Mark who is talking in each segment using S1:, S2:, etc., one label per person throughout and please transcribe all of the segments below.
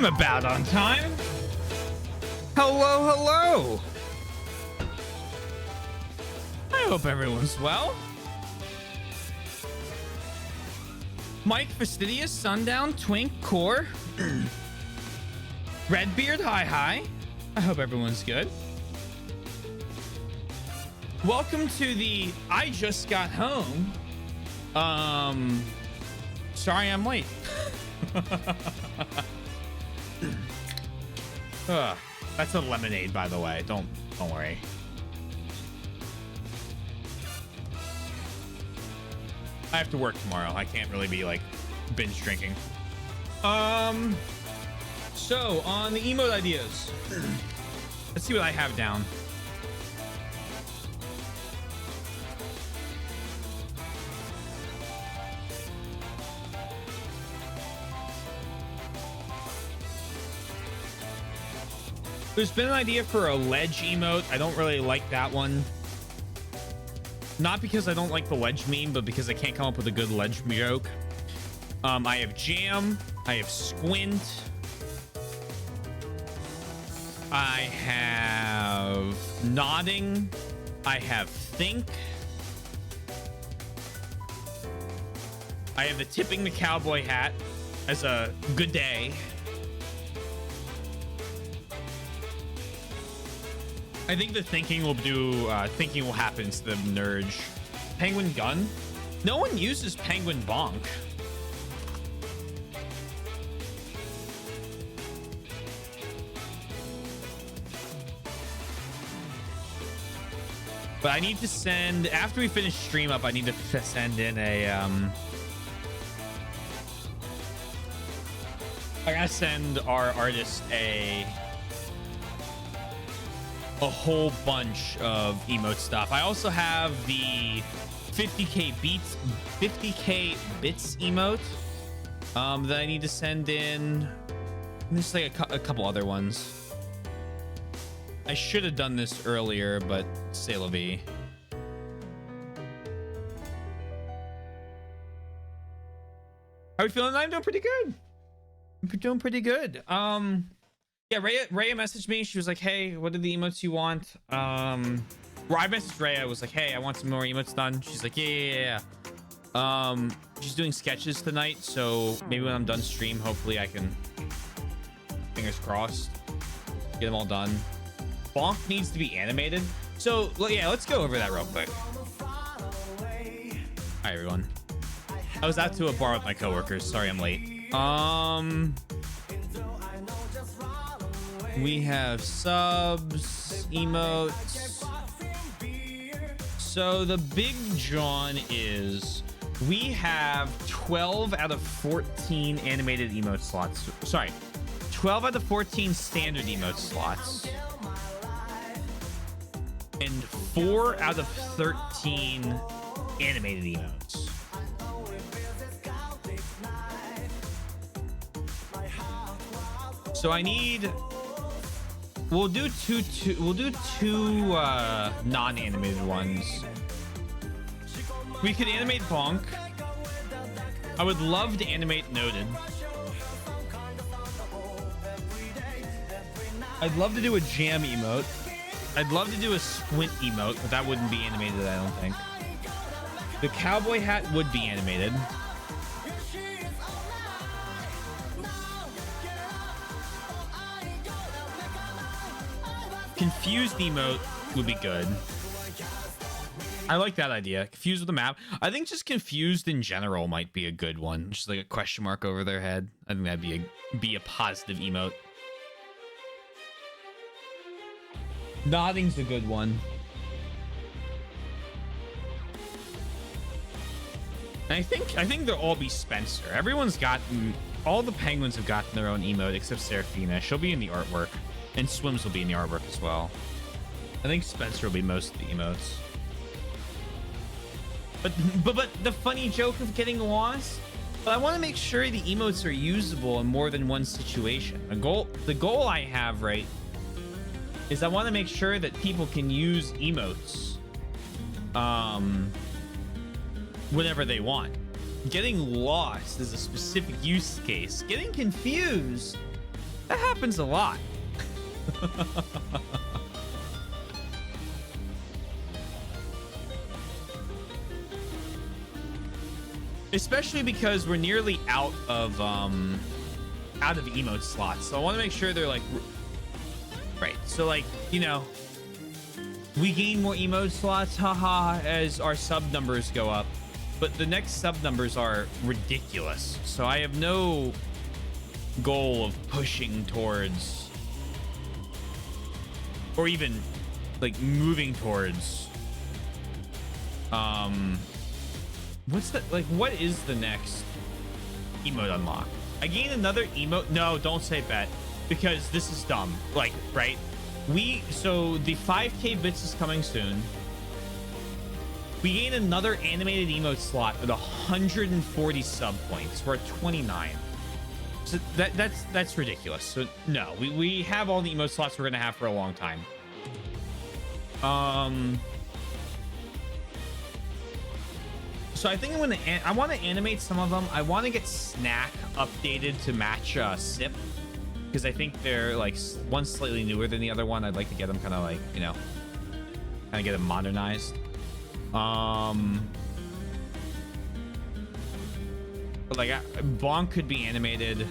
S1: I'm about on time. Hello, hello. I hope everyone's well. Mike, Fastidious, Sundown, Twink, Core, Redbeard, hi. I hope everyone's good. Welcome to the I just got home. Sorry I'm late. That's a lemonade, by the way. Don't worry. I have to work tomorrow. I can't really be like binge drinking. So on the emote ideas, let's see what I have down. There's been an idea for a ledge emote. I don't really like that one. Not because I don't like the ledge meme, but because I can't come up with a good ledge joke. I have jam. I have squint. I have nodding. I have think. I have the tipping the cowboy hat as a good day. I think the thinking will do, thinking will happen instead of nurge. Penguin gun? No one uses penguin bonk. But I need to send, after we finish stream up, I need to send in a, I gotta send our artist a whole bunch of emote stuff. I also have the 50k bits emote that I need to send in. There's like a couple other ones. I should have done this earlier, but c'est la vie. How are we feeling? I'm doing pretty good. I'm doing pretty good. Yeah, Rhea messaged me. She was like, hey, what are the emotes you want? Well, I messaged Rhea. I was like, hey, I want some more emotes done. She's like, yeah. She's doing sketches tonight, so maybe when I'm done stream, hopefully I can, fingers crossed, get them all done. Bonk needs to be animated. So, yeah, let's go over that real quick. Hi, everyone. I was out to a bar with my coworkers. Sorry I'm late. We have subs, emotes. So the big John is we have 12 out of 14 animated emote slots. Sorry, 12 out of 14 standard emote slots. And 4 out of 13 animated emotes. So I need... We'll do two non-animated ones. We could animate Bonk. I would love to animate Noted. I'd love to do a jam emote. I'd love to do a squint emote, but that wouldn't be animated, I don't think. The cowboy hat would be animated. Confused emote would be good. I like that idea. Confused with the map. I think just confused in general might be a good one. Just like a question mark over their head. I think that'd be a positive emote. Nodding's a good one. And I think they'll all be Spencer. Everyone's gotten, all the penguins have gotten their own emote except Seraphina. She'll be in the artwork. And Swims will be in the artwork as well. I think Spencer will be most of the emotes. But the funny joke of getting lost. But I want to make sure the emotes are usable in more than one situation. The goal I have, right, is I want to make sure that people can use emotes whenever they want. Getting lost is a specific use case. Getting confused That happens a lot. Especially because we're nearly out of emote slots. So I want to make sure they're like right. So like, you know, we gain more emote slots, haha, as our sub numbers go up. But the next sub numbers are ridiculous. So I have no goal of pushing towards or even like moving towards what's the like what is the next emote unlock? I gain another emote. No, don't say bet, because this is dumb. Like, right, so the 5k bits is coming soon. We gain another animated emote slot with 140 sub points. We're at 29. So that's ridiculous. So no, we have all the emote slots we're gonna have for a long time. So I think I want to animate some of them. I want to get Snack updated to match Sip, because I think they're like one's slightly newer than the other one. I'd like to get them kind of like, you know, kind of get them modernized. But like Bonk could be animated.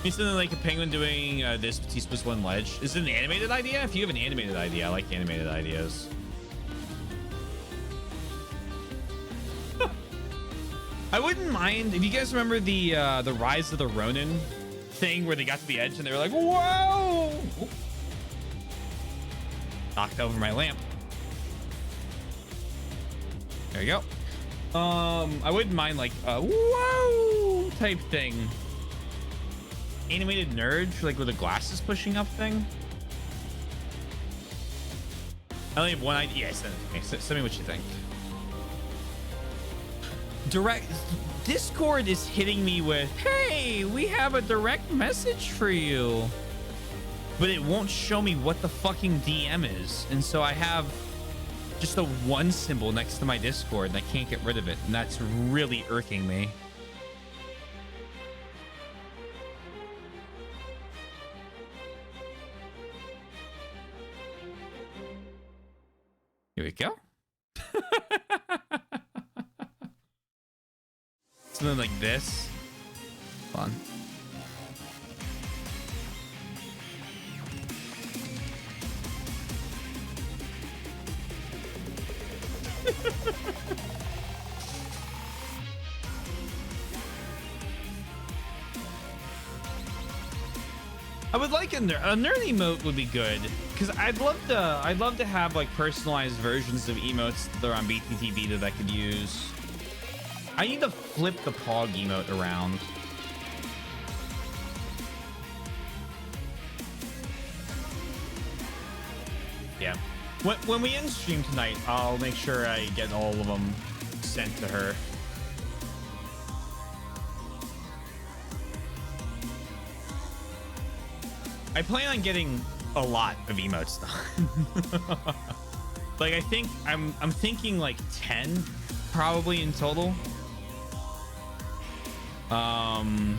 S1: Something like a penguin doing this T-Swiss one ledge. Is it an animated idea? If you have an animated idea, I like animated ideas. I wouldn't mind if you guys remember the Rise of the Ronin thing where they got to the edge and they were like, whoa! Oop. Knocked over my lamp. There you go. I wouldn't mind like a whoa type thing. Animated nerd, like with the glasses pushing up thing. I only have one idea. Yeah, send it to me. Send me what you think. Direct Discord is hitting me with, hey, we have a direct message for you, but it won't show me what the fucking DM is, and so I have just a one symbol next to my Discord and I can't get rid of it, and that's really irking me. Here we go. Something like this. Fun. I would like a nerd emote would be good, because I'd love to have like personalized versions of emotes that are on BTTV that I could use. I need to flip the Pog emote around. Yeah. When we end stream tonight, I'll make sure I get all of them sent to her. I plan on getting a lot of emotes done. Like I think I'm thinking like 10 probably in total. I'd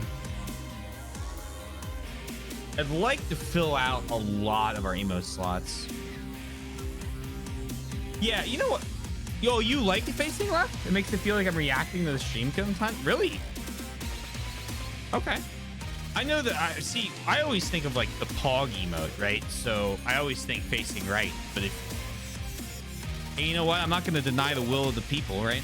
S1: like to fill out a lot of our emote slots. Yeah, you know what? Yo, you like it facing left? It makes it feel like I'm reacting to the stream content. Really? Okay. I know that I always think of like the Pog emote, right? So I always think facing right, but and you know what? I'm not going to deny the will of the people, right?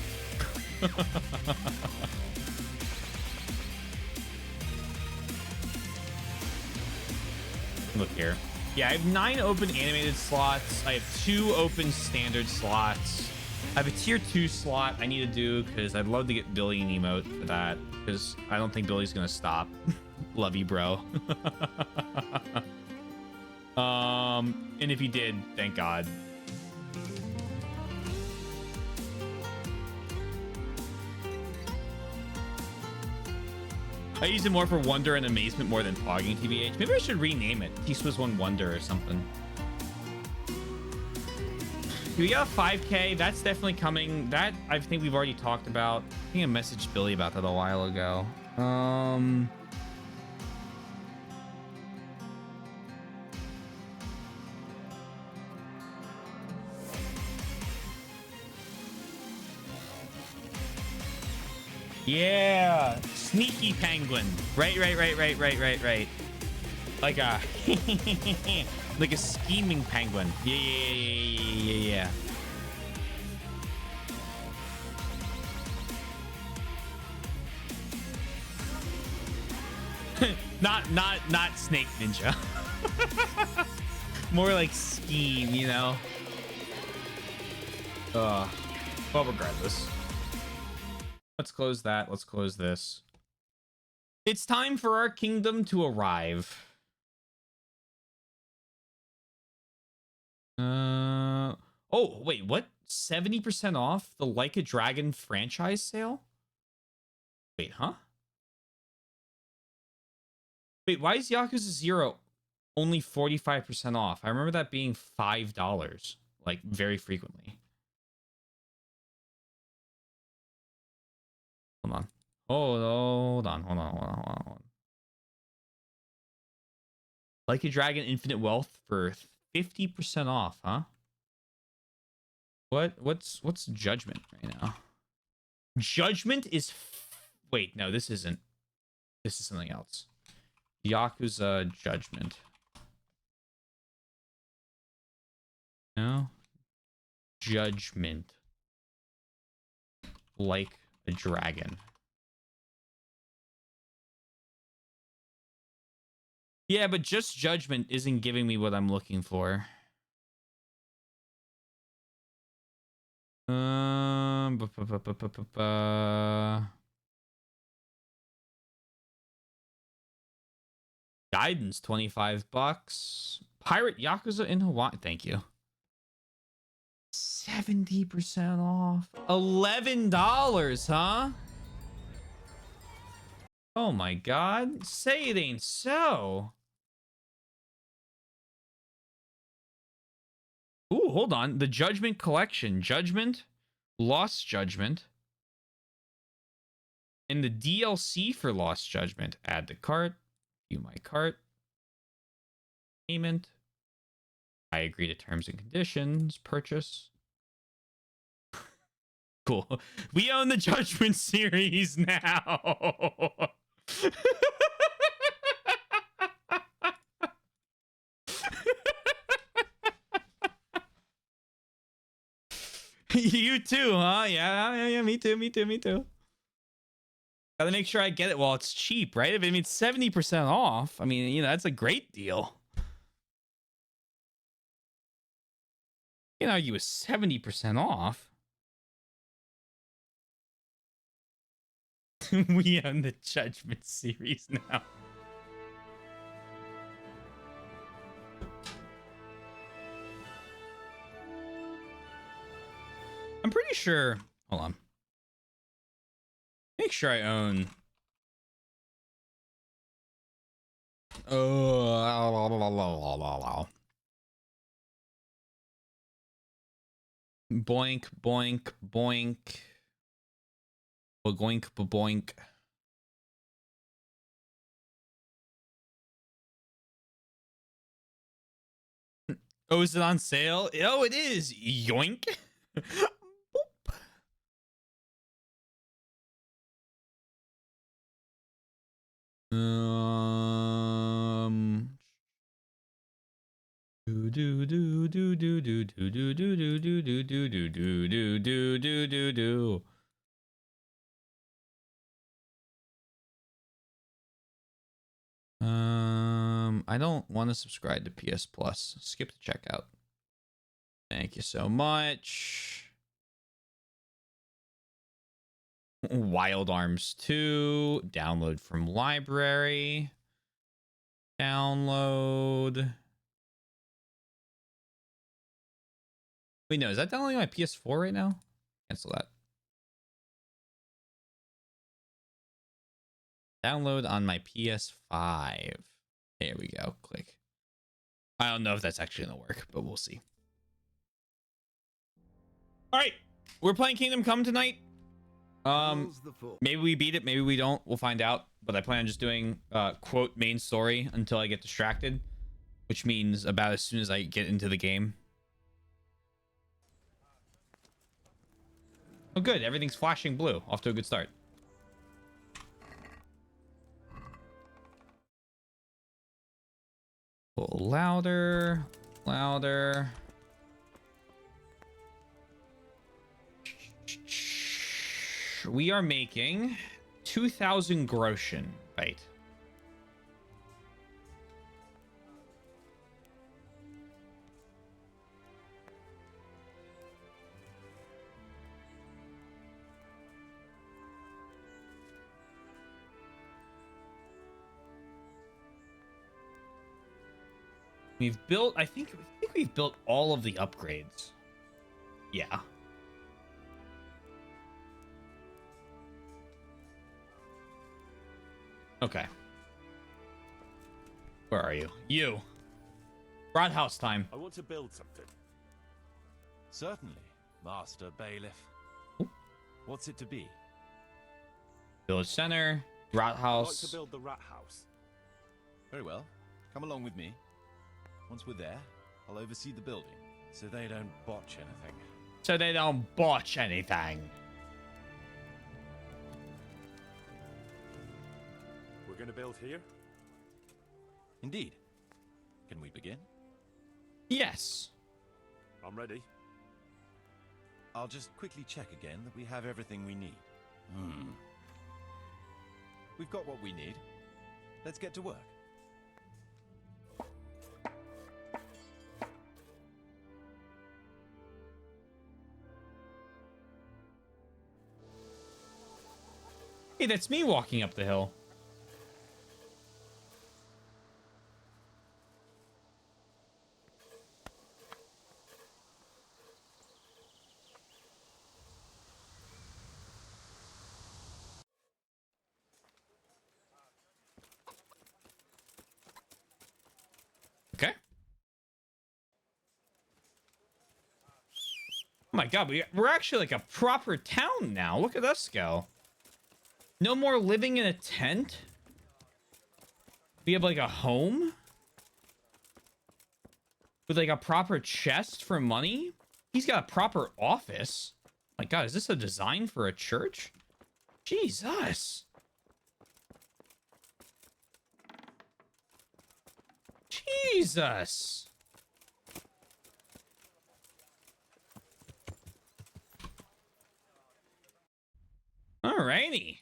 S1: Look here. Yeah, I have 9 open animated slots. I have 2 open standard slots. I have a tier 2 slot I need to do because I'd love to get Billy an emote for that, because I don't think Billy's going to stop. Love you, bro. And if he did, thank God. I use it more for wonder and amazement more than pogging, TBH. Maybe I should rename it T-Swizz1 Wonder or something. We got 5K. That's definitely coming. That I think we've already talked about. I think I messaged Billy about that a while ago. Yeah, sneaky penguin. Right. Like a like a scheming penguin. Yeah. Not snake ninja. More like scheme, you know. Well, regardless. Let's close that. Let's close this. It's time for our kingdom to arrive. Oh, wait, what? 70% off the Like a Dragon franchise sale? Wait, huh? Wait, why is Yakuza 0 only 45% off? I remember that being $5, like, very frequently. Hold on. Hold on. Like a Dragon Infinite Wealth for 50% off, huh? What's Judgment right now? Judgment is wait, no, this isn't. This is something else. Yakuza Judgment. No. Judgment. Like a Dragon. Yeah, but just Judgment isn't giving me what I'm looking for. Guidance, $25. Pirate Yakuza in Hawaii. Thank you. 70% off. $11, huh? Oh my god. Say it ain't so. Ooh, hold on. The Judgment Collection. Judgment. Lost Judgment. And the DLC for Lost Judgment. Add to cart. View my cart. Payment. I agree to terms and conditions. Purchase. Cool. We own the Judgment series now. You too, huh? Yeah, me too. Gotta make sure I get it while it's cheap, right? If it means 70% off, I mean, you know, that's a great deal. You know, you was 70% off. We own the Judgment series now. I'm pretty sure. Hold on. Make sure I own. Oh. Boink, boink, boink. Boink, boink. Oh, is it on sale? Oh, it is. Yoink. I don't want to subscribe to PS Plus. Skip the checkout. Thank you so much. Wild Arms 2. Download from library. Download. Wait, no, is that downloading my PS4 right now? Cancel that. Download on my PS5. There we go. Click. I don't know if that's actually gonna work, but we'll see. All right, we're playing Kingdom Come tonight.
S2: How's the fort?
S1: Maybe we beat it, maybe we don't. We'll find out. But I plan on just doing quote main story until I get distracted, which means about as soon as I get into the game. Oh, good. Everything's flashing blue. Off to a good start. A little louder, louder. We are making 2,000 groschen, right? We've built, I think we've built all of the upgrades. Yeah. Okay. Where are you? You. Broad house time.
S3: I want to build something.
S2: Certainly, Master Bailiff.
S1: Ooh.
S2: What's it to be?
S1: Village center. Rat
S3: I'd like
S1: house.
S3: to build the rat house.
S2: Very well. Come along with me. Once we're there, I'll oversee the building, so they don't botch anything.
S1: So they don't botch anything.
S3: We're going to build here?
S2: Indeed. Can we begin?
S1: Yes.
S3: I'm ready.
S2: I'll just quickly check again that we have everything we need. We've got what we need. Let's get to work.
S1: Hey, that's me walking up the hill. Okay. Oh my god, we're actually like a proper town now. Look at us go. No more living in a tent. We have like a home with like a proper chest for money. He's got a proper office. My god, is this a design for a church? Jesus. Jesus. Alrighty.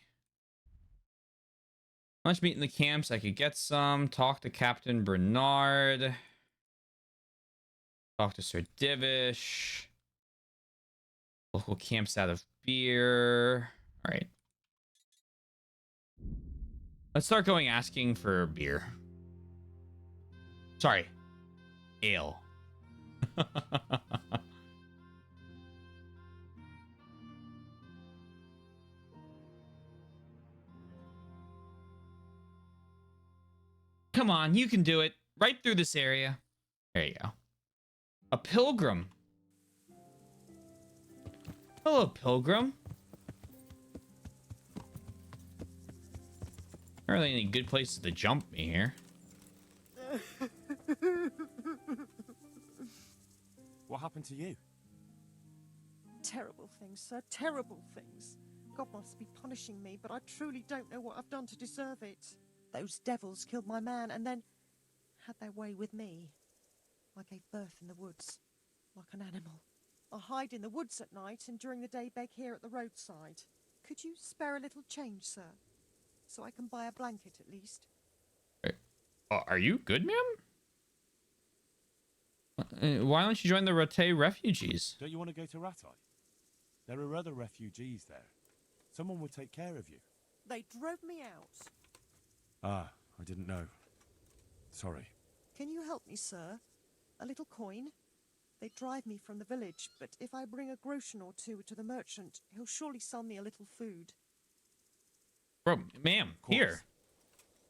S1: Lunch meet in the camps. I could get some. Talk to Captain Bernard. Talk to Sir Divish. Local camps out of beer. All right. Let's start going asking for beer. Sorry. Ale. Come on, you can do it. Right through this area. There you go. A pilgrim. Hello, pilgrim. Not really any good places to jump me here.
S3: What happened to you?
S4: Terrible things, sir. Terrible things. God must be punishing me, but I truly don't know what I've done to deserve it. Those devils killed my man and then had their way with me. I gave birth in the woods, like an animal. I hide in the woods at night and during the day beg here at the roadside. Could you spare a little change, sir? So I can buy a blanket at least.
S1: Are you good, ma'am? Why don't you join the Rattay refugees?
S3: Don't you want to go to Rattay? There are other refugees there. Someone will take care of you.
S4: They drove me out.
S3: Ah, I didn't know. Sorry.
S4: Can you help me, sir? A little coin? They drive me from the village, but if I bring a groschen or two to the merchant, he'll surely sell me a little food.
S1: Bro, ma'am, here.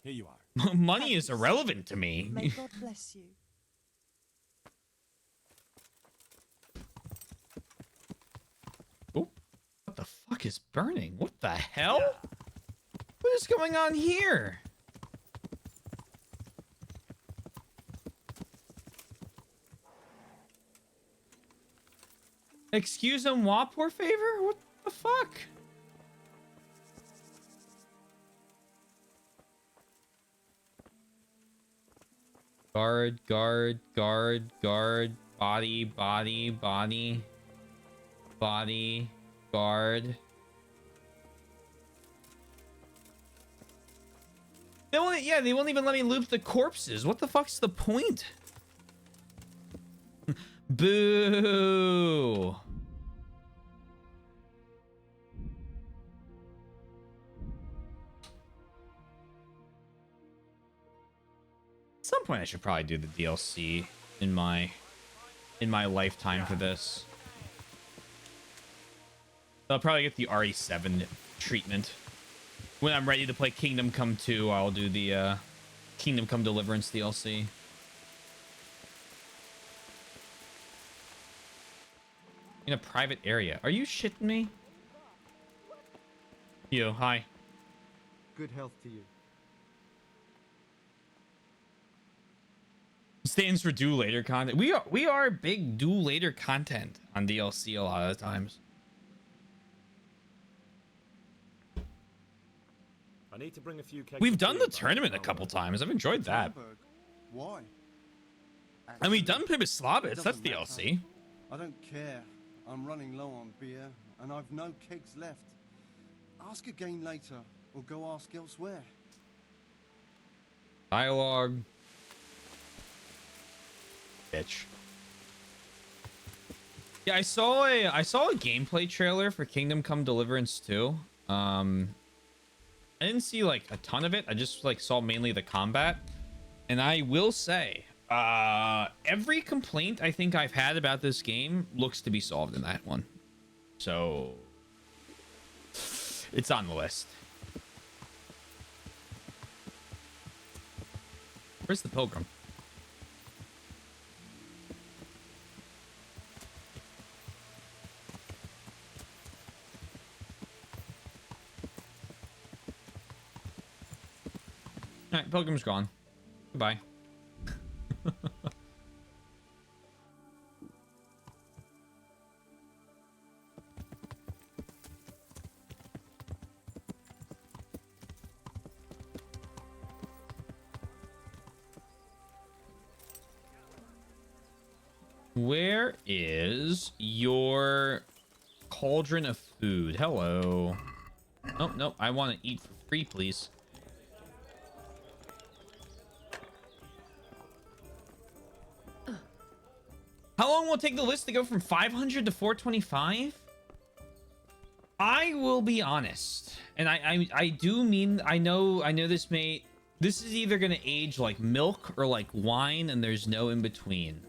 S3: Here you are.
S1: Money is irrelevant to me.
S4: May God bless you.
S1: Fuck is burning? What the hell? What is going on here? Excuse moi, poor favor? What the fuck? Guard, guard, guard, guard, body, body, body, body, guard. They won't, yeah, they won't even let me loop the corpses. What the fuck's the point? Boo. At some point I should probably do the DLC in my lifetime for this. I'll probably get the RE7 treatment. When I'm ready to play Kingdom Come 2, I'll do the Kingdom Come Deliverance DLC. In a private area. Are you shitting me? Yo, hi.
S5: Good health to you.
S1: Stands for do later content. We are big do later content on DLC a lot of the times.
S3: I need to bring a few kegs
S1: We've
S3: of
S1: done
S3: beer
S1: the
S3: back
S1: tournament
S3: to
S1: a couple
S3: Malmo.
S1: times. I've enjoyed that.
S5: Hamburg. Why?
S1: And we've done Primus Slavitz.
S5: It
S1: That's
S5: doesn't matter.
S1: DLC.
S5: I don't care. I'm running low on beer, and I've no kegs left. Ask again later, or go ask elsewhere.
S1: Dialogue. Bitch. Yeah, I saw a gameplay trailer for Kingdom Come Deliverance 2. I didn't see like a ton of it. I just like saw mainly the combat. And I will say, every complaint I think I've had about this game looks to be solved in that one. So it's on the list. Where's the pilgrim? All right, pilgrim's gone. Goodbye. Where is your cauldron of food? Hello. Oh, no, I want to eat for free, please. How long will it take the list to go from 500 to 425? I will be honest, and I do mean, I know this is either gonna age like milk or like wine, and there's no in between.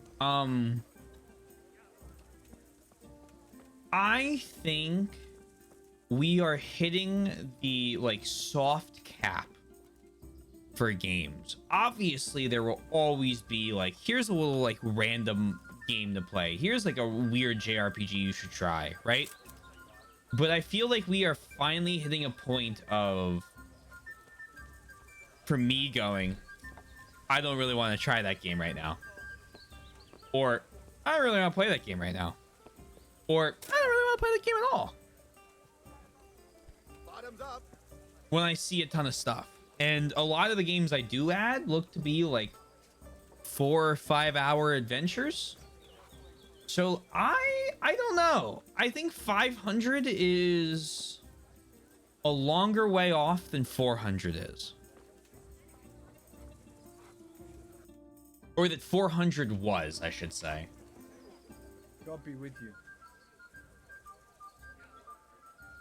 S1: I think we are hitting the like soft cap for games. Obviously, there will always be like, here's a little like random game to play. Here's like a weird JRPG you should try, right? But I feel like we are finally hitting a point of, for me going, I don't really want to try that game right now. Or, I don't really want to play that game right now. Or, I don't really want to play that game at all.
S5: Bottoms up.
S1: When I see a ton of stuff. And a lot of the games I do add look to be like 4 or 5 hour adventures. So I don't know. I think 500 is a longer way off than 400 is. Or that 400 was, I should say.
S6: God be with you.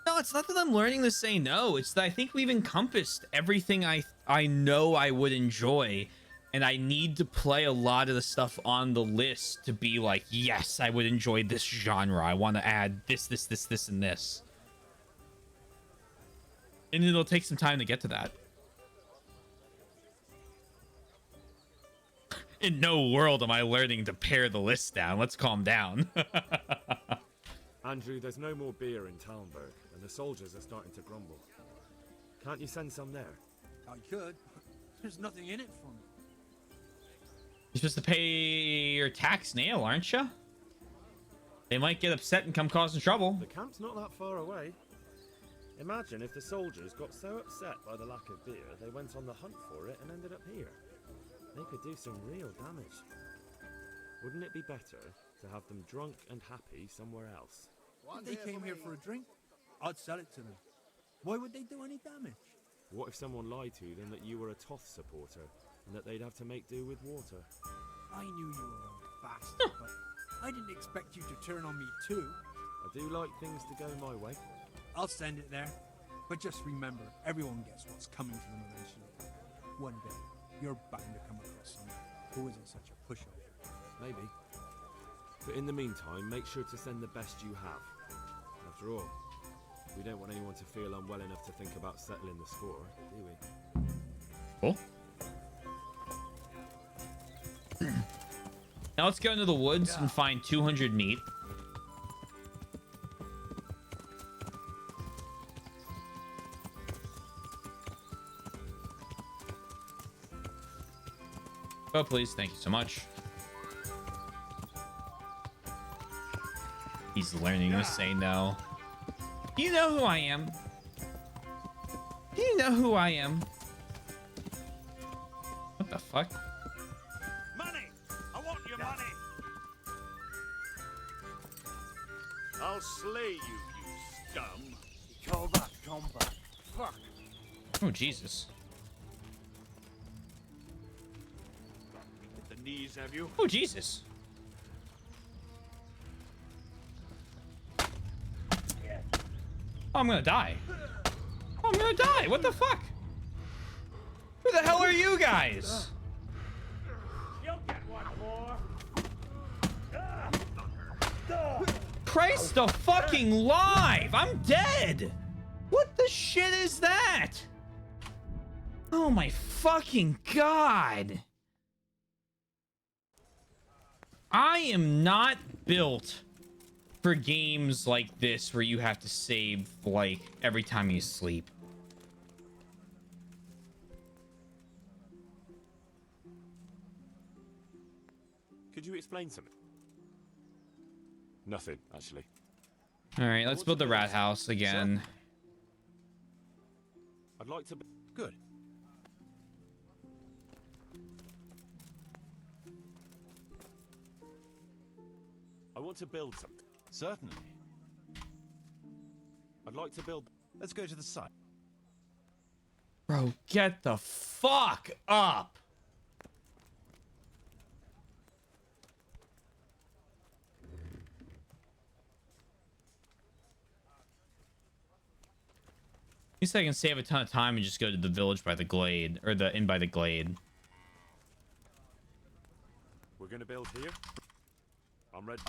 S1: No, it's not that I'm learning to say no. It's that I think we've encompassed everything I know I would enjoy. And I need to play a lot of the stuff on the list to be like, yes, I would enjoy this genre. I want to add this, and this. And it'll take some time to get to that. In no world am I learning to pare the list down. Let's calm down.
S3: Andrew, there's no more beer in Talmberg, and the soldiers are starting to grumble. Can't you send some there?
S6: I could. There's nothing in it for me.
S1: You're supposed to pay your tax now, aren't you? They might get upset and come causing trouble.
S3: The camp's not that far away. Imagine if the soldiers got so upset by the lack of beer, they went on the hunt for it and ended up here. They could do some real damage. Wouldn't it be better to have them drunk and happy somewhere else?
S6: If they came here for a drink, I'd sell it to them. Why would they do any damage?
S3: What if someone lied to them that you were a Toth supporter and that they'd have to make do with water?
S6: I knew you were a bastard, but I didn't expect you to turn on me too.
S3: I do like things to go my way.
S6: I'll send it there. But just remember, everyone gets what's coming to them eventually. One day, you're bound to come across someone who isn't such a pushover.
S3: Maybe. But in the meantime, make sure to send the best you have. After all, we don't want anyone to feel unwell enough to think about settling the score, do we?
S1: Cool. Now let's go into the woods and find 200 meat. Oh, please. Thank you so much. He's learning to say no. You know who I am. You know who I am. What the fuck?
S7: Money! I want your money! I'll slay you, you scum!
S5: You call that combat? Fuck.
S1: Oh, Jesus.
S7: The knees have you?
S1: Oh, Jesus. Oh, I'm gonna die. Oh, I'm gonna die. What the fuck? Who the hell are you guys?
S7: You'll get one more!
S1: Christ the fucking live! I'm dead! What the shit is that? Oh my fucking god! I am not built for games like this where you have to save like every time you sleep.
S3: Could you explain something? Nothing, actually.
S1: All right, let's build the rat house again.
S3: I'd like to...
S2: Good.
S3: I want to build something.
S2: Certainly.
S3: I'd like to build...
S2: Let's go to the site.
S1: Bro, get the fuck up! At least I can save a ton of time and just go to the village by the glade, or the inn by the glade.
S3: We're gonna build here. I'm ready.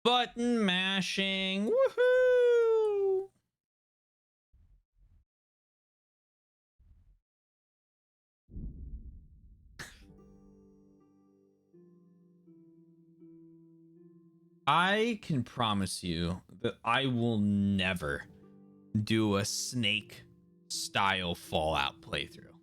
S1: Button mashing, woohoo! I can promise you that I will never do a snake style Fallout playthrough.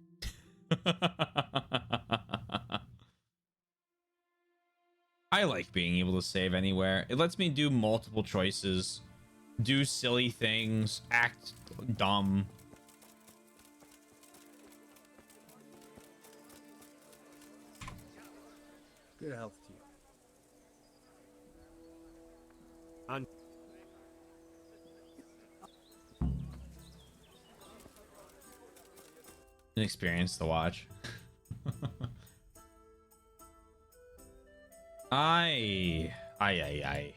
S1: I like being able to save anywhere. It lets me do multiple choices, do silly things, act dumb.
S6: Good health to you.
S3: And
S1: An experience to watch. Aye. I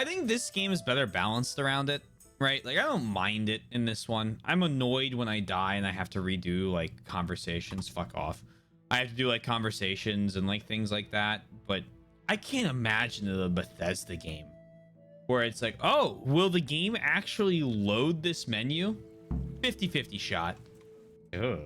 S1: think this game is better balanced around it, right? Like, I don't mind it in this one. I'm annoyed when I die and I have to redo, like, conversations. Fuck off. I have to do like conversations and like things like that. But I can't imagine the Bethesda game where it's like, oh, will the game actually load this menu? 50-50 shot. Ugh.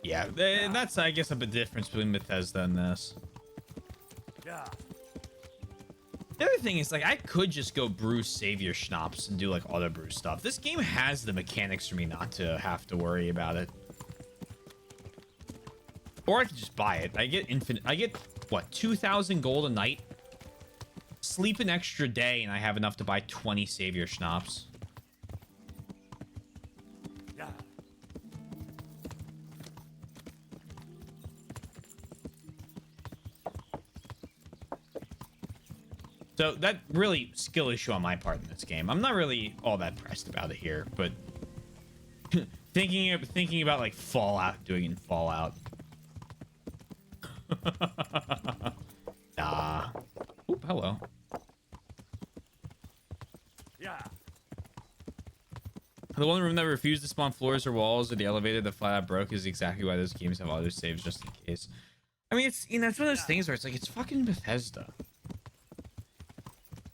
S1: Yeah, that's, I guess, a bit difference between Bethesda and this.
S7: Yeah.
S1: The other thing is, like, I could just go brew Savior Schnapps and do, like, auto brew stuff. This game has the mechanics for me not to have to worry about it. Or I could just buy it. I get infinite. I get, what, 2,000 gold a night? Sleep an extra day, and I have enough to buy 20 Savior Schnapps.
S7: Yeah.
S1: So that really skill issue on my part in this game. I'm not really all that pressed about it here, but thinking about like Fallout, doing it in Fallout. Nah. Oop, hello.
S7: Yeah.
S1: The one room that refused to spawn floors or walls or the elevator that flat out broke is exactly why those games have auto saves just in case. I mean, it's, you know, it's one of those things where it's like, it's fucking Bethesda.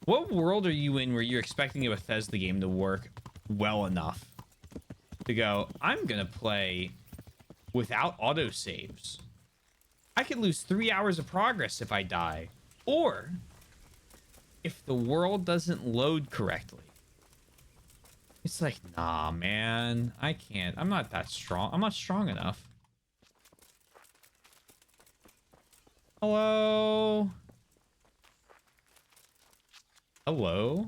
S1: What world are you in where you're expecting a Bethesda game to work well enough to go, I'm gonna play without autosaves? I could lose 3 hours of progress if I die. Or if the world doesn't load correctly. It's like, nah, man. I can't. I'm not that strong. I'm not strong enough. Hello? Hello?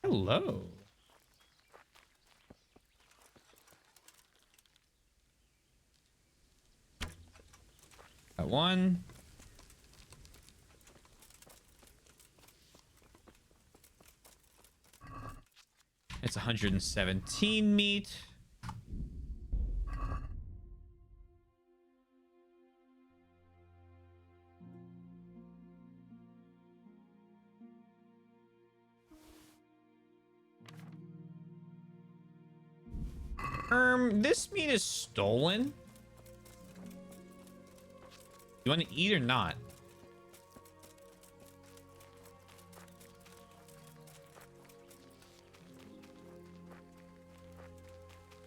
S1: Hello? Got one. It's 117 meat. This meat is stolen. You want to eat or not?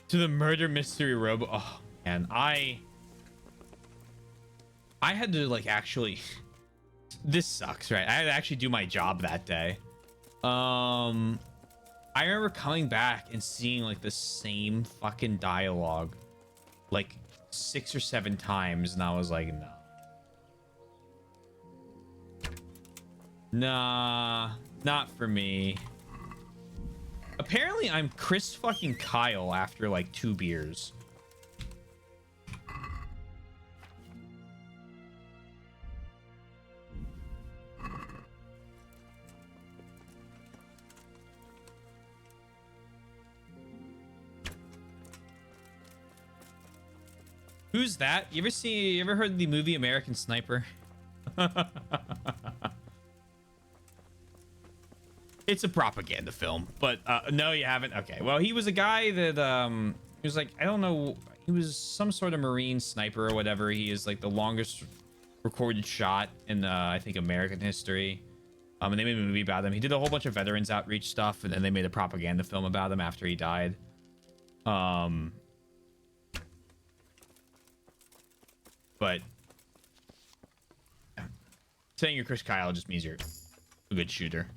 S1: To the murder mystery robo. Oh man, I had to like actually. This sucks, right? I had to actually do my job that day. I remember coming back and seeing like the same fucking dialogue like 6 or 7 times, and I was like, no. Nah, not for me. Apparently, I'm Chris fucking Kyle after like 2 beers. Who's that? You ever heard of the movie American Sniper? It's a propaganda film, but no, you haven't. Okay, well, he was a guy that he was like, I don't know, he was some sort of Marine sniper or whatever. He is like the longest recorded shot in I think American history. And they made a movie about him. He did a whole bunch of veterans outreach stuff, and then they made a propaganda film about him after he died. But saying you're Chris Kyle just means you're a good shooter.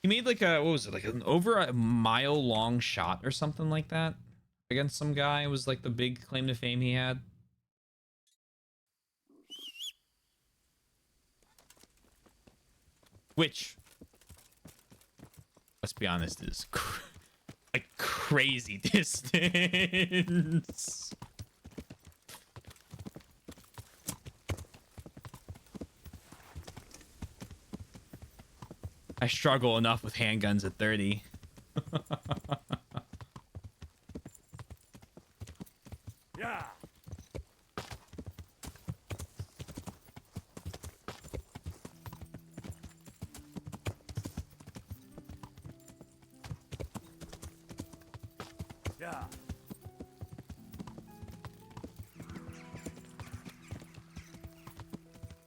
S1: He made like a, what was it, like an over a mile long shot or something like that against some guy. It was like the big claim to fame he had. Which, let's be honest, is a crazy distance. I struggle enough with handguns at 30.
S7: Yeah. Yeah.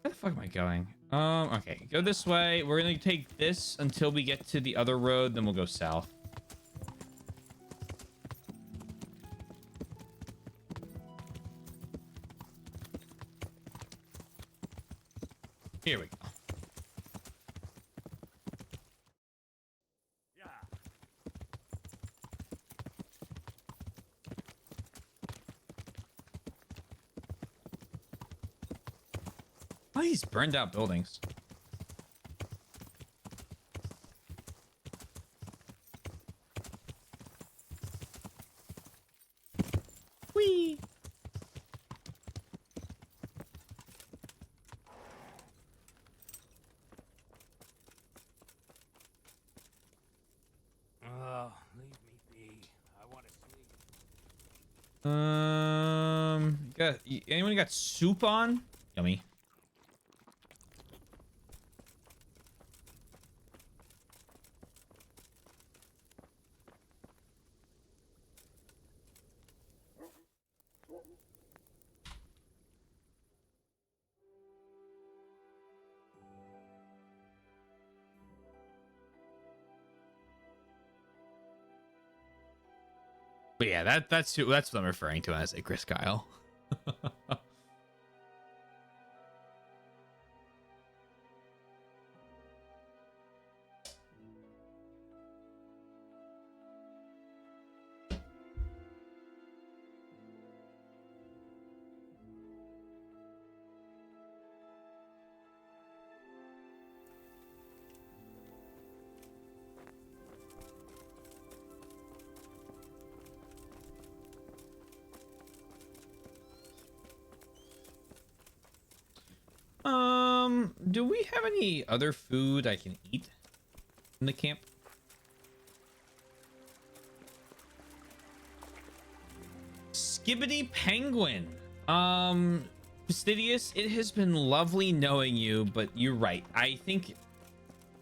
S1: Where the fuck am I going? Okay, go this way. We're gonna take this until we get to the other road, then we'll go south. Here we go.
S7: Yeah.
S1: Oh, these burned out buildings. Whee!
S7: Oh, leave me be. I want to sleep.
S1: Anyone got soup on? Yummy. But yeah, that's what I'm referring to when I say Chris Kyle. Do we have any other food I can eat in the camp? Skibbity Penguin. Fastidious, it has been lovely knowing you, but you're right. I think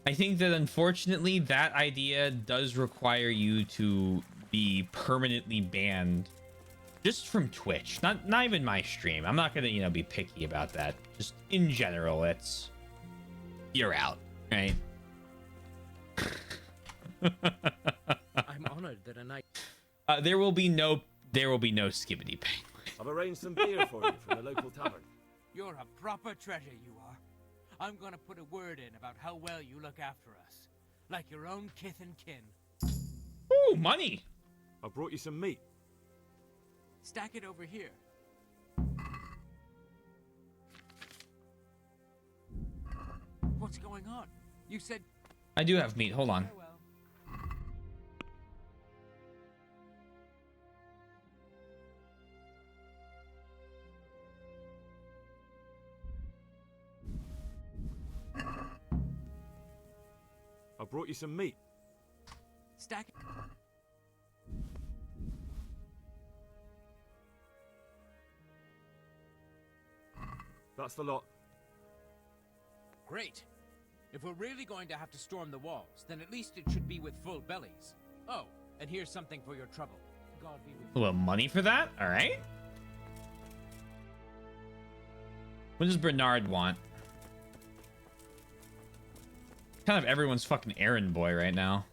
S1: that unfortunately that idea does require you to be permanently banned just from Twitch. Not even my stream. I'm not gonna, be picky about that. Just in general, you're out, right?
S8: I'm honored that a night.
S1: There will be no Skibbity Penguin.
S3: I've arranged some beer for you from the local tavern.
S8: You're a proper treasure, you are. I'm gonna put a word in about how well you look after us. Like your own kith and kin.
S1: Ooh, money!
S3: I brought you some meat.
S8: Stack it over here. What's going on? You said...
S1: I do have meat. Hold on.
S8: Farewell.
S3: I brought you some meat.
S8: Stack it.
S3: That's the lot.
S8: Great. If we're really going to have to storm the walls, then at least it should be with full bellies. Oh, and here's something for your trouble. God be with
S1: A little money for that? All right. What does Bernard want? Kind of everyone's fucking errand boy right now.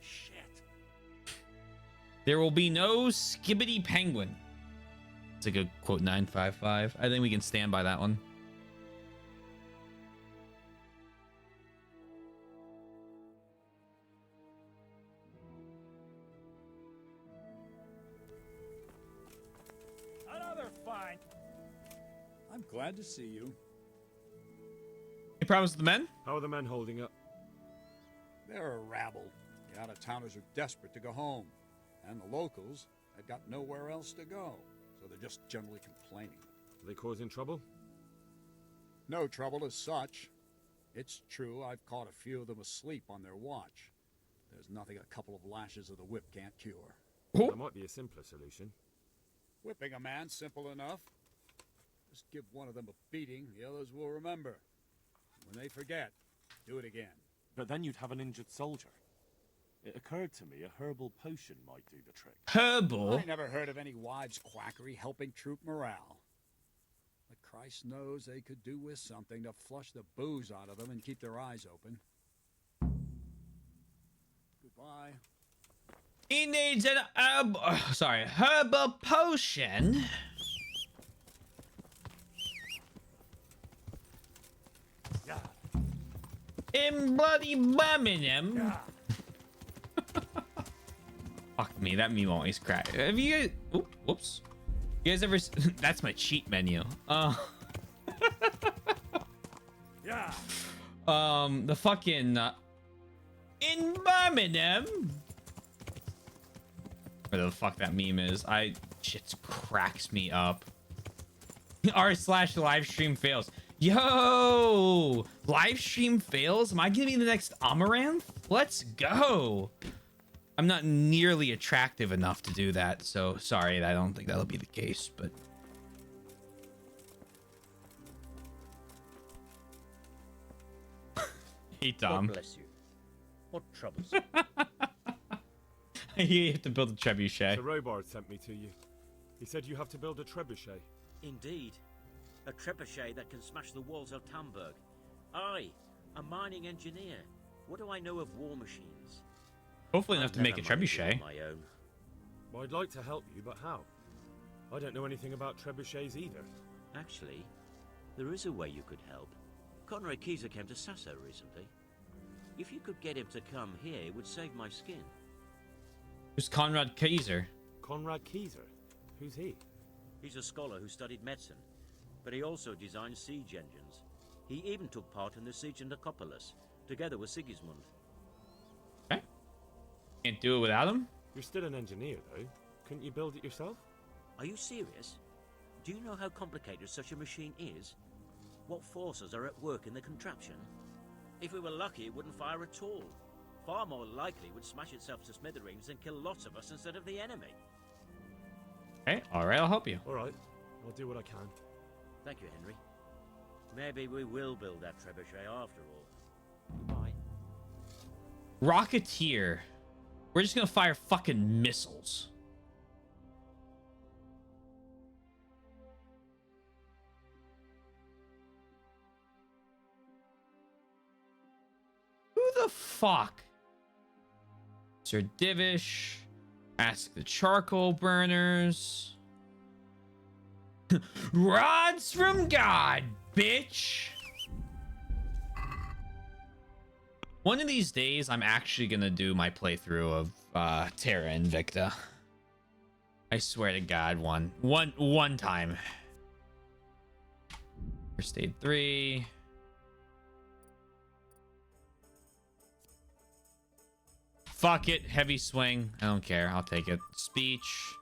S7: Shit.
S1: There will be no Skibbity Penguin. It's a good quote 955. I think we can stand by that one.
S7: Another fine.
S9: I'm glad to see you.
S1: Any problems with the men?
S3: How are the men holding up?
S9: They're a rabble. The out-of-towners are desperate to go home. And the locals, they've got nowhere else to go. So they're just generally complaining.
S3: Are they causing trouble?
S9: No trouble as such. It's true I've caught a few of them asleep on their watch. There's nothing a couple of lashes of the whip can't cure.
S3: There might be a simpler solution.
S9: Whipping a man, simple enough. Just give one of them a beating, the others will remember. When they forget, do it again.
S10: But then you'd have an injured soldier. It occurred to me a herbal potion might do the trick.
S1: Herbal?
S9: I never heard of any wives' quackery helping troop morale. But Christ knows they could do with something to flush the booze out of them and keep their eyes open. Goodbye.
S1: He needs an herbal potion.
S7: Yeah.
S1: In bloody Birmingham.
S7: Yeah.
S1: Fuck me, that meme always crack. Have you guys? Oop, whoops. You guys ever? That's my cheat menu.
S7: Yeah.
S1: The fucking in Birmingham. Where the fuck that meme is? Shit cracks me up. r/live stream fails. Yo, live stream fails. Am I gonna be the next Amaranth? Let's go. I'm not nearly attractive enough to do that, so sorry. I don't think that'll be the case, but. Hey, Tom.
S11: God bless you. What troubles you?
S1: You have to build a trebuchet.
S3: Sir Robard sent me to you. He said you have to build a trebuchet.
S11: Indeed. A trebuchet that can smash the walls of Tamburg. I, a mining engineer. What do I know of war machines?
S1: Hopefully enough to make a
S11: Never managed it
S1: trebuchet.
S11: on my own.
S3: Well, I'd like to help you, but how? I don't know anything about trebuchets either.
S11: Actually, there is a way you could help. Conrad Keyser came to Sasso recently. If you could get him to come here, it would save my skin.
S1: Who's Conrad Kaiser?
S3: Conrad Keyser? Who's he?
S11: He's a scholar who studied medicine, but he also designed siege engines. He even took part in the siege of Nicopolis, together with Sigismund.
S1: Okay. Can't do it without him?
S3: You're still an engineer, though. Couldn't you build it yourself?
S11: Are you serious? Do you know how complicated such a machine is? What forces are at work in the contraption? If we were lucky, it wouldn't fire at all. Far more likely it would smash itself to smithereens and kill lots of us instead of the enemy.
S1: Okay, alright, I'll help you.
S3: All right, I'll do what I can.
S11: Thank you, Henry. Maybe we will build that trebuchet after all. Goodbye.
S1: Rocketeer. We're just gonna fire fucking missiles. Who the fuck? Sir Divish. Ask the charcoal burners. Rods from God, bitch. One of these days, I'm actually gonna do my playthrough of Terra Invicta. I swear to God, one time. First aid 3. Fuck it, heavy swing. I don't care. I'll take it. Speech.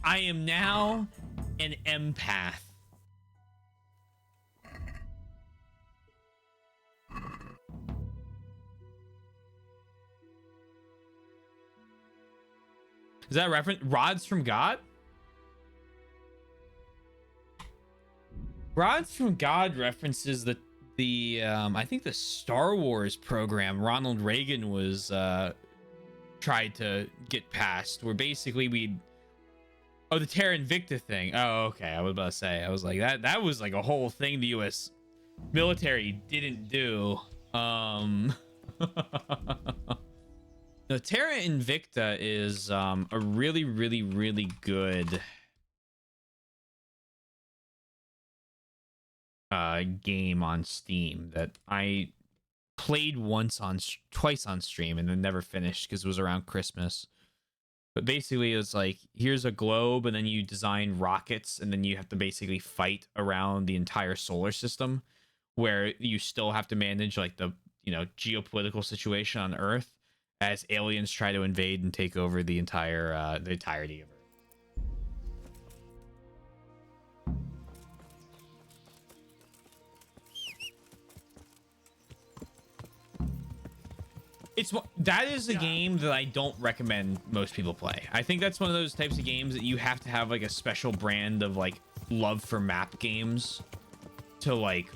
S1: I am now an empath. Is that a reference? Rods from God? Rods from God references the I think the Star Wars program Ronald Reagan was tried to get past, where basically the Terra Invicta thing. Oh, okay. I was about to say, I was like, that was like a whole thing the US military didn't do. The Terra Invicta is a really, really, really good game on Steam that I played twice on stream and then never finished because it was around Christmas. But basically it's like, here's a globe and then you design rockets and then you have to basically fight around the entire solar system, where you still have to manage like the, geopolitical situation on Earth as aliens try to invade and take over the entirety of Earth. That is a game that I don't recommend most people play. I think that's one of those types of games that you have to have like a special brand of like love for map games to like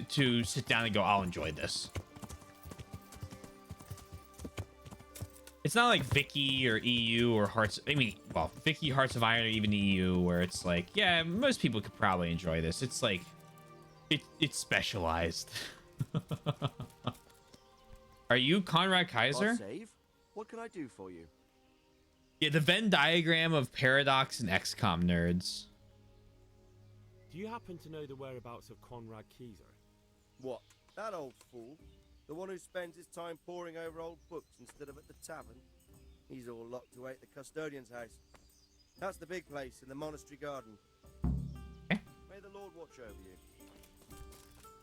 S1: to sit down and go, I'll enjoy this. It's not like Vicky or EU or Hearts. I mean, well, Vicky, Hearts of Iron, or even EU, where it's like, yeah, most people could probably enjoy this. It's like, it's specialized. Are you Conrad Kaiser?
S12: Save? What can I do for you?
S1: Yeah, the Venn diagram of Paradox and XCOM nerds.
S3: Do you happen to know the whereabouts of Conrad Kaiser?
S12: What? That old fool? The one who spends his time poring over old books instead of at the tavern? He's all locked away at the custodian's house. That's the big place in the monastery garden. May the Lord watch over you.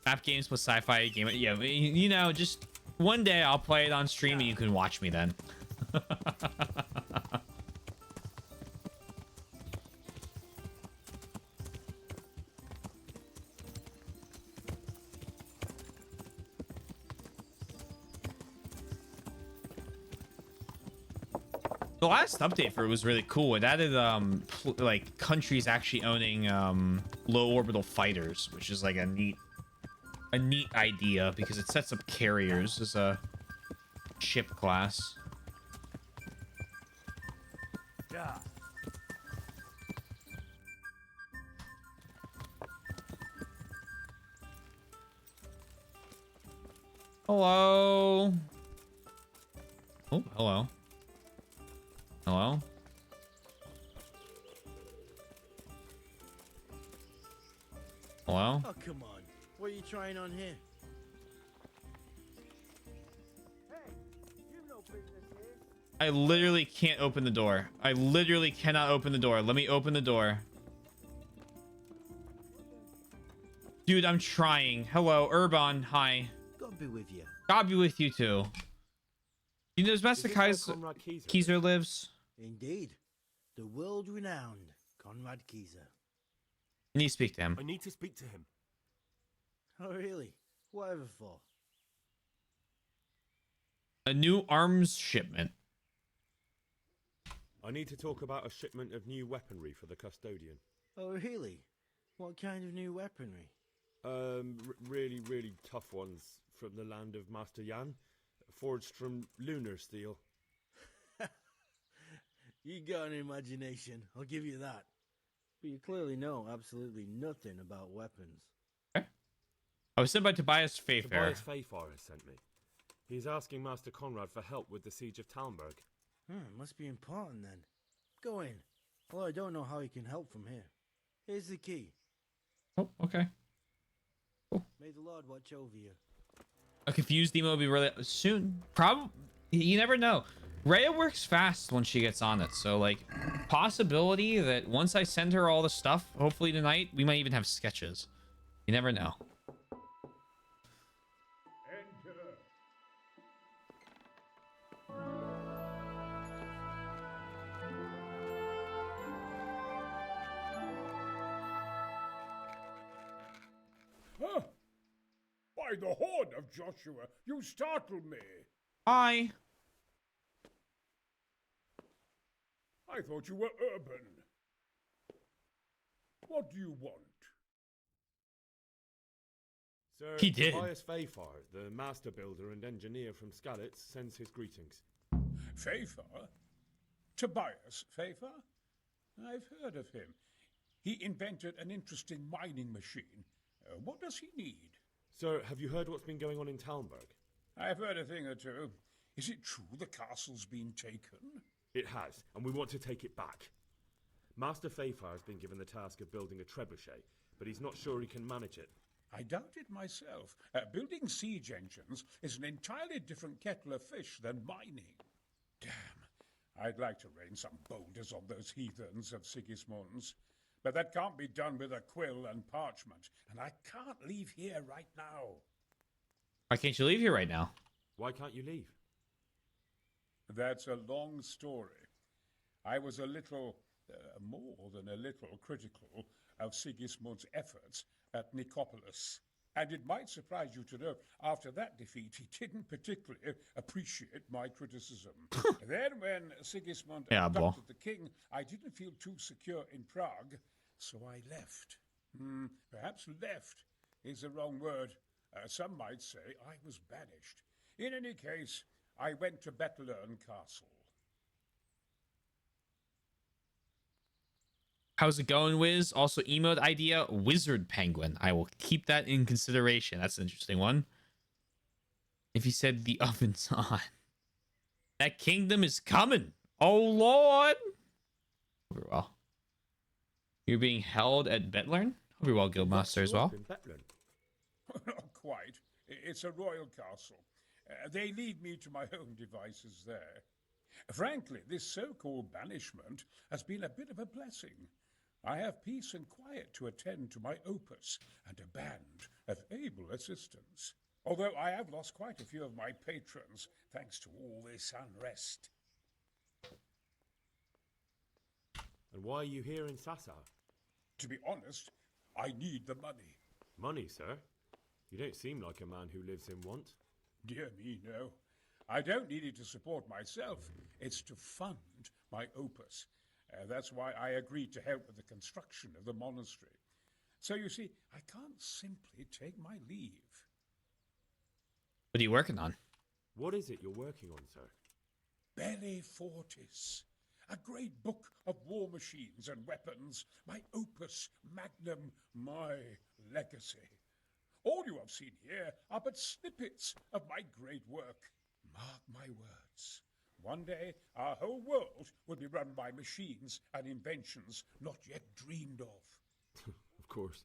S1: Map games with sci-fi game. Yeah, you know, just one day I'll play it on stream and you can watch me then. The last update for it was really cool. It added like countries actually owning low orbital fighters, which is like a neat idea because it sets up carriers as a ship class.
S7: Yeah.
S1: Hello. Oh, hello. Hello? Hello?
S13: Oh, come on. What are you trying on here? Hey, you've no business here.
S1: I literally can't open the door. I literally cannot open the door. Let me open the door. Dude, I'm trying. Hello, Urban. Hi.
S13: God be with you.
S1: God be with you too. You know, there's Master Kaiser lives.
S13: Indeed. The world-renowned Conrad Kaiser.
S1: You need to speak to him.
S10: I need to speak to him.
S13: Oh, really? Whatever for?
S1: A new arms shipment.
S3: I need to talk about a shipment of new weaponry for the custodian.
S13: Oh, really? What kind of new weaponry?
S3: Really tough ones from the land of Master Yan, forged from lunar steel.
S13: You got an imagination, I'll give you that. But you clearly know absolutely nothing about weapons.
S1: Okay. I was sent by Tobias Fayfair.
S3: Tobias Fayfair has sent me. He's asking Master Conrad for help with the siege of Talmberg.
S13: Must be important then. Go in. Well, I don't know how you can help from here. Here's the key.
S1: Oh, okay. Cool.
S13: May the Lord watch over you.
S1: A confused emo will be really soon. Probably. You never know. Rhea works fast when she gets on it, so like possibility that once I send her all the stuff, hopefully tonight, we might even have sketches. You never know.
S9: Huh? By the horn of Joshua, you startled me.
S1: Hi.
S9: I thought you were urban. What do you want?
S3: Sir,
S1: He did.
S3: Tobias Fayfair, the master builder and engineer from Skalitz, sends his greetings.
S9: Fayfair? Tobias Fayfair? I've heard of him. He invented an interesting mining machine. What does he need?
S3: Sir, have you heard what's been going on in Talmberg?
S9: I've heard a thing or two. Is it true the castle's been taken?
S3: It has, and we want to take it back. Master Fayfair has been given the task of building a trebuchet, but he's not sure he can manage it.
S9: I doubt it myself. Building siege engines is an entirely different kettle of fish than mining. Damn, I'd like to rain some boulders on those heathens of Sigismund's. But that can't be done with a quill and parchment, and I can't leave here right now.
S1: Why can't you leave here right now?
S3: Why can't you leave?
S9: That's a long story. I was a little, more than a little, critical of Sigismund's efforts at Nicopolis. And it might surprise you to know, after that defeat, he didn't particularly appreciate my criticism. Then, when Sigismund abducted the king, I didn't feel too secure in Prague, so I left. Perhaps left is the wrong word. Some might say I was banished. In any case, I went to Bettelern Castle.
S1: How's it going, Wiz? Also, emote idea, Wizard Penguin. I will keep that in consideration. That's an interesting one. If you said the oven's on. That kingdom is coming. Oh, Lord. Very well. You're being held at Bettlern? Hope you're well, Guildmaster, as well.
S9: Not quite. It's a royal castle. They lead me to my own devices there. Frankly, this so-called banishment has been a bit of a blessing. I have peace and quiet to attend to my opus and a band of able assistants. Although I have lost quite a few of my patrons thanks to all this unrest.
S10: And why are you here in Sassa?
S9: To be honest, I need the money.
S10: Money, sir? You don't seem like a man who lives in want.
S9: Dear me, no. I don't need it to support myself. It's to fund my opus. That's why I agreed to help with the construction of the monastery. So you see, I can't simply take my leave.
S1: What are you working on?
S10: What is it you're working on, sir?
S9: Belli Fortis. A great book of war machines and weapons. My opus magnum, my legacy. All you have seen here are but snippets of my great work. Mark my words. One day, our whole world will be run by machines and inventions not yet dreamed of.
S10: Of course.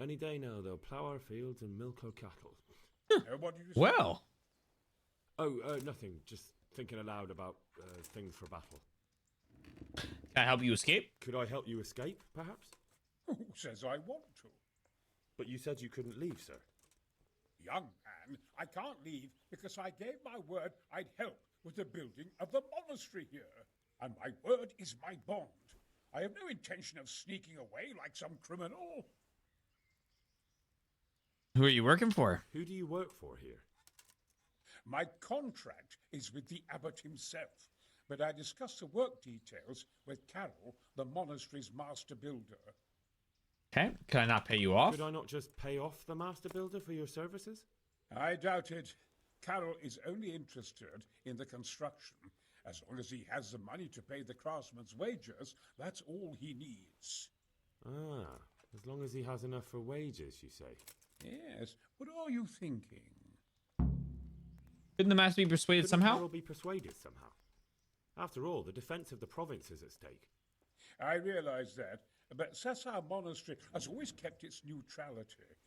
S10: Any day now, they'll plough our fields and milk our cattle.
S9: What did you say?
S1: Well.
S10: Oh, nothing. Just thinking aloud about things for battle.
S1: Can I help you escape?
S10: Could I help you escape, perhaps?
S9: Who says I want to?
S10: But you said you couldn't leave, sir.
S9: Young man, I can't leave because I gave my word I'd help with the building of the monastery here. And my word is my bond. I have no intention of sneaking away like some criminal.
S1: Who are you working for?
S10: Who do you work for here?
S9: My contract is with the abbot himself, but I discussed the work details with Carol, the monastery's master builder.
S1: Okay, can I not pay you off?
S10: Could I not just pay off the master builder for your services?
S9: I doubt it. Carol is only interested in the construction. As long as he has the money to pay the craftsman's wages, that's all he needs.
S10: Ah, as long as he has enough for wages, you say?
S9: Yes, what are you thinking?
S1: Couldn't the master be persuaded somehow?
S10: Carol be persuaded somehow? After all, the defense of the province is at stake.
S9: I realize that, but Sassa Monastery has always kept its neutrality.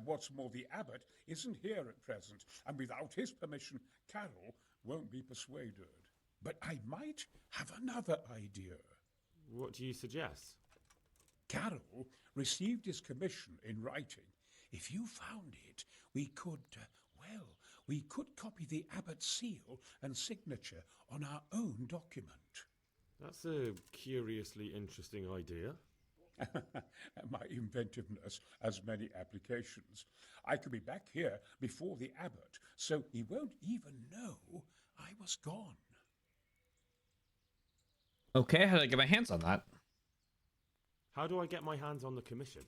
S9: What's more, the abbot isn't here at present, and without his permission, Carol won't be persuaded. But I might have another idea.
S10: What do you suggest?
S9: Carol received his commission in writing. If you found it, we could copy the abbot's seal and signature on our own document.
S10: That's a curiously interesting idea.
S9: My inventiveness has many applications. I could be back here before the abbot, so he won't even know I was gone.
S1: Okay, how do I get my hands on that?
S10: How do I get my hands on the commission?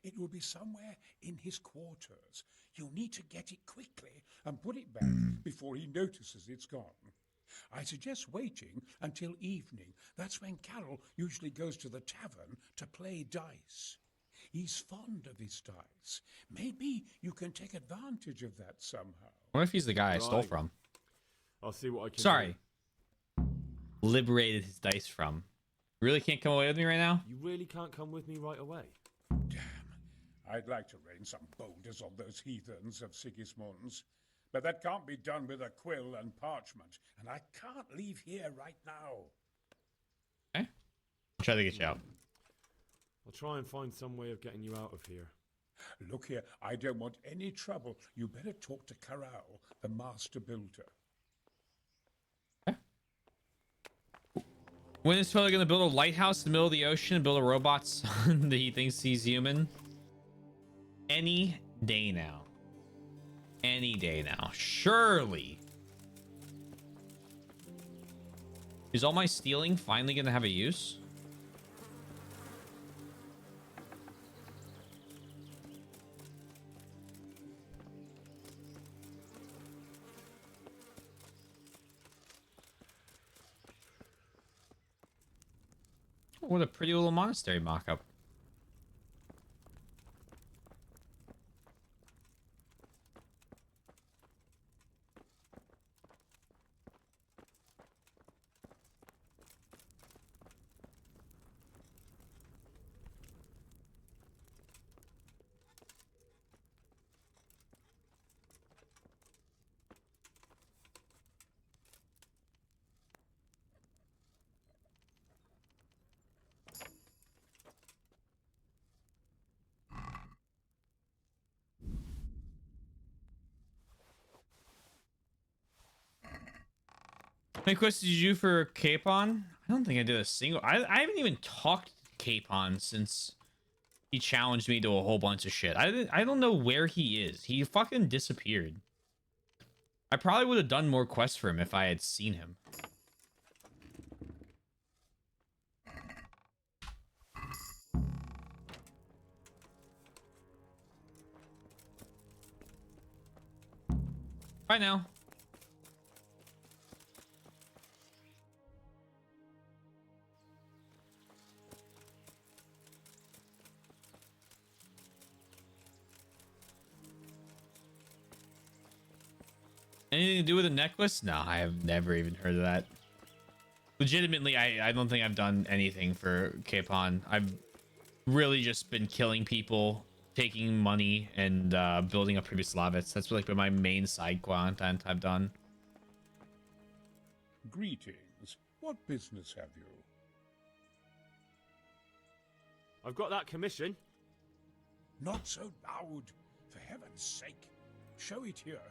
S9: It will be somewhere in his quarters. You'll need to get it quickly and put it back before he notices it's gone. I suggest waiting until evening. That's when Carol usually goes to the tavern to play dice. He's fond of his dice. Maybe you can take advantage of that somehow.
S1: What if he's the guy I stole from?
S10: I'll see what I can
S1: Sorry. Liberated his dice from. Really can't come away with me right now?
S10: You really can't come with me right away?
S9: Damn. I'd like to rain some boulders on those heathens of Sigismund's. But that can't be done with a quill and parchment, and I can't leave here right now.
S1: Okay. Try to get you out.
S10: I'll try and find some way of getting you out of here.
S9: Look here, I don't want any trouble. You better talk to Corral, the master builder.
S1: Okay. When is Phil going to build a lighthouse in the middle of the ocean and build a robot son that he thinks he's human? Any day now. Any day now. Surely. Is all my stealing finally gonna have a use? What a pretty little monastery mock-up. How many quests did you do for Capon? I don't think I did a single. I haven't even talked to Capon since he challenged me to a whole bunch of shit. I don't know where he is. He fucking disappeared. I probably would have done more quests for him if I had seen him. Bye now. Anything to do with a necklace? No, I have never even heard of that. Legitimately, I don't think I've done anything for Capon. I've really just been killing people, taking money, and building up previous Slavits. That's like been my main side content I've done.
S9: Greetings. What business have you?
S10: I've got that commission.
S9: Not so loud. For heaven's sake. Show it here.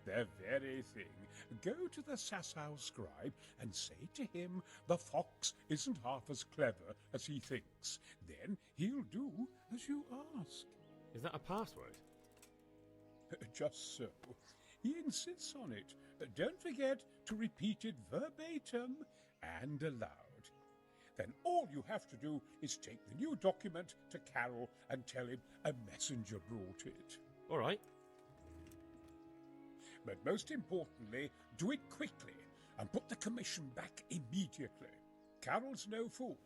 S9: The very thing. Go to the Sasau scribe and say to him the fox isn't half as clever as he thinks. Then he'll do as you ask.
S10: Is that a password?
S9: Just so. He insists on it. Don't forget to repeat it verbatim and aloud. Then all you have to do is take the new document to Carol and tell him a messenger brought it.
S10: All right.
S9: But most importantly, do it quickly and put the commission back immediately. Carol's no fool.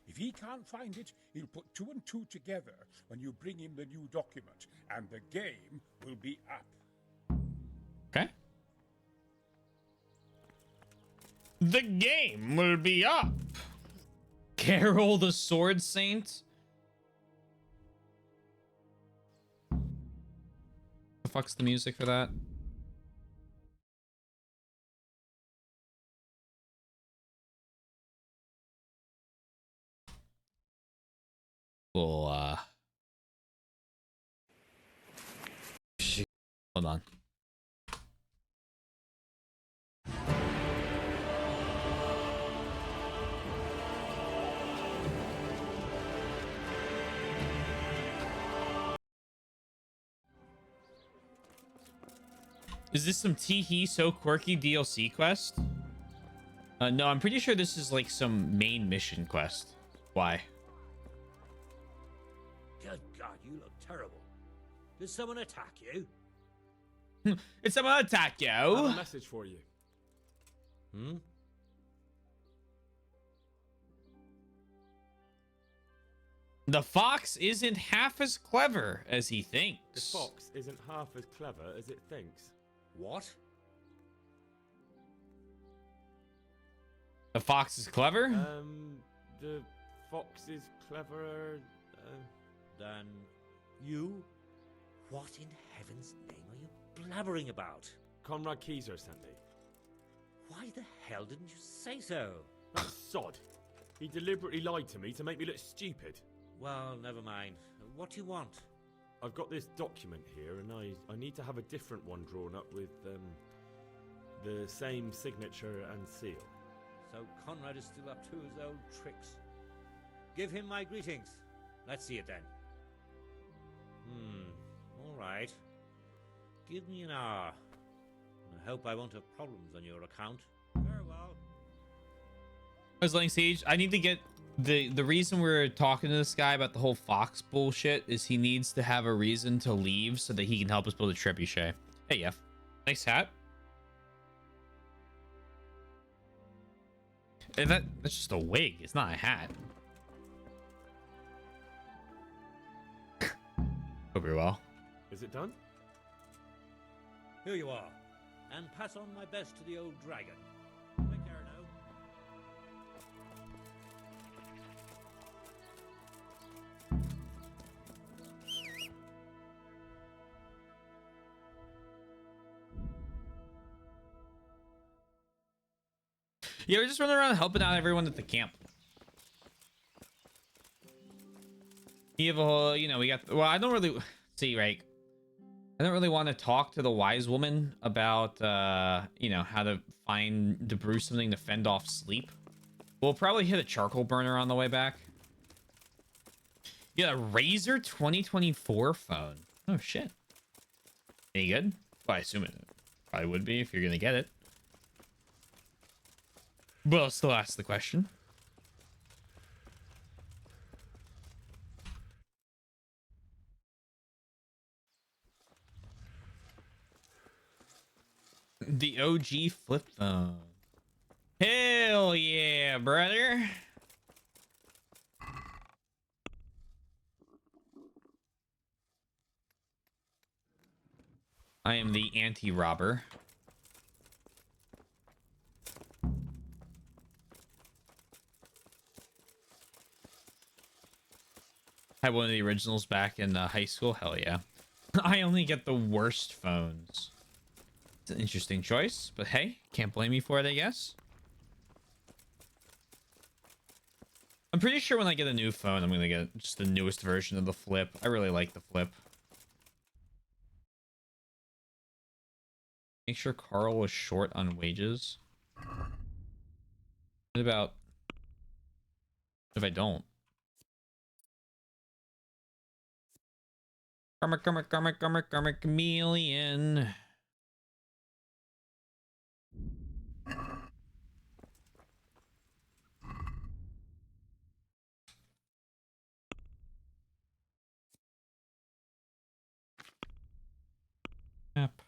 S9: If he can't find it, he'll put 2 and 2 together when you bring him the new document, and the game will be up.
S1: Okay. The game will be up. Carol the Sword Saint. The fuck's the music for that? Well, hold on. Is this some Tee-hee so quirky DLC quest? No, I'm pretty sure this is like some main mission quest. Why?
S11: Good God, you look terrible. Did someone attack you?
S1: Did someone attack you?
S10: I have a message for you.
S1: The fox isn't half as clever as he thinks.
S10: The fox isn't half as clever as it thinks.
S11: What?
S1: The fox is clever?
S10: The fox is cleverer
S11: than you? What in heaven's name are you blabbering about?
S10: Conrad Keyser sent me.
S11: Why the hell didn't you say so?
S10: That sod. He deliberately lied to me to make me look stupid.
S11: Well, never mind. What do you want?
S10: I've got this document here, and I need to have a different one drawn up with the same signature and seal.
S11: So Conrad is still up to his old tricks. Give him my greetings. Let's see it then. All
S14: right. Give me an hour. I hope I won't have problems on your account. Very well.
S1: I was letting Sage. I need to get the reason we're talking to this guy about the whole Fox bullshit is he needs to have a reason to leave so that he can help us build a trebuchet. Hey, Yef. Nice hat. And that's just a wig. It's not a hat. Hope you're well.
S10: Is it done?
S14: Here you are. And pass on my best to the old dragon. Take care now.
S1: Yeah, we're just running around helping out everyone at the camp. You have a whole, you know, we got, well, I don't really see, right? I don't really want to talk to the wise woman about, you know, how to to brew something to fend off sleep. We'll probably hit a charcoal burner on the way back. Yeah, a Razer 2024 phone. Oh, shit. Any good? Well, I assume it probably would be if you're going to get it. But I'll still ask the question. The OG flip phone. Hell yeah, brother. I am the anti-robber. Had one of the originals back in high school. Hell yeah. I only get the worst phones. It's an interesting choice, but hey, can't blame me for it, I guess. I'm pretty sure when I get a new phone, I'm going to get just the newest version of the flip. I really like the flip. Make sure Carl was short on wages. What about if I don't? Karma, chameleon. App.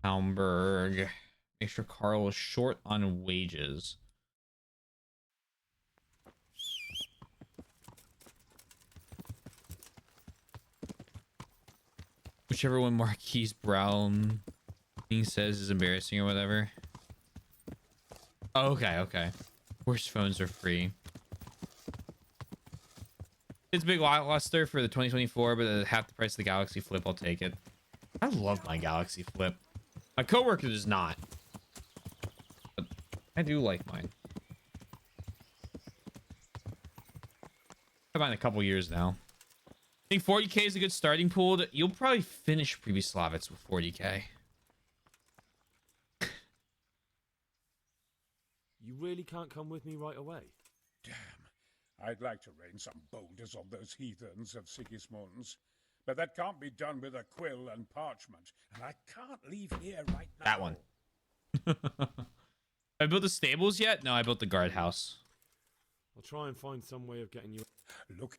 S1: Hamburg. Make sure Carl is short on wages. Whichever one Marquise Brown says is embarrassing or whatever. Oh, okay. Worst phones are free. It's a big lackluster for the 2024, but at half the price of the Galaxy Flip, I'll take it. I love my Galaxy Flip. My coworker does not. But I do like mine. I've had mine a couple years now. I think 40k is a good starting pool. You'll probably finish Previous Slavitz with 40k.
S10: You really can't come with me right away?
S9: Damn. I'd like to rain some boulders on those heathens of Sigismund's. But that can't be done with a quill and parchment. And I can't leave here right now.
S1: That one. I built the stables yet? No, I built the guardhouse.
S10: I'll try and find some way of getting you...
S9: Look.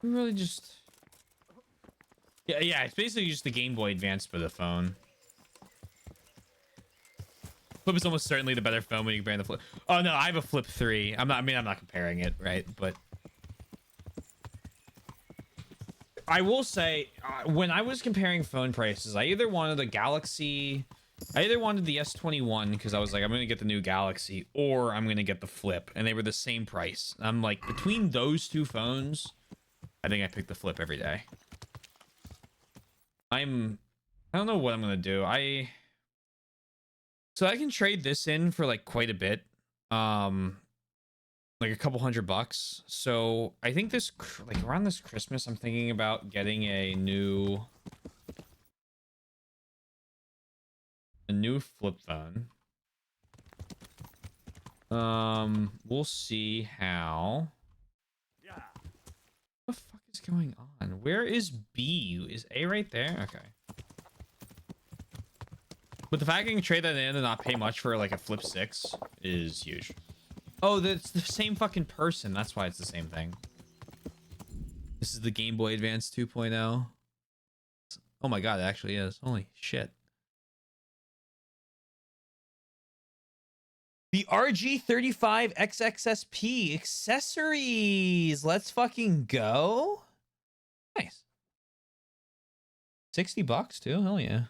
S1: Really just... Yeah, it's basically just the Game Boy Advance for the phone. Flip is almost certainly the better phone when you compare the Flip. Oh no, I have a Flip 3. I'm not comparing it, right? But I will say, when I was comparing phone prices, I either wanted the S21 because I was like, I'm gonna get the new Galaxy, or I'm gonna get the Flip, and they were the same price. I'm like, between those two phones, I think I picked the Flip every day. I don't know what I'm gonna do. So I can trade this in for like quite a bit, like a couple $100. So I think this, like around this Christmas, I'm thinking about getting a new flip phone. We'll see how.
S7: Yeah.
S1: What the fuck is going on? Where is B? Is A right there? Okay. But the fact I can trade that in and not pay much for like a flip 6 is huge. Oh, that's the same fucking person. That's why it's the same thing. This is the Game Boy Advance 2.0. Oh my god, it actually is. Holy shit. The RG35 XXSP accessories. Let's fucking go. Nice. $60 too. Hell yeah.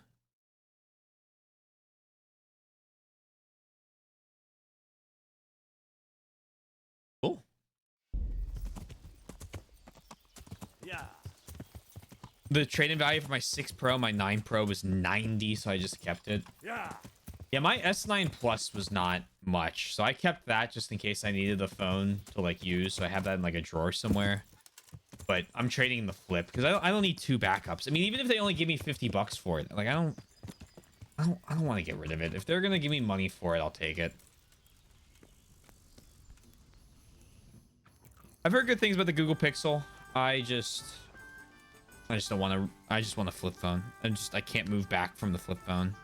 S1: Cool.
S7: Yeah.
S1: The trade-in value for my 6 Pro, my 9 Pro was 90, so I just kept it.
S7: Yeah.
S1: Yeah, my S9 Plus was not much, so I kept that just in case I needed the phone to like use. So I have that in like a drawer somewhere. But I'm trading the flip because I don't need 2 backups. I mean, even if they only give me $50 for it, like I don't want to get rid of it. If they're gonna give me money for it, I'll take it. I've heard good things about the Google Pixel. I just don't want to. I just want a flip phone. I can't move back from the flip phone.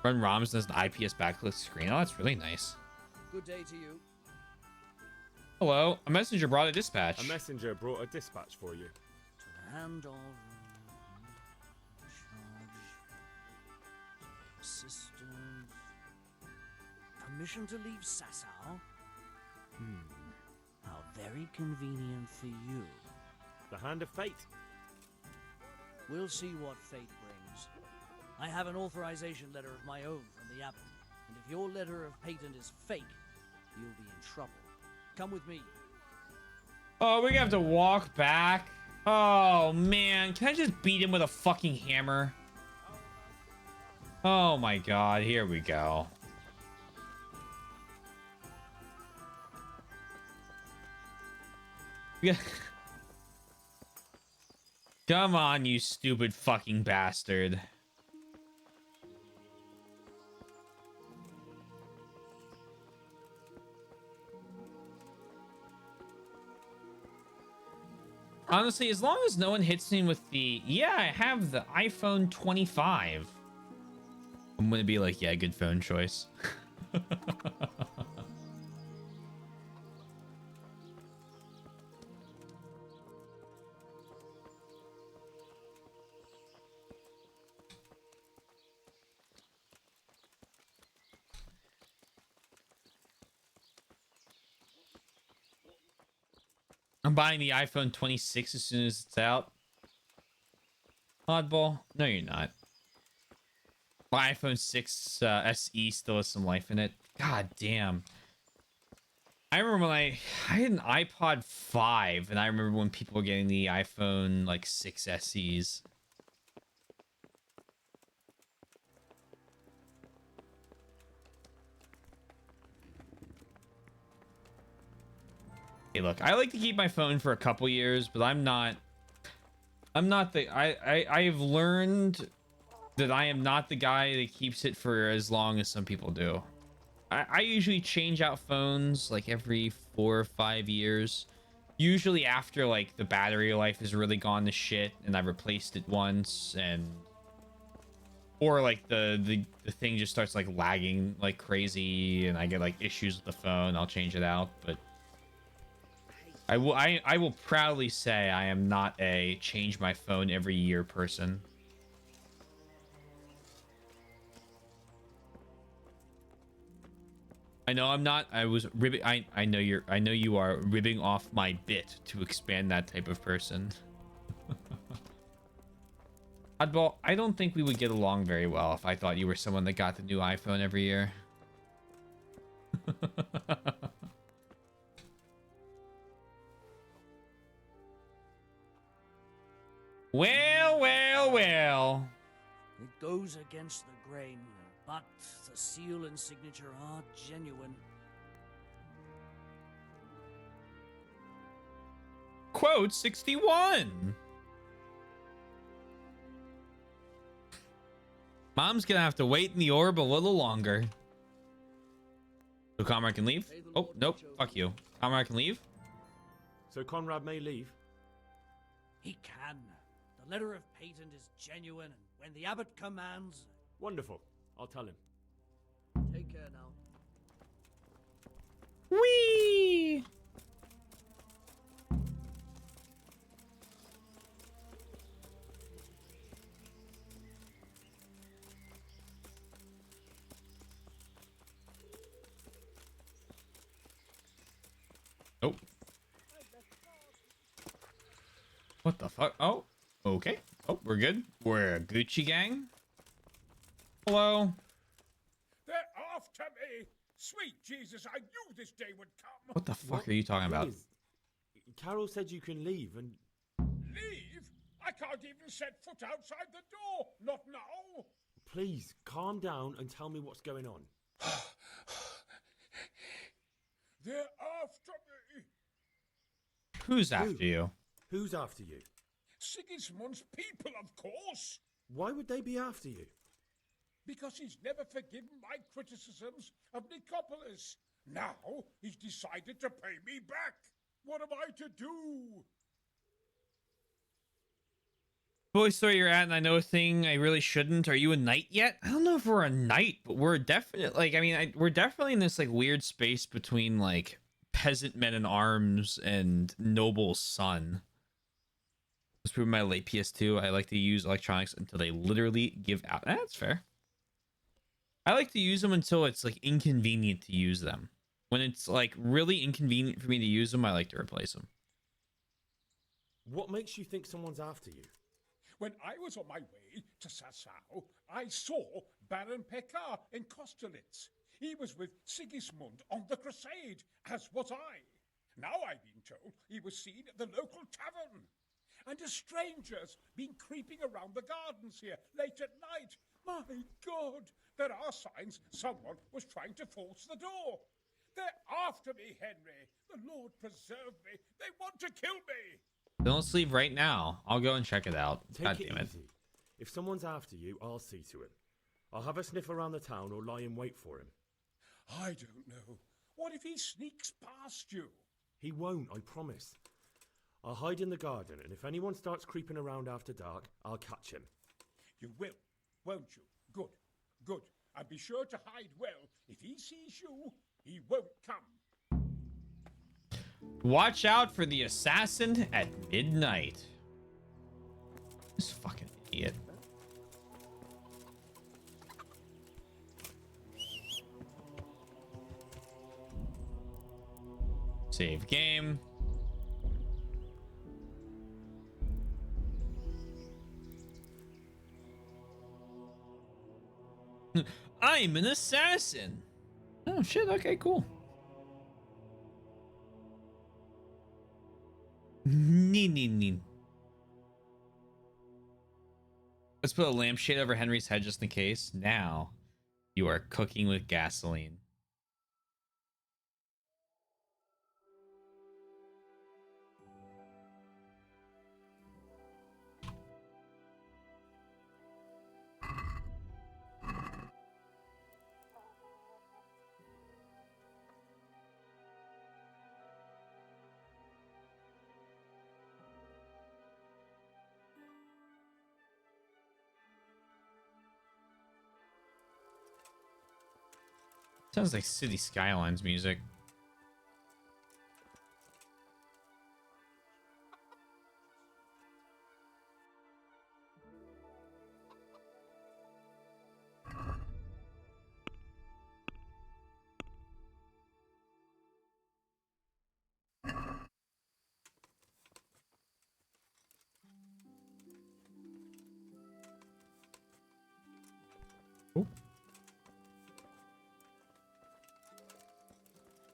S1: Run ROMs as an IPS backlit screen. Oh, that's really nice.
S15: Good day to you.
S1: Hello. A messenger brought a dispatch.
S10: A messenger brought a dispatch for you.
S15: To the hand of charge assistant. Permission to leave Sasau? How very convenient for you.
S10: The hand of fate.
S15: We'll see what fate brings. I have an authorization letter of my own from the Abbot, and if your letter of patent is fake, you'll be in trouble. Come with me.
S1: Oh, we're gonna have to walk back. Oh man, can I just beat him with a fucking hammer? Oh my god, here we go. Yeah. Come on, you stupid fucking bastard. Honestly, as long as no one hits me with the, yeah, I have the iPhone 25. I'm gonna be like, yeah, good phone choice. I'm buying the iPhone 26 as soon as it's out. Oddball. No, you're not. My iPhone 6 SE still has some life in it. God damn. I remember when I had an iPod 5, and I remember when people were getting the iPhone like 6 SEs. Hey, look, I like to keep my phone for a couple years, but I'm not the I've learned that I am not the guy that keeps it for as long as some people do. I usually change out phones like every 4 or 5 years. Usually after like the battery life has really gone to shit and I've replaced it once, and or like the thing just starts like lagging like crazy and I get like issues with the phone, I'll change it out. But I will proudly say I am not a change my phone every year person. I know I'm not. I was ribbing. I know you are ribbing off my bit to expand that type of person. Oddball, I don't think we would get along very well if I thought you were someone that got the new iPhone every year. Well.
S15: It goes against the grain, but the seal and signature are genuine.
S1: Quote 61. Mom's gonna have to wait in the orb a little longer. So Comrade can leave? Oh, nope. Fuck you. Comrade can leave?
S10: So Conrad may leave?
S15: He can. The letter of patent is genuine, and when the abbot commands...
S10: Wonderful. I'll tell him.
S15: Take care now.
S1: Whee! Oh. What the fuck? Oh, okay. Oh, we're good. We're a Gucci gang. Hello.
S9: They're after me! Sweet Jesus, I knew this day would come!
S1: What the fuck are you talking about?
S10: Please. Carol said you can leave and...
S9: Leave? I can't even set foot outside the door! Not now!
S10: Please, calm down and tell me what's going on.
S9: They're after me!
S1: Who's after you?
S10: Who's after you?
S9: Sigismund's people, of course!
S10: Why would they be after you?
S9: Because he's never forgiven my criticisms of Nicopolis. Now he's decided to pay me back. What am I to do?
S1: Boys, where you're at, and I know a thing I really shouldn't. Are you a knight yet? I don't know if we're a knight, but we're definitely like. I mean, we're definitely in this like weird space between like peasant men in arms and noble son. Let's prove my late PS2. I like to use electronics until they literally give out. That's fair. I like to use them until it's like inconvenient to use them. When it's like really inconvenient for me to use them, I like to replace them.
S10: What makes you think someone's after you?
S9: When I was on my way to Sassau, I saw Baron Pekar in Kostelitz. He was with Sigismund on the crusade, as was I. Now I've been told he was seen at the local tavern. And a stranger's been creeping around the gardens here late at night. My God, there are signs someone was trying to force the door. They're after me, Henry. The Lord preserve me. They want to kill me.
S1: Don't sleep right now. I'll go and check it out. God
S10: Take
S1: damn
S10: it
S1: it.
S10: easy. If someone's after you, I'll see to him. I'll have a sniff around the town or lie in wait for him.
S9: I don't know. What if he sneaks past you?
S10: He won't, I promise. I'll hide in the garden, and if anyone starts creeping around after dark, I'll catch him.
S9: You will, won't you? Good, good. And be sure to hide well. If he sees you, he won't come.
S1: Watch out for the assassin at midnight. This fucking idiot. Save game. I'm an assassin. Oh shit, okay, cool. Nee. Let's put a lampshade over Henry's head just in case. Now you are cooking with gasoline. Sounds like City Skylines music.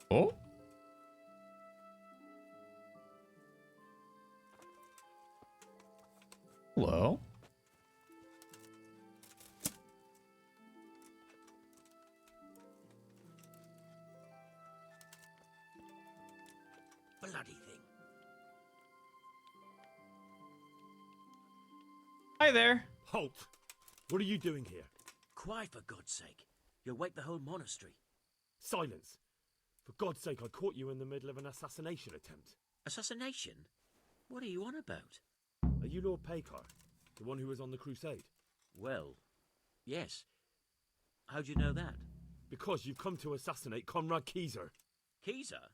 S1: Oh. Hello.
S11: Bloody thing.
S1: Hi there.
S10: Halt! What are you doing here?
S11: Quiet, for God's sake. You'll wake the whole monastery.
S10: Silence. For God's sake, I caught you in the middle of an assassination attempt.
S11: Assassination? What are you on about?
S10: Are you Lord Pekar, the one who was on the crusade?
S11: Well, yes. How do you know that?
S10: Because you've come to assassinate Conrad Keyser.
S11: Keyser?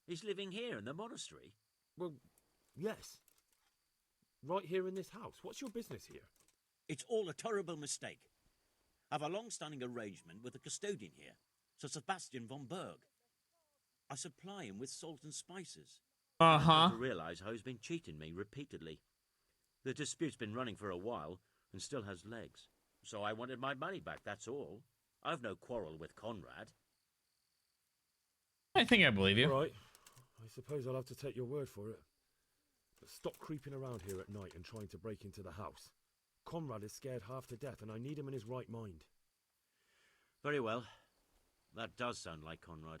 S11: He's living here in the monastery?
S10: Well, yes. Right here in this house. What's your business here?
S11: It's all a terrible mistake. I've a long-standing arrangement with the custodian here, Sir Sebastian von Berg. I supply him with salt and spices.
S1: Uh-huh.
S11: I've come to realise how he's been cheating me repeatedly. The dispute's been running for a while and still has legs. So I wanted my money back, that's all. I've no quarrel with Conrad.
S1: I think I believe you.
S10: Right. I suppose I'll have to take your word for it. But stop creeping around here at night and trying to break into the house. Conrad is scared half to death and I need him in his right mind.
S11: Very well. That does sound like Conrad.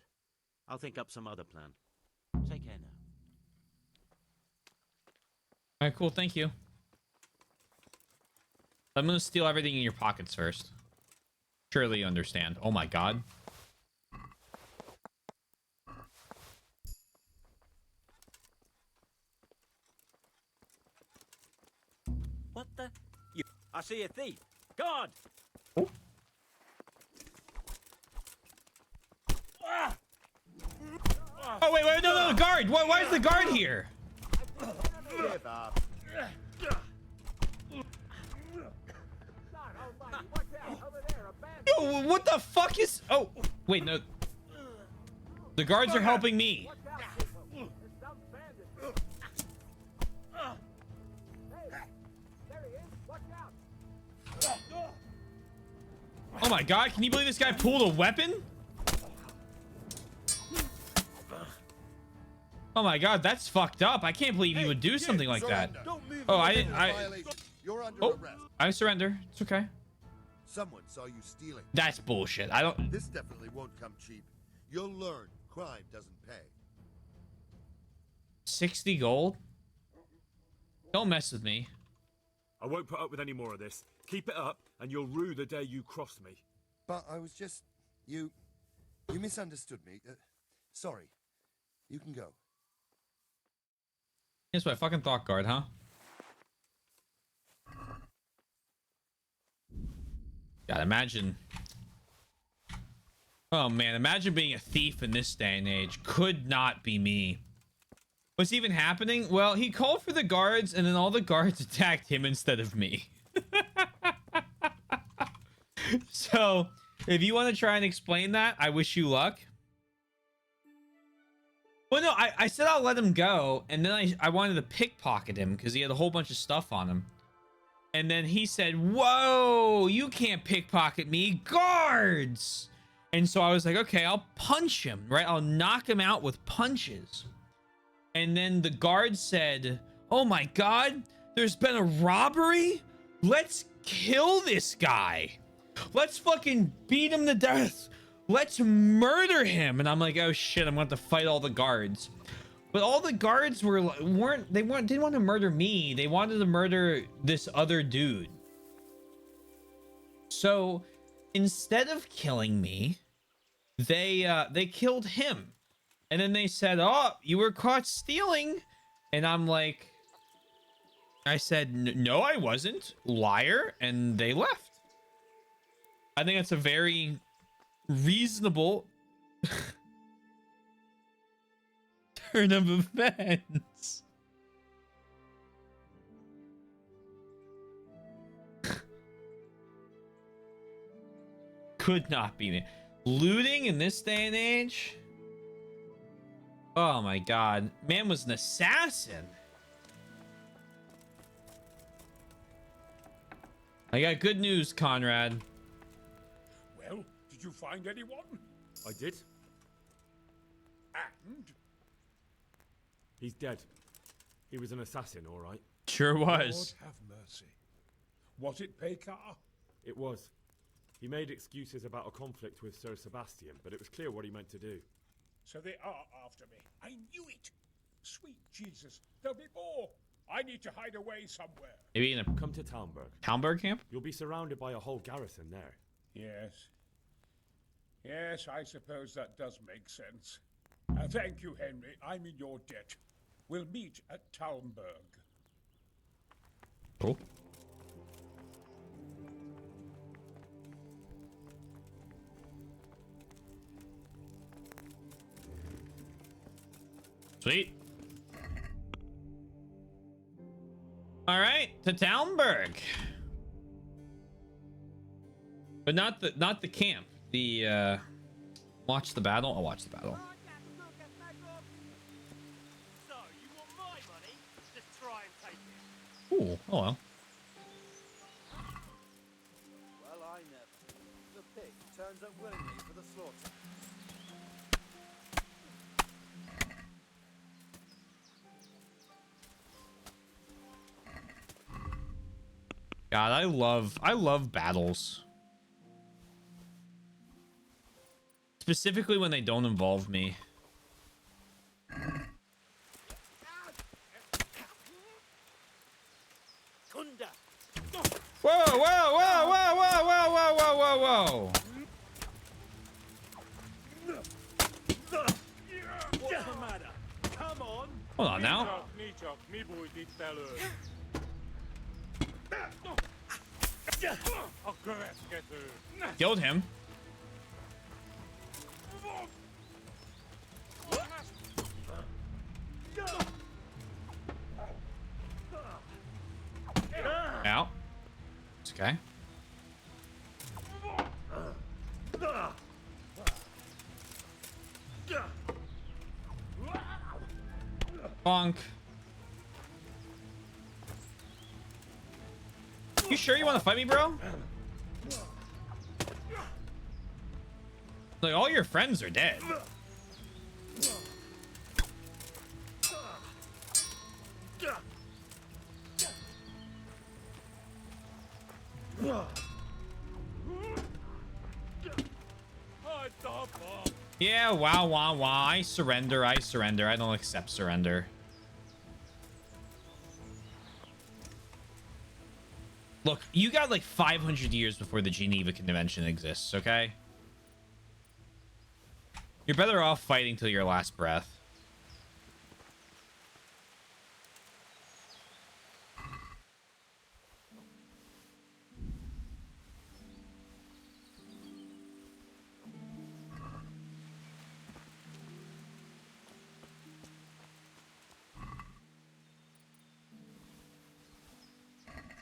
S11: I'll think up some other plan. Take care now.
S1: All right, cool. Thank you. I'm going to steal everything in your pockets first. Surely you understand. Oh my god.
S11: What the? You... I see a thief. Guard!
S1: Oh. Oh, wait, no, guard! Why is the guard here? Yo, what the fuck is... Oh, wait, no. The guards are helping me. Oh my god, can you believe this guy pulled a weapon? Oh my god, that's fucked up. I can't believe he would do something like that. Oh,
S16: You're under arrest.
S1: I surrender. It's okay.
S16: Someone saw you stealing.
S1: That's bullshit. I don't...
S16: This definitely won't come cheap. You'll learn crime doesn't pay.
S1: 60 gold? Don't mess with me.
S10: I won't put up with any more of this. Keep it up, and you'll rue the day you crossed me.
S16: But I was just... You misunderstood me. Sorry. You can go.
S1: That's what I fucking thought, guard, huh? God, imagine... Oh man, imagine being a thief in this day and age. Could not be me. What's even happening? Well, he called for the guards, and then all the guards attacked him instead of me. So, if you want to try and explain that, I wish you luck. Well, no, I said I'll let him go, and then I wanted to pickpocket him because he had a whole bunch of stuff on him. And then he said, whoa, you can't pickpocket me, guards! And so I was like, okay, I'll punch him, right? I'll knock him out with punches. And then the guard said, oh my god, there's been a robbery? Let's kill this guy. Let's fucking beat him to death. Let's murder him. And I'm like, oh shit, I'm going to have to fight all the guards. But all the guards didn't want to murder me. They wanted to murder this other dude. So instead of killing me, they killed him. And then they said, oh, you were caught stealing. And I'm like, I said, no, I wasn't. Liar. And they left. I think that's a very reasonable turn of events. Could not be me. Looting in this day and age? Oh my god. Man was an assassin. I got good news, Conrad.
S9: Well, did you find anyone?
S10: I did.
S9: And?
S10: He's dead. He was an assassin, all right.
S1: Sure was.
S9: Lord have mercy. Was it Pekar?
S10: It was. He made excuses about a conflict with Sir Sebastian, but it was clear what he meant to do.
S9: So they are after me. I knew it. Sweet Jesus, there'll be more. I need to hide away somewhere.
S1: Maybe in a
S10: Come to Talmberg.
S1: Talmberg camp?
S10: You'll be surrounded by a whole garrison there.
S9: Yes. Yes, I suppose that does make sense. Thank you, Henry. I'm in your debt. We'll meet at Talmberg.
S1: Cool. Sweet. All right, to Talmberg. But not the camp. The watch the battle. I'll watch the battle.
S7: So, you want my money? Just try and take it.
S1: Ooh, oh well.
S17: Well, I never. The pig turns up willingly for the slaughter.
S1: God, I love battles. Specifically when they don't involve me. Whoa, whoa, whoa, whoa, whoa, whoa, whoa, whoa, whoa, whoa.
S7: What's the matter? Come on.
S1: Hold on now.
S7: Me boy did fellow.
S1: Killed him. Out. It's okay. Bonk. You sure you want to fight me, bro? Like, all your friends are dead. Yeah, wow, wow, wow. I surrender. I surrender. I don't accept surrender. Look, you got like 500 years before the Geneva Convention exists, okay? You're better off fighting till your last breath.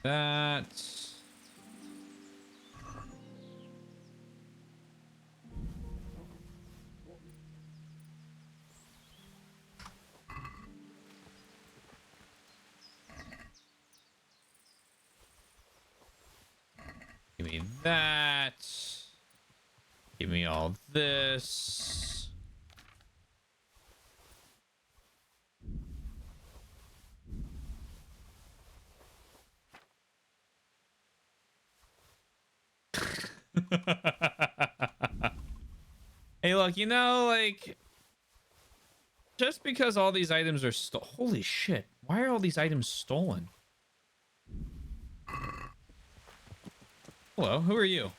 S1: That... Give me that. Give me all this. Hey, look, you know, like, just because all these items are holy shit, why are all these items stolen? Hello, who are you?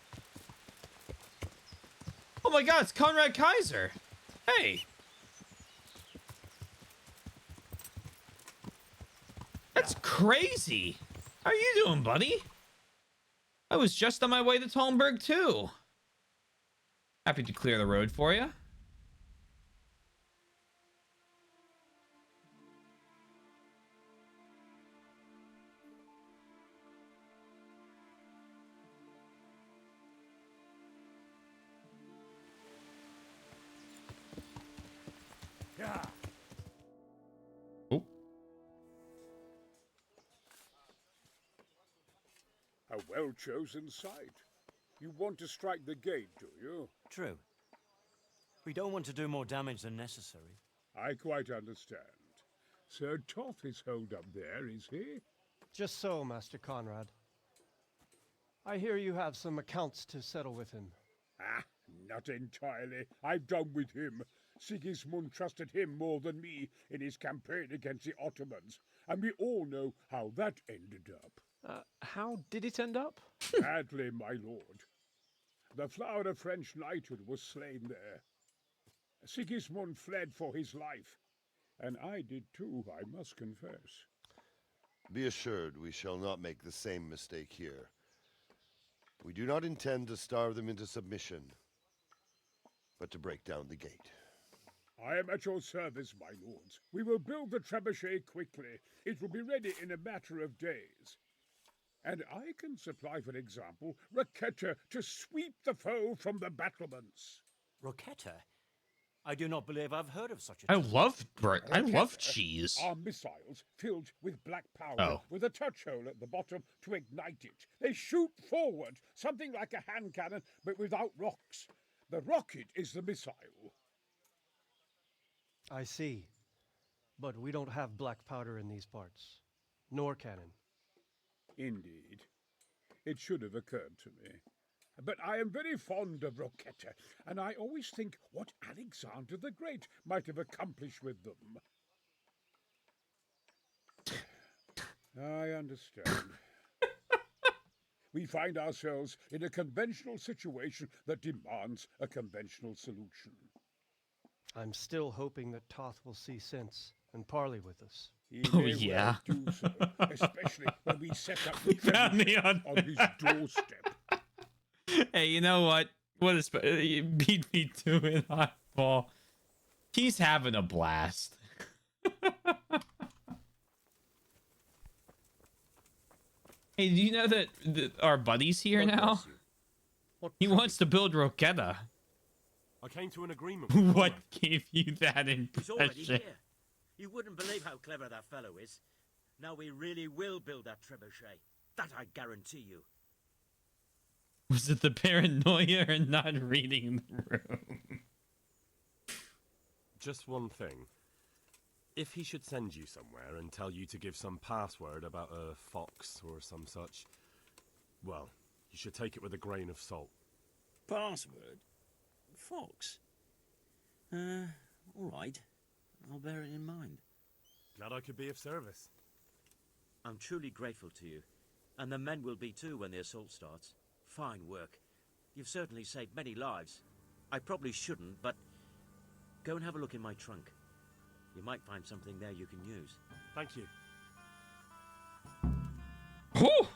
S1: Oh my god, it's Conrad Kaiser. Hey. That's crazy. How are you doing, buddy? I was just on my way to Talmberg too. Happy to clear the road for you.
S7: Yeah.
S1: Oh.
S9: A well-chosen site. You want to strike the gate, do you?
S18: True. We don't want to do more damage than necessary.
S9: I quite understand. Sir Toth is holed up there, is he?
S19: Just so, Master Conrad. I hear you have some accounts to settle with him.
S9: Ah, not entirely. I've done with him. Sigismund trusted him more than me in his campaign against the Ottomans, and we all know how that ended up.
S19: How did it end up?
S9: Badly, my lord. The flower of French knighthood was slain there. Sigismund fled for his life, and I did too, I must confess.
S16: Be assured we shall not make the same mistake here. We do not intend to starve them into submission, but to break down the gate.
S9: I am at your service, my lords. We will build the trebuchet quickly. It will be ready in a matter of days. And I can supply, for example, Raketa to sweep the foe from the battlements.
S18: Roketa? I do not believe I've heard of such a
S1: I
S18: thing.
S1: love
S9: Raketa
S1: cheese.
S9: are missiles filled with black powder
S1: Oh.
S9: with a touch hole at the bottom to ignite it. They shoot forward, something like a hand cannon, but without rocks. The rocket is the missile.
S19: I see. But we don't have black powder in these parts. Nor cannon.
S9: Indeed. It should have occurred to me. But I am very fond of Roketa, and I always think what Alexander the Great might have accomplished with them. I understand. We find ourselves in a conventional situation that demands a conventional solution.
S19: I'm still hoping that Toth will see sense and parley with us.
S9: He
S1: Oh,
S9: may
S1: yeah.
S9: well do so, especially when we set up the
S1: We found the
S9: on his doorstep.
S1: Hey, you know what? What is beat me to it, Hotball. He's having a blast. Hey, do you know that our buddy's here now? He wants to build Roketa.
S10: I came to an agreement with
S1: What
S10: Conrad.
S1: gave you that
S11: He's already
S1: impression?
S11: here. You wouldn't believe how clever that fellow is. Now we really will build that trebuchet. That I guarantee you.
S1: Was it the paranoia or not reading the room?
S10: Just one thing. If he should send you somewhere and tell you to give some password about a fox or some such, well, you should take it with a grain of salt.
S11: Password? Fox? All right. I'll bear it in mind.
S10: Glad I could be of service.
S11: I'm truly grateful to you. And the men will be too when the assault starts. Fine work. You've certainly saved many lives. I probably shouldn't, but go and have a look in my trunk. You might find something there you can use.
S10: Thank you.
S1: Whew.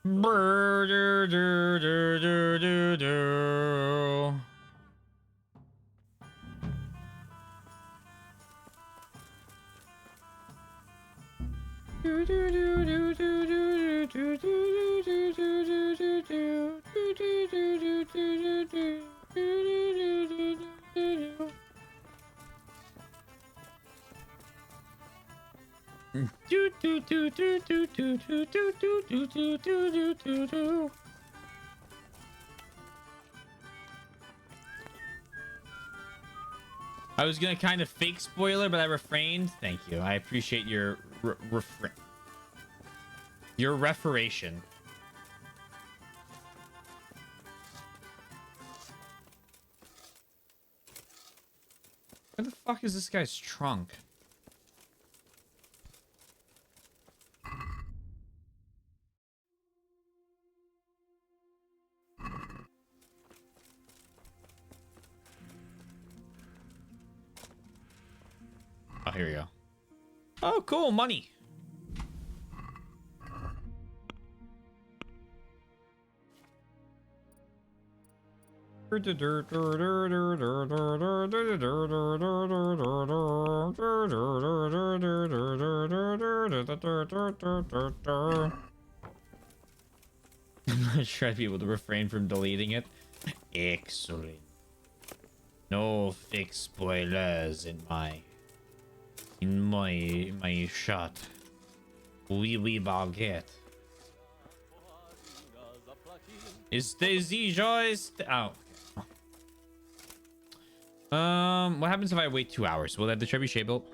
S1: Brr-dur-dur-dur-dur-dur-dur. I was gonna kind of fake spoiler, but I refrained. Thank you. I appreciate your your referation. Where the fuck is this guy's trunk? Oh, here we go. Oh, cool. Money. I'm not sure I'd be able to refrain from deleting it. Excellent. No fake spoilers in my shot. Oui, baguette. Is Daisy Joyce? Oh. What happens if I wait 2 hours? Will I have the trebuchet built?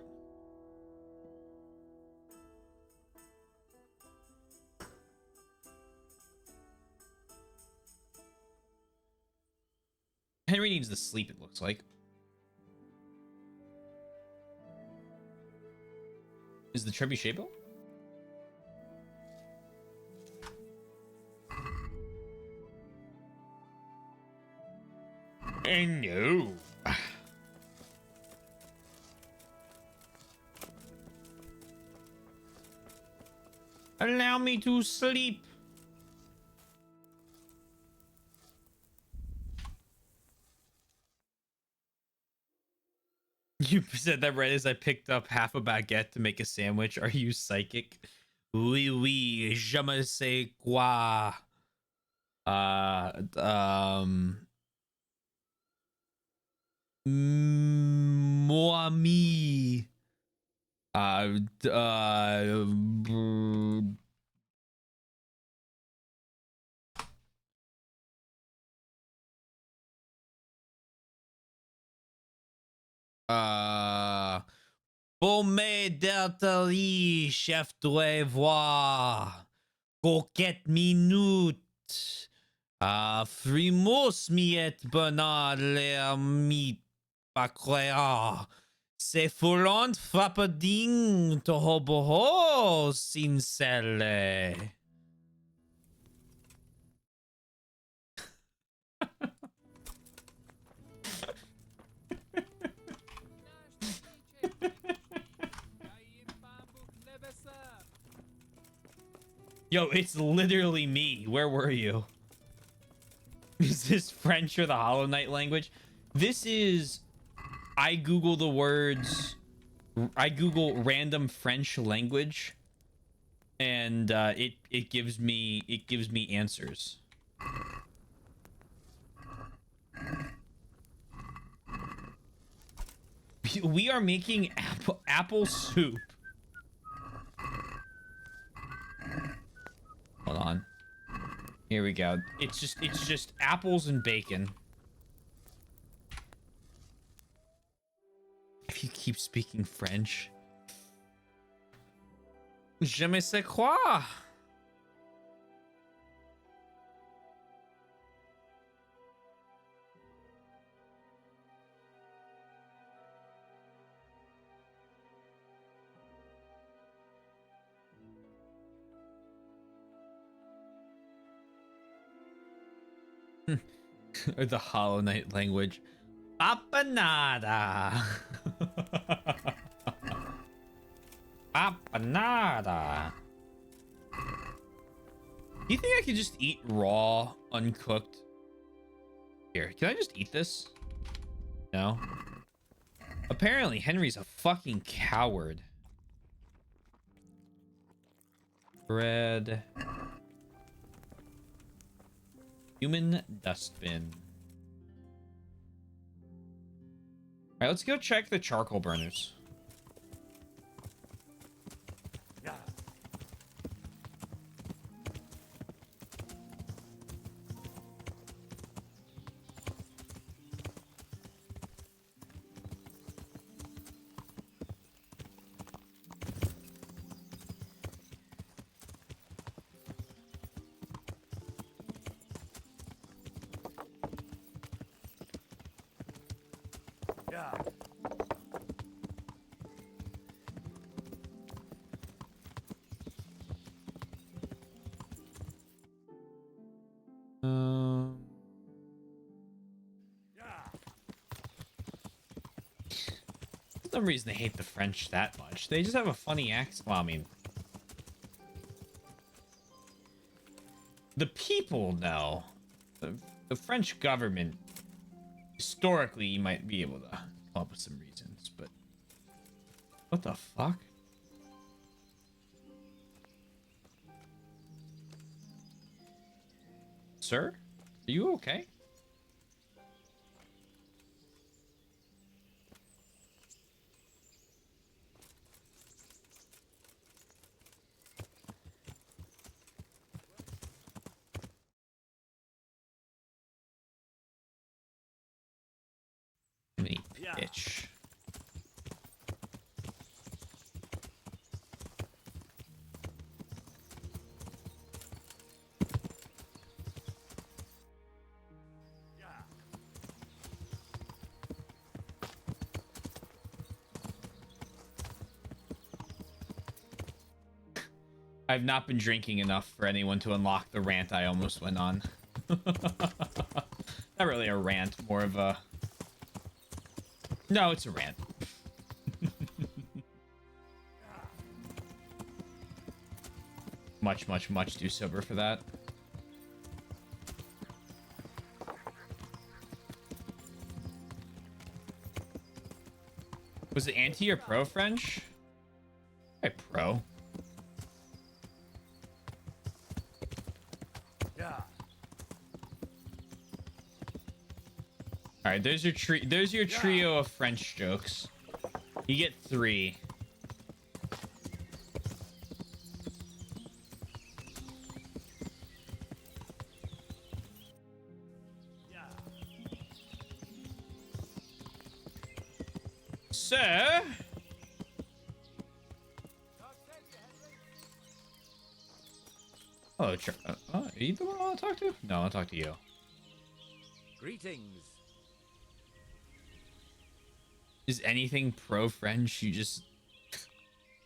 S1: Henry needs to sleep, it looks like. Is the trebuchet built? No. Allow me to sleep. You said that right as I picked up half a baguette to make a sandwich. Are you psychic? Oui, oui, je me sais quoi. Moi mi. Uh, uh, Pomme d'Artillerie, chef de voir. Coquette minute. Frimos miet Bernard l'ermite Bacrea. C'est foulant frappading to hoboho sincere. Yo, it's literally me. Where were you? Is this French or the Hollow Knight language? This is... I Google the words... I Google random French language. And it gives me answers. We are making apple soup. Hold on. Here we go. It's just apples and bacon. If you keep speaking French. Je me sais quoi. Or the Hollow Knight language. Papanada. Papanada. Do you think I could just eat raw, uncooked? Here, can I just eat this? No. Apparently, Henry's a fucking coward. Bread. Human dustbin. All right, let's go check the charcoal burners. For some reason they hate the French that much. They just have a funny accent. Well, I mean, the people know. The French government, historically, you might be able to come up with some reasons, but what the fuck? Sir? Are you okay? Me, bitch. I've not been drinking enough for anyone to unlock the rant I almost went on. Not really a rant, more of a... No, it's a rant. Much too sober for that. Was it anti or pro French? Hey, pro.
S15: Yeah.
S1: All right, there's your trio of French jokes. You get 3. Sir? Oh, are you the one I want to talk to? No, I want to talk to you.
S15: Greetings.
S1: Is anything pro-French? You just...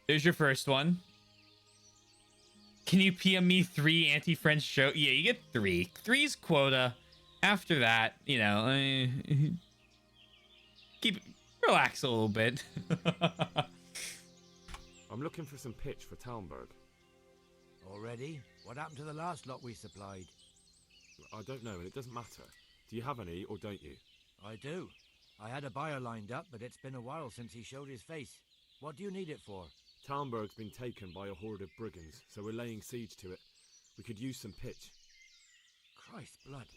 S1: There's your first one. Can you PM me 3 anti-French jokes? Yeah, you get 3. 3's quota. After that, you know... Relax a little bit.
S10: I'm looking for some pitch for Talmberg.
S15: Already? What happened to the last lot we supplied?
S10: I don't know, and it doesn't matter. Do you have any, or don't you?
S15: I do. I had a buyer lined up, but it's been a while since he showed his face. What do you need it for?
S10: Talmberg's been taken by a horde of brigands, so we're laying siege to it. We could use some pitch.
S15: Christ blood.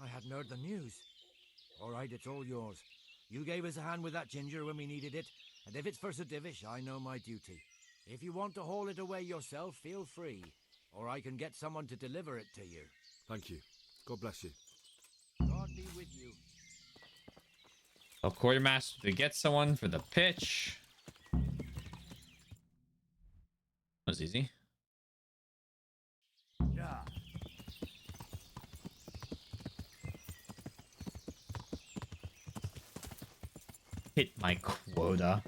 S15: I hadn't heard the news. All right, it's all yours. You gave us a hand with that ginger when we needed it, and if it's for Sir Divish, I know my duty. If you want to haul it away yourself, feel free, or I can get someone to deliver it to you.
S10: Thank you. God bless you.
S15: God be with you.
S1: Oh, quartermaster to get someone for the pitch. That was easy.
S15: Yeah.
S1: Hit my quota.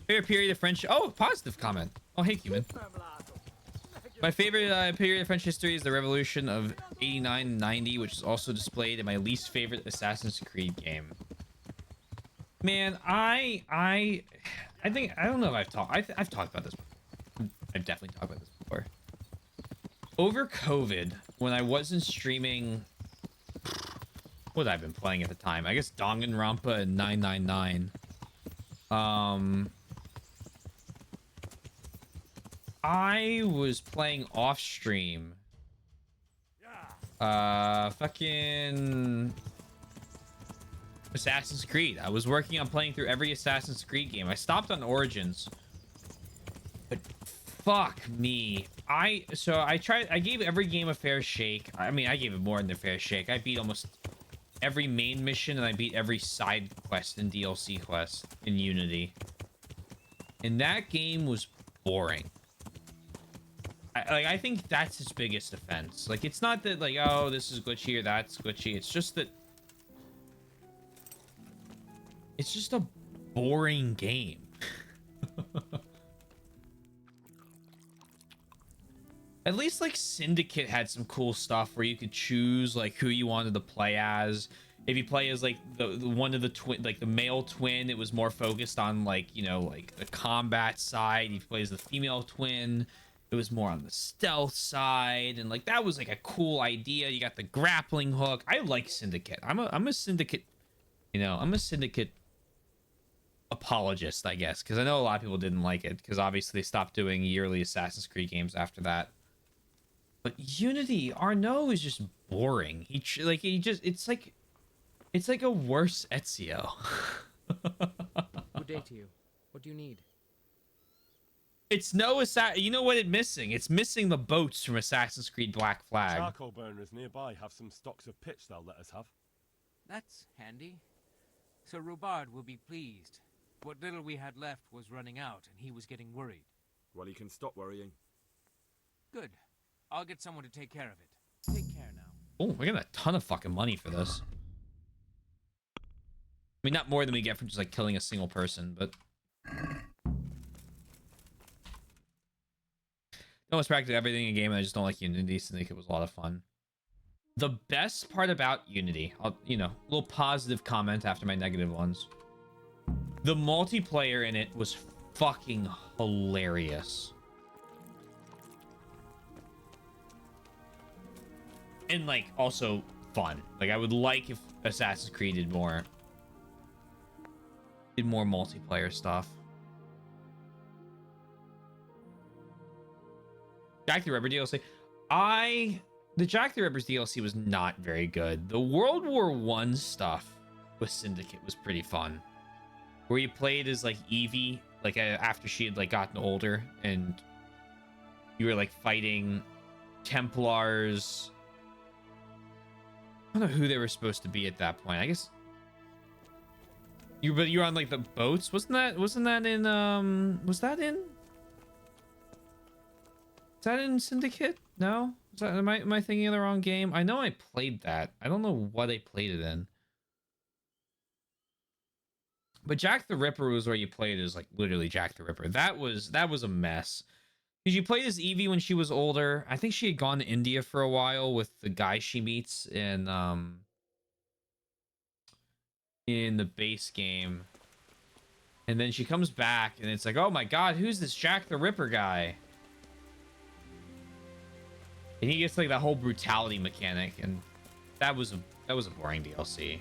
S1: Favorite period of French... Oh, positive comment. Oh, hey, human. My favorite period of French history is the Revolution of 89-90, which is also displayed in my least favorite Assassin's Creed game. Man, I think... I don't know if I've talked... I've talked about this before. I've definitely talked about this before. Over COVID, when I wasn't streaming... What had I been playing at the time? I guess Danganronpa and 999. I was playing off stream. Fucking Assassin's Creed. I was working on playing through every Assassin's Creed game. I stopped on Origins. But fuck me. I gave every game a fair shake. I mean, I gave it more than a fair shake. I beat almost every main mission and I beat every side quest and DLC quest in Unity. And that game was boring. I think that's its biggest offense. Like, it's not that, like, oh, this is glitchy or that's glitchy. It's just that... It's just a boring game. At least, like, Syndicate had some cool stuff where you could choose, like, who you wanted to play as. If you play as, like, the one of the twin, like, the male twin, it was more focused on, like, you know, like, the combat side. If you play as the female twin... It was more on the stealth side, and like that was like a cool idea. You got the grappling hook. I like Syndicate. I'm a Syndicate, you know, I'm a Syndicate apologist, I guess, because I know a lot of people didn't like it because obviously they stopped doing yearly Assassin's Creed games after that. But Unity, Arnaud is just boring. It's like a worse Ezio.
S20: Good day to you. What do you need?
S1: It's no you know what it's missing? It's missing the boats from Assassin's Creed Black Flag.
S10: Charcoal burners nearby have some stocks of pitch they'll let us have.
S8: That's handy. Sir Robard will be pleased. What little we had left was running out, and he was getting worried.
S10: Well, he can stop worrying.
S8: Good. I'll get someone to take care of it. Take care now.
S1: Oh, we're getting a ton of fucking money for this. mean, not more than we get for just like killing a single person, but almost practically everything in game. I just don't like Unity. Syndicate was a lot of fun. The best part about Unity, a little positive comment after my negative ones. The multiplayer in it was fucking hilarious. And like also fun. Like I would like if Assassin's Creed did more multiplayer stuff. Jack the Ripper DLC. The Jack the Ripper's DLC was not very good. The World War I stuff with Syndicate was pretty fun. Where you played as like Evie, like after she had like gotten older, and you were like fighting Templars. I don't know who they were supposed to be at that point. I guess you're on like the boats. Wasn't that in was that in Syndicate? No? Am I thinking of the wrong game? I know I played that. I don't know what I played it in. But Jack the Ripper was where you played as like literally Jack the Ripper. That was a mess. Because you played as Evie when she was older. I think she had gone to India for a while with the guy she meets in the base game. And then she comes back and it's like, oh my god, who's this Jack the Ripper guy? And he gets like that whole brutality mechanic, and that was a boring DLC.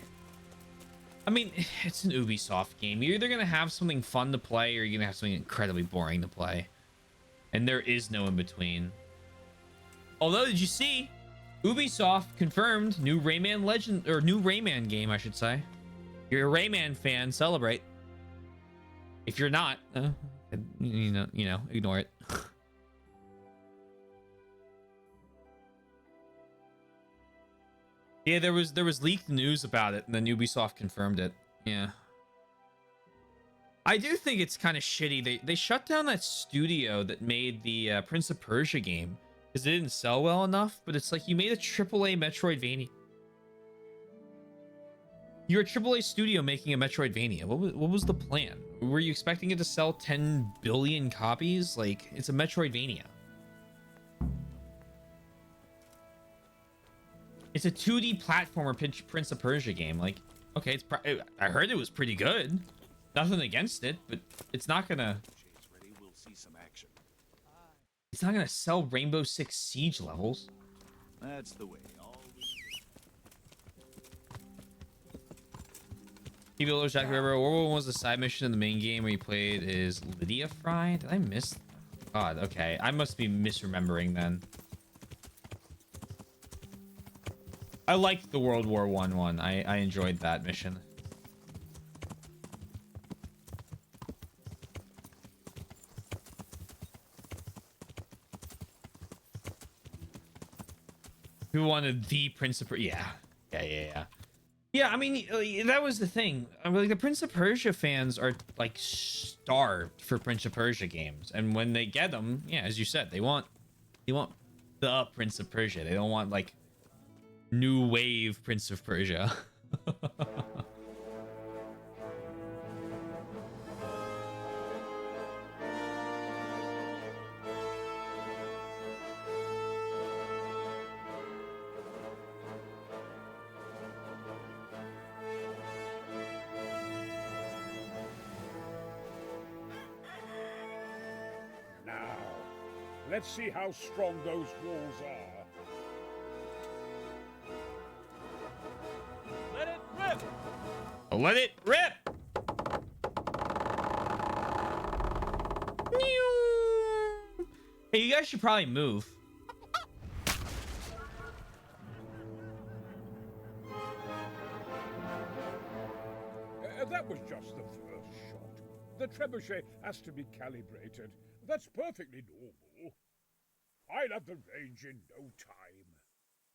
S1: I mean, it's an Ubisoft game. You're either gonna have something fun to play, or you're gonna have something incredibly boring to play, and there is no in between. Although, did you see? Ubisoft confirmed new Rayman game, I should say. If you're a Rayman fan, celebrate. If you're not, ignore it. Yeah, there was leaked news about it, and then Ubisoft confirmed it. Yeah. I do think it's kind of shitty. They shut down that studio that made the Prince of Persia game because it didn't sell well enough, but it's like you made a AAA Metroidvania. You're a AAA studio making a Metroidvania. What was the plan? Were you expecting it to sell 10 billion copies? Like, it's a Metroidvania. It's a 2D platformer Prince of Persia game. Like, okay, I heard it was pretty good. Nothing against it, but it's not gonna... It's not gonna sell Rainbow Six Siege levels.
S2: That's the way.
S1: People Jack the Ripper. What was the side mission in the main game where you played is Lydia Fry? Did I miss? God, okay. I must be misremembering then. I liked the World War I one. I enjoyed that mission. Who wanted the Prince of Persia? Yeah. Yeah, I mean, that was the thing. I mean, like, the Prince of Persia fans are like starved for Prince of Persia games, and when they get them, yeah, as you said, they want the Prince of Persia. They don't want like new wave Prince of Persia.
S9: Now, let's see how strong those walls are.
S7: Let it rip!
S1: Let it rip! Hey, you guys should probably move.
S9: That was just the first shot. The trebuchet has to be calibrated. That's perfectly normal. I'll have the range in no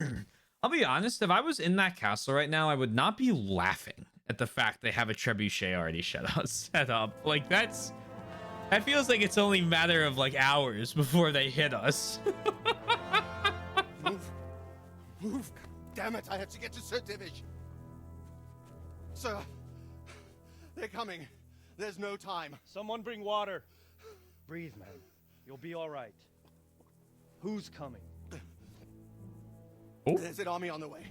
S9: time.
S1: I'll be honest, if I was in that castle right now, I would not be laughing at the fact they have a trebuchet already set up. Like, that feels like it's only a matter of like hours before they hit us.
S16: Move! Damn it, I have to get to Sir Divish. Sir,
S5: They're coming. There's no time.
S19: Someone bring water. Breathe, man. You'll be all right. Who's coming?
S5: There's an army on the way.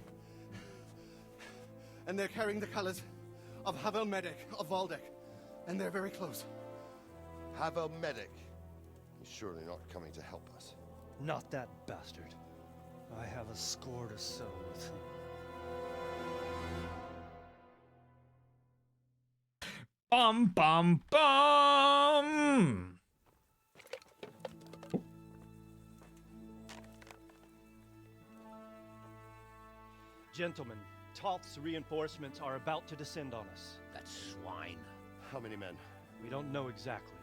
S5: And they're carrying the colors of Havel Medic of Valdek. And they're very close.
S16: Havel Medic. He's surely not coming to help us.
S19: Not that bastard. I have a score to settle with him.
S1: Bum.
S19: Gentlemen, Toth's reinforcements are about to descend on us.
S14: That swine.
S16: How many men?
S19: We don't know exactly,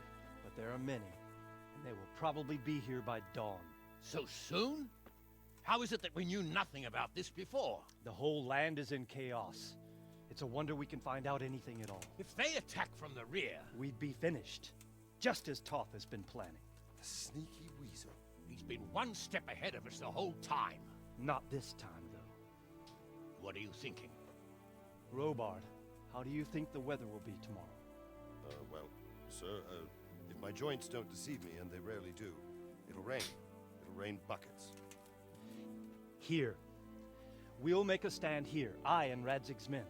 S19: but there are many, and they will probably be here by dawn.
S14: So soon? How is it that we knew nothing about this before?
S19: The whole land is in chaos. It's a wonder we can find out anything at all.
S14: If they attack from the rear...
S19: We'd be finished, just as Toth has been planning.
S16: The sneaky weasel.
S14: He's been one step ahead of us the whole time.
S19: Not this time, though.
S14: What are you thinking?
S19: Robard, how do you think the weather will be tomorrow?
S16: Well, sir, if my joints don't deceive me, and they rarely do, it'll rain. It'll rain buckets.
S19: Here. We'll make a stand here, I and Radzig's men.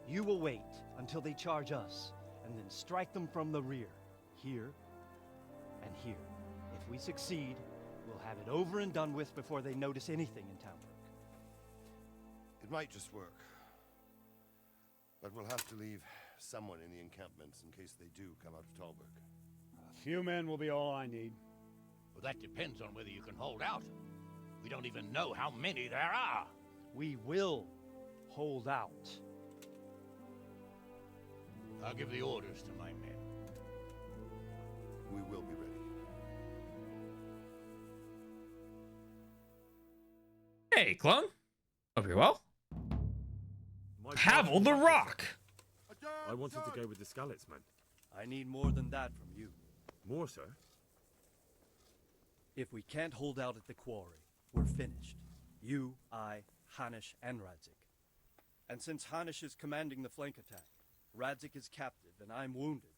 S19: You will wait until they charge us, and then strike them from the rear. Here, and here. If we succeed, we'll have it over and done with before they notice anything in Talmberg.
S16: It might just work. But we'll have to leave someone in the encampments in case they do come out of Talberg.
S21: A few men will be all I need.
S14: Well, that depends on whether you can hold out. We don't even know how many there are.
S19: We will hold out.
S14: I'll give the orders to my men.
S16: We will be ready.
S1: Hey, clone. Hope you're well. Havel the Rock.
S10: I wanted to go with the Skalitz men.
S19: I need more than that from you.
S10: More, sir?
S19: If we can't hold out at the quarry, we're finished. You, I, Hanish, and Radzik. And since Hanish is commanding the flank attack, Radzik is captive and I'm wounded,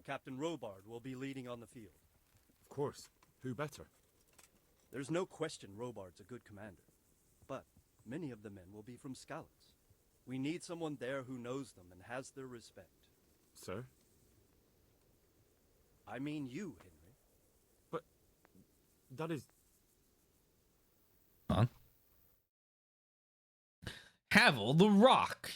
S19: Captain Robard will be leading on the field.
S10: Of course. Who better?
S19: There's no question Robard's a good commander. But many of the men will be from Skalitz. We need someone there who knows them and has their respect.
S10: Sir?
S19: I mean you, Henry.
S10: But that is...
S1: Huh? Havel the Rock.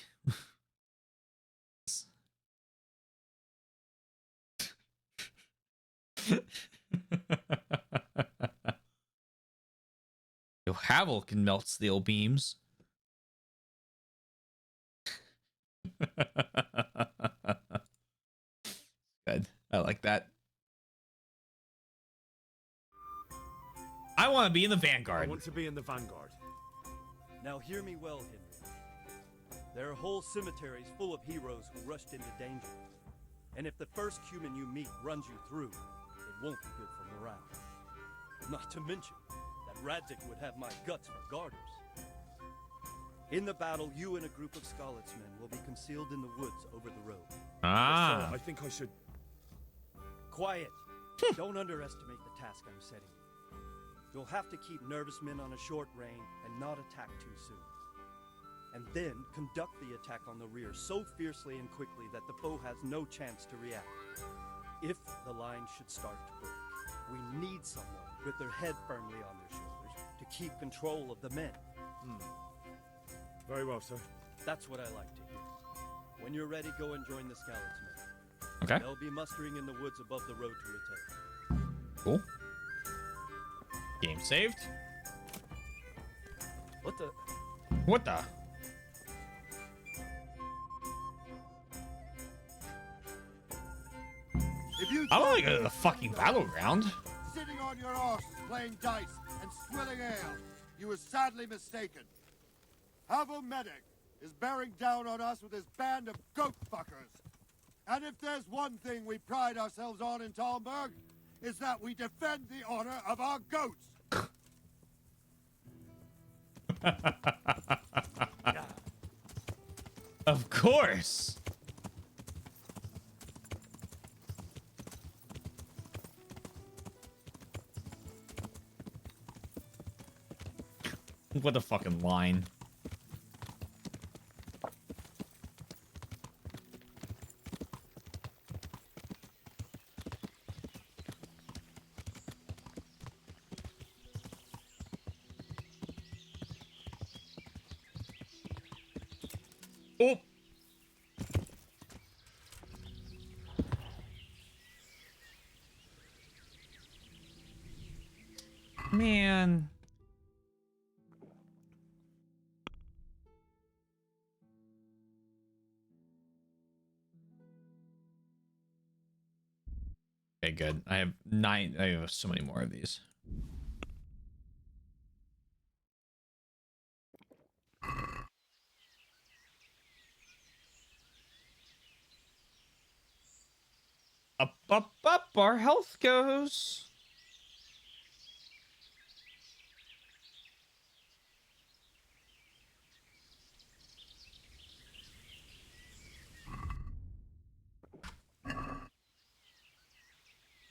S1: Yo, Havel can melt steel beams. Good. I like that. I want to be in the Vanguard.
S10: I want to be in the Vanguard.
S19: Now hear me well, Henry. There are whole cemeteries full of heroes who rushed into danger. And if the first human you meet runs you through, it won't be good for morale. Not to mention that Radzik would have my guts for garters. In the battle, you and a group of Skalitz men will be concealed in the woods over the road.
S1: Ah.
S10: I think I should...
S19: Quiet. Don't underestimate the task I'm setting you. You'll have to keep nervous men on a short rein and not attack too soon. And then conduct the attack on the rear so fiercely and quickly that the foe has no chance to react. If the line should start to break, we need someone with their head firmly on their shoulders to keep control of the men.
S10: Very well, sir.
S19: That's what I like to hear. When you're ready, go and join the Skalitz men.
S1: Okay.
S19: They'll be mustering in the woods above the road to retake.
S1: Cool. Game saved.
S19: What the?
S1: What the? I want to go to the fucking battleground.
S16: Sitting on your arses playing dice and swilling ale, you were sadly mistaken. Havel Medic is bearing down on us with his band of goat fuckers. And if there's one thing we pride ourselves on in Talmberg, is that we defend the honor of our goats.
S1: Of course. What a fucking line. Oh. Man. Okay, good. I have 9. I have so many more of these. Up, our health goes.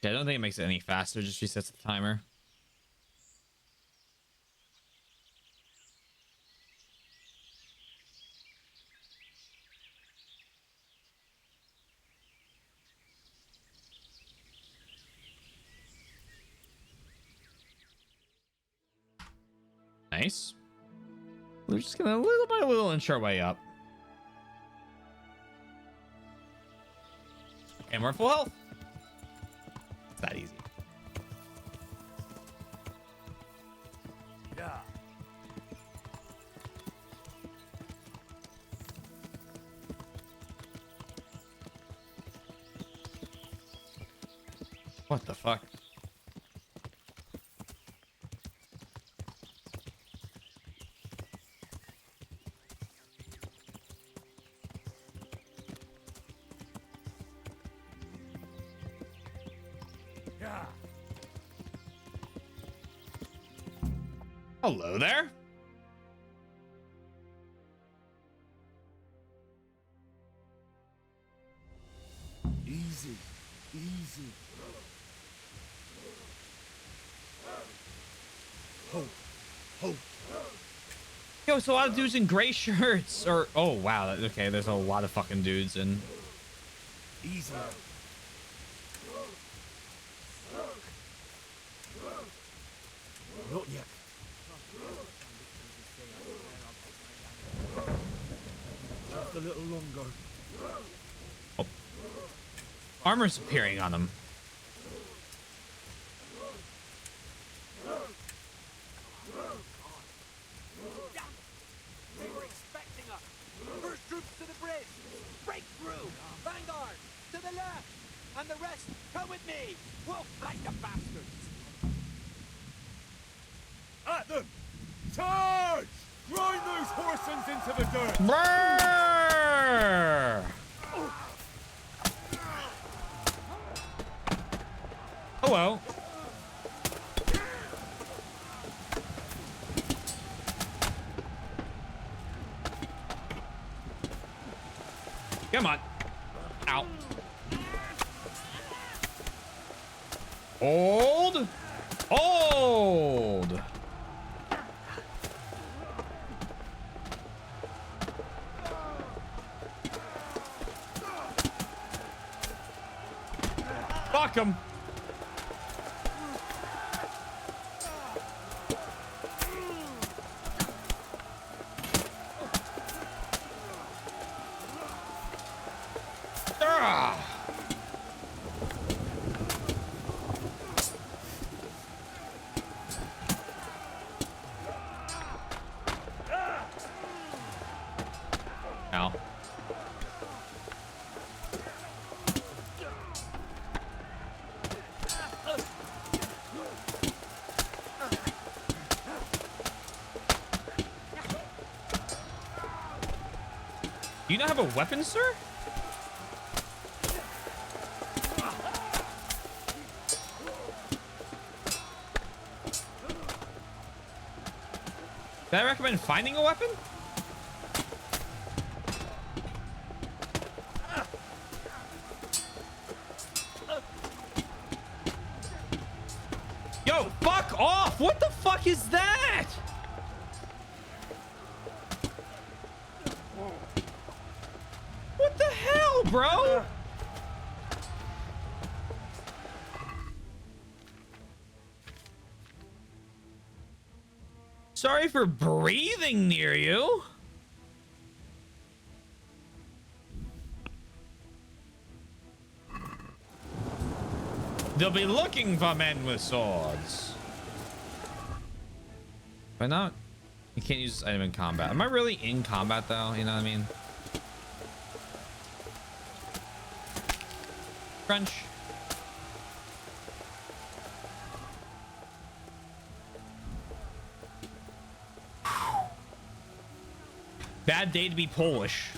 S1: Yeah, I don't think it makes it any faster, just resets the timer. Nice. We're just gonna little by little inch our way up. And we're full health. It's that easy.
S17: Yeah.
S1: What the fuck?
S17: Yeah.
S1: Hello there.
S16: Easy, easy. Hope, hope.
S1: Yo, it's a lot of dudes in gray shirts. Or, oh, wow. Okay, there's a lot of fucking dudes in.
S16: Easy. Not yet. Just a little longer.
S1: Oh. Armor's appearing on them.
S8: They were expecting us. First troops to the bridge. Break through. Vanguard to the left. And the rest, come with me. We'll flank the bastards.
S16: At them! Charge! Grind those horsens into the dirt!
S1: Brrr! Hello. Come on. Ow. Hold. Hold. Fuck him. Ow. Do you not have a weapon, sir? Did I recommend finding a weapon? Yo, fuck off! What the fuck is that? Sorry for breathing near you. They'll be looking for men with swords. Why not? You can't use this item in combat. Am I really in combat though? You know what I mean? Crunch. Bad day to be Polish.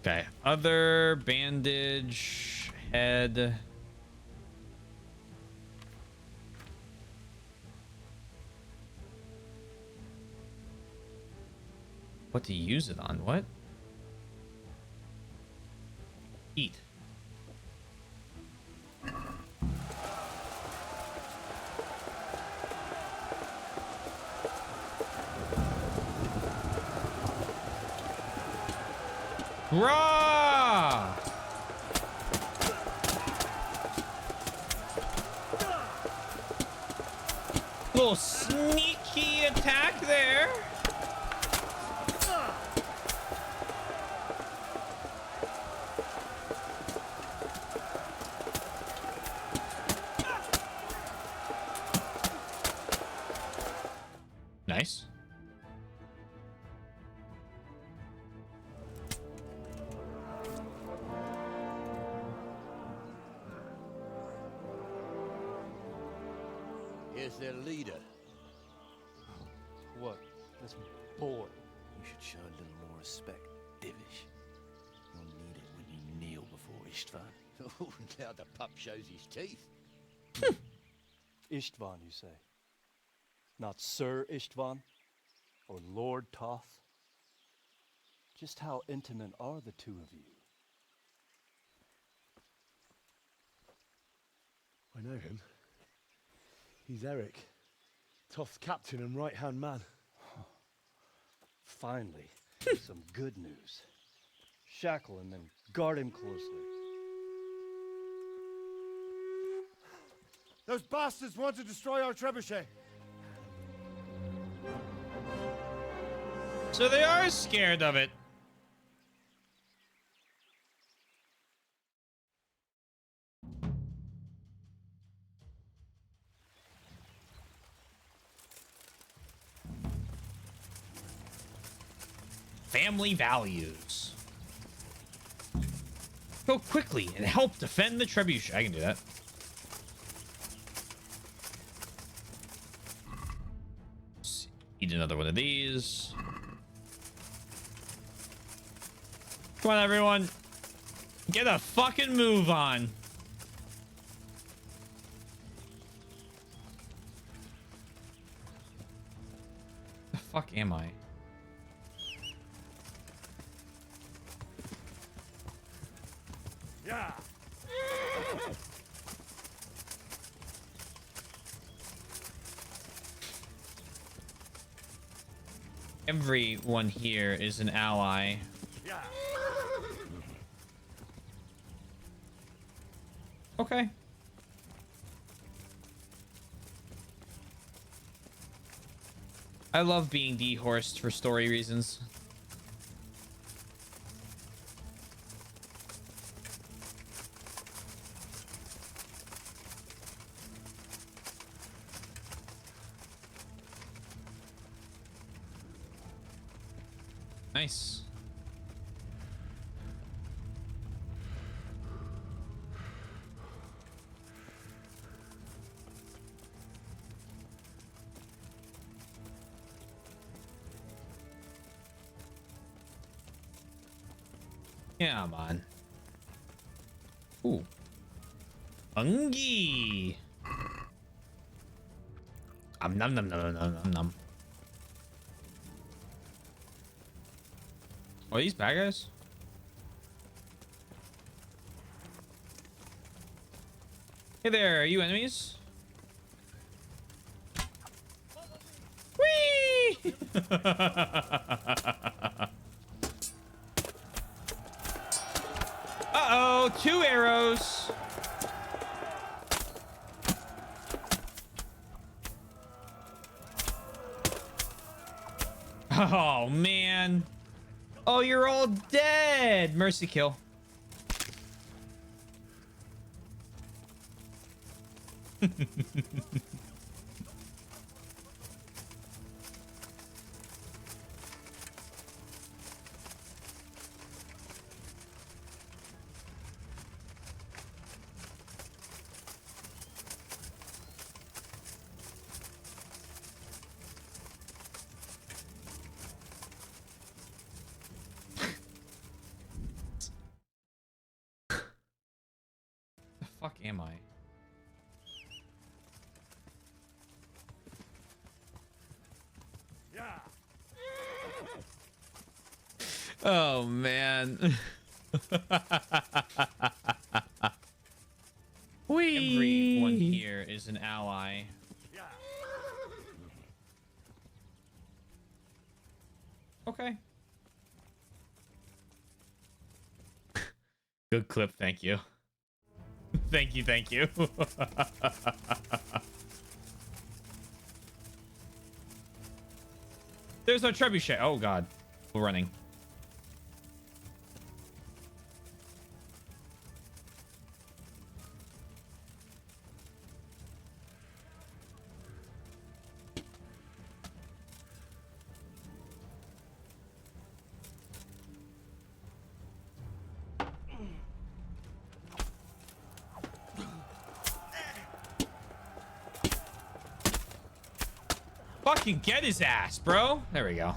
S1: Okay, other bandage, head. What to use it on? What? Eat. Rah! Little sneaky attack there. Nice.
S4: Here's their leader.
S22: What? This boy.
S4: You should show a little more respect, Divish. You'll need it when you kneel before Istvan. Oh, now the pup shows his teeth.
S22: Istvan, you say? Not Sir Istvan? Or Lord Toth? Just how intimate are the two of you?
S21: I know him. He's Eric, Toth's captain and right-hand man.
S22: Finally, some good news. Shackle him and guard him closely.
S16: Those bastards want to destroy our trebuchet.
S1: So they are scared of it. Family values. Go quickly and help defend the trebuchet. I can do that. Let's eat another one of these. Come on, everyone. Get a fucking move on. The fuck am I?
S16: Yeah.
S1: Everyone here is an ally.
S16: Yeah.
S1: Okay. I love being dehorsed for story reasons. Nice. Yeah, man. Ooh. Ungi. Nom nom nom nom nom nom. Are these bad guys? Hey there, are you enemies? Whee! Uh-oh, 2 arrows. Oh, man. Oh, you're all dead. Mercy kill. The fuck am I? Oh man. Everyone here is an ally. Okay. Good clip, thank you. Thank you, thank you. There's no trebuchet. Oh god. We're running. Fucking get his ass, bro. There we go.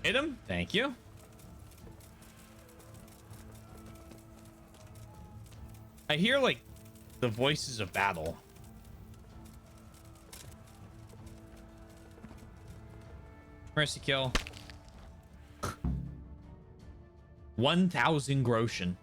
S1: Hit him. Thank you. I hear like the voices of battle. Mercy kill. 1,000 groschen.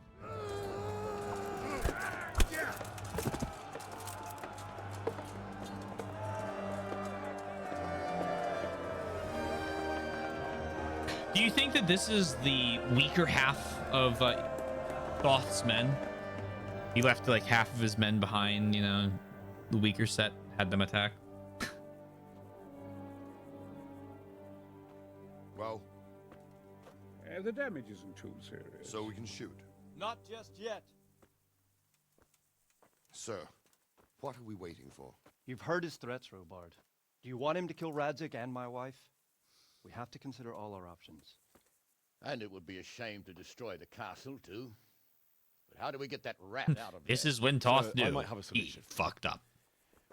S1: Do you think that this is the weaker half of Thoth's men? He left like half of his men behind, you know, the weaker set had them attack.
S16: Well,
S9: The damage isn't too serious.
S16: so we can shoot.
S19: Not just yet.
S16: Sir, what are we waiting for?
S22: You've heard his threats, Robard. Do you want him to kill Radzik and my wife? We have to consider all our options.
S4: And it would be a shame to destroy the castle, too. But how do we get that rat out of
S1: This
S4: there?
S1: is when Toth
S10: I
S1: knew
S10: might have a
S1: he
S10: solution.
S1: fucked up.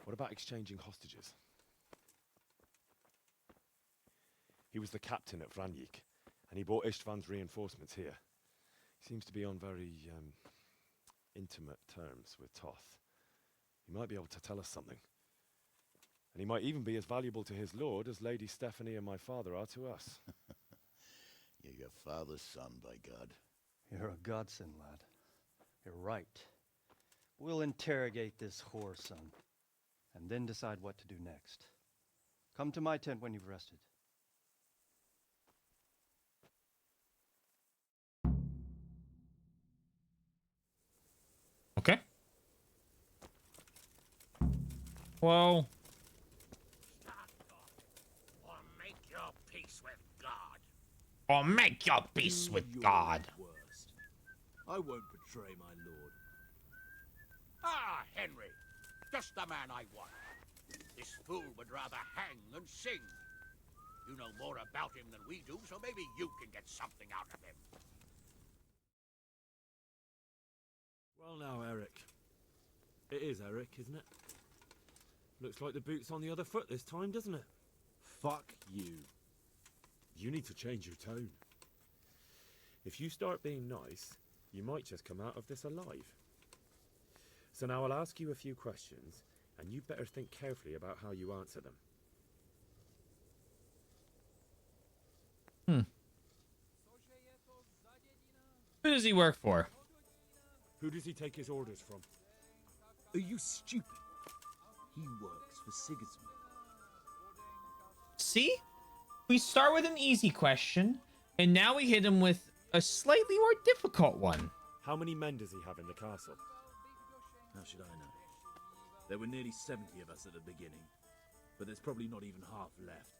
S10: What about exchanging hostages? He was the captain at Vranjik, and he brought Istvan's reinforcements here. He seems to be on very intimate terms with Toth. He might be able to tell us something. And he might even be as valuable to his lord as Lady Stephanie and my father are to us.
S4: You're your father's son, by God.
S22: You're a godsend, lad. You're right. We'll interrogate this whore, son, and then decide what to do next. Come to my tent when you've rested.
S1: Okay. Whoa.
S11: Or make your peace with God.
S1: Or make your peace with God.
S8: Worst. I won't betray my lord.
S11: Ah, Henry. Just the man I want. This fool would rather hang than sing. You know more about him than we do, so maybe you can get something out of him.
S3: Well now, Eric. It is Eric, isn't it? Looks like the boot's on the other foot this time, doesn't it? Fuck you. You need to change your tone. If you start being nice, you might just come out of this alive. So now I'll ask you a few questions, and you better think carefully about how you answer them.
S1: Who does he work for?
S3: Who does he take his orders from?
S6: Are you stupid? He works for Sigismund.
S1: See? We start with an easy question, and now we hit him with a slightly more difficult one.
S3: How many men does he have in the castle?
S6: How should I know? There were nearly 70 of us at the beginning, but there's probably not even half left.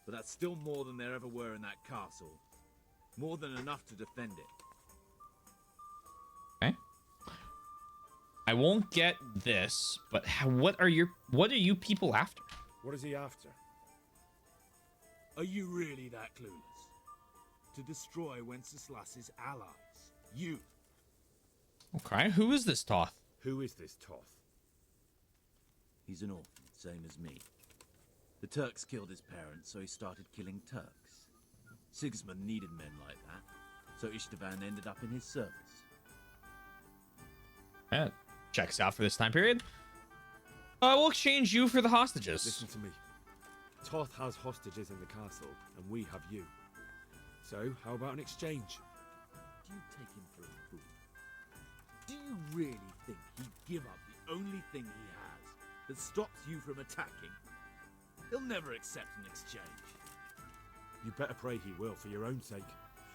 S6: But that's still more than there ever were in that castle. More than enough to defend it.
S1: Okay. I won't get this, but what are you people after?
S3: What is he after?
S6: Are you really that clueless? To destroy Wenceslas's allies. You.
S1: Okay, who is this Toth?
S3: Who is this Toth?
S6: He's an orphan, same as me. The Turks killed his parents, so he started killing Turks. Sigismund needed men like that, so Istvan ended up in his service.
S1: Yeah, checks out for this time period. We'll exchange you for the hostages.
S3: Listen to me. Toth has hostages in the castle, and we have you. So, how about an exchange?
S6: Do you take him for a fool? Do you really think he'd give up the only thing he has that stops you from attacking? He'll never accept an exchange.
S3: You better pray he will, for your own sake.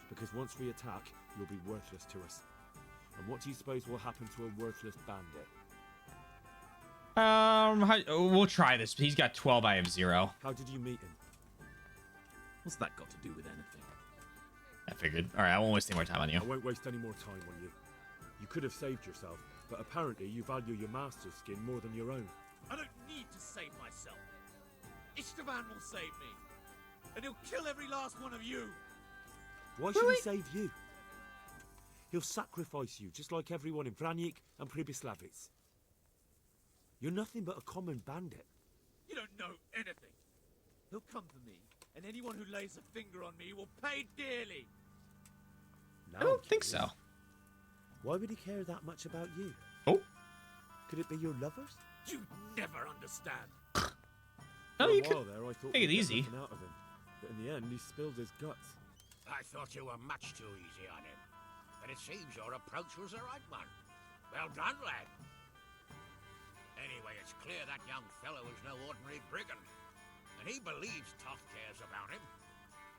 S3: Because once we attack, you'll be worthless to us. And what do you suppose will happen to a worthless bandit?
S1: We'll try this. He's got 12, I have 0.
S3: How did you meet him?
S6: What's that got to do with anything?
S1: I figured. All right, I won't waste any more time on you.
S3: I won't waste any more time on you. You could have saved yourself, but apparently you value your master's skin more than your own.
S6: I don't need to save myself. Istvan will save me. And he'll kill every last one of you.
S3: Why should he save you? He'll sacrifice you, just like everyone in Vranyik and Pribyslavitz. You're nothing but a common bandit.
S6: You don't know anything. He'll come for me, and anyone who lays a finger on me will pay dearly.
S3: Now
S1: I don't think so.
S3: Why would he care that much about you?
S1: Oh.
S3: Could it be your lovers?
S6: You never understand.
S1: No, you
S3: could
S1: there,
S3: I thought
S1: take it easy.
S3: Out of him, but in the end, he spilled his guts.
S12: I thought you were much too easy on him. But it seems your approach was the right one. Well done, lad. Anyway, it's clear that young fellow is no ordinary brigand. And he believes Toth cares about him.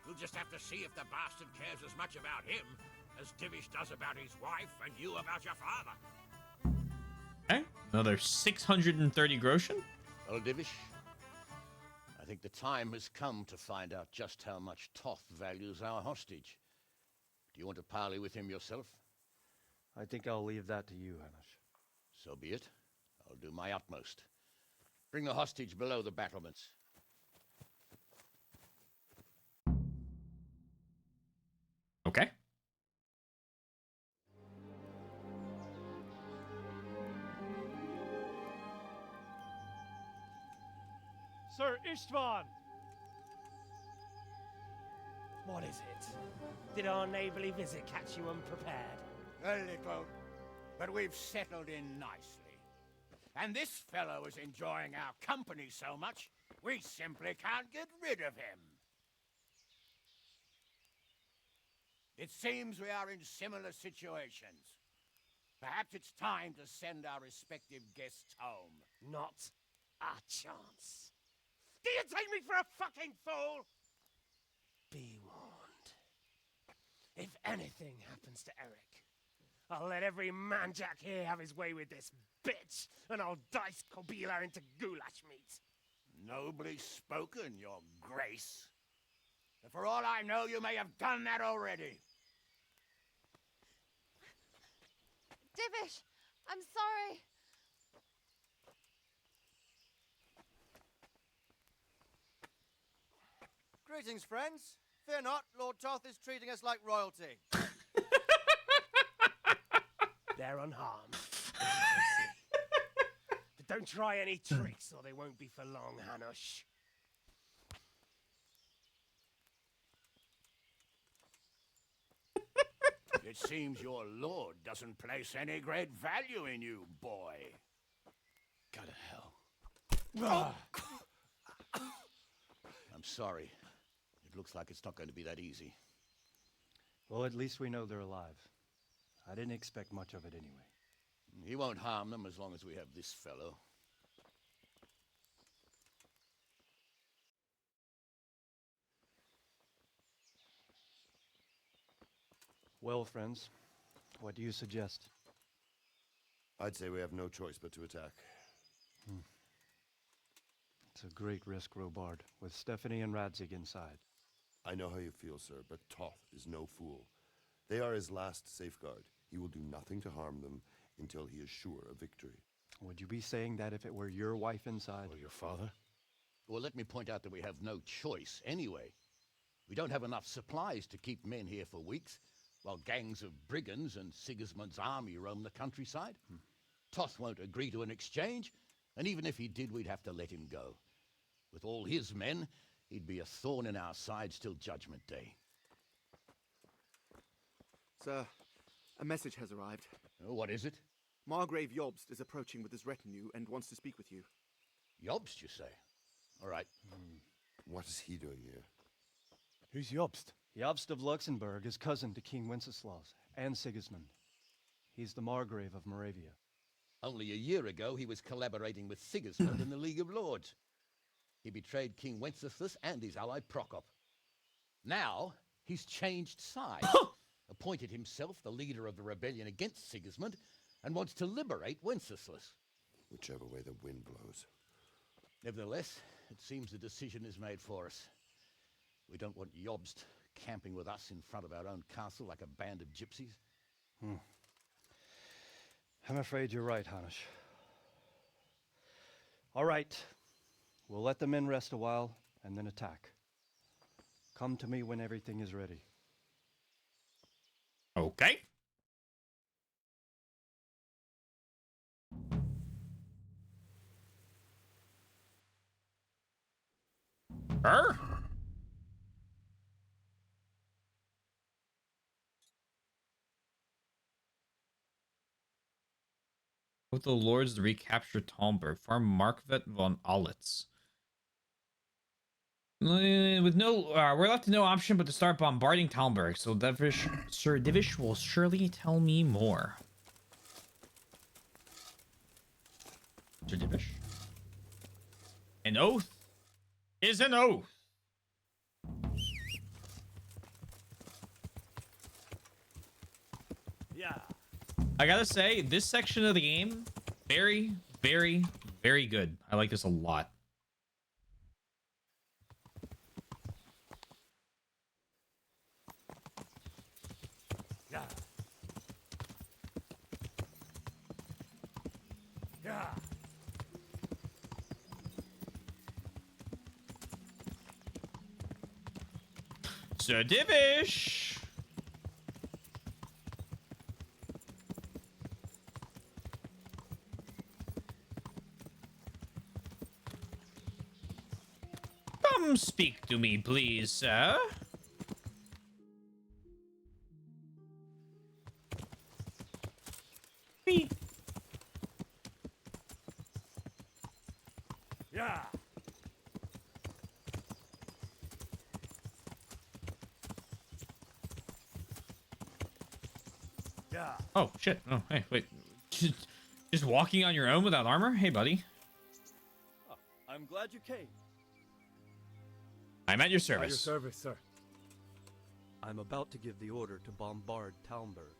S12: We'll just have to see if the bastard cares as much about him as Divish does about his wife and you about your father.
S1: Okay, another 630 groschen.
S4: Well, Divish, I think the time has come to find out just how much Toth values our hostage. Do you want to parley with him yourself?
S22: I think I'll leave that to you, Hamish.
S4: So be it. I'll do my utmost. Bring the hostage below the battlements.
S1: Okay.
S7: Sir Istvan!
S8: What is it? Did our neighborly visit catch you unprepared?
S12: A little, but we've settled in nicely. And this fellow is enjoying our company so much, we simply can't get rid of him. It seems we are in similar situations. Perhaps it's time to send our respective guests home.
S8: Not a chance. Do you take me for a fucking fool? Be warned. If anything happens to Eric, I'll let every manjack here have his way with this bitch, and I'll dice Kobila into goulash meat.
S12: Nobly spoken, your grace. But for all I know, you may have done that already.
S23: Divish, I'm sorry.
S22: Greetings, friends. Fear not, Lord Toth is treating us like royalty.
S8: They're unharmed. But don't try any tricks, or they won't be for long, Hanush.
S12: It seems your lord doesn't place any great value in you, boy.
S4: Go to hell. I'm sorry. It looks like it's not going to be that easy.
S22: Well, at least we know they're alive. I didn't expect much of it anyway.
S4: He won't harm them as long as we have this fellow.
S22: Well, friends, what do you suggest?
S16: I'd say we have no choice but to attack.
S22: It's a great risk, Robard, with Stephanie and Radzig inside.
S16: I know how you feel, sir, but Toth is no fool. They are his last safeguard. He will do nothing to harm them until he is sure of victory.
S22: Would you be saying that if it were your wife inside?
S4: Or your father? Well, let me point out that we have no choice anyway. We don't have enough supplies to keep men here for weeks, while gangs of brigands and Sigismund's army roam the countryside. Toth won't agree to an exchange, and even if he did, we'd have to let him go. With all his men, he'd be a thorn in our sides till Judgment Day.
S13: Sir, a message has arrived.
S4: Oh, what is it?
S13: Margrave Jobst is approaching with his retinue and wants to speak with you.
S4: Jobst, you say? All right.
S16: What is he doing here?
S21: Who's Jobst?
S22: Jobst of Luxembourg is cousin to King Wenceslaus and Sigismund. He's the Margrave of Moravia.
S4: Only a year ago, he was collaborating with Sigismund in the League of Lords. He betrayed King Wenceslas and his ally Prokop. Now, he's changed sides, appointed himself the leader of the rebellion against Sigismund, and wants to liberate Wenceslas.
S16: Whichever way the wind blows.
S4: Nevertheless, it seems the decision is made for us. We don't want Jobst camping with us in front of our own castle like a band of gypsies.
S22: I'm afraid you're right, Hanish. All right. We'll let the men rest a while and then attack. Come to me when everything is ready.
S1: Okay. With the lords to recapture Talmberg, farm Markvet von Olitz. With no, we're left to no option but to start bombarding Talmberg. So Sir Divish will surely tell me more. Sir Divish. An oath is an oath.
S8: Yeah.
S1: I gotta say, this section of the game, very, very, very good. I like this a lot.
S8: Yeah. Yeah.
S1: Sir Divish. Come speak to me, please, sir. Me.
S8: Yeah. Yeah.
S1: Oh, shit. Oh, hey, wait. Just walking on your own without armor? Hey, buddy.
S19: Oh, I'm glad you came.
S1: I'm at your
S3: At
S1: service.
S3: your service, sir.
S19: I'm about to give the order to bombard Talmberg.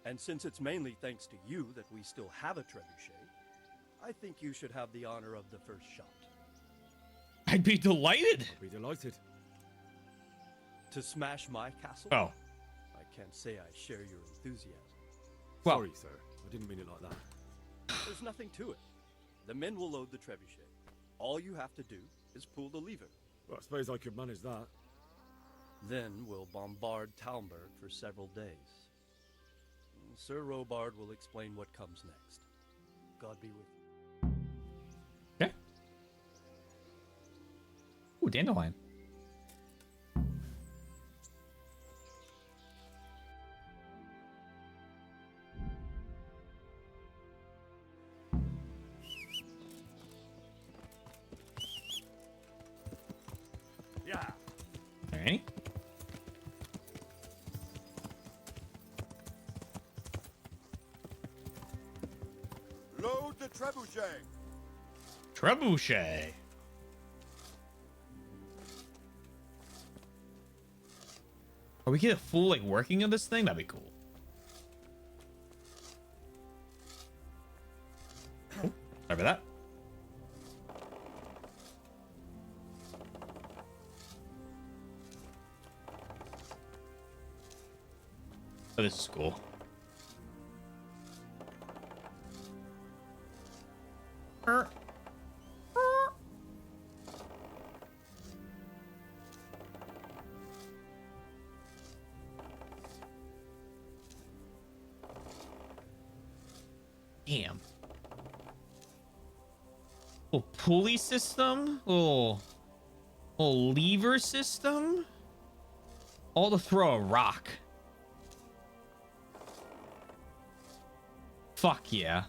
S19: And since it's mainly thanks to you that we still have a trebuchet, I think you should have the honor of the first shot.
S1: I'd be delighted.
S3: Be delighted.
S19: To smash my castle?
S1: Oh.
S19: I can't say I share your enthusiasm.
S1: Well-
S3: Sorry, sir. I didn't mean it like that.
S19: There's nothing to it. The men will load the trebuchet. All you have to do is pull the lever.
S3: Well, I suppose I could manage that.
S19: Then we'll bombard Talmberg for several days. Sir Robard will explain what comes next. God be with you.
S1: Okay. Ooh, dandelion. Okay.
S16: Load the trebuchet.
S1: Trebuchet. Are we get a full like working of this thing? That'd be cool. Oh, sorry about that. Oh, this is cool. Damn. Little pulley system. Little lever system. All to throw a rock. Fuck yeah.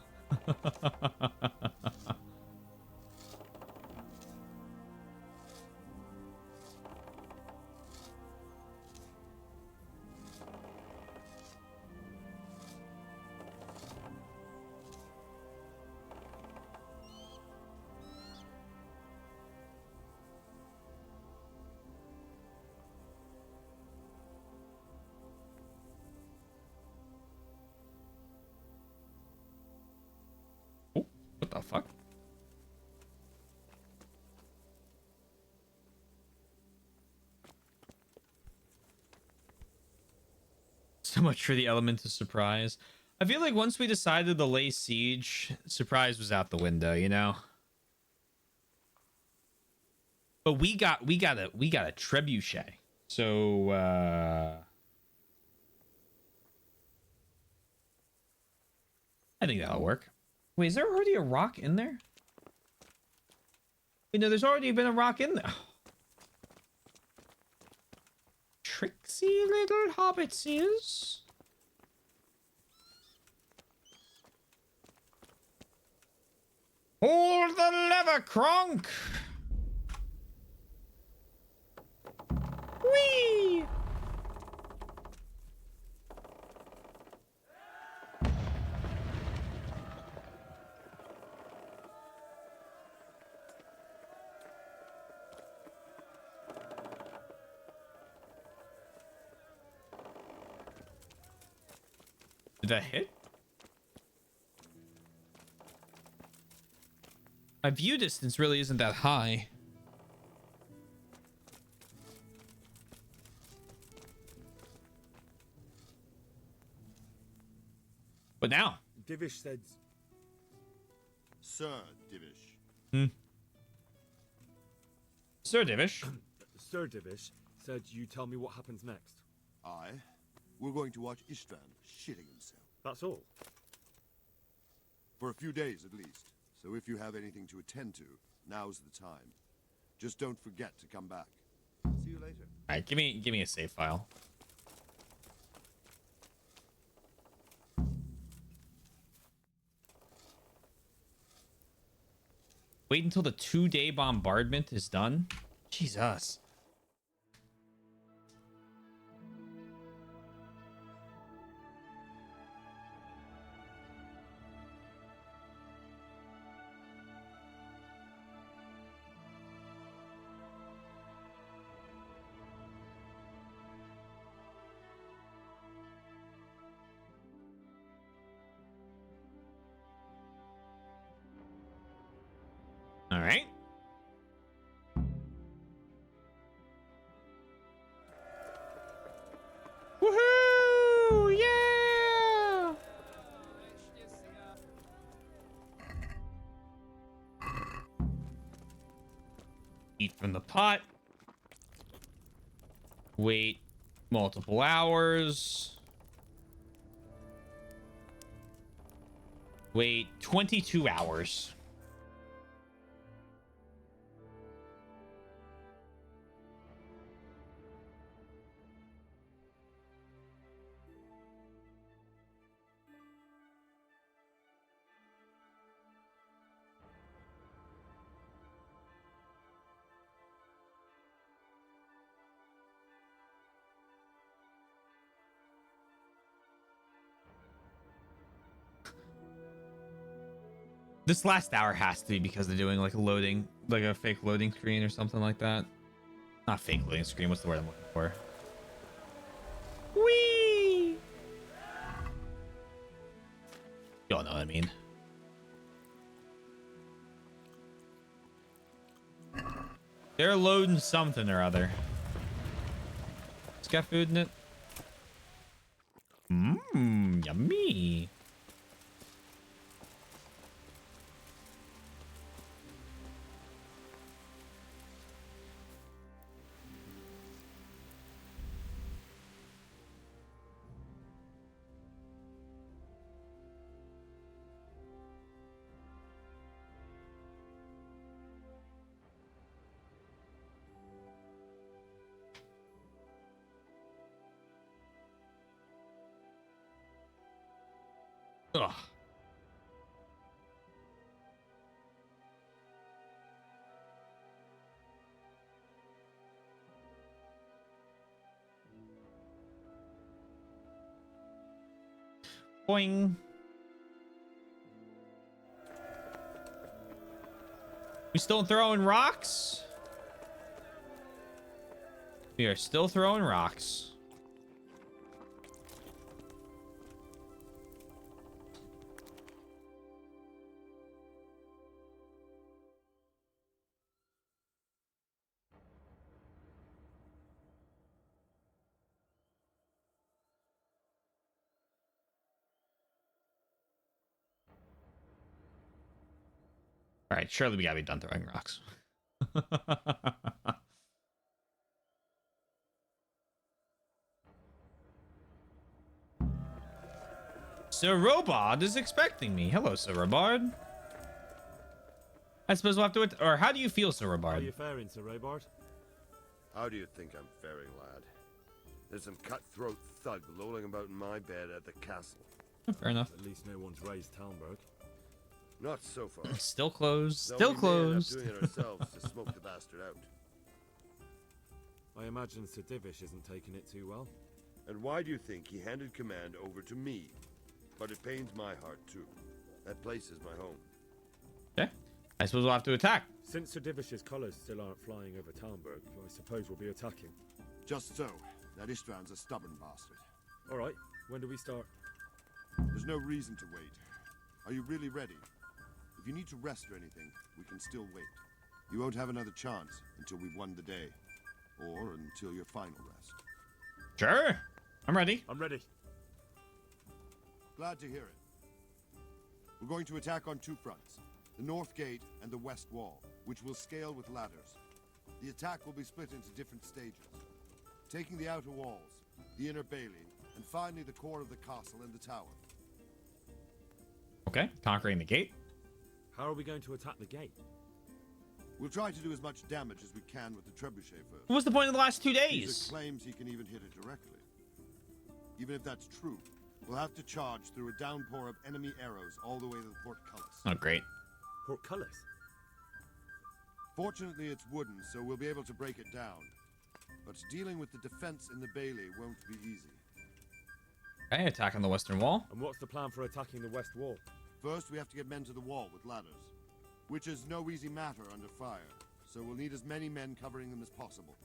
S1: What the fuck? So much for the element of surprise. I feel like once we decided to lay siege, surprise was out the window, you know? But we got a trebuchet. So I think that'll work. Wait, is there already a rock in there? Wait, no, there's already been a rock in there. Tricksy little hobbitses. Hold the lever, Kronk. Whee! Did that hit? My view distance really isn't that high. But now.
S3: Divish said...
S16: Sir Divish.
S1: Sir Divish.
S3: Sir Divish said you tell me what happens next.
S16: We're going to watch Istvan shitting himself.
S3: That's all?
S16: For a few days at least. So if you have anything to attend to, now's the time. Just don't forget to come back. See you later.
S1: All right, give me a save file. Wait until the 2-day bombardment is done. Jesus. All right. Woohoo! Yeah! Eat from the pot. Wait multiple hours. Wait 22 hours. This last hour has to be because they're doing like a loading, like a fake loading screen or something like that. Not fake loading screen. What's the word I'm looking for? Whee! Y'all know what I mean. They're loading something or other. It's got food in it. Mmm, yummy. Ugh. Boing. We still throwing rocks? We are still throwing rocks. All right, surely we gotta be done throwing rocks. Sir Robard is expecting me. Hello, Sir Robard. I suppose we'll have to... Or how do you feel, Sir
S3: How are
S1: Robard?
S3: you faring, Sir Robard?
S15: How do you think I'm faring, lad? There's some cutthroat thug lolling about in my bed at the castle.
S1: Fair enough.
S3: At least no one's raised Talmberg.
S15: Not so far.
S1: Still closed.
S15: Though
S1: Still
S15: we may end up
S1: closed.
S15: doing it ourselves to smoke the bastard out.
S3: I imagine Sir Divish isn't taking it too well.
S15: And why do you think he handed command over to me? But it pains my heart too. That place is my home.
S1: Okay. I suppose we'll have to attack.
S3: Since Sir Divish's colours still aren't flying over Talmberg, I suppose we'll be attacking.
S16: Just so. That Ishtvan's a stubborn bastard.
S3: All right, when do we start?
S16: There's no reason to wait. Are you really ready? If you need to rest or anything, we can still wait. You won't have another chance until we've won the day. Or until your final rest.
S1: Sure. I'm ready.
S3: I'm ready.
S16: Glad to hear it. We're going to attack on two fronts. The north gate and the west wall, which will scale with ladders. The attack will be split into different stages. Taking the outer walls, the inner bailey, and finally the core of the castle and the tower.
S1: Okay. Conquering the gate.
S3: How are we going to attack the gate?
S16: We'll try to do as much damage as we can with the trebuchet first.
S1: What's the point of the last 2 days?
S16: Caesar claims he can even hit it directly. Even if that's true, we'll have to charge through a downpour of enemy arrows all the way to the portcullis.
S1: Oh, great.
S3: Portcullis?
S16: Fortunately, it's wooden, so we'll be able to break it down. But dealing with the defense in the bailey won't be easy.
S1: Okay, attack on the western wall.
S3: And what's the plan for attacking the west wall?
S16: First, we have to get men to the wall with ladders, which is no easy matter under fire, so we'll need as many men covering them as possible.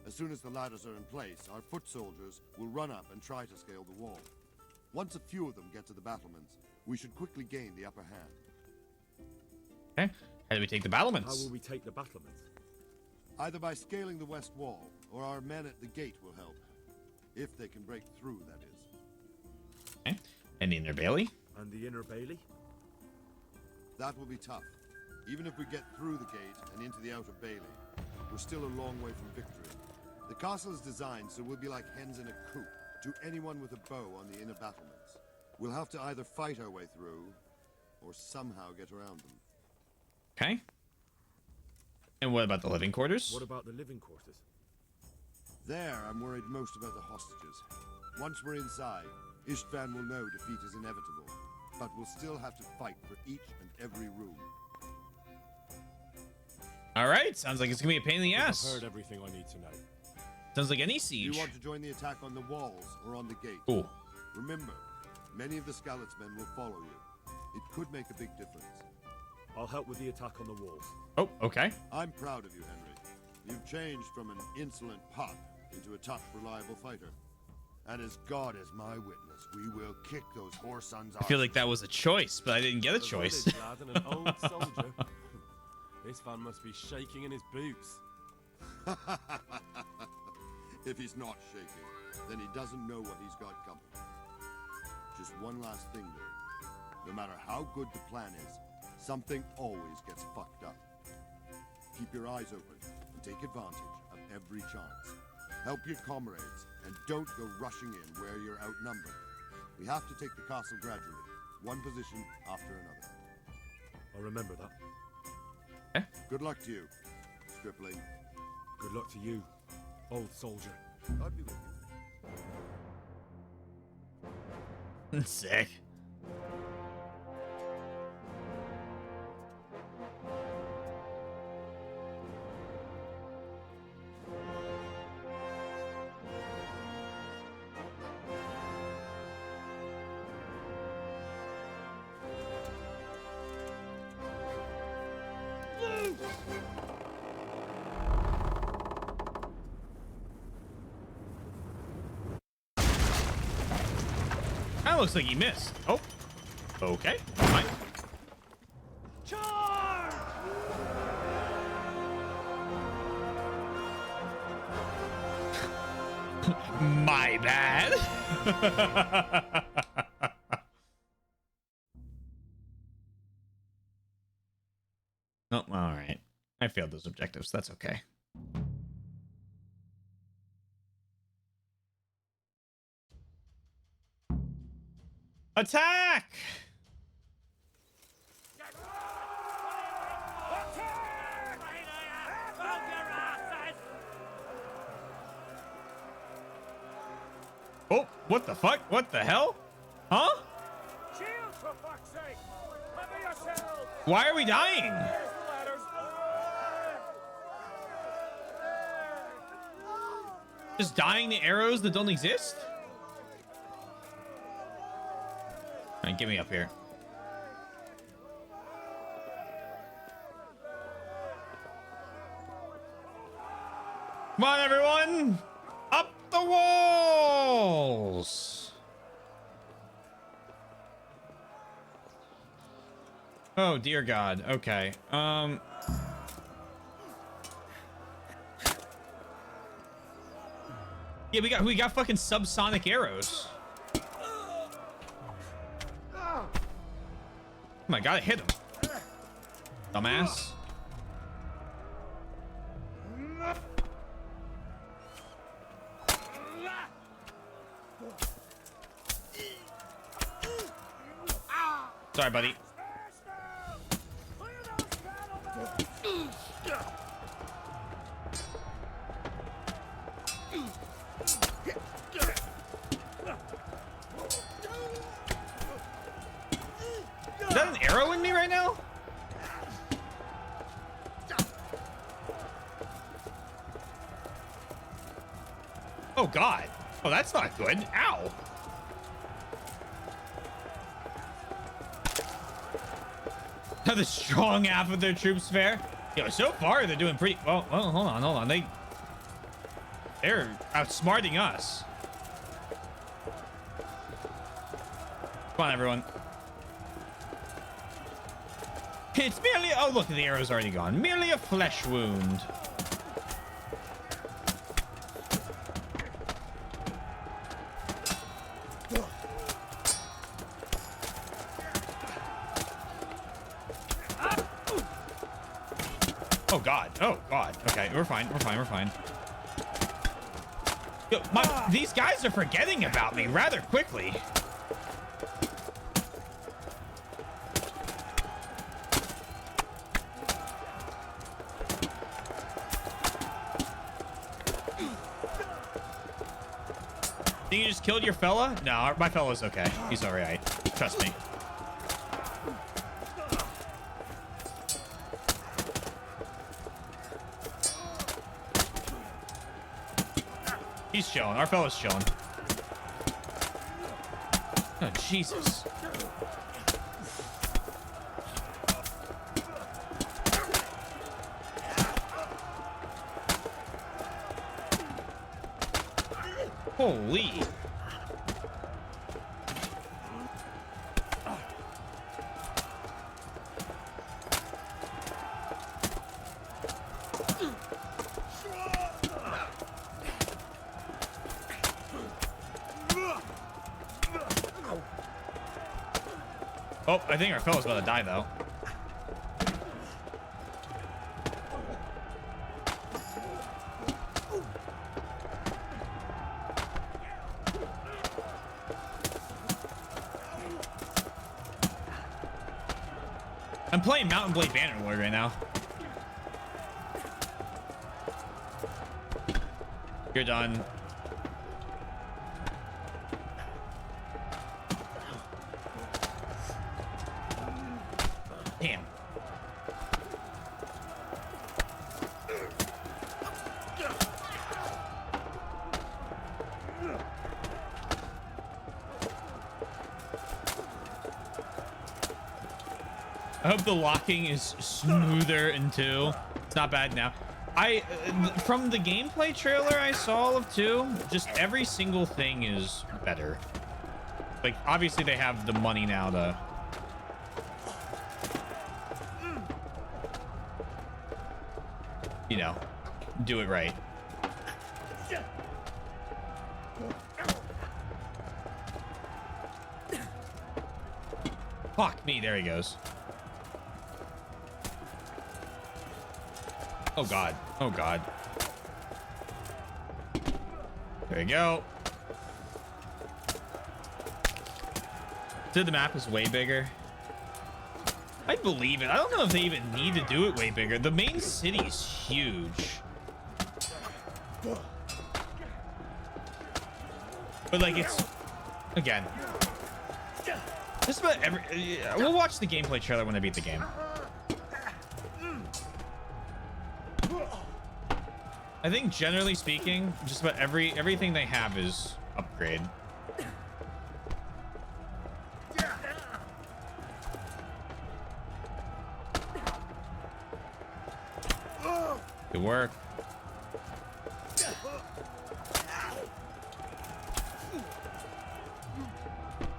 S16: As soon as the ladders are in place, our foot soldiers will run up and try to scale the wall. Once a few of them get to the battlements, we should quickly gain the upper hand.
S1: Okay. How do we take the battlements?
S3: How will we take the battlements?
S16: Either by scaling the west wall, or our men at the gate will help. If they can break through, that is.
S1: Okay. And the inner bailey?
S3: And the inner bailey?
S16: That will be tough. Even if we get through the gate and into the outer bailey, we're still a long way from victory. The castle is designed so we'll be like hens in a coop to anyone with a bow on the inner battlements. We'll have to either fight our way through, or somehow get around them.
S1: Okay. And what about the living quarters?
S3: What about the living quarters?
S16: There, I'm worried most about the hostages. Once we're inside, Ishtvan will know defeat is inevitable, but we'll still have to fight for each and every room.
S1: All right. Sounds like it's going to be a pain in the
S3: I've
S1: ass.
S3: heard everything I need to know.
S1: Sounds like any
S16: Do
S1: siege.
S16: you want to join the attack on the walls or on the gate?
S1: Cool.
S16: Remember, many of the Skalitz men will follow you. It could make a big difference.
S6: I'll help with the attack on the wall.
S1: Oh, okay.
S16: I'm proud of you, Henry. You've changed from an insolent pup into a tough, reliable fighter. And as God is my witness, we will kick those whore sons
S1: I
S16: off.
S1: feel like that was a choice, but I didn't get a choice.
S2: Lad and an old soldier. This man must be shaking in his boots.
S16: If he's not shaking, then he doesn't know what he's got coming. Just one last thing, though. No matter how good the plan is, something always gets fucked up. Keep your eyes open and take advantage of every chance. Help your comrades, and don't go rushing in where you're outnumbered. We have to take the castle gradually, one position after another.
S6: I'll remember that.
S16: Good luck to you, stripling.
S6: Good luck to you, old soldier.
S16: I'll be with you.
S1: Sick. That looks like he missed. Oh, okay. Fine.
S8: Charge!
S1: My bad. Oh, all right. I failed those objectives. That's okay. Attack! Oh, what the fuck? What the hell? Huh?
S8: Shield, for fuck's sake! Cover yourselves!
S1: Why are we dying?
S8: There's the ladders.
S1: Just dying to arrows that don't exist? All right, get me up here. Come on, everyone! Up the walls! Oh, dear God. Okay. Yeah, we got fucking subsonic arrows. Oh my God, I hit him. Dumbass. Sorry, buddy. Is that an arrow in me right now? Oh God. Oh, that's not good. Ow. The strong half of their troops fare. Yo, so far they're doing pretty well. Oh, hold on. They're outsmarting us. Come on, everyone. It's merely... Oh, look, the arrow's already gone. Merely a flesh wound. Oh, God. Oh, God. Okay, we're fine. We're fine. Yo, these guys are forgetting about me rather quickly. Think you just killed your fella? No, my fella's okay. He's all right. Trust me. He's chilling. Our fella's chilling. Oh, Jesus. Holy. Oh, I think our fellow's about to die, though. I'm playing Mountain Blade Bannerlord right now. You're done. Damn. I hope the locking is smoother in 2. It's not bad now. From the gameplay trailer I saw of 2, just every single thing is better. Like, obviously they have the money now to... you know, do it right. Fuck me, there he goes. Oh god. Oh god. There you go. The map is way bigger. I believe it. I don't know if they even need to do it way bigger. The main city is huge. But like it's again. Just about every we'll watch the gameplay trailer when I beat the game. I think generally speaking, just about everything they have is upgrade. Good work.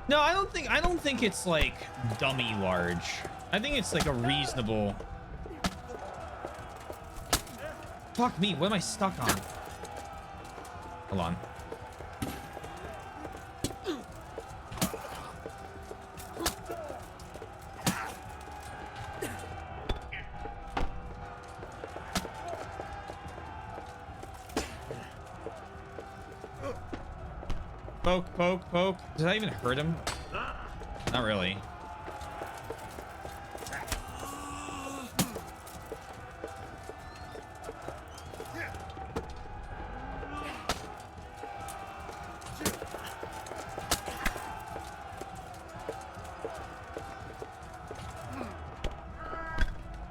S1: No, I don't think it's like dummy large. I think it's like a reasonable. Fuck me, what am I stuck on? Hold on. Poke, poke, poke. Did that even hurt him? Not really.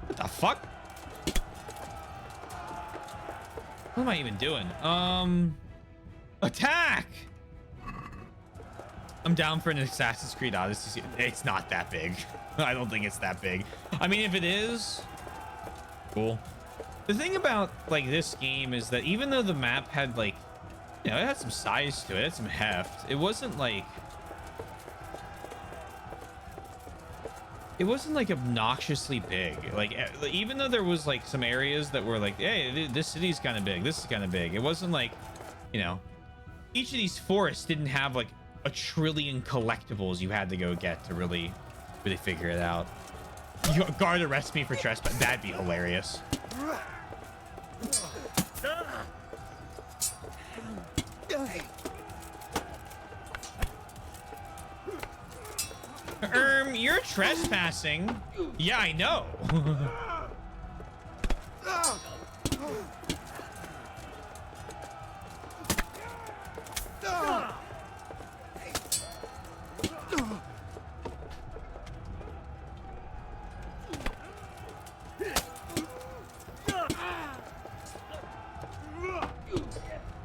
S1: What the fuck? What am I even doing? Attack! I'm down for an Assassin's Creed Odyssey. It's not that big. I don't think it's that big. I mean, if it is, cool. The thing about like this game is that even though the map had like, you know, it had some size to it, it had some heft. It wasn't like obnoxiously big. Like even though there was like some areas that were like, hey, this city's kind of big. This is kind of big. It wasn't like, you know, each of these forests didn't have like a trillion collectibles you had to go get to really figure it out. You guard arrest me for trespass. That'd be hilarious. You're trespassing. Yeah, I know.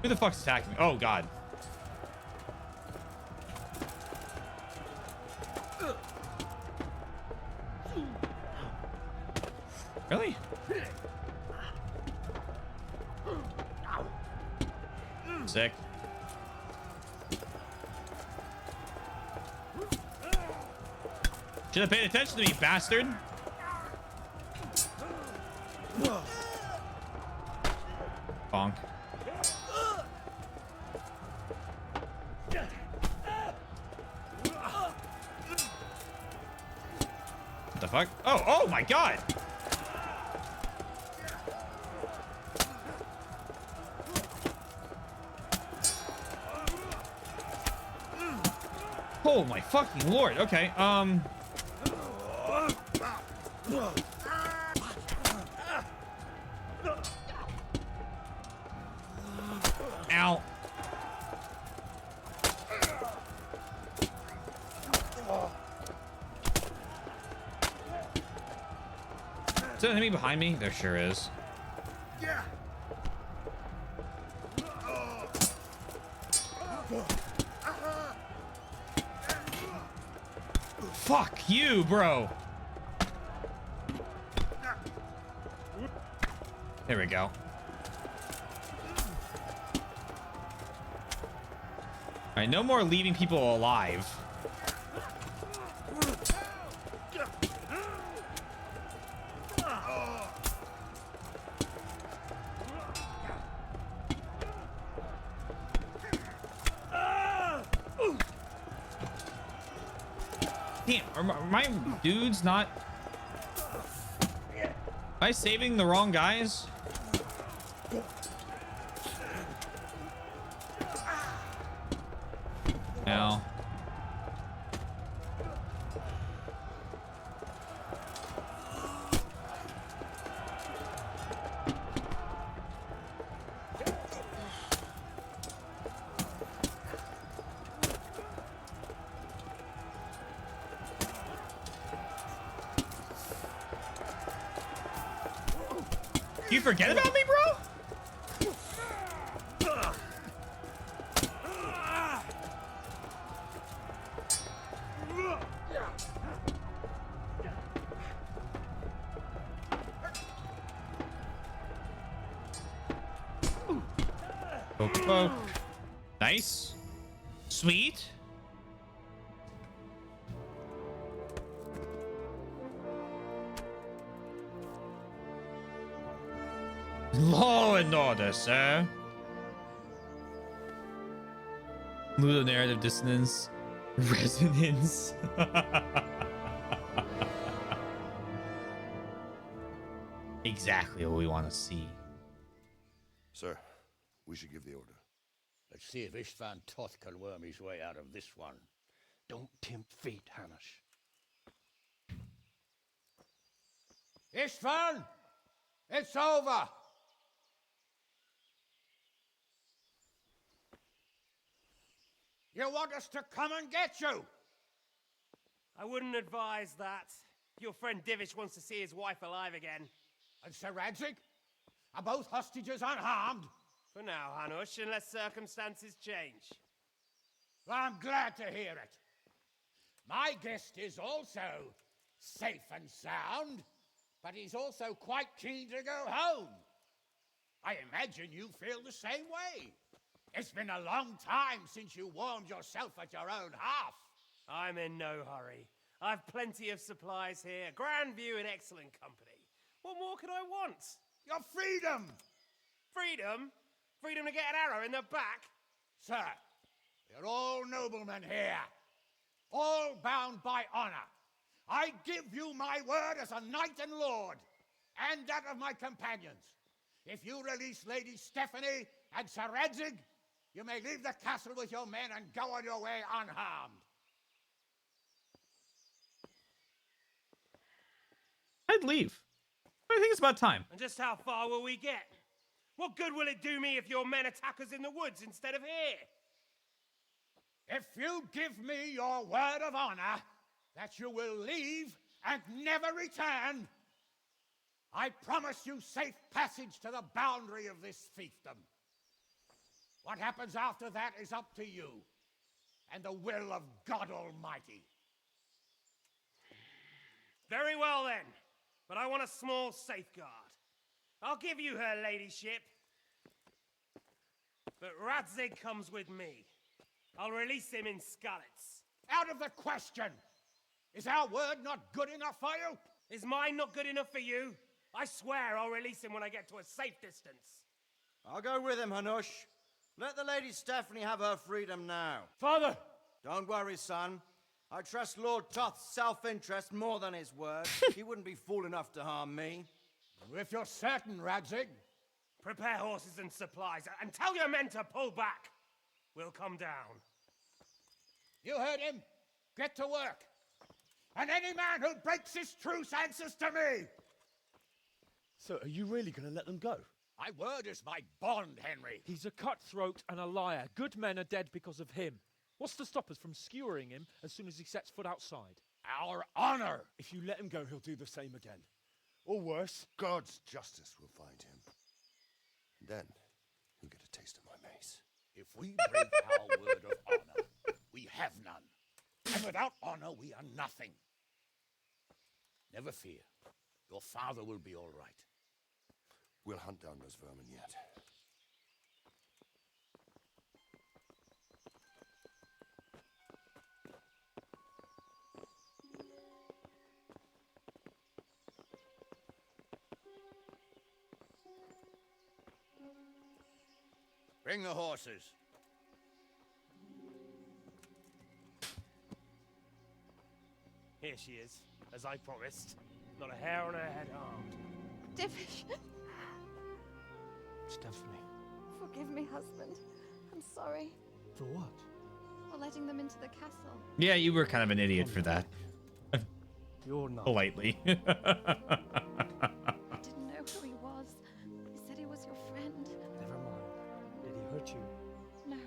S1: Who the fuck's attacking me? Oh god. Really? Sick. Should have paid attention to me, bastard. Bonk. What the fuck? Oh my god. Oh my fucking lord. Okay. Ow. Is there an enemy behind me? There sure is. Fuck you, bro. There we go. All right, no more leaving people alive. Damn, are my dudes not... Am I saving the wrong guys? No. You forget about me, bro? Oh. Nice. Sweet. Law and order, sir. Ludonarrative dissonance. Resonance. Exactly what we want to see.
S15: Sir, we should give the order.
S4: Let's see if Istvan Toth can worm his way out of this one.
S8: Don't tempt fate, Hanish.
S12: Istvan! It's over! You want us to come and get you?
S8: I wouldn't advise that. Your friend Divish wants to see his wife alive again.
S12: And Sir Radzig? Are both hostages unharmed?
S8: For now, Hanush, unless circumstances change.
S12: Well, I'm glad to hear it. My guest is also safe and sound, but he's also quite keen to go home. I imagine you feel the same way. It's been a long time since you warmed yourself at your own hearth.
S8: I'm in no hurry. I've plenty of supplies here, grand view and excellent company. What more could I want?
S12: Your freedom!
S8: Freedom? Freedom to get an arrow in the back?
S12: Sir, we're all noblemen here, all bound by honor. I give you my word as a knight and lord, and that of my companions. If you release Lady Stephanie and Sir Radzig, you may leave the castle with your men and go on your way unharmed.
S1: I'd leave. I think it's about time.
S8: And just how far will we get? What good will it do me if your men attack us in the woods instead of here?
S12: If you give me your word of honor that you will leave and never return, I promise you safe passage to the boundary of this fiefdom. What happens after that is up to you and the will of God Almighty.
S8: Very well then, but I want a small safeguard. I'll give you her ladyship, but Radzig comes with me. I'll release him in Skalitz.
S12: Out of the question! Is our word not good enough for you?
S8: Is mine not good enough for you? I swear I'll release him when I get to a safe distance.
S22: I'll go with him, Hanush. Let the Lady Stephanie have her freedom now.
S8: Father!
S22: Don't worry, son. I trust Lord Toth's self-interest more than his word. He wouldn't be fool enough to harm me.
S12: If you're certain, Radzig.
S8: Prepare horses and supplies, and tell your men to pull back. We'll come down.
S12: You heard him. Get to work. And any man who breaks his truce answers to me.
S21: So, are you really going to let them go?
S12: My word is my bond, Henry.
S5: He's a cutthroat and a liar. Good men are dead because of him. What's to stop us from skewering him as soon as he sets foot outside?
S12: Our honor.
S21: If you let him go, he'll do the same again. Or worse.
S15: God's justice will find him. Then, he'll get a taste of my mace.
S12: If we break our word of honor, we have none. And without honor, we are nothing. Never fear. Your father will be all right.
S15: We'll hunt down those vermin yet.
S12: Bring the horses.
S8: Here she is, as I promised. Not a hair on her head harmed.
S23: Divish,
S5: Stephanie.
S23: forgive me, husband. I'm sorry
S5: For what?
S23: for letting them into the castle.
S1: Yeah, you were kind of an idiot for that.
S19: You're not.
S1: Politely.
S23: I didn't know who he was. He said he was your friend.
S19: Never mind. Did he hurt you?
S23: No.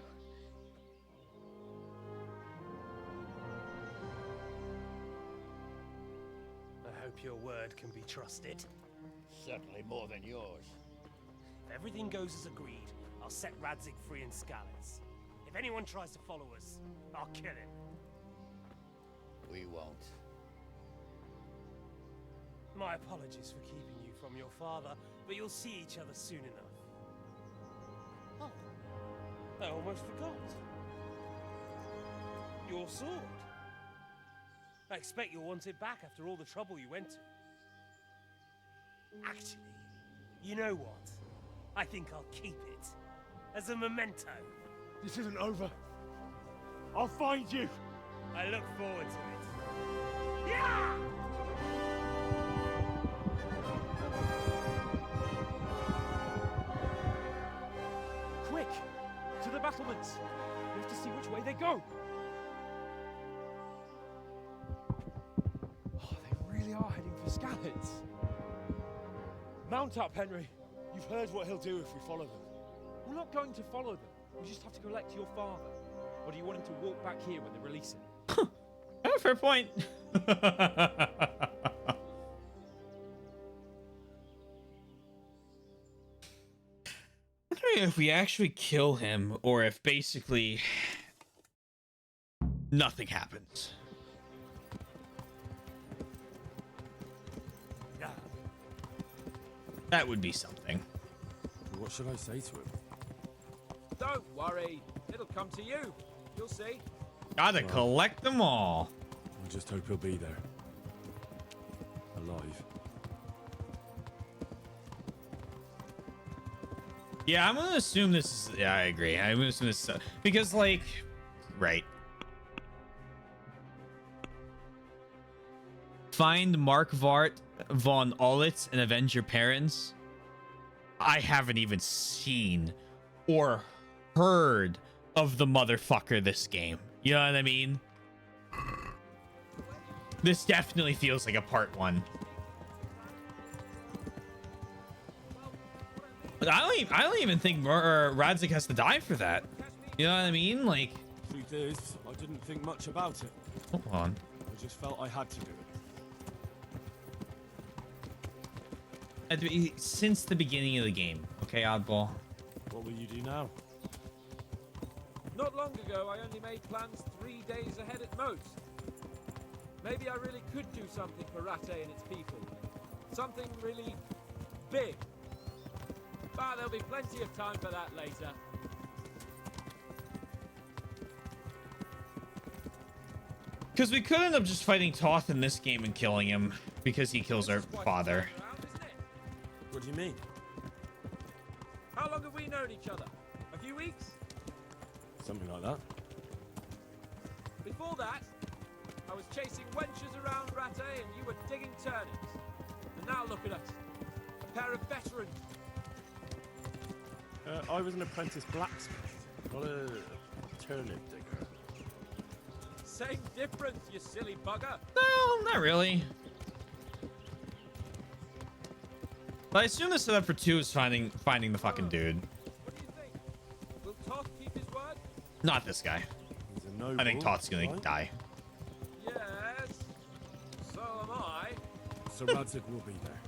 S8: I hope your word can be trusted.
S12: Certainly more than yours.
S8: If everything goes as agreed, I'll set Radzig free in Skalitz. If anyone tries to follow us, I'll kill him.
S12: We won't.
S8: My apologies for keeping you from your father, but you'll see each other soon enough. Oh, I almost forgot. Your sword. I expect you'll want it back after all the trouble you went to. Actually, you know what? I think I'll keep it. As a memento.
S21: This isn't over. I'll find you.
S8: I look forward to it. Yeah!
S5: Quick! To the battlements! We have to see which way they go! Oh, they really are heading for Skalitz.
S21: Mount up, Henry. You've heard what he'll do if we follow them.
S5: We're not going to follow them. We just have to collect your father. Or do you want him to walk back here when they release him?
S1: Oh, fair point. Wondering if we actually kill him or if basically nothing happens. That would be something.
S2: What should I say to him?
S5: Don't worry. It'll come to you. You'll see.
S1: Gotta collect them all.
S2: I just hope he'll be there. Alive.
S1: Yeah, I'm gonna assume this is. Yeah, I agree. I'm gonna assume this because, like, right. Find Markvart von Ollitz and avenge your parents. I haven't even seen or heard of the motherfucker this game. You know what I mean? This definitely feels like a part 1. But I don't even think Radzig has to die for that. You know what I mean? Like,
S2: Truth is, I didn't think much about it.
S1: hold on.
S2: I just felt I had to do it.
S1: Since the beginning of the game, okay, Oddball.
S2: What will you do now?
S5: Not long ago, I only made plans 3 days ahead at most. Maybe I really could do something for Ratte and its people. Something really big. But there'll be plenty of time for that later.
S1: Because we could end up just fighting Toth in this game and killing him because he kills our father.
S2: What do you mean?
S5: How long have we known each other? A few weeks?
S10: Something like that.
S5: Before that, I was chasing wenches around Rattay and you were digging turnips. And now look at us. A pair of veterans.
S2: I was an apprentice blacksmith, not a turnip digger.
S5: Same difference, you silly bugger.
S1: No, not really. But I assume the setup for 2 is finding the fucking dude.
S5: What do you think? Will Toth keep his word?
S1: Not this guy.
S2: He's a noble,
S1: I think Toth's gonna
S2: right?
S1: die.
S5: Yes. So am I.
S2: So Radzig will be there.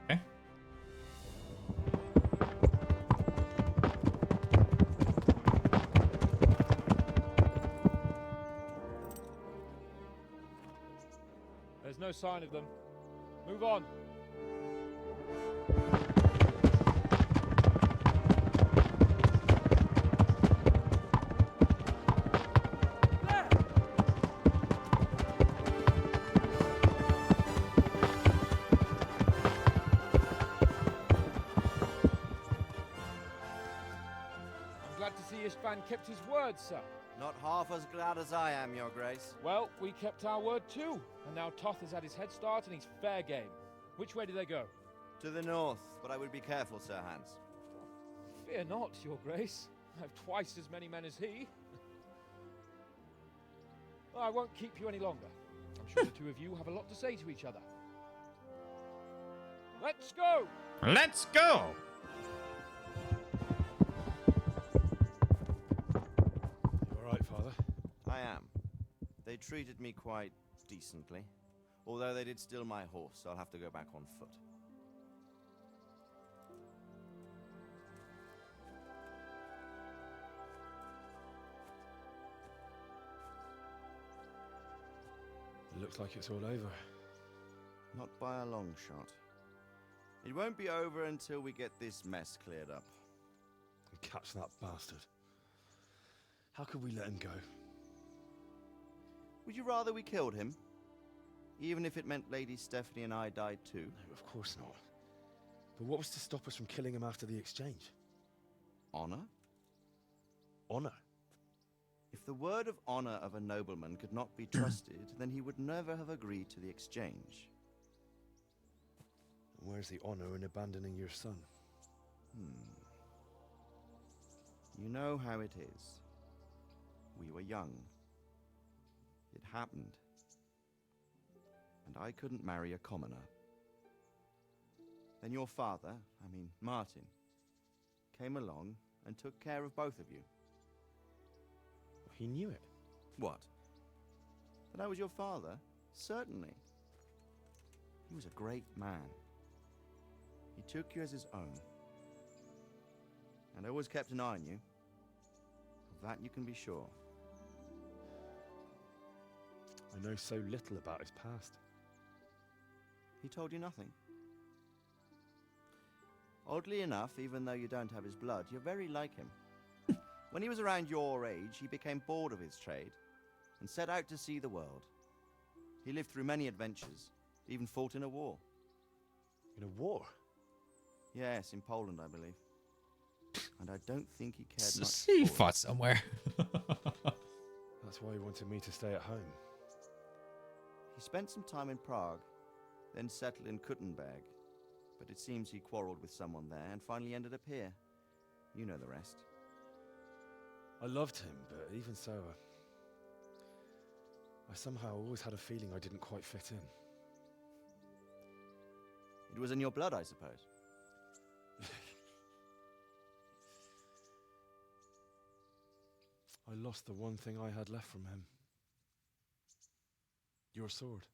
S1: Okay.
S5: There's no sign of them. Move on. I'm glad to see Istvan kept his word, sir.
S17: Not half as glad as I am, Your Grace.
S5: Well, we kept our word too, and now Toth has had his head start and he's fair game. Which way do they go?
S17: To the north, but I would be careful, Sir Hans.
S5: Fear not, Your Grace. I have twice as many men as he. Well, I won't keep you any longer. I'm sure the two of you have a lot to say to each other. Let's go!
S1: Let's go!
S10: You alright, Father?
S17: I am. They treated me quite decently. Although they did steal my horse, so I'll have to go back on foot.
S10: It looks like it's all over.
S17: Not by a long shot. It won't be over until we get this mess cleared up.
S10: And catch that bastard. How could we let him go?
S17: Would you rather we killed him? Even if it meant Lady Stephanie and I died too?
S10: No, of course not. But what was to stop us from killing him after the exchange?
S17: Honor?
S10: Honor?
S17: If the word of honor of a nobleman could not be trusted, then he would never have agreed to the exchange.
S10: And where's the honor in abandoning your son?
S17: You know how it is. We were young. It happened. And I couldn't marry a commoner. Then your father, Martin, came along and took care of both of you.
S10: He knew it.
S17: What? That I was your father? Certainly. He was a great man. He took you as his own. And always kept an eye on you. Of that you can be sure.
S10: I know so little about his past.
S17: He told you nothing? Oddly enough, even though you don't have his blood, you're very like him. When he was around your age, he became bored of his trade and set out to see the world. He lived through many adventures, even fought in a war.
S10: In a war?
S17: Yes, in Poland, I believe. And I don't think he cared much.
S1: He fought somewhere.
S10: That's why he wanted me to stay at home.
S17: He spent some time in Prague, then settled in Kuttenberg. But it seems he quarreled with someone there and finally ended up here. You know the rest.
S10: I loved him, but even so, I somehow always had a feeling I didn't quite fit in.
S17: It was in your blood, I suppose.
S10: I lost the one thing I had left from him. Your sword.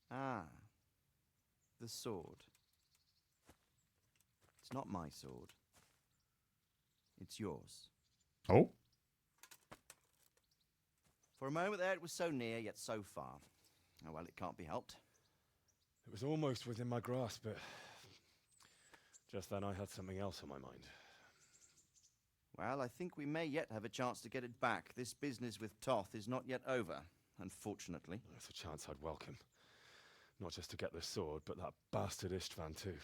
S17: Ah, the sword. It's not my sword. It's yours.
S1: Oh?
S17: For a moment there, it was so near, yet so far. Oh, well, it can't be helped.
S10: It was almost within my grasp, but just then I had something else on my mind.
S17: Well, I think we may yet have a chance to get it back. This business with Toth is not yet over, unfortunately.
S10: That's a chance I'd welcome. Not just to get the sword, but that bastard Istvan too.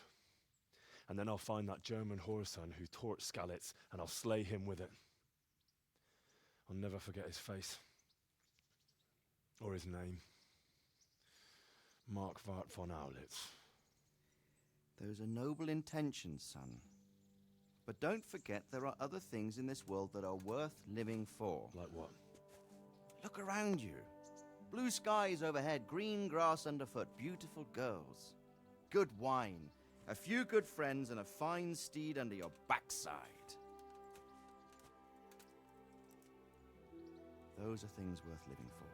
S10: And then I'll find that German whoreson who torched Skalitz, and I'll slay him with it. I'll never forget his face. Or his name. Mark Vart von Aulitz.
S17: Those are noble intentions, son. But don't forget there are other things in this world that are worth living for.
S10: Like what?
S17: Look around you. Blue skies overhead, green grass underfoot, beautiful girls. Good wine, a few good friends, and a fine steed under your backside. Those are things worth living for.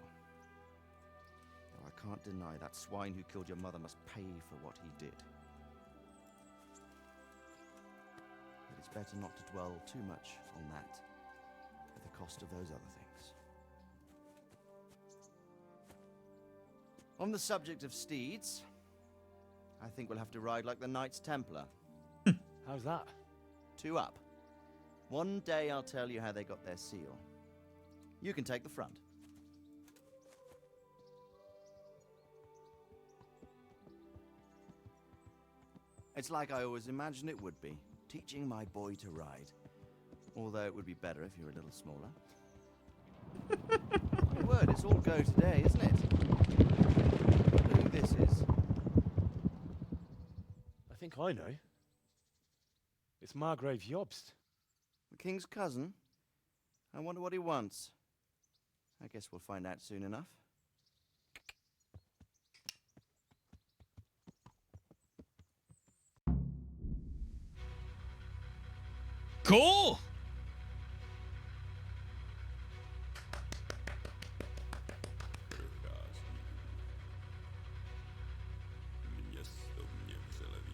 S17: Though I can't deny that swine who killed your mother must pay for what he did. But it's better not to dwell too much on that at the cost of those other things. On the subject of steeds, I think we'll have to ride like the Knights Templar.
S10: How's that?
S17: 2 up. One day I'll tell you how they got their seal. You can take the front. It's like I always imagined it would be, teaching my boy to ride. Although it would be better if you were a little smaller. My word, it's all go today, isn't it? I wonder who this is.
S10: I think I know. It's Margrave Jobst.
S17: The king's cousin? I wonder what he wants. I guess we'll find out soon enough.
S1: Cool.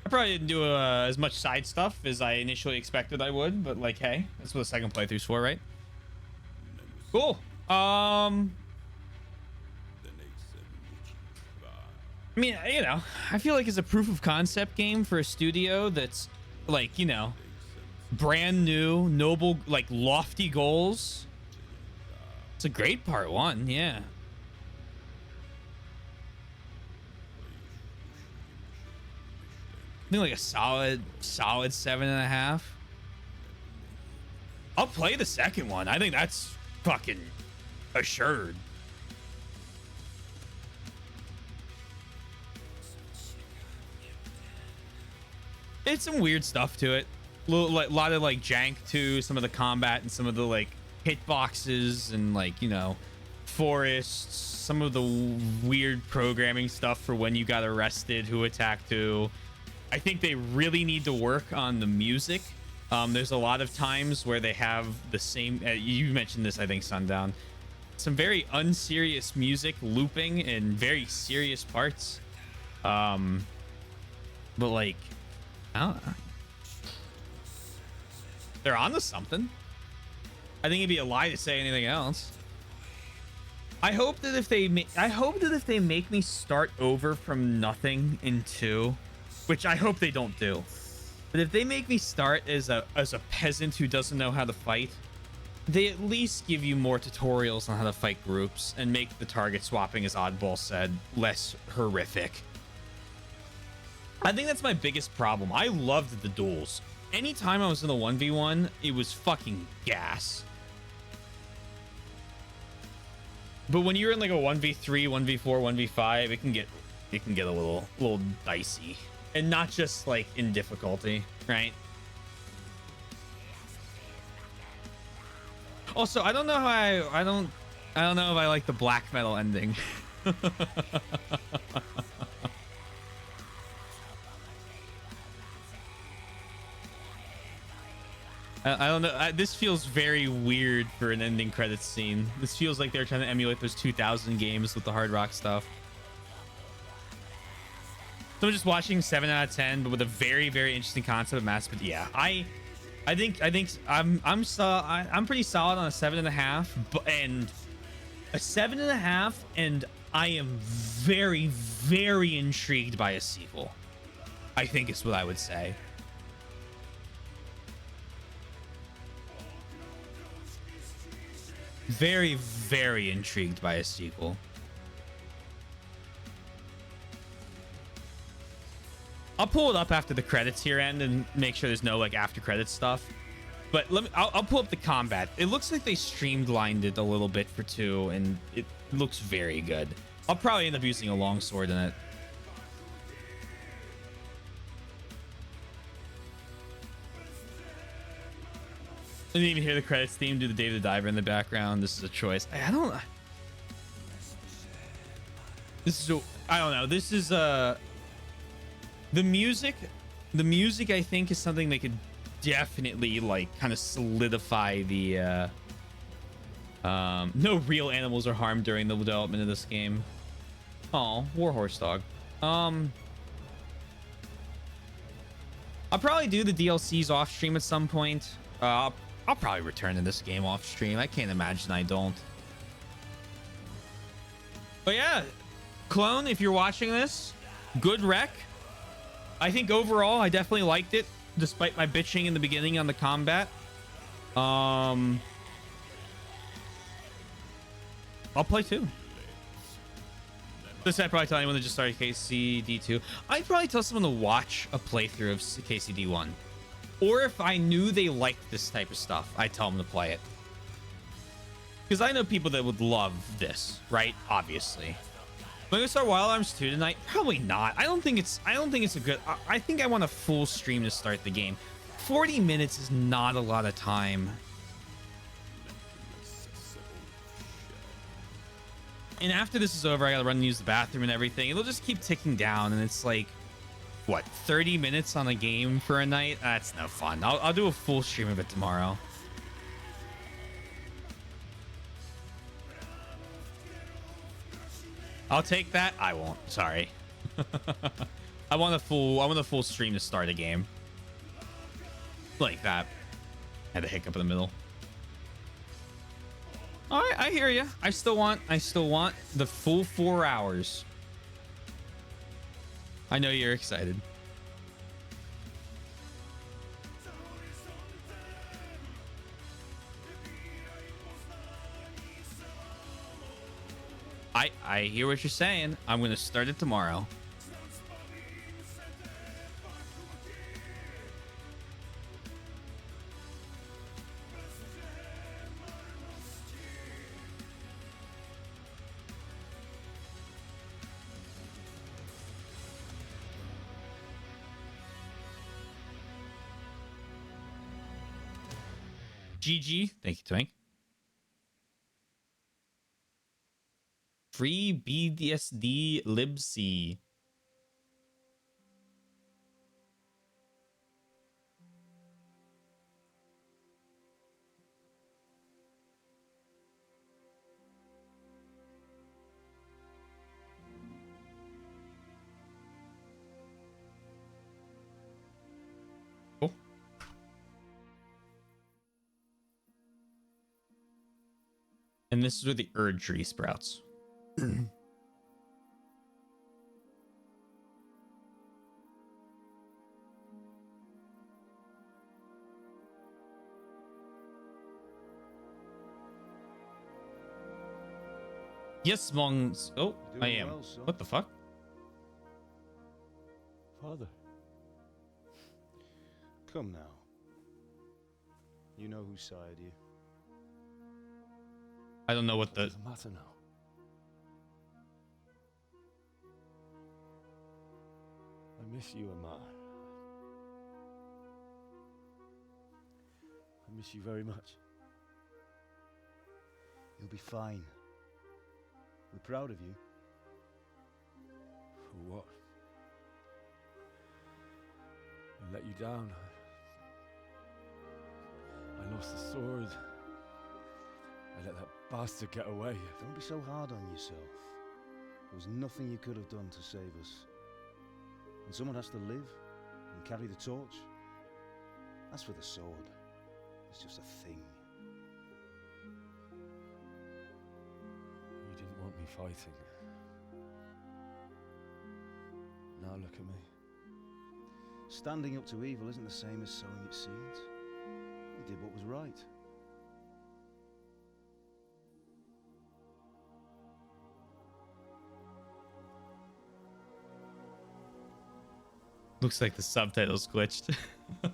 S1: I probably didn't do as much side stuff as I initially expected I would, but like, hey, that's what the second playthrough's for, right? Cool. I mean, you know, I feel like it's a proof of concept game for a studio that's like, you know, brand new, noble, like lofty goals. It's a great part 1, yeah. I think like a solid 7.5. I'll play the second one. I think that's fucking assured. It's some weird stuff to it. A lot of like jank to some of the combat and some of the like hitboxes and like, you know, forests, some of the weird programming stuff for when you got arrested, who attacked who. I think they really need to work on the music. There's a lot of times where they have the same, you mentioned this, I think, Sundown, some very unserious music looping in very serious parts. But like, I don't know. They're onto something. I think it'd be a lie to say anything else. I hope that if they make me start over from nothing in 2, which I hope they don't do. But if they make me start as a peasant who doesn't know how to fight, they at least give you more tutorials on how to fight groups and make the target swapping, as Oddball said, less horrific. I think that's my biggest problem. I loved the duels. Anytime I was in a 1v1, it was fucking gas. But when you're in like a 1v3, 1v4, 1v5, it can get a little dicey. And not just like in difficulty, right? Also, I don't know how I don't know if I like the black metal ending. I don't know. This feels very weird for an ending credits scene. This feels like they're trying to emulate those 2000 games with the hard rock stuff. So I'm just watching 7 out of 10, but with a very, very interesting concept of mass. But yeah, I think I'm pretty solid on a 7.5, and a 7.5, and I am very, very intrigued by a sequel. I think is what I would say. Very, very intrigued by a sequel. I'll pull it up after the credits here end and make sure there's no like after credits stuff. But I'll pull up the combat. It looks like they streamlined it a little bit for 2, and it looks very good. I'll probably end up using a longsword in it. I didn't even hear the credits theme. Do the Dave the Diver in the background. This is a choice. I don't. This is. I don't know. This is the music. The music, I think, is something they could definitely like kind of solidify the. No real animals are harmed during the development of this game. Oh, Warhorse Dog. I'll probably do the DLCs off stream at some point. I'll probably return to this game off stream. I can't imagine I don't. But yeah, Clone, if you're watching this, good rec. I think overall, I definitely liked it, despite my bitching in the beginning on the combat. I'll play 2. This I'd probably tell anyone that just started KCD2. I'd probably tell someone to watch a playthrough of KCD1. Or if I knew they liked this type of stuff, I'd tell them to play it. Because I know people that would love this, right? Obviously. Am I gonna start Wild Arms 2 tonight? Probably not. I don't think it's a good. I think I want a full stream to start the game. 40 minutes is not a lot of time. And after this is over, I gotta run and use the bathroom and everything. It'll just keep ticking down, and it's like, what, 30 minutes on a game for a night? That's no fun. I'll do a full stream of it tomorrow. I'll take that. I won't. Sorry. I want a full stream to start a game. Like that. Had a hiccup in the middle. All right, I hear you. I still want the full 4 hours. I know you're excited. I hear what you're saying. I'm going to start it tomorrow. GG. Thank you, Twink. Free BDSD libc. Cool. And this is where the tree sprouts. Yes, Mongs. Oh, I am.
S21: Well, son.
S1: What the fuck?
S21: Father. Come now. You know whose side you.
S1: I don't know what the.
S21: Doesn't matter now. I miss you, Amar. I miss you very much. You'll be fine. We're proud of you. For what? I let you down. I lost the sword. I let that bastard get away. Don't be so hard on yourself. There was nothing you could have done to save us. And someone has to live and carry the torch. As for the sword, it's just a thing. You didn't want me fighting. Now look at me. Standing up to evil isn't the same as sowing its seeds. You did what was right.
S1: Looks like the subtitles glitched.
S21: I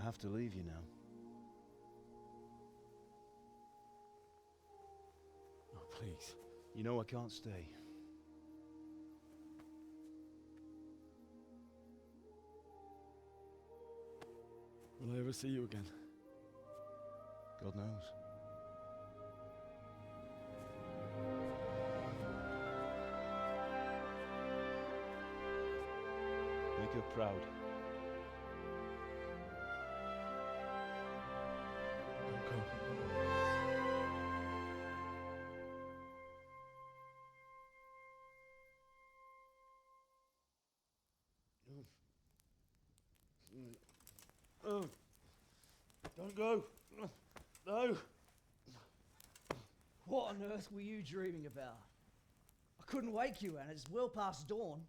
S21: have to leave you now.
S10: Oh, please.
S21: You know I can't stay.
S10: Will I ever see you again?
S21: God knows. Make her proud.
S10: Don't go.
S21: Oh, don't go. No.
S14: What on earth were you dreaming about? I couldn't wake you, and it's well past dawn.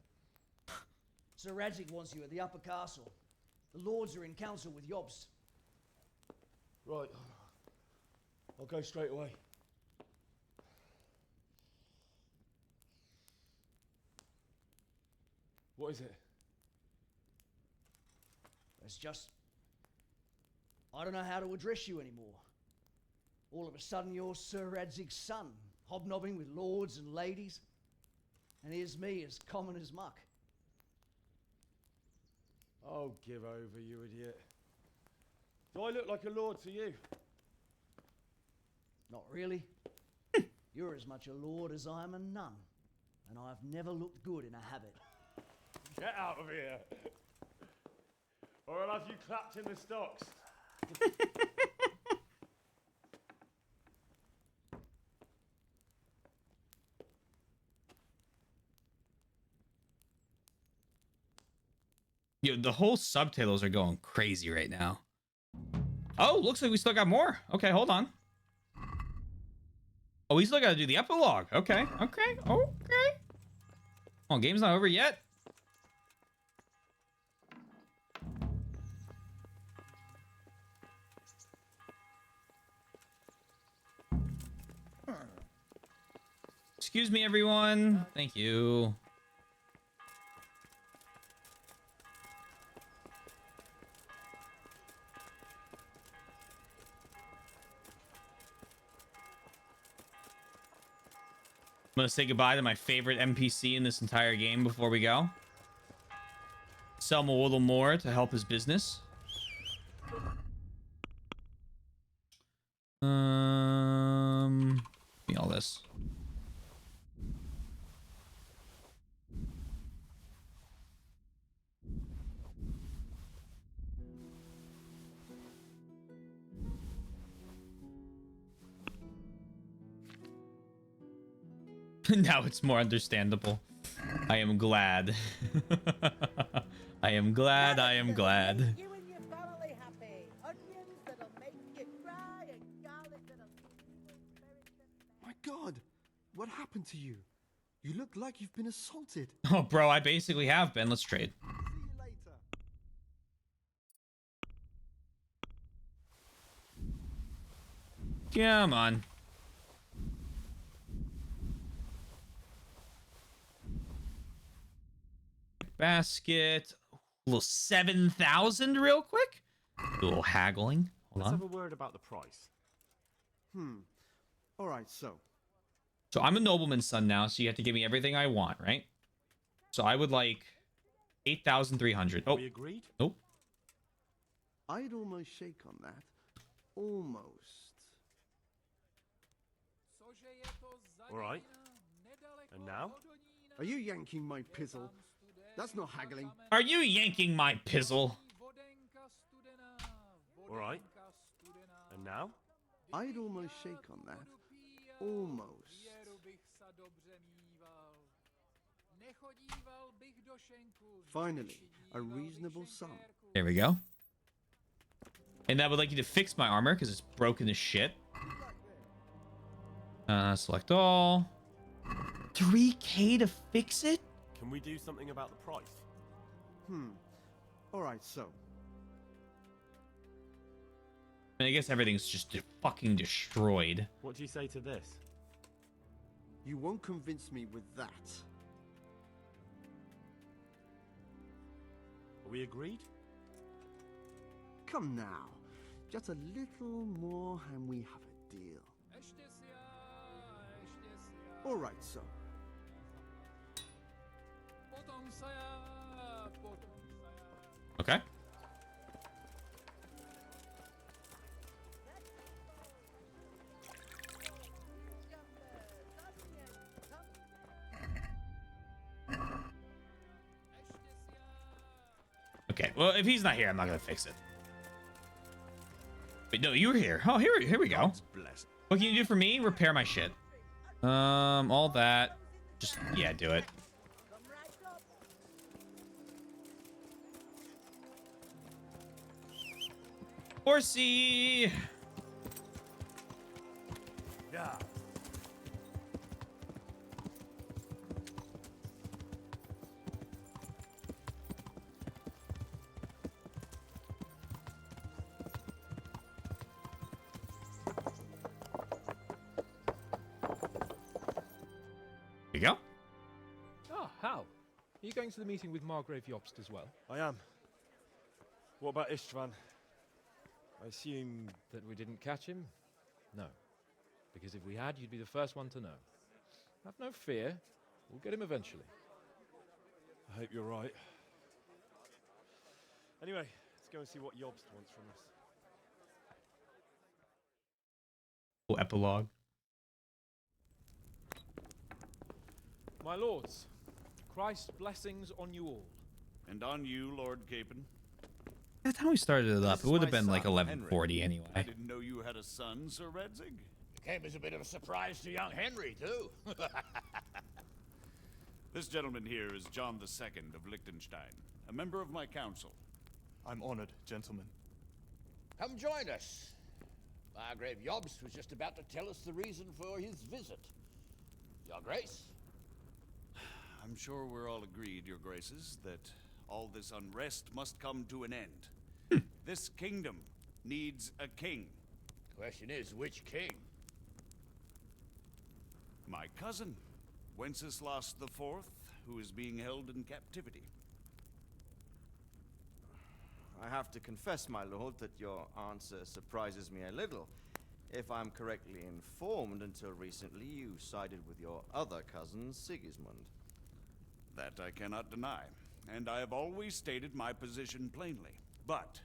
S14: Sir Radzik wants you at the upper castle. The lords are in council with Jobst.
S21: Right. I'll go straight away.
S10: What is it?
S14: It's just... I don't know how to address you anymore. All of a sudden you're Sir Radzig's son, hobnobbing with lords and ladies. And here's me, as common as muck.
S21: Oh, give over, you idiot. Do I look like a lord to you?
S14: Not really. You're as much a lord as I am a nun. And I've never looked good in a habit.
S21: Get out of here! Or I'll have you clapped in the stocks.
S1: Yo, the whole subtitles are going crazy right now. Oh, looks like we still got more. Okay, hold on. Oh, we still got to do the epilogue. Okay, okay, okay. Oh, game's not over yet. Excuse me, everyone. Thank you. I'm gonna say goodbye to my favorite NPC in this entire game before we go. Sell him a little more to help his business. Give me all this. Now it's more understandable. I am glad. I am glad. I am glad.
S18: You and your family happy. Onions that'll make you cry and garlic that'll
S20: My God, what happened to you? You look like you've been assaulted.
S1: Oh, bro, I basically have been. Let's trade.
S20: See you later.
S1: Come on. Basket. A little 7,000 real quick. A little haggling. Hold
S3: Let's
S1: on.
S3: have a word about the price.
S20: All right, so.
S1: So I'm a nobleman's son now, so you have to give me everything I want, right? So I would like 8,300. Oh,
S3: We agreed?
S1: Nope.
S20: I'd almost shake on that. Almost.
S3: All right. And now?
S20: Are you yanking my pizzle? That's not haggling.
S1: Are you yanking my pizzle?
S3: All right. And now?
S20: I'd almost shake on that. Almost. Finally, a reasonable sum.
S1: There we go. And I would like you to fix my armor because it's broken as shit. Select all. 3K to fix it?
S3: Can we do something about the price?
S20: All right, so.
S1: I mean, I guess everything's just fucking destroyed.
S3: What do you say to this?
S20: You won't convince me with that.
S2: We agreed?
S20: Come now. Just a little more and we have a deal. All right, so.
S1: Okay. Okay, well, if he's not here, I'm not gonna fix it. Wait, no, you were here. Oh, here we go. What can you do for me? Repair my shit. All that. Just, yeah, do it. Horsey!
S2: Yeah.
S1: Here you go.
S5: Ah, how? Are you going to the meeting with Margrave Jobst as well?
S10: I am. What about Istvan? I assume...
S5: That we didn't catch him? No. Because if we had, you'd be the first one to know. Have no fear. We'll get him eventually.
S10: I hope you're right. Anyway, let's go and see what Jobst wants from us.
S1: Cool epilogue.
S5: My lords, Christ's blessings on you all.
S7: And on you, Lord Capon.
S1: That's how we started it up. It would have been like 11:40 anyway.
S7: I didn't know you had a son, Sir Redzig.
S12: It came as a bit of a surprise to young Henry, too.
S7: This gentleman here is John II of Liechtenstein, a member of my council.
S9: I'm honored, gentlemen.
S12: Come join us. Margrave Jobst was just about to tell us the reason for his visit. Your Grace?
S7: I'm sure we're all agreed, Your Graces, that all this unrest must come to an end. This kingdom needs a king.
S12: Question is, which king?
S7: My cousin, Wenceslas IV, who is being held in captivity.
S17: I have to confess, my lord, that your answer surprises me a little. If I'm correctly informed, until recently you sided with your other cousin, Sigismund.
S7: That I cannot deny, and I have always stated my position plainly. But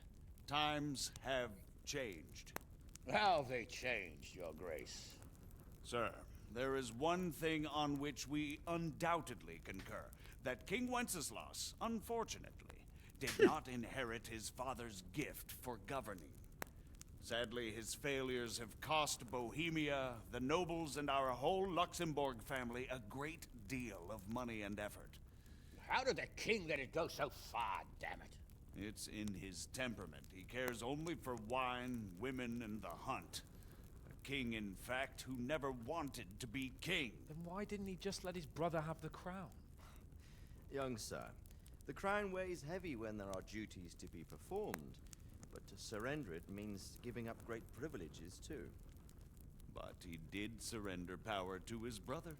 S7: times have changed.
S12: How have they changed, Your Grace?
S7: Sir, there is one thing on which we undoubtedly concur. That King Wenceslas, unfortunately, did not inherit his father's gift for governing. Sadly, his failures have cost Bohemia, the nobles, and our whole Luxembourg family a great deal of money and effort.
S12: How did the king let it go so far, damn it?
S7: It's in his temperament. He cares only for wine, women, and the hunt. A king, in fact, who never wanted to be king.
S5: Then why didn't he just let his brother have the crown?
S17: Young sir, the crown weighs heavy when there are duties to be performed, but to surrender it means giving up great privileges too.
S7: But he did surrender power to his brother.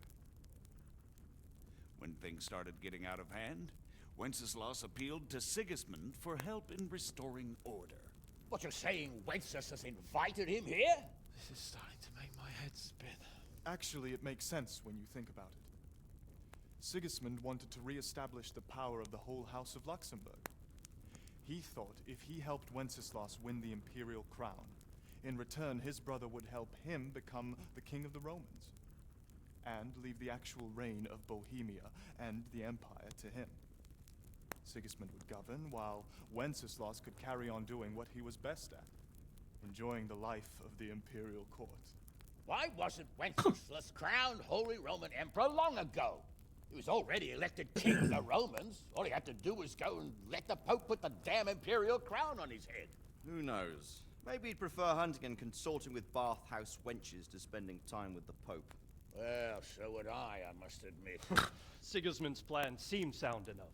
S7: When things started getting out of hand, Wenceslas appealed to Sigismund for help in restoring order.
S12: What, you're saying Wenceslas has invited him here?
S5: This is starting to make my head spin.
S9: Actually, it makes sense when you think about it. Sigismund wanted to re-establish the power of the whole House of Luxembourg. He thought if he helped Wenceslas win the imperial crown, in return his brother would help him become the king of the Romans, and leave the actual reign of Bohemia and the empire to him. Sigismund would govern, while Wenceslas could carry on doing what he was best at, enjoying the life of the imperial court.
S12: Why wasn't Wenceslas crowned Holy Roman Emperor long ago? He was already elected king of the Romans. All he had to do was go and let the Pope put the damn imperial crown on his head.
S17: Who knows? Maybe he'd prefer hunting and consorting with bathhouse wenches to spending time with the Pope.
S12: Well, so would I must admit.
S22: Sigismund's plan seemed sound enough,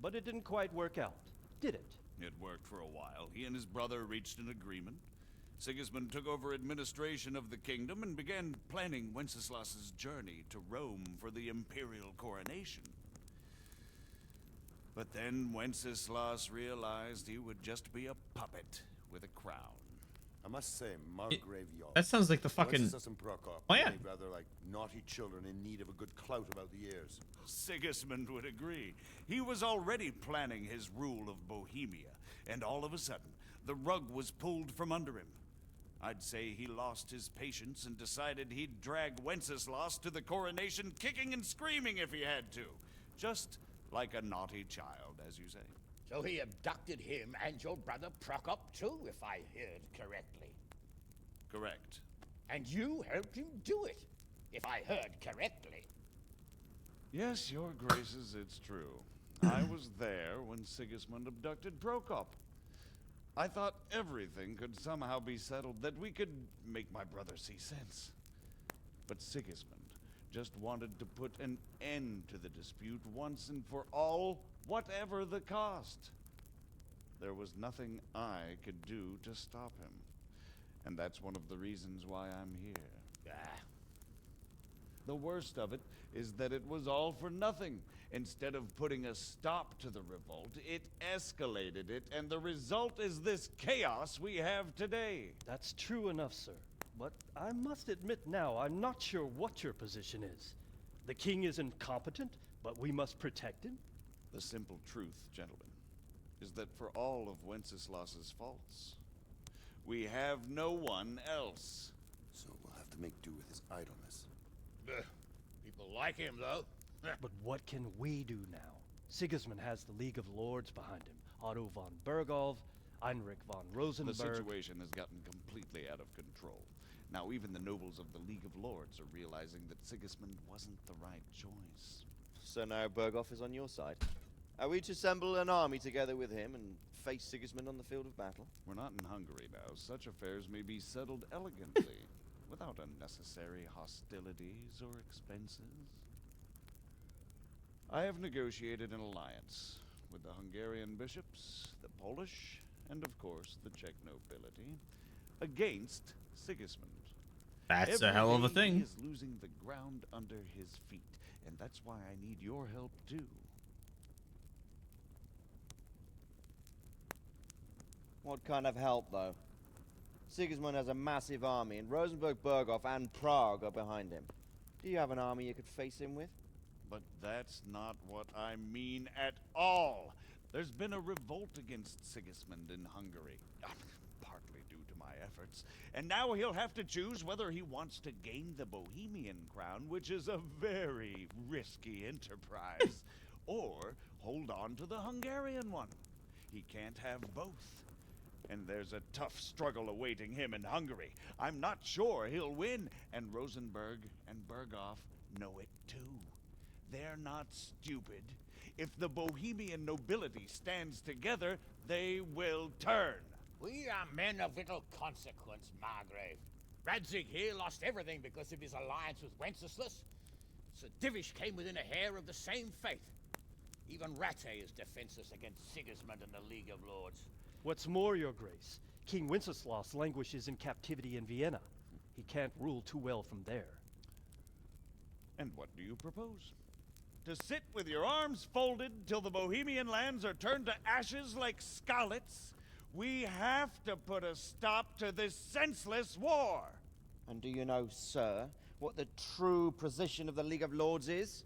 S22: but it didn't quite work out, did it?
S7: It worked for a while. He and his brother reached an agreement. Sigismund took over administration of the kingdom and began planning Wenceslas's journey to Rome for the imperial coronation. But then Wenceslas realized he would just be a puppet with a crown.
S15: I must say, Margrave York.
S1: That sounds like the fucking
S15: Wenceslas and Prokop
S1: plan.
S15: behave rather like naughty children in need of a good clout about the ears.
S7: Sigismund would agree. He was already planning his rule of Bohemia, and all of a sudden, the rug was pulled from under him. I'd say he lost his patience and decided he'd drag Wenceslas to the coronation kicking and screaming if he had to. Just like a naughty child, as you say.
S12: So he abducted him and your brother Prokop too, if I heard correctly.
S7: Correct.
S12: And you helped him do it, if I heard correctly.
S7: Yes, your graces, it's true. I was there when Sigismund abducted Prokop. I thought everything could somehow be settled, that we could make my brother see sense. But Sigismund just wanted to put an end to the dispute once and for all, whatever the cost. There was nothing I could do to stop him. And that's one of the reasons why I'm here. The worst of it is that it was all for nothing. Instead of putting a stop to the revolt, it escalated it, and the result is this chaos we have today.
S22: That's true enough, sir. But I must admit now, I'm not sure what your position is. The king is incompetent, but we must protect him?
S7: The simple truth, gentlemen, is that for all of Wenceslas's faults, we have no one else.
S15: So we'll have to make do with his idleness.
S12: People like him, though.
S22: But what can we do now? Sigismund has the League of Lords behind him. Otto von Bergholf, Heinrich von Rosenberg.
S7: The situation has gotten completely out of control. Now even the nobles of the League of Lords are realizing that Sigismund wasn't the right choice.
S17: So now Berghoff is on your side. Are we to assemble an army together with him and face Sigismund on the field of battle?
S7: We're not in Hungary now. Such affairs may be settled elegantly, without unnecessary hostilities or expenses. I have negotiated an alliance with the Hungarian bishops, the Polish, and of course the Czech nobility, against Sigismund.
S1: That's a hell of a thing.
S7: He is losing the ground under his feet, and that's why I need your help too.
S17: What kind of help, though? Sigismund has a massive army, and Rosenberg, Berghoff, and Prague are behind him. Do you have an army you could face him with?
S7: But that's not what I mean at all. There's been a revolt against Sigismund in Hungary, partly due to my efforts, and now he'll have to choose whether he wants to gain the Bohemian crown, which is a very risky enterprise, or hold on to the Hungarian one. He can't have both. And there's a tough struggle awaiting him in Hungary. I'm not sure he'll win, and Rosenberg and Berghoff know it too. They're not stupid. If the Bohemian nobility stands together, they will turn.
S12: We are men of little consequence, Margrave. Radzig here lost everything because of his alliance with Wenceslas. Sir Divish came within a hair of the same fate. Even Rattay is defenseless against Sigismund and the League of Lords.
S22: What's more, your grace, King Wenceslas languishes in captivity in Vienna. He can't rule too well from there.
S7: And what do you propose? To sit with your arms folded till the Bohemian lands are turned to ashes like scarlets? We have to put a stop to this senseless war.
S17: And do you know, sir, what the true position of the League of Lords is?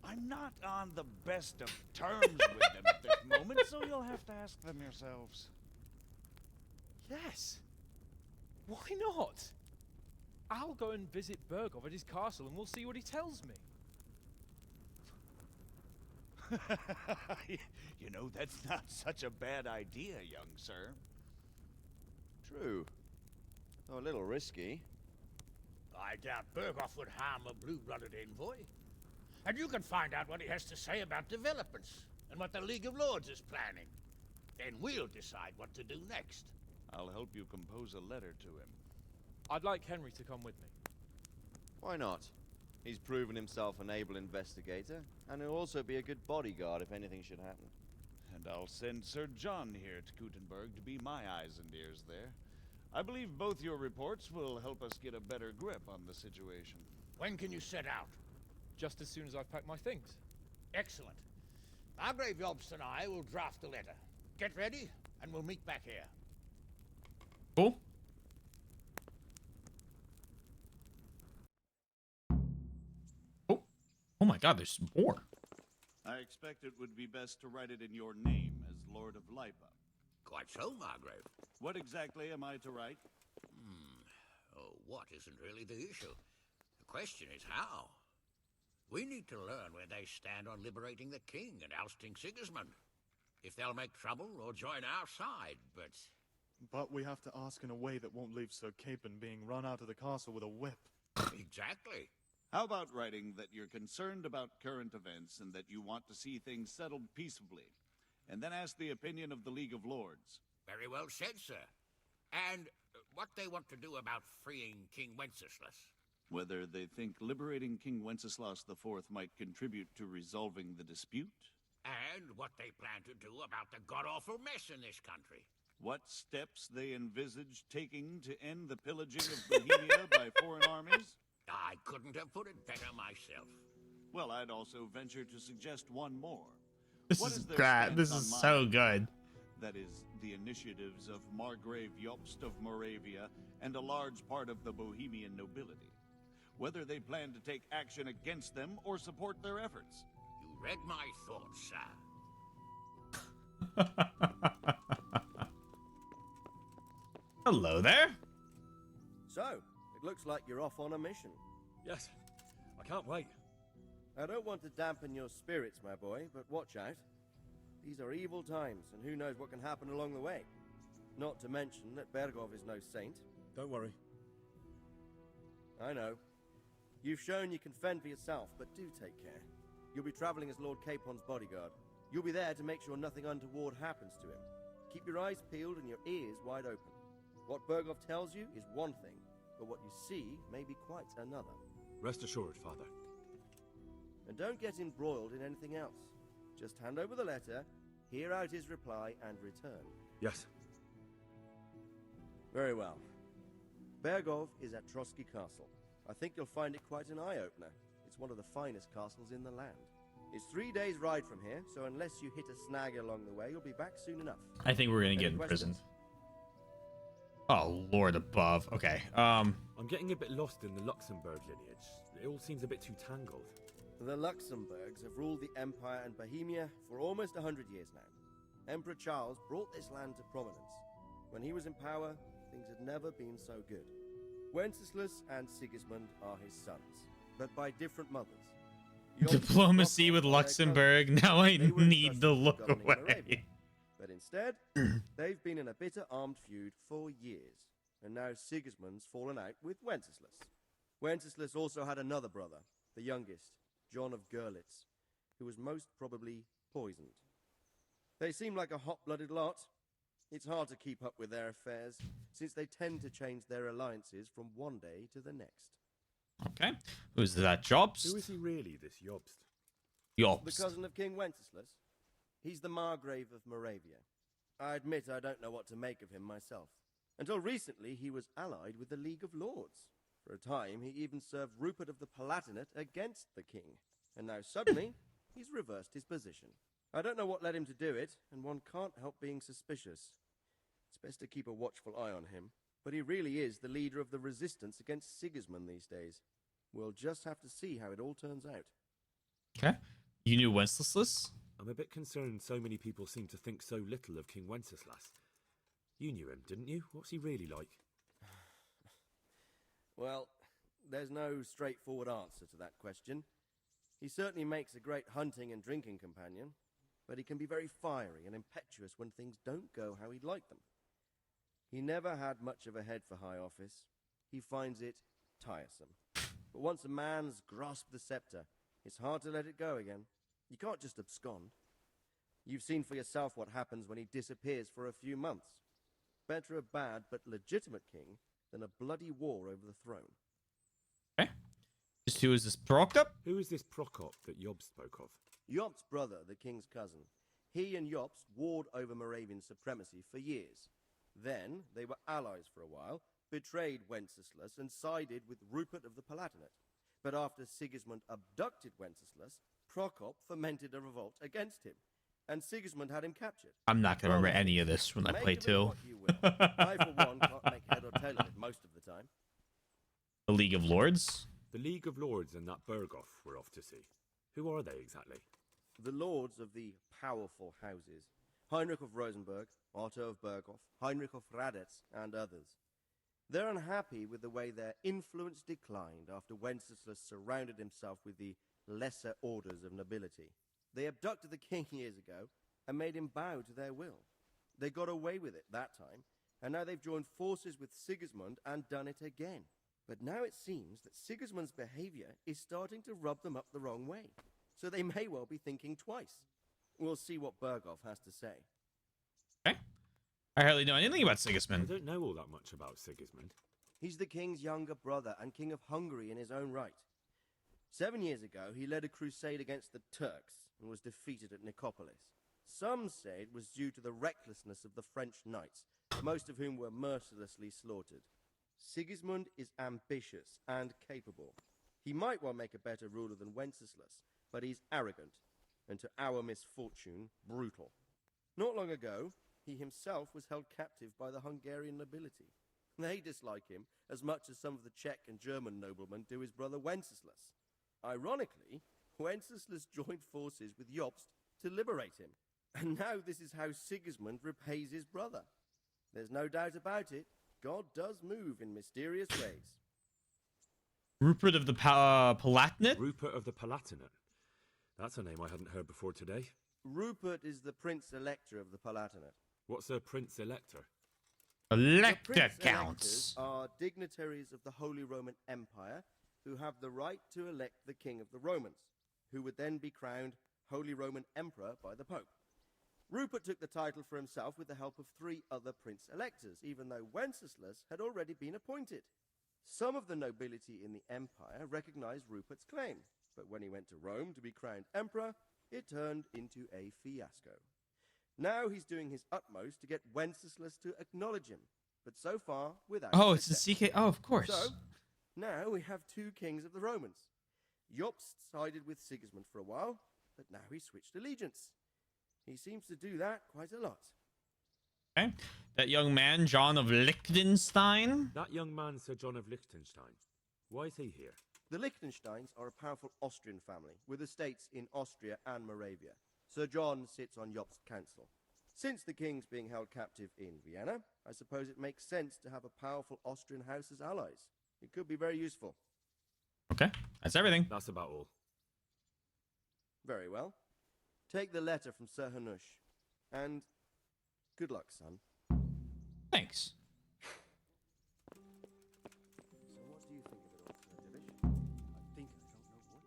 S7: I'm not on the best of terms with them at this moment, so you'll have to ask them yourselves.
S5: Yes. Why not? I'll go and visit Berghoff at his castle and we'll see what he tells me.
S7: You know, that's not such a bad idea, young sir.
S17: True. Though a little risky.
S12: I doubt Berghoff would harm a blue-blooded envoy. And you can find out what he has to say about developments and what the League of Lords is planning. Then we'll decide what to do next.
S7: I'll help you compose a letter to him.
S5: I'd like Henry to come with me.
S17: Why not? He's proven himself an able investigator, and he'll also be a good bodyguard if anything should happen.
S7: And I'll send Sir John here to Kuttenberg to be my eyes and ears there. I believe both your reports will help us get a better grip on the situation.
S12: When can you set out?
S5: Just as soon as I've packed my things.
S12: Excellent. Margrave Jobst and I will draft the letter. Get ready, and we'll meet back here.
S1: Cool. Oh my god, there's more.
S7: I expect it would be best to write it in your name as Lord of Lipa.
S12: Quite so, Margrave.
S7: What exactly am I to write?
S12: Oh, what isn't really the issue. The question is how. We need to learn where they stand on liberating the king and ousting Sigismund. If they'll make trouble or join our side, but...
S9: But we have to ask in a way that won't leave Sir Capon being run out of the castle with a whip.
S12: Exactly.
S7: How about writing that you're concerned about current events and that you want to see things settled peaceably, and then ask the opinion of the League of Lords?
S12: Very well said, sir. And what they want to do about freeing King Wenceslas.
S7: Whether they think liberating King Wenceslas IV might contribute to resolving the dispute?
S12: And what they plan to do about the god-awful mess in this country.
S7: What steps they envisage taking to end the pillaging of Bohemia by foreign armies?
S12: I couldn't have put it better myself.
S7: Well, I'd also venture to suggest one more.
S1: This
S7: What
S1: is
S7: their
S1: great.
S7: stance
S1: This
S7: on
S1: is
S7: mine?
S1: so good.
S7: That is, the initiatives of Margrave Jobst of Moravia and a large part of the Bohemian nobility. Whether they plan to take action against them or support their efforts.
S12: You read my thoughts, sir.
S1: Hello there.
S6: So, it looks like you're off on a mission.
S2: Yes, I can't wait.
S6: I don't want to dampen your spirits, my boy, but watch out. These are evil times, and who knows what can happen along the way. Not to mention that Bergov is no saint.
S2: Don't worry.
S6: I know. You've shown you can fend for yourself, but do take care. You'll be traveling as Lord Capon's bodyguard. You'll be there to make sure nothing untoward happens to him. Keep your eyes peeled and your ears wide open. What Bergov tells you is one thing, but what you see may be quite another.
S2: Rest assured, Father.
S6: And don't get embroiled in anything else. Just hand over the letter, hear out his reply, and return.
S2: Yes.
S6: Very well. Bergov is at Trotsky Castle. I think you'll find it quite an eye-opener. It's one of the finest castles in the land. It's 3 days' ride from here, so unless you hit a snag along the way, you'll be back soon enough.
S1: I think we're gonna
S6: Any
S1: get
S6: questions?
S1: imprisoned. Oh, Lord above. Okay.
S2: I'm getting a bit lost in the Luxembourg lineage. It all seems a bit too tangled.
S6: The Luxembourgs have ruled the Empire and Bohemia for almost 100 years now. Emperor Charles brought this land to prominence. When he was in power, things had never been so good. Wenceslas and Sigismund are his sons, but by different mothers.
S1: Diplomacy with Luxembourg. Now I need to look away.
S6: But instead, they've been in a bitter armed feud for years, and now Sigismund's fallen out with Wenceslas. Wenceslas also had another brother, the youngest, John of Görlitz, who was most probably poisoned. They seem like a hot-blooded lot. It's hard to keep up with their affairs, since they tend to change their alliances from one day to the next.
S1: Okay. Who's that? Jobst?
S2: Who is he really, this Jobst?
S6: The cousin of King Wenceslas. He's the Margrave of Moravia. I admit I don't know what to make of him myself. Until recently, he was allied with the League of Lords. For a time, he even served Rupert of the Palatinate against the king. And now suddenly, he's reversed his position. I don't know what led him to do it, and one can't help being suspicious. It's best to keep a watchful eye on him. But he really is the leader of the resistance against Sigismund these days. We'll just have to see how it all turns out.
S1: Okay. You knew Wenceslas?
S2: I'm a bit concerned so many people seem to think so little of King Wenceslas. You knew him, didn't you? What's he really like?
S6: Well, there's no straightforward answer to that question. He certainly makes a great hunting and drinking companion, but he can be very fiery and impetuous when things don't go how he'd like them. He never had much of a head for high office. He finds it tiresome. But once a man's grasped the scepter, it's hard to let it go again. You can't just abscond. You've seen for yourself what happens when he disappears for a few months. Better a bad but legitimate king than a bloody war over the throne.
S1: Okay. Just who is this Prokop?
S2: Who is this Prokop that Jobst spoke of?
S6: Jobst's brother, the king's cousin. He and Jobst warred over Moravian supremacy for years. Then they were allies for a while, betrayed Wenceslas and sided with Rupert of the Palatinate. But after Sigismund abducted Wenceslas, Prokop fomented a revolt against him, and Sigismund had him captured.
S1: I'm not gonna
S6: Well,
S1: remember any of this when I
S6: make
S1: play
S6: of it
S1: 2.
S6: what you will. I, for one, can't make head or tail of it most of the time.
S1: The League of Lords?
S2: The League of Lords and that Berghoff we're off to see. Who are they exactly?
S6: The lords of the powerful houses. Heinrich of Rosenberg, Otto of Berghoff, Heinrich of Radetz, and others. They're unhappy with the way their influence declined after Wenceslas surrounded himself with the lesser orders of nobility. They abducted the king years ago and made him bow to their will. They got away with it that time, and now they've joined forces with Sigismund and done it again. But now it seems that Sigismund's behavior is starting to rub them up the wrong way, so they may well be thinking twice. We'll see what Berghoff has to say.
S1: Okay. I hardly know anything about Sigismund.
S2: I don't know all that much about Sigismund.
S6: He's the king's younger brother and king of Hungary in his own right. 7 years ago, he led a crusade against the Turks and was defeated at Nicopolis. Some say it was due to the recklessness of the French knights, most of whom were mercilessly slaughtered. Sigismund is ambitious and capable. He might well make a better ruler than Wenceslas, but he's arrogant, and to our misfortune, brutal. Not long ago, he himself was held captive by the Hungarian nobility. They dislike him as much as some of the Czech and German noblemen do his brother Wenceslas. Ironically, Wenceslas joined forces with Jobst to liberate him, and now this is how Sigismund repays his brother. There's no doubt about it, God does move in mysterious ways.
S1: Rupert of the Palatinate?
S2: Rupert of the Palatinate. That's a name I hadn't heard before today.
S6: Rupert is the Prince Elector of the Palatinate.
S2: What's a Prince Elector?
S1: Elector
S6: The Prince
S1: counts.
S6: Electors are dignitaries of the Holy Roman Empire who have the right to elect the King of the Romans, who would then be crowned Holy Roman Emperor by the Pope. Rupert took the title for himself with the help of 3 other Prince Electors, even though Wenceslas had already been appointed. Some of the nobility in the empire recognized Rupert's claim, but when he went to Rome to be crowned emperor, it turned into a fiasco. Now he's doing his utmost to get Wenceslas to acknowledge him, but so far without
S1: Oh, it's the
S6: success.
S1: CK. Oh, of course.
S6: So, now we have 2 kings of the Romans. Jobst sided with Sigismund for a while, but now he's switched allegiance. He seems to do that quite a lot.
S1: Okay. That young man, John of Liechtenstein.
S2: That young man, Sir John of Liechtenstein. Why is he here?
S6: The Liechtensteins are a powerful Austrian family with estates in Austria and Moravia. Sir John sits on Jobst's council. Since the king's being held captive in Vienna, I suppose it makes sense to have a powerful Austrian house as allies. It could be very useful.
S1: Okay, that's everything.
S2: That's about all.
S6: Very well. Take the letter from Sir Hanush. And good luck, son.
S1: Thanks.
S6: So what do you think of it all, Sir Divish? I think I don't know what.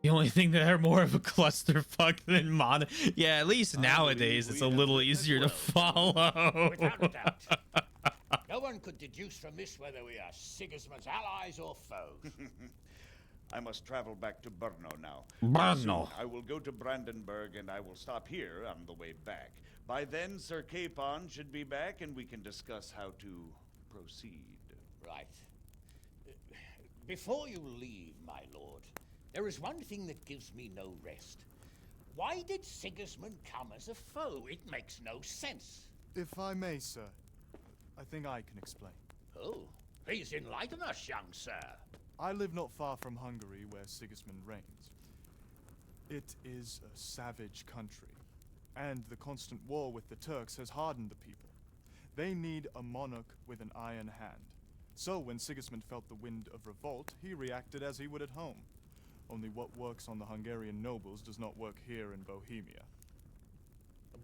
S1: The only thing that are more of a clusterfuck than Mon. Yeah, at least nowadays it's a little easier to follow.
S12: Without a doubt. No one could deduce from this whether we are Sigismund's allies or foes.
S7: I must travel back to Brno now.
S1: Brno.
S7: Soon I will go to Brandenburg and I will stop here on the way back. By then, Sir Capon should be back and we can discuss how to proceed.
S12: Right. Before you leave, my lord, there is one thing that gives me no rest. Why did Sigismund come as a foe? It makes no sense.
S9: If I may, sir, I think I can explain.
S12: Oh, please enlighten us, young sir.
S9: I live not far from Hungary, where Sigismund reigns. It is a savage country, and the constant war with the Turks has hardened the people. They need a monarch with an iron hand. So when Sigismund felt the wind of revolt, he reacted as he would at home. Only what works on the Hungarian nobles does not work here in Bohemia.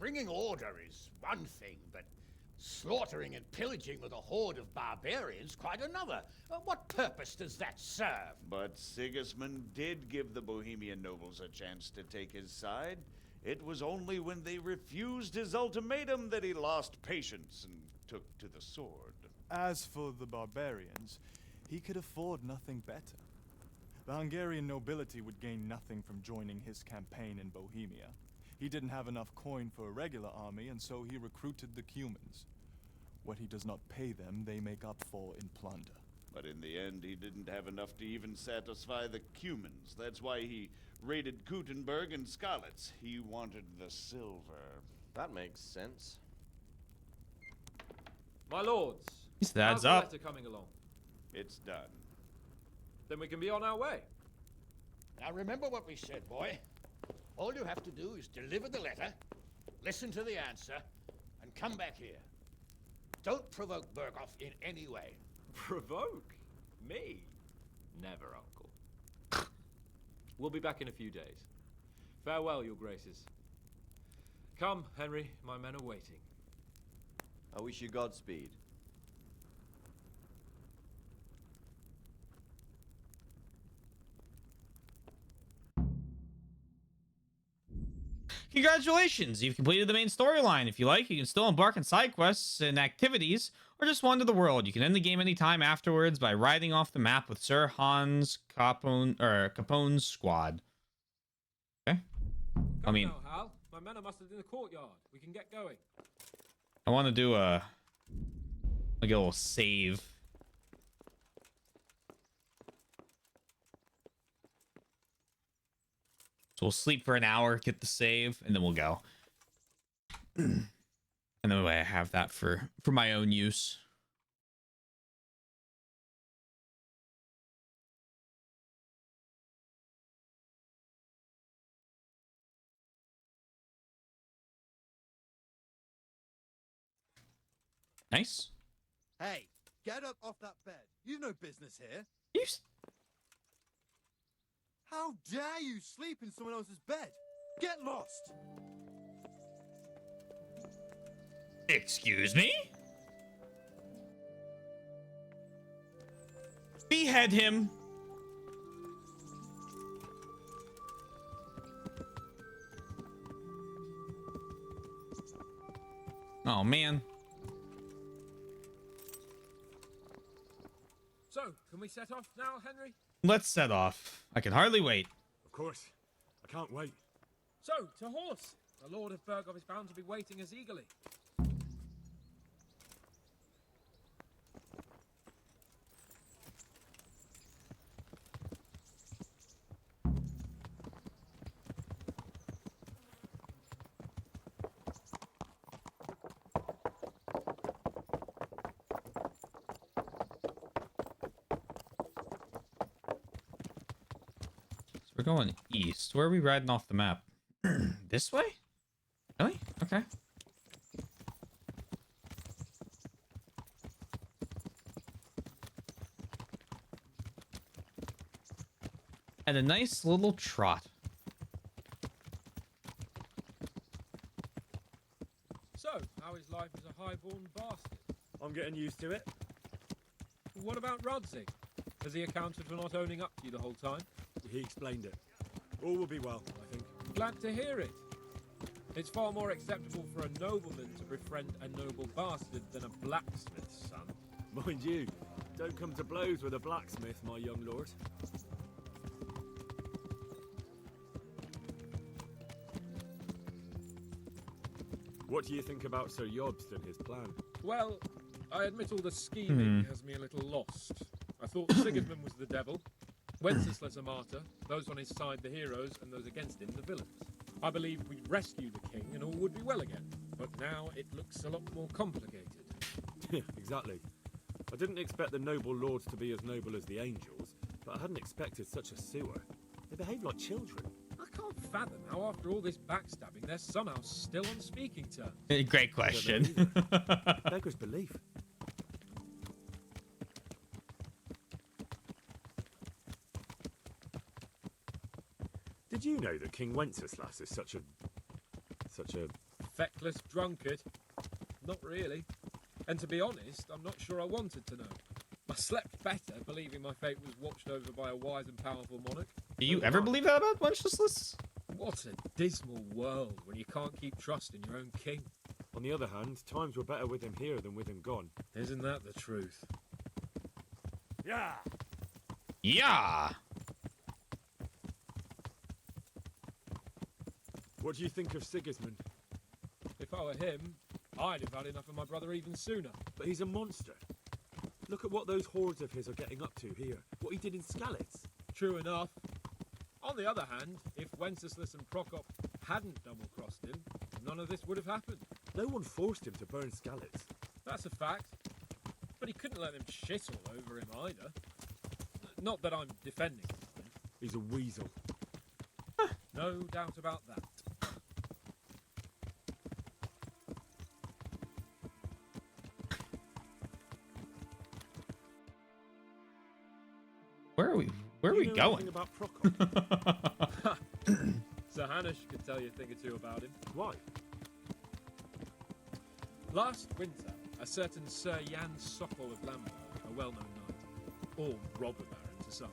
S12: Bringing order is one thing, but slaughtering and pillaging with a horde of barbarians quite another. What purpose does that serve?
S7: But Sigismund did give the Bohemian nobles a chance to take his side. It was only when they refused his ultimatum that he lost patience and took to the sword.
S9: As for the barbarians, he could afford nothing better. The Hungarian nobility would gain nothing from joining his campaign in Bohemia. He didn't have enough coin for a regular army, and so he recruited the Cumans. What he does not pay them, they make up for in plunder.
S7: But in the end, he didn't have enough to even satisfy the Cumans. That's why he raided Gutenberg and Skalitz. He wanted the silver.
S11: That makes sense.
S5: My lords,
S1: He's
S5: how's the
S1: up.
S5: letter coming along?
S7: It's done.
S5: Then we can be on our way.
S12: Now remember what we said, boy. All you have to do is deliver the letter, listen to the answer, and come back here. Don't provoke Berghoff in any way.
S5: Provoke? Me? Never, Uncle. We'll be back in a few days. Farewell, your graces. Come, Henry, my men are waiting.
S6: I wish you Godspeed.
S1: Congratulations, you've completed the main storyline. If you like, you can still embark on side quests and activities, or just wander the world. You can end the game anytime afterwards by riding off the map with Sir Hans Capone's squad. Okay. I mean,
S5: Now, Hal. My men are mustered in the courtyard. We can get going.
S1: I want to do like a little save. So we'll sleep for an hour, get the save, and then we'll go. And then I have that for my own use. Nice.
S13: Hey, get up off that bed. You've no business here. How dare you sleep in someone else's bed? Get lost!
S1: Excuse me? Behead him. Oh, man.
S5: So, can we set off now, Henry?
S1: Let's set off. I can hardly wait.
S2: Of course. I can't wait.
S5: So, to horse. The Lord of Berghoff is bound to be waiting as eagerly.
S1: We're going east. Where are we riding off the map? This way? Really? Okay. At a nice little trot.
S5: So, how is life as a highborn bastard?
S2: I'm getting used to it.
S5: What about Rodzig? Has he accounted for not owning up to you the whole time?
S2: He explained it. All will be well, I think.
S5: Glad to hear it. It's far more acceptable for a nobleman to befriend a noble bastard than a blacksmith's son.
S2: Mind you, don't come to blows with a blacksmith, my young lord. What do you think about Sir Jobst and his plan?
S5: Well, I admit all the scheming has me a little lost. I thought Sigismund was the devil, Wenceslas a martyr, those on his side the heroes, and those against him the villains. I believed we'd rescue the king and all would be well again, but now it looks a lot more complicated.
S2: Exactly. I didn't expect the noble lords to be as noble as the angels, but I hadn't expected such a sewer. They behave like children.
S5: I can't fathom how after all this backstabbing they're somehow still on speaking terms.
S1: Great question.
S2: Beggars belief. Did you know that King Wenceslas is such a
S5: Feckless drunkard? Not really. And to be honest, I'm not sure I wanted to know. I slept better believing my fate was watched over by a wise and powerful monarch.
S1: Do you ever believe that about Wenceslas?
S5: What a dismal world when you can't keep trust in your own king.
S2: On the other hand, times were better with him here than with him gone.
S5: Isn't that the truth?
S2: Yeah.
S1: Yeah.
S2: What do you think of Sigismund?
S5: If I were him, I'd have had enough of my brother even sooner.
S2: But he's a monster. Look at what those hordes of his are getting up to here. What he did in Skalitz.
S5: True enough. On the other hand, if Wenceslas and Prokop hadn't double-crossed him, none of this would have happened.
S2: No one forced him to burn Skalitz.
S5: That's a fact. But he couldn't let them shit all over him either. Not that I'm defending him.
S2: He's a weasel.
S5: No doubt about that.
S1: Where are we? Where are we going?
S2: About Prokop?
S5: Sir Hanush could tell you a thing or two about him.
S2: Why?
S5: Last winter, a certain Sir Jan Sokol of Lamberg, a well-known knight, or robber baron to some,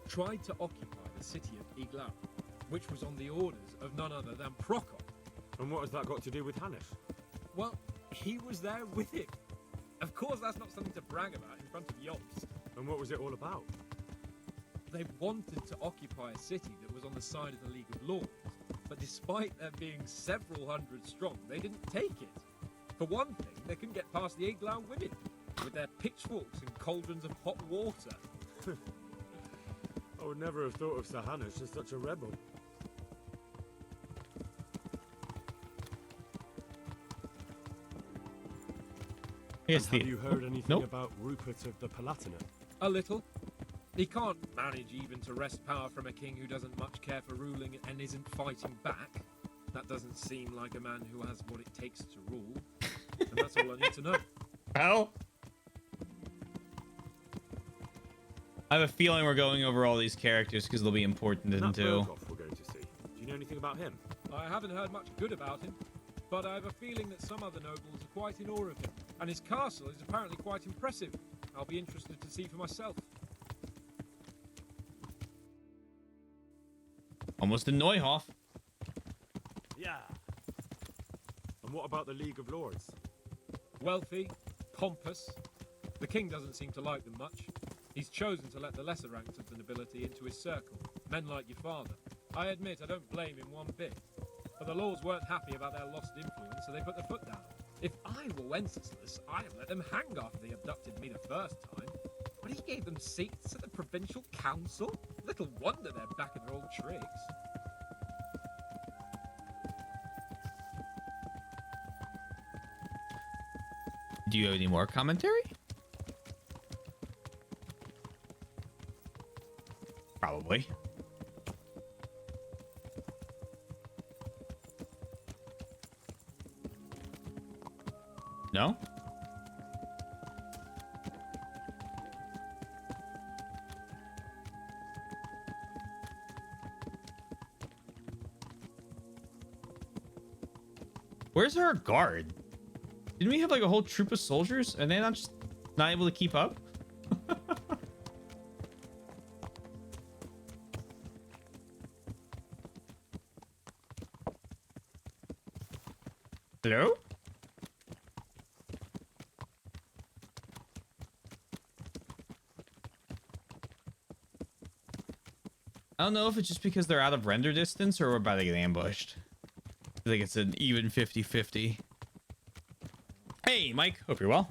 S5: tried to occupy the city of Iglau, which was on the orders of none other than Prokop.
S2: And what has that got to do with Hanush?
S5: Well, he was there with him. Of course, that's not something to brag about in front of Yops.
S2: And what was it all about?
S5: They wanted to occupy a city that was on the side of the League of Lords, but despite there being several hundred strong, they didn't take it. For one thing, they couldn't get past the Iglau women, with their pitchforks and cauldrons of hot water.
S2: I would never have thought of Sir Hanush as such a rebel.
S1: Yes,
S2: have you heard anything about Rupert of the Palatinate?
S5: A little. He can't manage even to wrest power from a king who doesn't much care for ruling and isn't fighting back. That doesn't seem like a man who has what it takes to rule. And that's all I need to know.
S1: Well, I have a feeling we're going over all these characters because they'll be important in too.
S2: We're going to see. Do you know anything about him?
S5: I haven't heard much good about him, but I have a feeling that some other nobles are quite in awe of him, and his castle is apparently quite impressive. I'll be interested to see for myself.
S1: Almost a Neuhoff.
S2: Yeah. And what about the League of Lords?
S5: Wealthy, pompous. The king doesn't seem to like them much. He's chosen to let the lesser ranks of the nobility into his circle, men like your father. I admit I don't blame him one bit. But the lords weren't happy about their lost influence, so they put their foot down. If I were Wenceslas, I'd have let them hang after they abducted me the first time. But he gave them seats at the provincial council? Little wonder they're back in their old tricks.
S1: Do you have any more commentary? Probably. No? Where's our guard? Didn't we have like a whole troop of soldiers and they're not able to keep up? Hello? I don't know if it's just because they're out of render distance or we're about to get ambushed. I think it's an even 50-50. Hey, Mike. Hope you're well.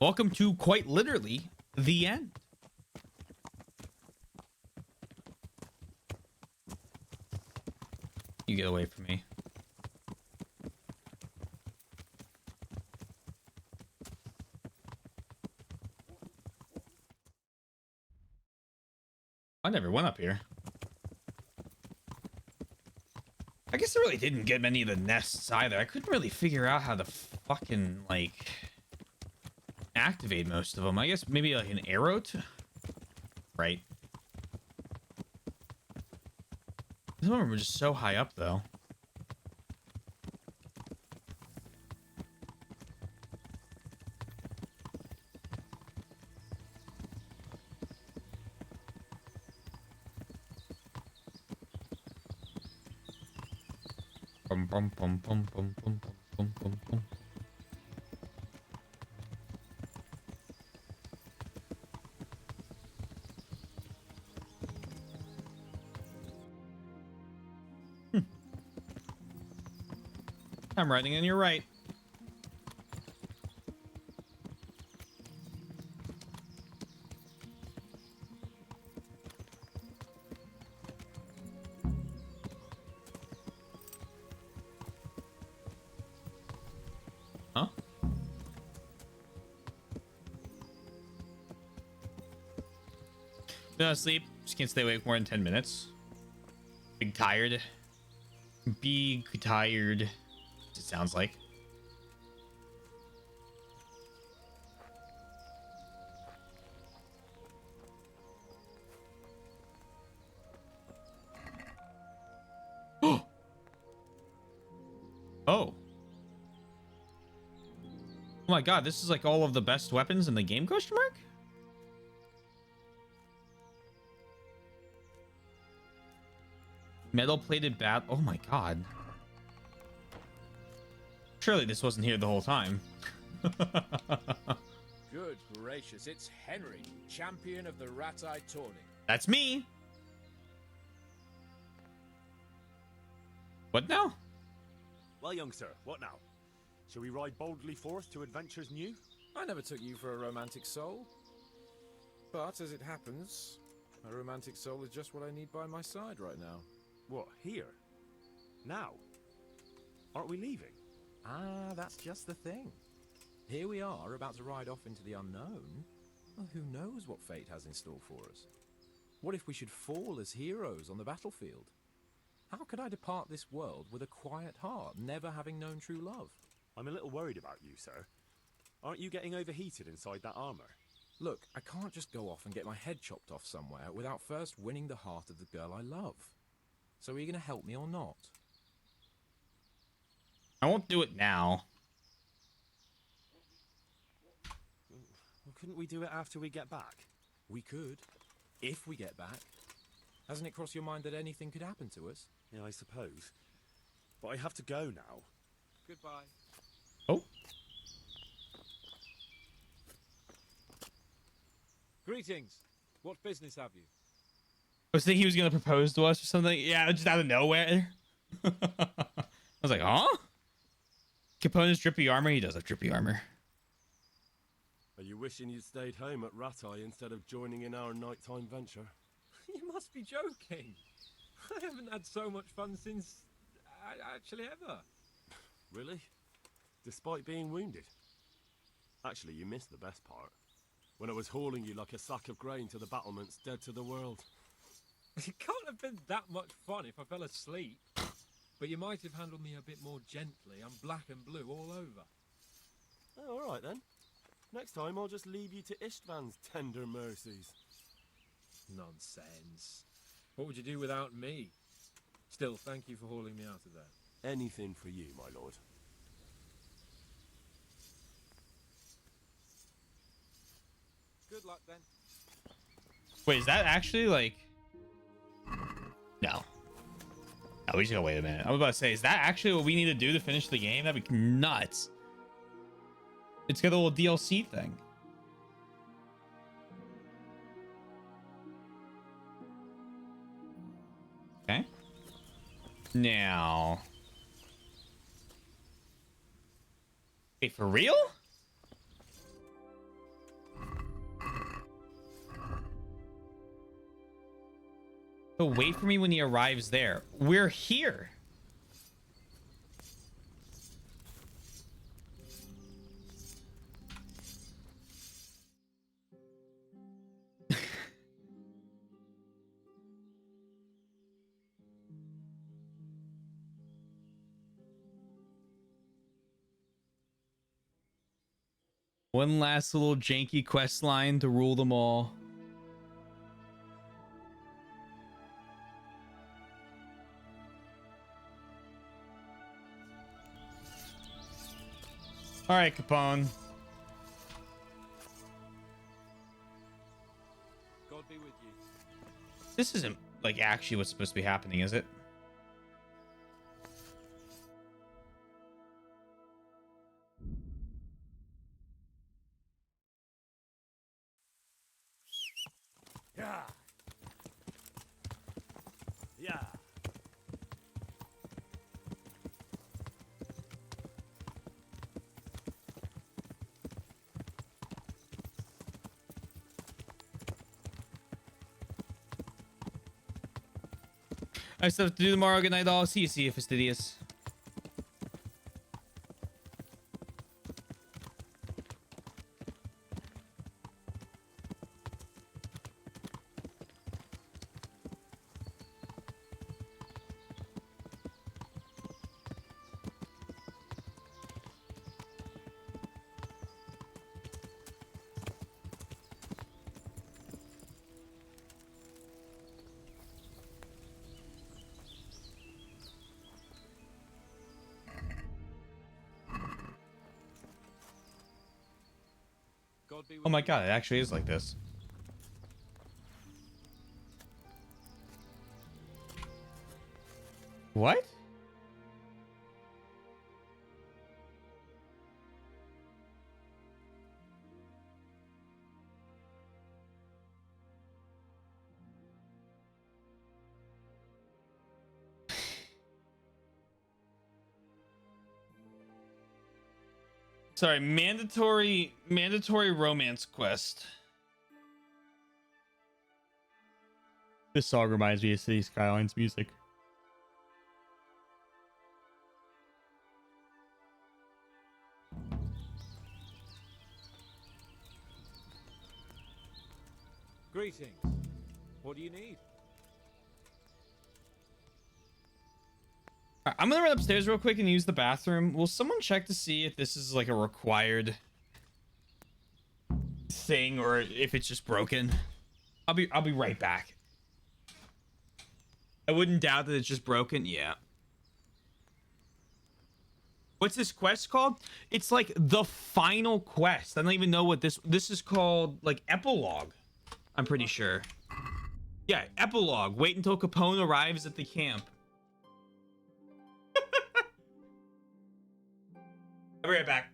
S1: Welcome to quite literally the end. You get away from me. I never went up here. I guess I really didn't get many of the nests either. I couldn't really figure out how to fucking, like, activate most of them. I guess maybe like an arrow to... Right. Some of them are just so high up, though. Bum, bum, bum, bum, bum, bum, bum, bum, bum. I'm running on your right. Huh? No sleep. Just can't stay awake more than 10 minutes. Big tired. Big tired. It sounds like. Oh. Oh my god, this is like all of the best weapons in the game, question mark? Metal plated bat. Oh my god. Surely this wasn't here the whole time.
S5: Good gracious, it's Henry, champion of the Rat-Eye Tourney.
S1: That's me. What now?
S2: Well, young sir, what now? Shall we ride boldly forth to adventures new?
S5: I never took you for a romantic soul. But as it happens, a romantic soul is just what I need by my side right now.
S2: What, here? Now? Aren't we leaving?
S5: Ah, that's just the thing. Here we are, about to ride off into the unknown. Well, who knows what fate has in store for us? What if we should fall as heroes on the battlefield? How could I depart this world with a quiet heart, never having known true love?
S2: I'm a little worried about you, sir. Aren't you getting overheated inside that armor?
S5: Look, I can't just go off and get my head chopped off somewhere without first winning the heart of the girl I love. So are you going to help me or not?
S1: I won't do it now.
S2: Well, couldn't we do it after we get back?
S5: We could, if we get back. Hasn't it crossed your mind that anything could happen to us?
S2: Yeah, I suppose. But I have to go now.
S5: Goodbye.
S1: Oh.
S5: Greetings. What business have you?
S1: I was thinking he was going to propose to us or something. Yeah, just out of nowhere. I was like, huh? Capone's drippy armor. He does have drippy armor.
S3: Are you wishing you'd stayed home at Rat-Eye instead of joining in our nighttime venture?
S5: You must be joking. I haven't had so much fun since... actually ever.
S3: Really? Despite being wounded? Actually, you missed the best part. When I was hauling you like a sack of grain to the battlements, dead to the world.
S5: It can't have been that much fun if I fell asleep. But you might have handled me a bit more gently. I'm black and blue all over.
S3: Oh, all right then. Next time I'll just leave you to Istvan's tender mercies.
S5: Nonsense. What would you do without me? Still, thank you for hauling me out of there.
S3: Anything for you, my lord.
S5: Good luck then.
S1: Wait, is that actually like... No. No, we just gotta wait a minute. I was about to say, is that actually what we need to do to finish the game? That'd be nuts. It's got a little DLC thing. Okay. Now. Wait, for real? So wait for me when he arrives there. We're here. One last little janky quest line to rule them all. All right, Capone.
S5: God be with you.
S1: This isn't like actually what's supposed to be happening, is it?
S2: Yeah. Yeah.
S1: I still have to do tomorrow. Good night, all. See you, fastidious. Oh my god, it actually is like this. What? Sorry, mandatory romance quest. This song reminds me of City Skylines music.
S5: Greetings. What do you need?
S1: Alright, I'm gonna run upstairs real quick and use the bathroom. Will someone check to see if this is like a required thing or if it's just broken? I'll be right back. I wouldn't doubt that it's just broken. Yeah. What's this quest called? It's like the final quest. I don't even know what this is called, like epilogue. I'm pretty sure. Yeah, epilogue. Wait until Capone arrives at the camp. I'll be right back.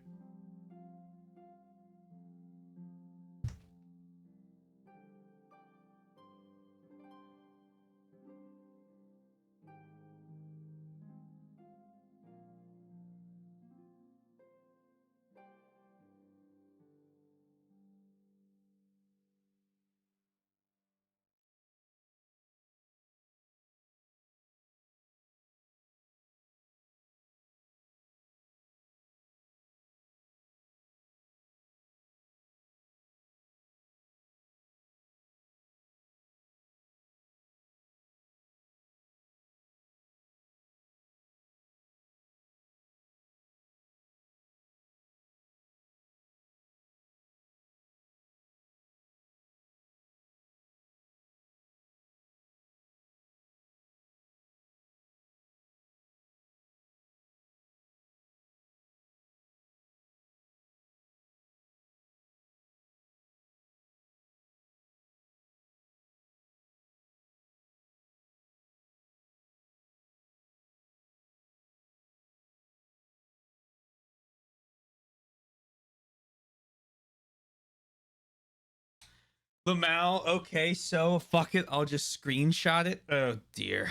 S1: Lamal, okay, so fuck it. I'll just screenshot it. Oh dear.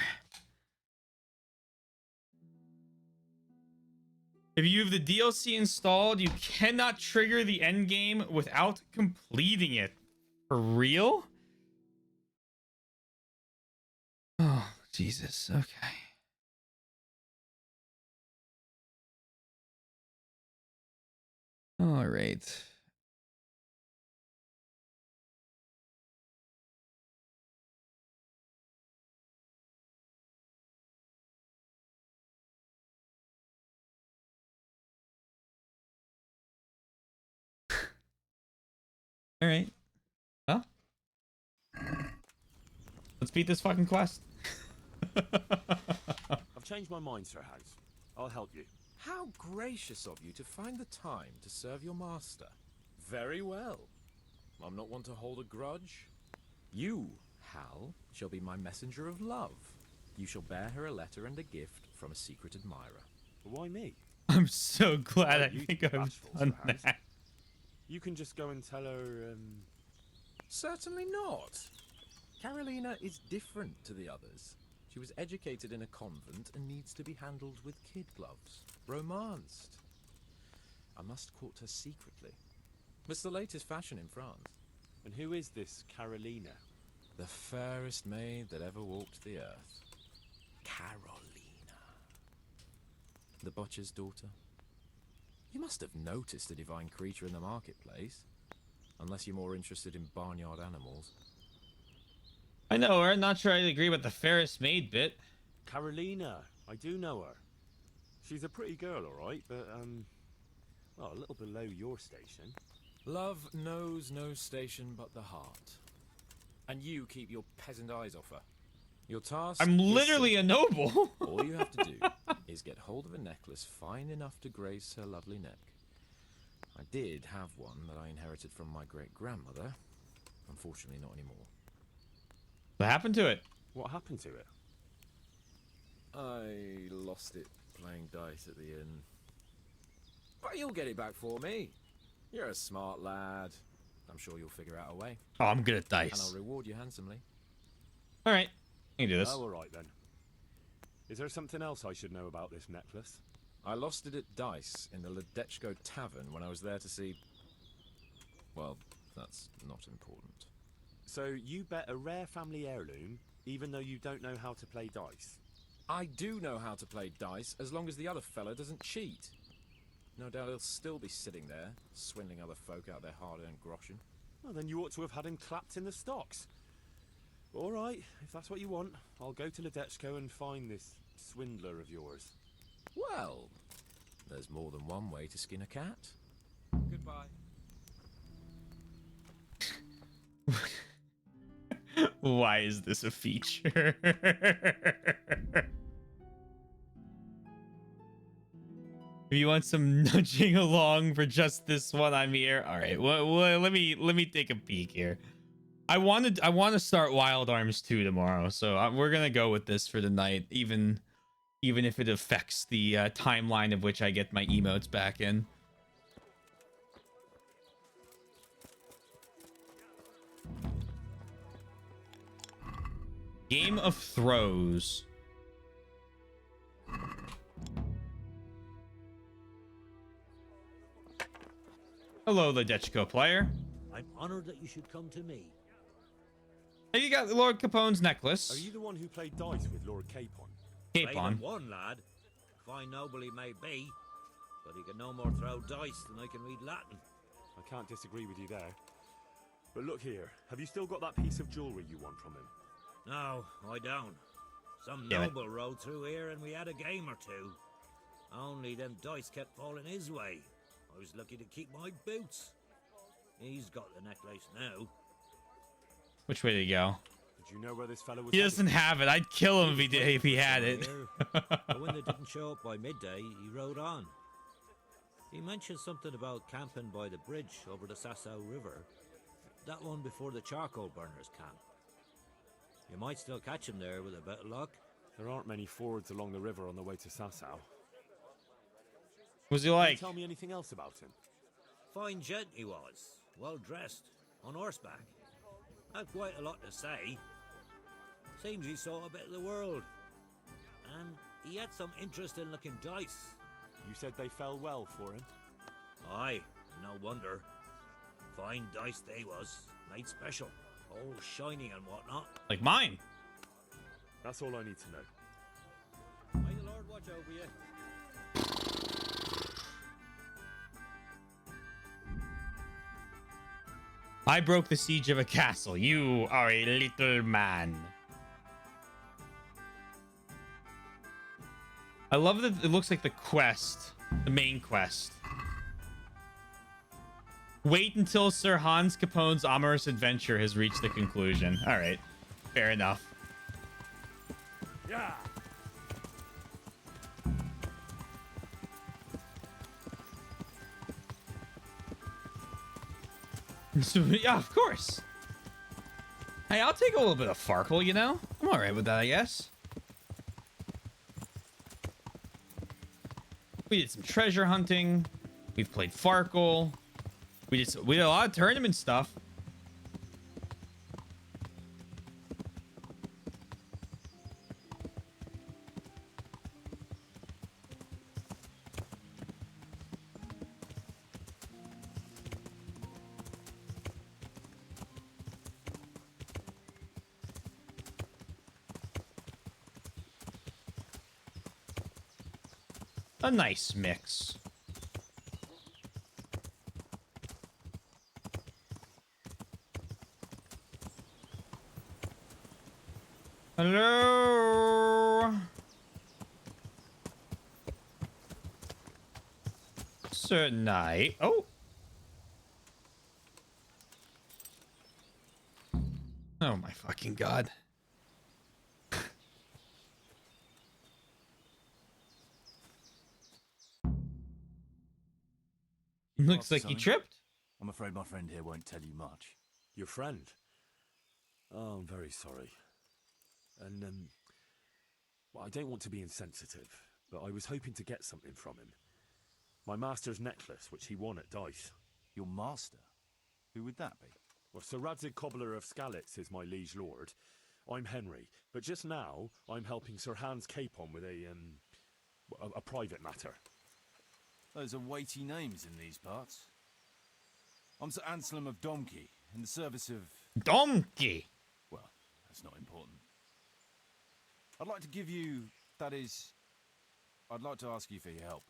S1: If you have the DLC installed, you cannot trigger the end game without completing it. For real? Oh, Jesus. Okay. All right. All right. Well, let's beat this fucking quest.
S2: I've changed my mind, Sir House. I'll help you.
S4: How gracious of you to find the time to serve your master. Very well. I'm not one to hold a grudge. You, Hal, shall be my messenger of love. You shall bear her a letter and a gift from a secret admirer.
S2: Why me?
S1: I'm so glad I
S2: You
S1: think
S2: to be
S1: I've
S2: bashful,
S1: done
S2: Sir House.
S1: that.
S2: You can just go and tell her,
S4: Certainly not. Carolina is different to the others. She was educated in a convent and needs to be handled with kid gloves. Romanced. I must court her secretly. It's the latest fashion in France.
S2: And who is this Carolina?
S4: The fairest maid that ever walked the earth. Carolina. The butcher's daughter? You must have noticed a divine creature in the marketplace. Unless you're more interested in barnyard animals.
S1: I know her. Not sure I agree with the Ferris maid bit.
S2: Carolina, I do know her. She's a pretty girl, all right, but, well, a little below your station.
S4: Love knows no station but the heart. And you keep your peasant eyes off her. Your task
S1: I'm
S4: is
S1: literally a noble.
S4: All you have to do is get hold of a necklace fine enough to grace her lovely neck. I did have one that I inherited from my great-grandmother. Unfortunately, not anymore.
S1: What happened to it?
S2: What happened to it?
S4: I lost it playing dice at the inn. But you'll get it back for me. You're a smart lad. I'm sure you'll figure out a way.
S1: Oh, I'm good at
S4: And
S1: dice.
S4: I'll reward you handsomely.
S1: All right, you can do this.
S2: Oh, all right then. Is there something else I should know about this necklace?
S4: I lost it at dice in the Ledechko Tavern when I was there to see... Well, that's not important.
S2: So you bet a rare family heirloom, even though you don't know how to play dice?
S4: I do know how to play dice, as long as the other fella doesn't cheat. No doubt he'll still be sitting there, swindling other folk out their hard-earned groschen.
S2: Well, then you ought to have had him clapped in the stocks. All right, if that's what you want, I'll go to Ledechko and find this swindler of yours.
S4: Well, there's more than one way to skin a cat.
S5: Goodbye.
S1: Why is this a feature? If you want some nudging along for just this one, I'm here. All right, well, let me take a peek here. I want to start Wild Arms 2 tomorrow, so we're gonna go with this for the night, even if it affects the timeline of which I get my emotes back in. Game of Throws. Hello, Ledechko player.
S11: I'm honored that you should come to me.
S1: Hey, you got Lord Capone's necklace.
S2: Are you the one who played dice with Lord Capon?
S1: Capon.
S11: One lad. Fine noble he may be, but he can no more throw dice than I can read Latin.
S2: I can't disagree with you there. But look here, have you still got that piece of jewellery you won from him?
S11: No, I don't. Some
S1: Damn it.
S11: noble rode through here and we had a game or two. Only them dice kept falling his way. I was lucky to keep my boots. He's got the necklace now.
S1: Which way to go?
S2: Did you know where this fellow was
S1: He doesn't have it. I'd kill him if he had it.
S11: But when they didn't show up by midday, he rode on. He mentioned something about camping by the bridge over the Sasau River. That one before the charcoal burners camp. You might still catch him there with a bit of luck.
S2: There aren't many fords along the river on the way to Sasau.
S1: Was he
S2: Can
S1: like?
S2: you tell me anything else about him?
S11: Fine gent he was, well dressed, on horseback. Had quite a lot to say. Seems he saw a bit of the world. And he had some interesting looking dice.
S2: You said they fell well for him?
S11: Aye, no wonder. Fine dice they was, made special, all shiny and whatnot.
S1: Like mine.
S2: That's all I need to know.
S11: May the Lord watch over you.
S1: I broke the siege of a castle. You are a little man. I love that it looks like the quest, the main quest. Wait until Sir Hans Capone's amorous adventure has reached the conclusion. All right, fair enough.
S2: Yeah.
S1: So, yeah, of course. Hey, I'll take a little bit of Farkle, you know? I'm all right with that, I guess. We did some treasure hunting. We've played Farkle. We did a lot of tournament stuff. A nice mix. Hello. Sir Knight. Oh. Oh my fucking god. Looks like he tripped.
S16: I'm afraid my friend here won't tell you much.
S2: Your friend? Oh, I'm very sorry. And, well, I don't want to be insensitive, but I was hoping to get something from him. My master's necklace, which he won at dice.
S16: Your master? Who would that be?
S2: Well, Sir Radzig Cobbler of Skalitz is my liege lord. I'm Henry, but just now I'm helping Sir Hans Capon with a private matter.
S16: Those are weighty names in these parts. I'm Sir Anselm of Domkey, in the service of...
S1: Domkey?
S16: Well, that's not important. I'd like to give you... That is... I'd like to ask you for your help.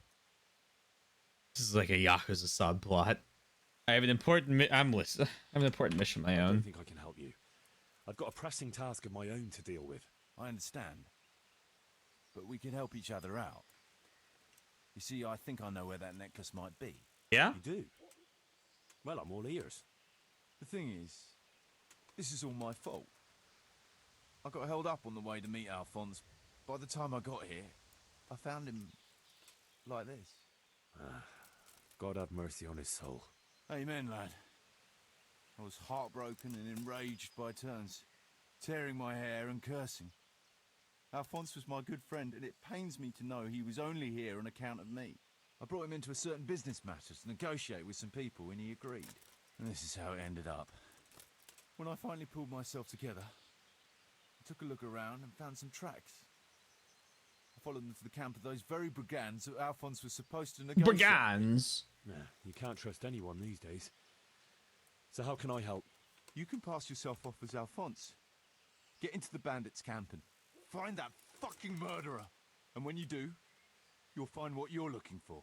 S1: This is like a Yakuza subplot. I have an important I have an important mission of my
S2: I
S1: own.
S2: don't think I can help you. I've got a pressing task of my own to deal with.
S16: I understand. But we could help each other out. You see, I think I know where that necklace might be.
S1: Yeah?
S2: You do? Well, I'm all ears.
S16: The thing is, this is all my fault. I got held up on the way to meet Alphonse. By the time I got here, I found him like this.
S2: God have mercy on his soul.
S16: Amen, lad. I was heartbroken and enraged by turns, tearing my hair and cursing. Alphonse was my good friend, and it pains me to know he was only here on account of me. I brought him into a certain business matter to negotiate with some people, and he agreed. And this is how it ended up. When I finally pulled myself together, I took a look around and found some tracks. I followed them to the camp of those very brigands that Alphonse was supposed to negotiate.
S1: Brigands?
S2: Nah, you can't trust anyone these days. So how can I help?
S16: You can pass yourself off as Alphonse. Get into the bandits' camp and find that fucking murderer. And when you do, you'll find what you're looking for.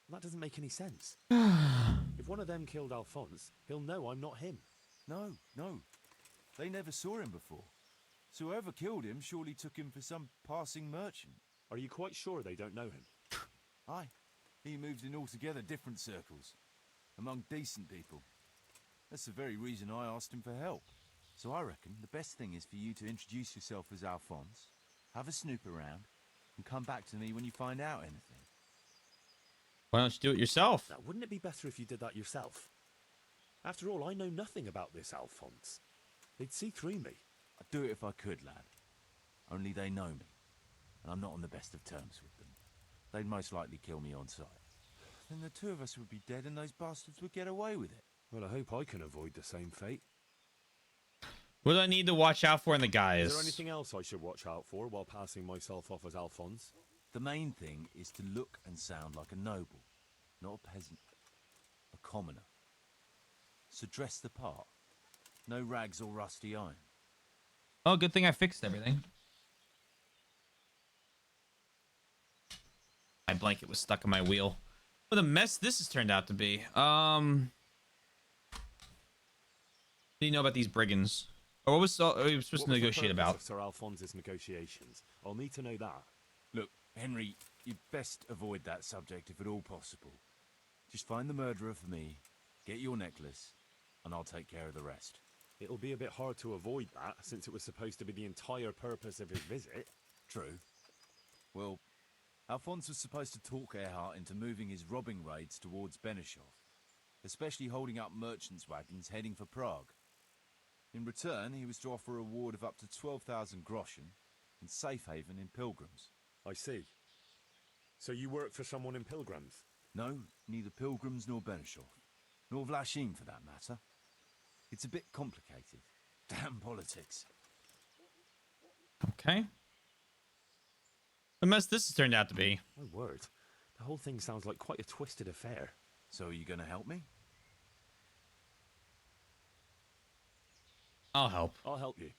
S2: That doesn't make any sense. If one of them killed Alphonse, he'll know I'm not him.
S16: No. They never saw him before. So whoever killed him surely took him for some passing merchant.
S2: Are you quite sure they don't know him?
S16: Aye. He moves in altogether different circles, among decent people. That's the very reason I asked him for help. So I reckon the best thing is for you to introduce yourself as Alphonse, have a snoop around, and come back to me when you find out anything.
S1: Why don't you do it yourself?
S2: Now, wouldn't it be better if you did that yourself? After all, I know nothing about this Alphonse. They'd see through me.
S16: I'd do it if I could, lad. Only they know me, and I'm not on the best of terms with them. They'd most likely kill me on sight. Then the two of us would be dead and those bastards would get away with it.
S2: Well, I hope I can avoid the same fate.
S1: What do I need to watch out for in the guys?
S2: Is there anything else I should watch out for while passing myself off as Alphonse?
S16: The main thing is to look and sound like a noble, not a peasant, a commoner. So dress the part. No rags or rusty iron.
S1: Oh, good thing I fixed everything. My blanket was stuck in my wheel. What a mess this has turned out to be. What do you know about these brigands? Or what was we were supposed to negotiate about?
S2: Sir Alphonse's negotiations. I'll need to know that.
S16: Look, Henry, you'd best avoid that subject if at all possible. Just find the murderer for me, get your necklace, and I'll take care of the rest.
S2: It'll be a bit hard to avoid that, since it was supposed to be the entire purpose of his visit.
S16: True. Well, Alphonse was supposed to talk Earhart into moving his robbing raids towards Benishov, especially holding up merchants' wagons heading for Prague. In return, he was to offer a reward of up to 12,000 groschen and safe haven in Pilgrims.
S2: I see. So you work for someone in Pilgrims?
S16: No, neither Pilgrims nor Benishov, nor Vlachim for that matter. It's a bit complicated. Damn politics.
S1: Okay. The mess this has turned out to be.
S2: My word. The whole thing sounds like quite a twisted affair.
S16: So are you going to help me?
S1: I'll help.
S2: I'll help you.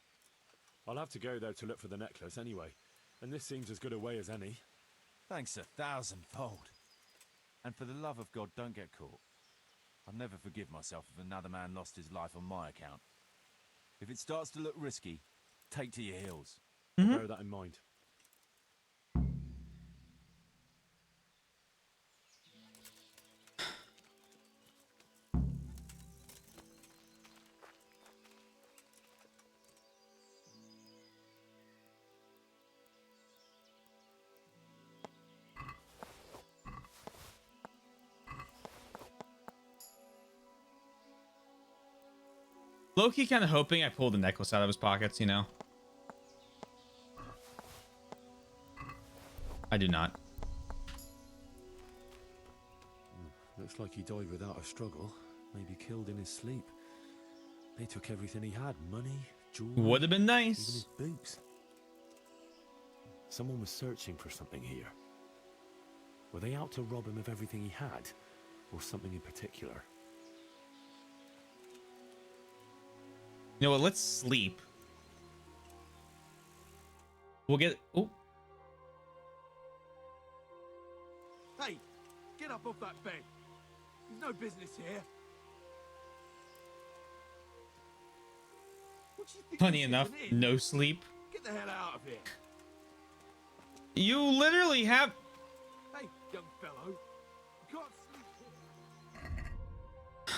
S2: I'll have to go there to look for the necklace anyway, and this seems as good a way as any.
S16: Thanks 1,000-fold. And for the love of God, don't get caught. I'll never forgive myself if another man lost his life on my account. If it starts to look risky, take to your heels.
S2: Bear that in mind.
S1: Low-key kind of hoping I pulled the necklace out of his pockets, you know? I do not.
S2: Looks like he died without a struggle. Maybe killed in his sleep. They took everything he had. Money, jewelry.
S1: Would have been nice.
S2: Even his boots. Someone was searching for something here. Were they out to rob him of everything he had? Or something in particular?
S1: You know what? Let's sleep. We'll get... Oh.
S5: Hey, get up off that bed. There's no business here. What do you think
S1: Funny
S5: this is,
S1: enough,
S5: an inn?
S1: no sleep.
S5: Get the hell out of here.
S1: You literally have...
S5: Hey, young fellow. You can't sleep here.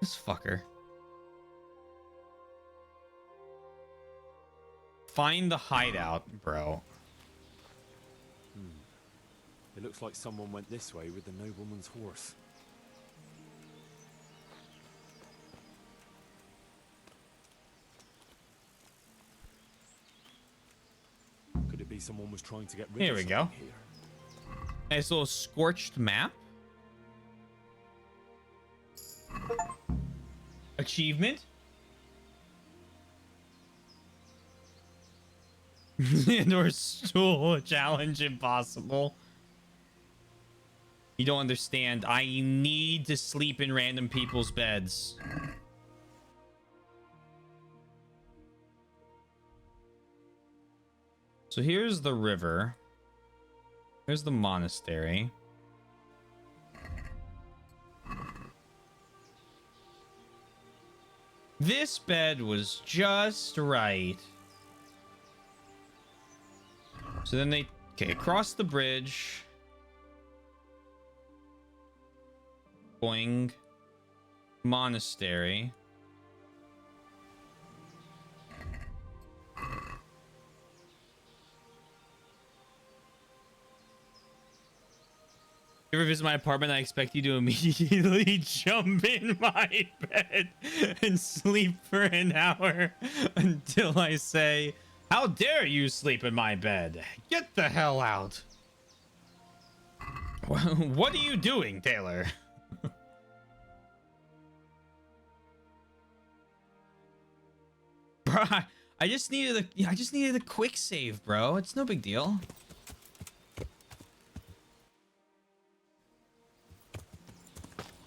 S1: This fucker. Find the hideout, bro.
S2: It looks like someone went this way with the nobleman's horse. Could it be someone was trying to get rid
S1: Here
S2: of
S1: we go.
S2: something here?
S1: Nice little scorched map. Achievement. Indoor stool challenge impossible. You don't understand. I need to sleep in random people's beds. So here's the river. Here's the monastery. This bed was just right. So then they cross the bridge. Boing. Monastery. If you ever visit my apartment, I expect you to immediately jump in my bed and sleep for an hour until I say, "How dare you sleep in my bed? Get the hell out." What are you doing, Taylor? Bro, I just needed a quick save, bro. It's no big deal.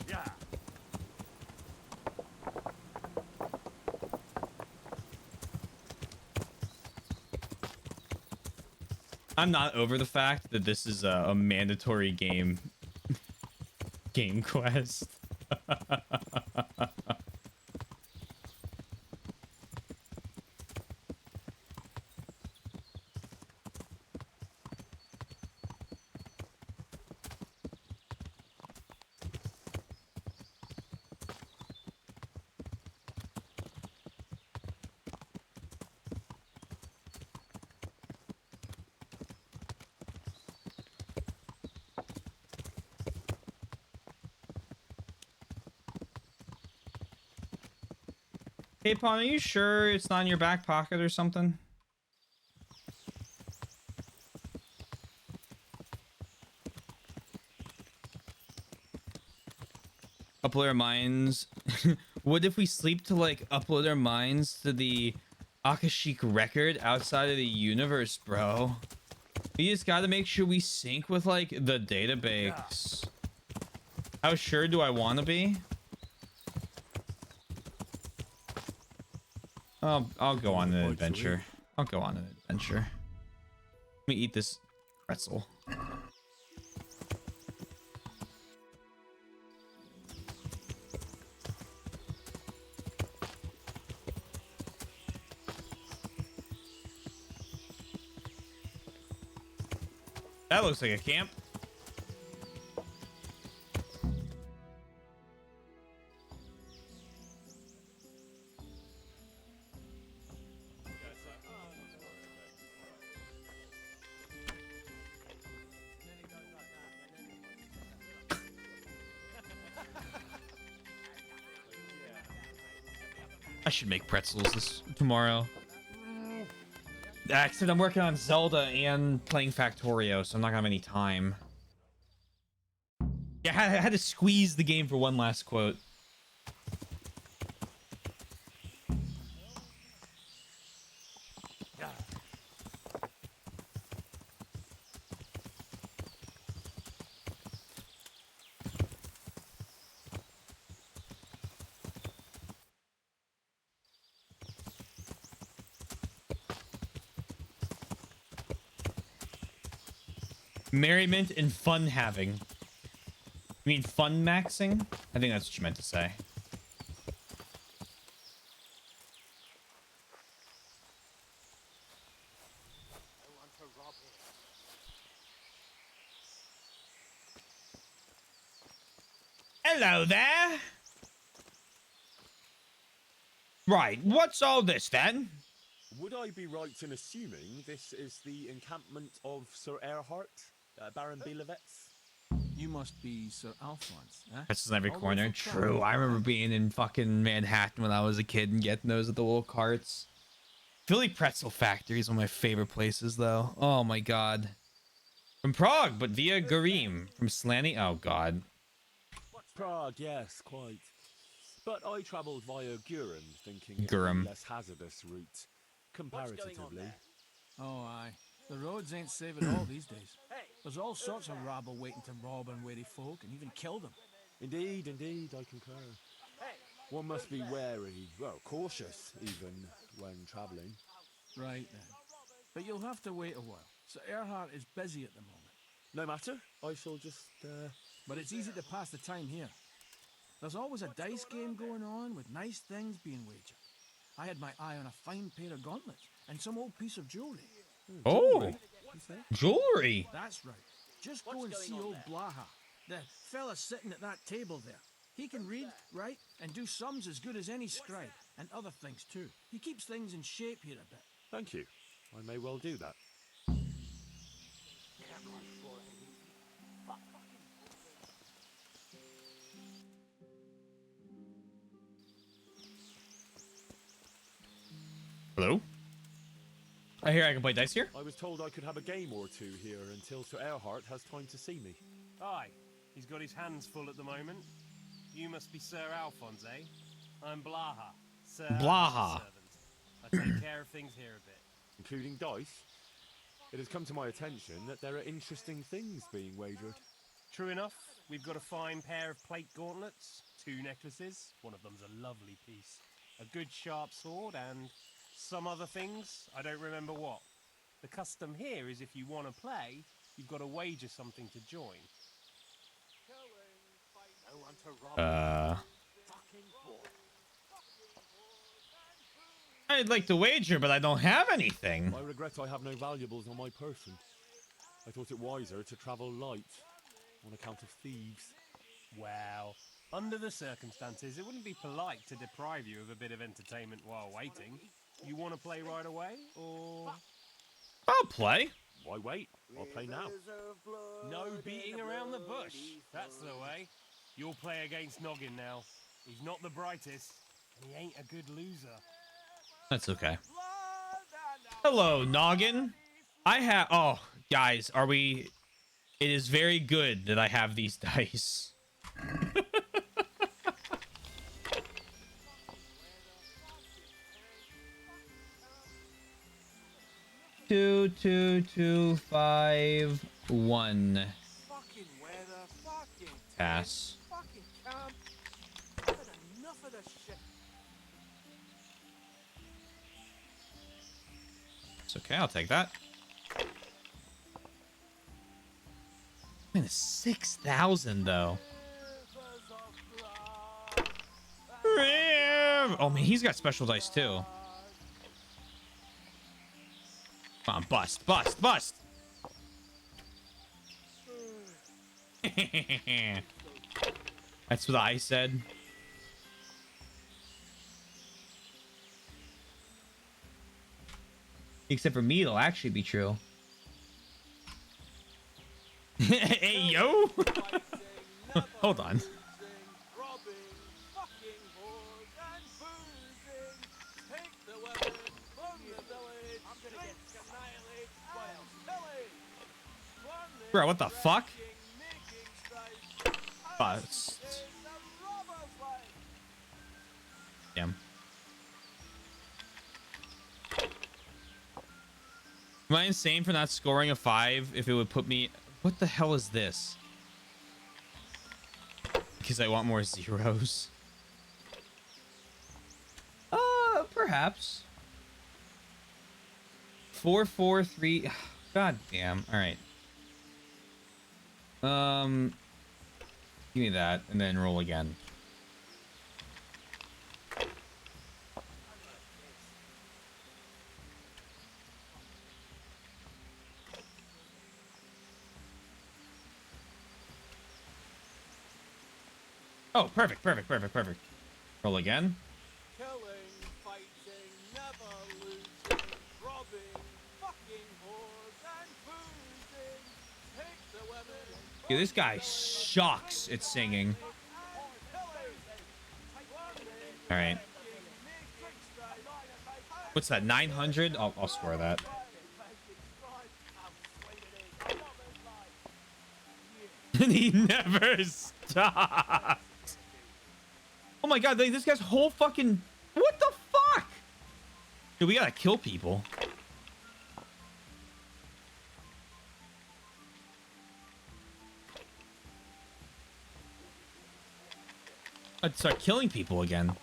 S2: Yeah.
S1: I'm not over the fact that this is a mandatory game quest. Hey, Pawn, are you sure it's not in your back pocket or something? Upload our minds. What if we sleep to, like, upload our minds to the Akashic record outside of the universe, bro? We just gotta make sure we sync with, like, the database. How sure do I want to be? I'll go on an adventure. I'll go on an adventure. Let me eat this pretzel. That looks like a camp. I should make pretzels tomorrow. Except I'm working on Zelda and playing Factorio, so I'm not gonna have any time. Yeah, I had to squeeze the game for one last quote. Merriment and fun having. You mean fun maxing? I think that's what you meant to say. Hello there. Right, what's all this then?
S10: Would I be right in assuming this is the encampment of Sir Erhard, Baron Bielewitz?
S8: You must be Sir Alphonse, eh?
S1: This is every corner. True. I remember being in fucking Manhattan when I was a kid and getting those at the little carts. Philly Pretzel Factory is one of my favorite places, though. Oh my god. From Prague, but via Garim. From Slaney. Oh god.
S10: Prague, yes, quite. But I travelled via Gurum, thinking it
S1: Gurum.
S10: was a less hazardous route, comparatively.
S8: Oh, aye. The roads ain't safe at all these days. There's all sorts of rabble waiting to rob unwary folk and even kill them.
S10: Indeed, indeed, I concur. One must be wary, well, cautious even, when travelling.
S8: Right then. But you'll have to wait a while. Sir Erhard is busy at the moment.
S10: No matter, I shall just,
S8: But it's easy to pass the time here. There's always a dice game going on with nice things being wagered. I had my eye on a fine pair of gauntlets and some old piece of jewellery.
S1: Oh, jewelry.
S8: That's right. Just go and see old Blaha, the fella sitting at that table there. He can read, write, and do sums as good as any scribe, and other things too. He keeps things in shape here a bit.
S10: Thank you. I may well do that.
S1: Hello? I hear I can play dice here.
S10: I was told I could have a game or two here until Sir Erhard has time to see me.
S19: Aye, he's got his hands full at the moment. You must be Sir Alphonse, eh? I'm Blaha, Sir
S1: Blaha.
S19: servant. I take care of things here a bit.
S10: Including dice? It has come to my attention that there are interesting things being wagered.
S19: True enough, we've got a fine pair of plate gauntlets, 2 necklaces, one of them's a lovely piece, a good sharp sword, and some other things, I don't remember what. The custom here is if you want to play, you've got to wager something to join.
S1: I'd like to wager, but I don't have anything.
S10: I regret I have no valuables on my person. I thought it wiser to travel light, on account of thieves.
S19: Well, under the circumstances, it wouldn't be polite to deprive you of a bit of entertainment while waiting. You want to play right away, or...?
S1: I'll play.
S10: Why wait? I'll play now.
S19: No beating around the bush. That's the way. You'll play against Noggin now. He's not the brightest, and he ain't a good loser.
S1: That's okay. Hello, Noggin. I have... Oh, guys, are we... It is very good that I have these dice. Two, two, two, 5, 1.
S19: Fucking weather, fucking
S1: Pass.
S19: fucking camp. I've had enough of this shit.
S1: It's okay, I'll take that. Man, it's 6,000 though. Oh man, he's got special dice too. Come on, bust, bust, bust. That's what I said. Except for me, it'll actually be true. Hey, yo! Hold on. Bro, what the fuck? Bust. Damn. Am I insane for not scoring a 5 if it would put me... What the hell is this? Because I want more zeros. Perhaps. 4, 4, 3. God damn. All right. Give me that and then roll again. Oh, perfect, perfect, perfect, perfect. Roll again.
S5: Killing, fighting, never losing, robbing, fucking whores and boozing. Take the women.
S1: Yeah, this guy sucks at singing. All right. What's that? 900? I'll score that. And he never stopped. Oh my god, this guy's whole fucking... What the fuck? Dude, we gotta kill people. I'd start killing people again.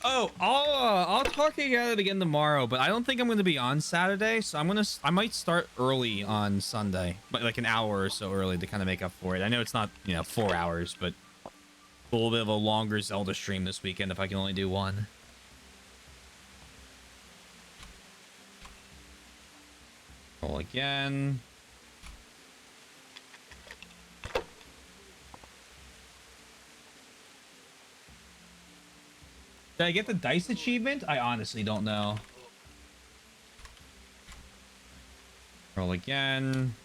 S1: Oh, I'll talk about it again tomorrow, but I don't think I'm going to be on Saturday, so I might start early on Sunday, but like an hour or so early to kind of make up for it. I know it's not, 4 hours, but a little bit of a longer Zelda stream this weekend if I can only do one. Roll again. Did I get the dice achievement? I honestly don't know. Roll again.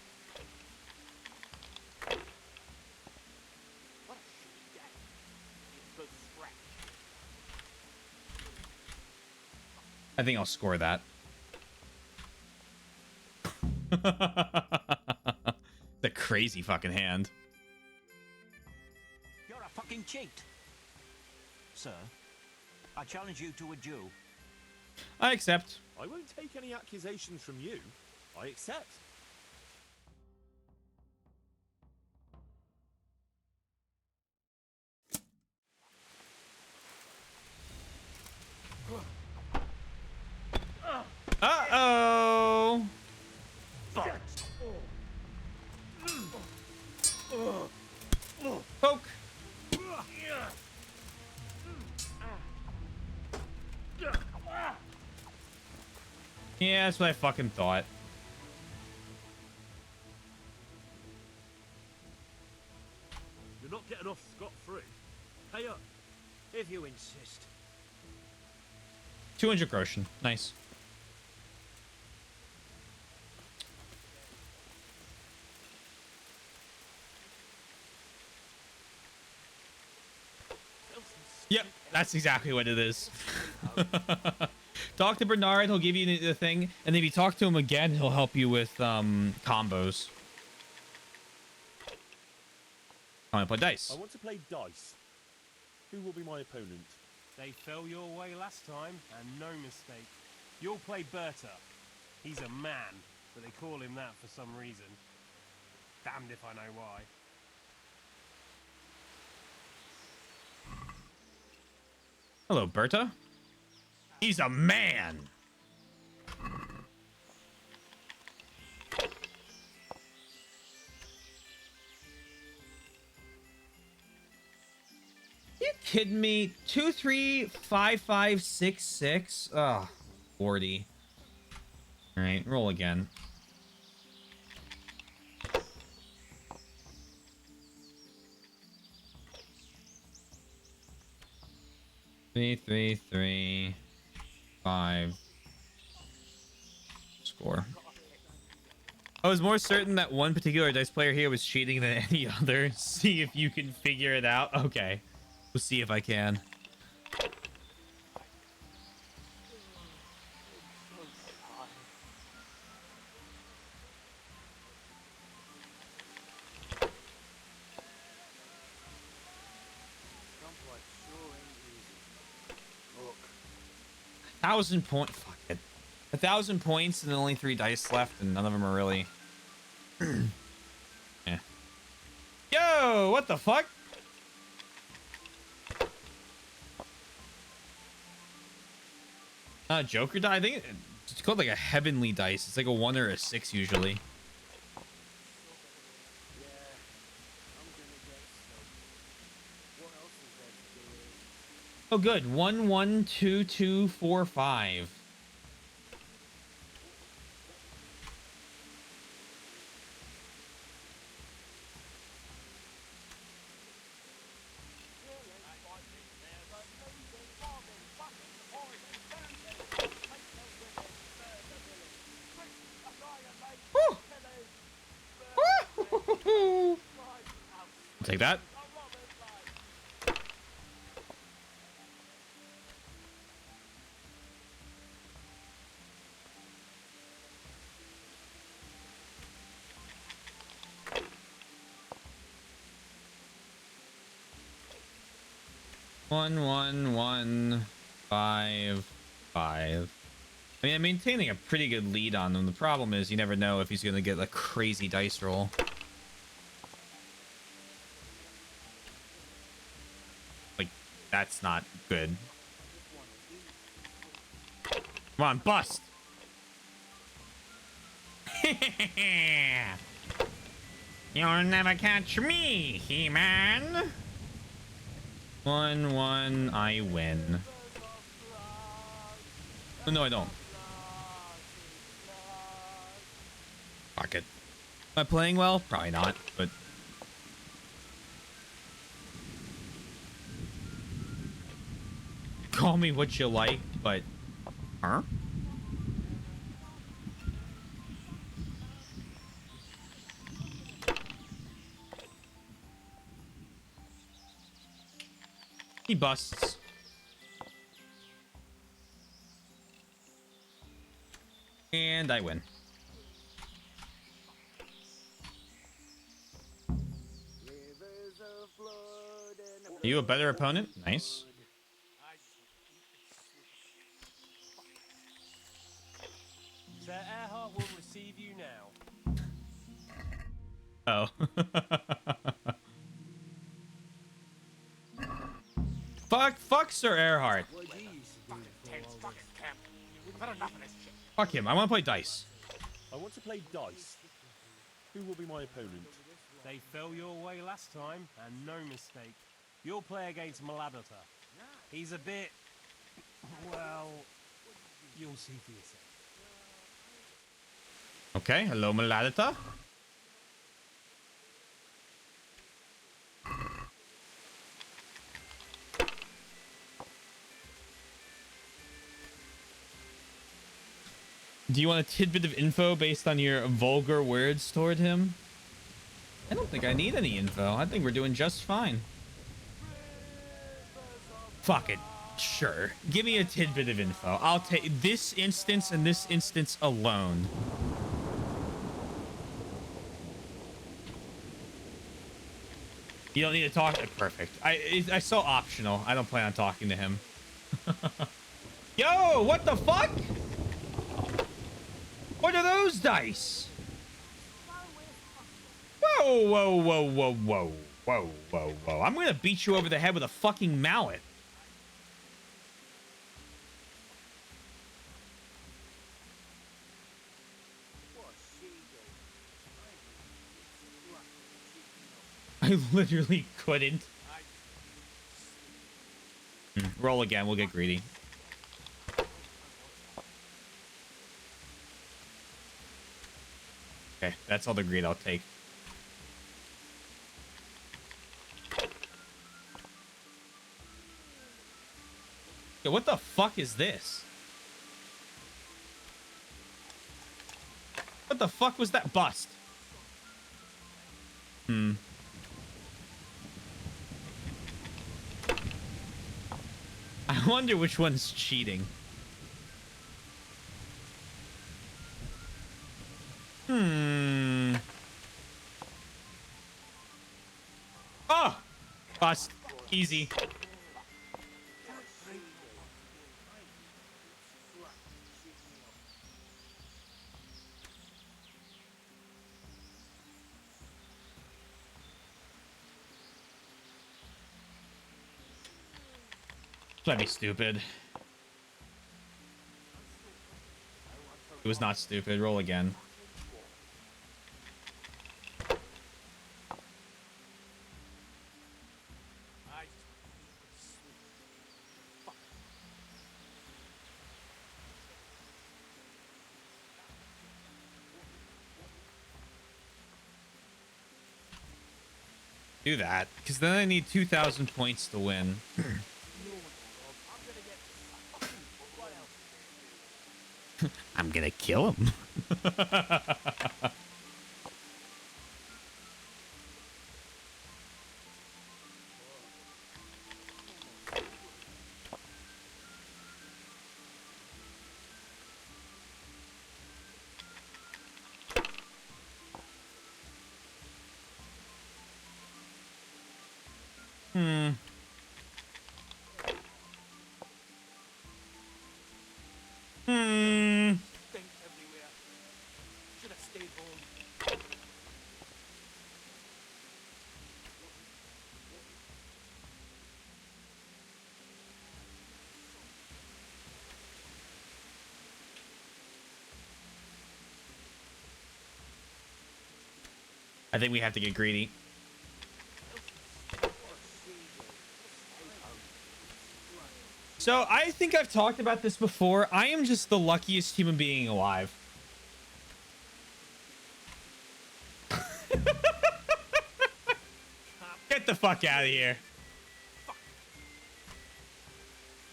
S1: I think I'll score that. The crazy fucking hand.
S11: You're a fucking cheat. Sir, I challenge you to a duel.
S1: I accept.
S2: I won't take any accusations from you. I accept.
S1: Uh-oh. Poke. Yeah, that's what I fucking thought.
S2: You're not getting off scot-free. Pay up.
S11: If you insist.
S1: 200 groschen. Nice. Yep, that's exactly what it is. Talk to Bernard, he'll give you the thing, and if you talk to him again, he'll help you with combos. I'm gonna play dice.
S2: I want to play dice. Who will be my opponent?
S19: They fell your way last time, and no mistake. You'll play Berta. He's a man, but they call him that for some reason. Damned if I know why.
S1: Hello, Berta. He's a man. You kidding me? 235566. Oh, 40. All right, roll again. Three, 5. Score. I was more certain that one particular dice player here was cheating than any other. See if you can figure it out. Okay. We'll see if I can.
S15: Look.
S1: 1,000 point. Fuck it. 1,000 points and then only 3 dice left, and none of them are really. Yeah. Yo, what the fuck? Joker die. I think it's called like a heavenly dice. It's like a 1 or a 6 usually. Oh, good. 1 1 2 2 4 5. Take that. One, 1 1 5 5. I mean, I'm maintaining a pretty good lead on him. The problem is you never know if he's going to get a crazy dice roll. Like, that's not good. Come on, bust! You'll never catch me, He-Man! 1 1, I win. Oh, no, I don't. Fuck it. Am I playing well? Probably not, but... Call me what you like, but... Huh? He busts. And I win. Are you a better opponent? Nice.
S19: Sir Earhart will receive you now.
S1: Oh. Fuck Sir Earhart. Fuck him. I want to play dice.
S10: I want to play dice. Who will be my opponent?
S19: They fell your way last time, and no mistake. You'll play against Maladata. He's a bit... well... you'll see for yourself.
S1: Okay, hello Maladata. Do you want a tidbit of info based on your vulgar words toward him? I don't think I need any info. I think we're doing just fine. Fuck it. Sure. Give me a tidbit of info. I'll take this instance and this instance alone. You don't need to talk. Perfect. I so optional. I don't plan on talking to him. Yo, what the fuck? What are those dice? Whoa, whoa, whoa, whoa, whoa, whoa, whoa, whoa. I'm gonna beat you over the head with a fucking mallet. I literally couldn't. Roll again. We'll get greedy. Okay, that's all the greed I'll take. Yo, what the fuck is this? What the fuck was that? Bust. I wonder which one's cheating. Oh! Bust. Easy. That'd be stupid. It was not stupid. Roll again. Do that, because then I need 2,000 points to win. I'm gonna kill him. I think we have to get greedy. So I think I've talked about this before. I am just the luckiest human being alive. Get the fuck out of here.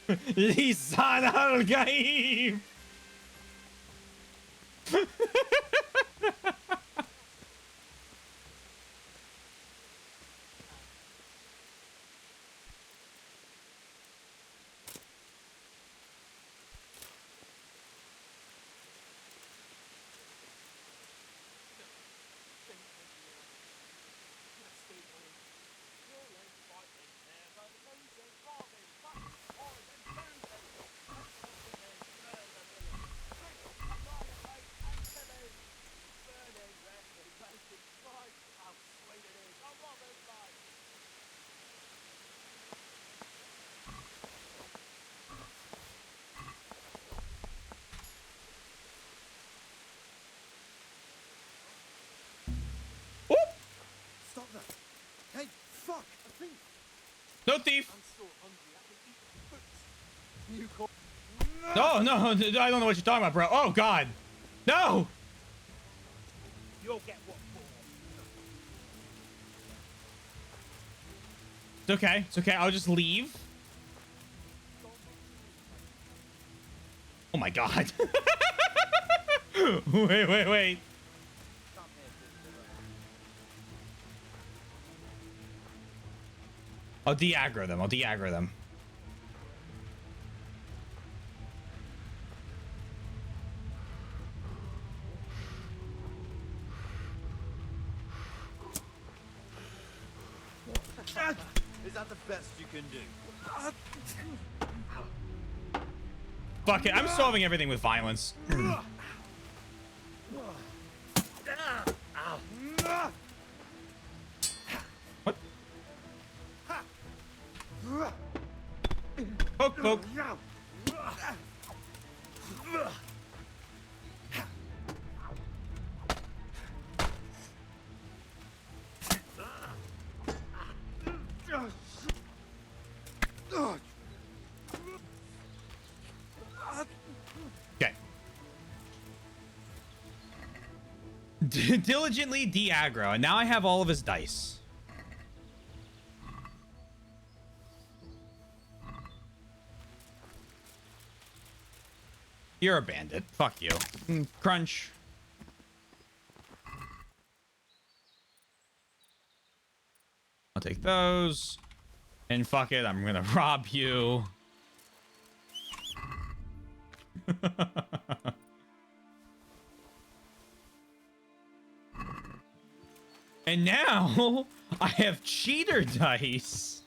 S1: Lisan al-Gaib.
S13: Stop that. Hey, fuck, a thief.
S1: No thief.
S13: I'm so hungry, I can eat boots. You
S1: No, no, I don't know what you're talking about, bro. Oh, God. No.
S12: You'll get what for.
S1: It's okay. It's okay. I'll just leave. Oh, my God. Wait. I'll de-aggro them.
S16: Is that the best you can do?
S1: Fuck it. I'm solving everything with violence. What? Poke. diligently de-aggro, and now I have all of his dice. You're a bandit. Fuck you. Crunch. I'll take those. And fuck it, I'm gonna rob you. And now I have cheater dice.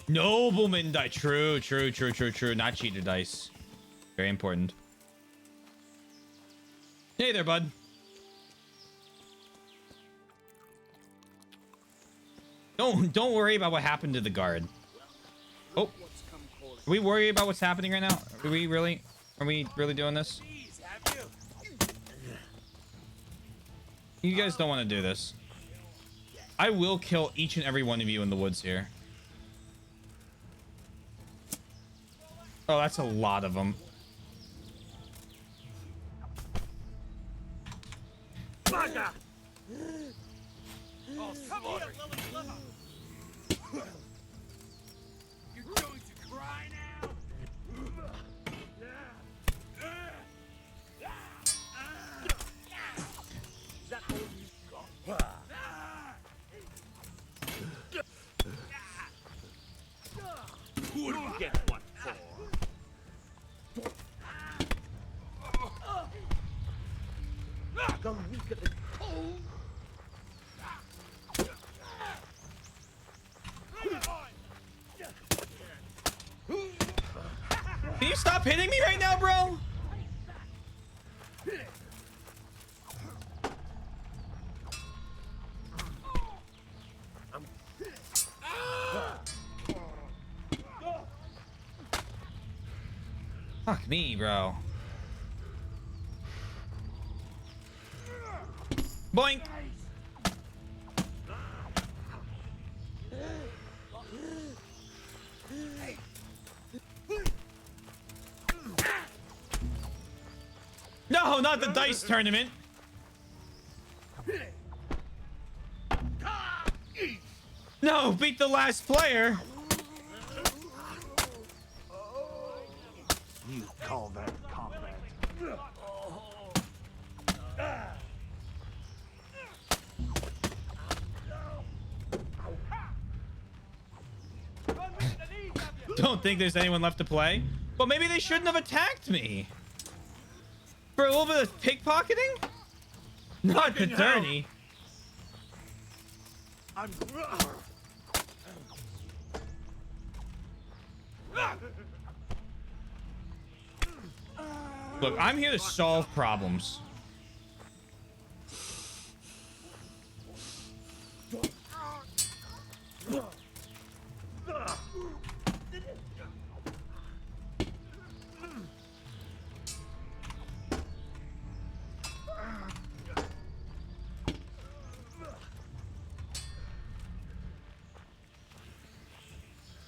S1: Nobleman die. True. Not cheater dice. Very important. Hey there, bud. Don't worry about what happened to the guard. Oh. Are we worried about what's happening right now? Are we really doing this? You guys don't want to do this. I will kill each and every one of you in the woods here. Oh, that's a lot of them.
S5: Bugger! Oh, come on! You're going to cry now? Is that all you've got? What do you get one for? Gone weak at the cold.
S1: Can you stop hitting me right now, bro? Fuck me, bro. Boink. No, not the dice tournament. No, beat the last player.
S5: You call that combat?
S1: Don't think there's anyone left to play. Well, maybe they shouldn't have attacked me. For a little bit of pickpocketing? Not the dirty. Look, I'm here to solve problems.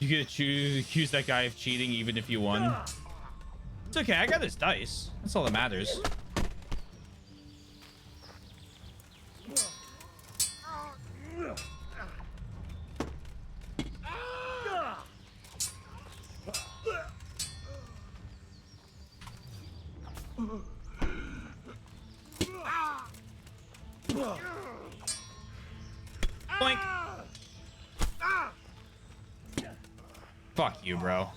S1: You get to accuse that guy of cheating even if you won. It's okay, I got his dice. That's all that matters. Boink. Fuck you, bro.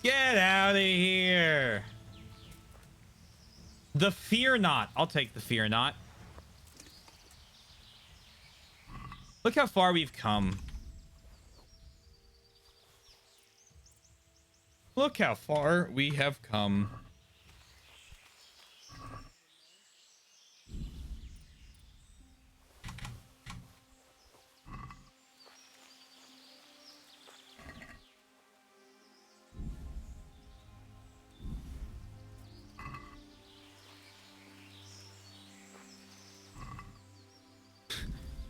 S1: Get out of here. The fear not. I'll take the fear not. Look how far we've come. Look how far we have come.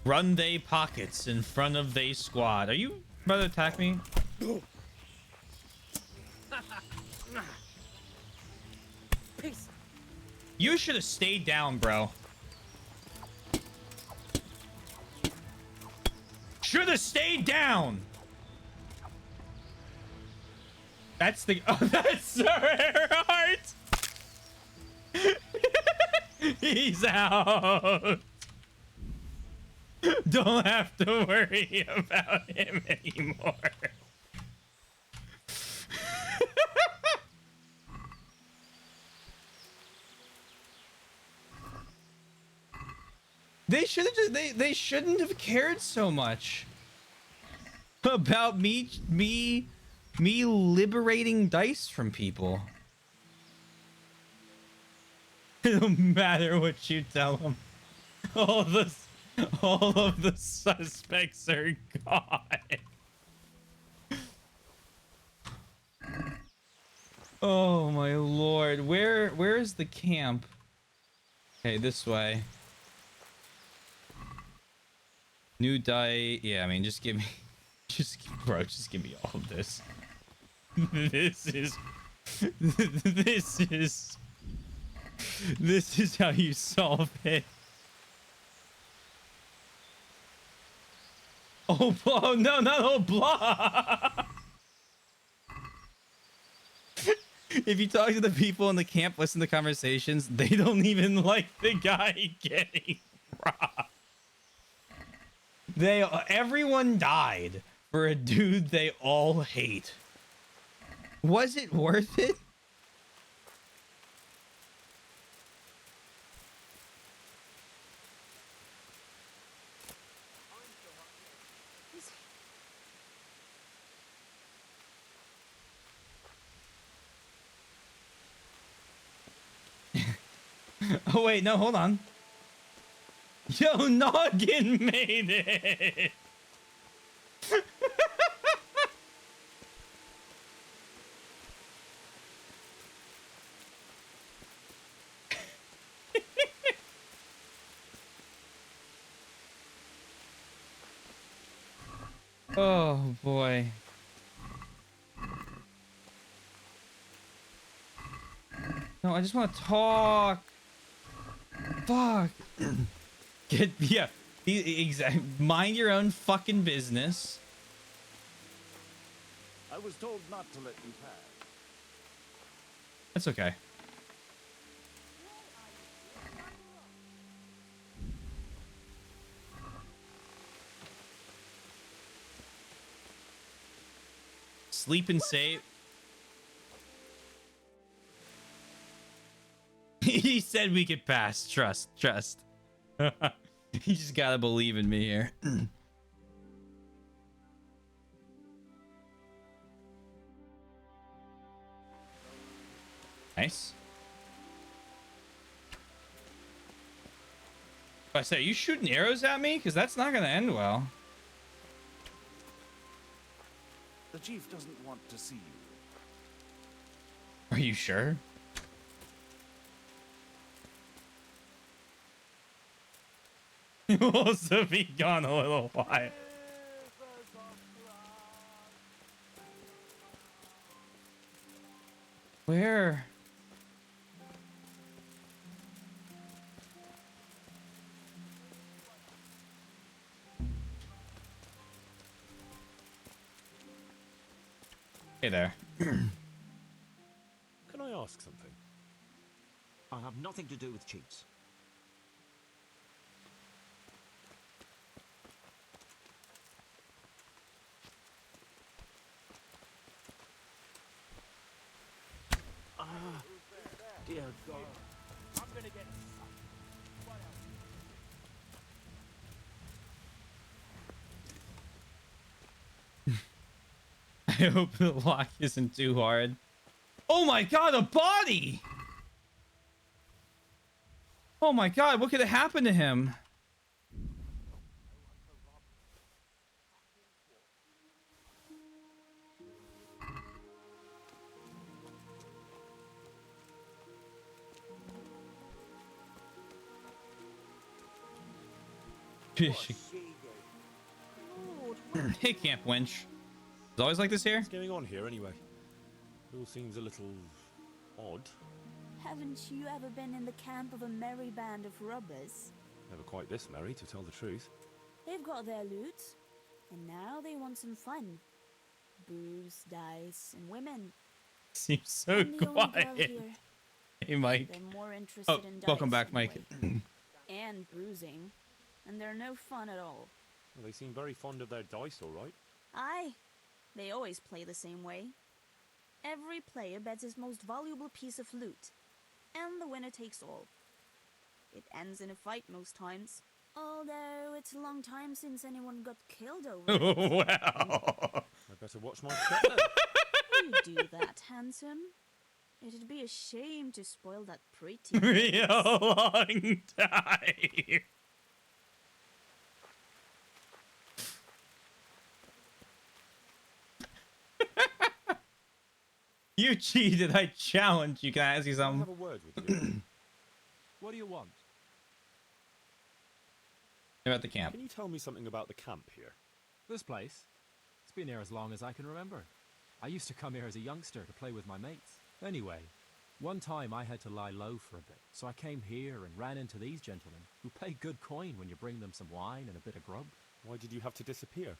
S1: Run they pockets in front of they squad. Are you about to attack me?
S14: Peace.
S1: You should have stayed down, bro. Should have stayed down. That's the... Oh, that's Sir Earhart. He's out. Don't have to worry about him anymore. They should have just, they shouldn't have cared so much about me liberating dice from people. It don't matter what you tell them. All of the suspects are gone. Oh my lord. Where is the camp? Okay, this way. New die. Yeah, I mean, just give me, just give me all of this. This is how you solve it. Oh, oh no, not oh blah. If you talk to the people in the camp, listen to conversations, they don't even like the guy getting robbed. Everyone died for a dude they all hate. Was it worth it? Oh wait, no, hold on. Yo, Noggin made it. Oh boy. No, I just want to talk. Fuck. Yeah. Mind your own fucking business.
S7: I was told not to let you pass.
S1: That's okay. Sleep and save. He said we could pass. Trust. You just gotta believe in me here. Nice. I say, are you shooting arrows at me? Because that's not gonna end well.
S7: The chief doesn't want to see you.
S1: Are you sure? You'll also be gone a little while. Where? Hey there.
S2: Can I ask something?
S11: I have nothing to do with cheats.
S14: Dear God. I'm gonna get
S1: I hope the lock isn't too hard. Oh my god, a body! Oh my god, what could have happened to him? Fish. Hey, Camp Winch. It's always like this here?
S10: What's going on here anyway? It all seems a little odd.
S18: Haven't you ever been in the camp of a merry band of robbers?
S10: Never quite this merry, to tell the truth.
S18: They've got their loot, and now they want some fun. Booze, dice, and women.
S1: Seems so
S18: I'm the only girl
S1: quiet.
S18: here.
S1: Hey, Mike.
S18: They're more interested in dice
S1: welcome back, Mike.
S18: anyway. And bruising, and they're no fun at all.
S10: Well, they seem very fond of their dice, all right.
S18: Aye, they always play the same way. Every player bets his most valuable piece of loot, and the winner takes all. It ends in a fight most times, although it's a long time since anyone got killed over it.
S1: Wow.
S10: I better watch my step then.
S18: You do that, handsome. It'd be a shame to spoil that pretty.
S1: Real long time. You cheated. I challenge you. Can I ask you
S10: Can I
S1: something?
S10: have a word with you?
S19: What do you want?
S1: About the camp.
S10: Can you tell me something about the camp here?
S19: This place? It's been here as long as I can remember. I used to come here as a youngster to play with my mates. Anyway, one time I had to lie low for a bit, so I came here and ran into these gentlemen, who pay good coin when you bring them some wine and a bit of grub.
S10: Why did you have to disappear?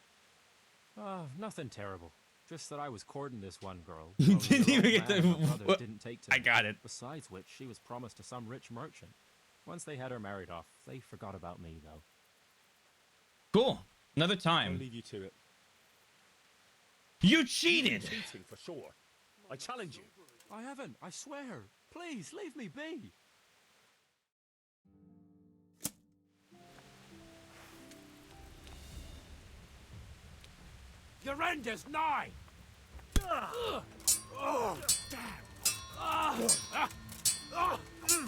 S19: Nothing terrible. Just that I was courting this one girl.
S1: You
S19: only
S1: didn't
S19: her
S1: even
S19: old
S1: get
S19: man
S1: to-
S19: and her brothers
S1: what?
S19: didn't take to
S1: I
S19: me.
S1: got it.
S19: Besides which, she was promised to some rich merchant. Once they had her married off, they forgot about me, though.
S1: Cool. Another
S10: I'll
S1: time.
S10: leave you to it.
S1: You cheated.
S10: Cheating for sure. I challenge you.
S19: I haven't, I swear. Please, leave me be.
S5: Your end is nigh! Oh, damn!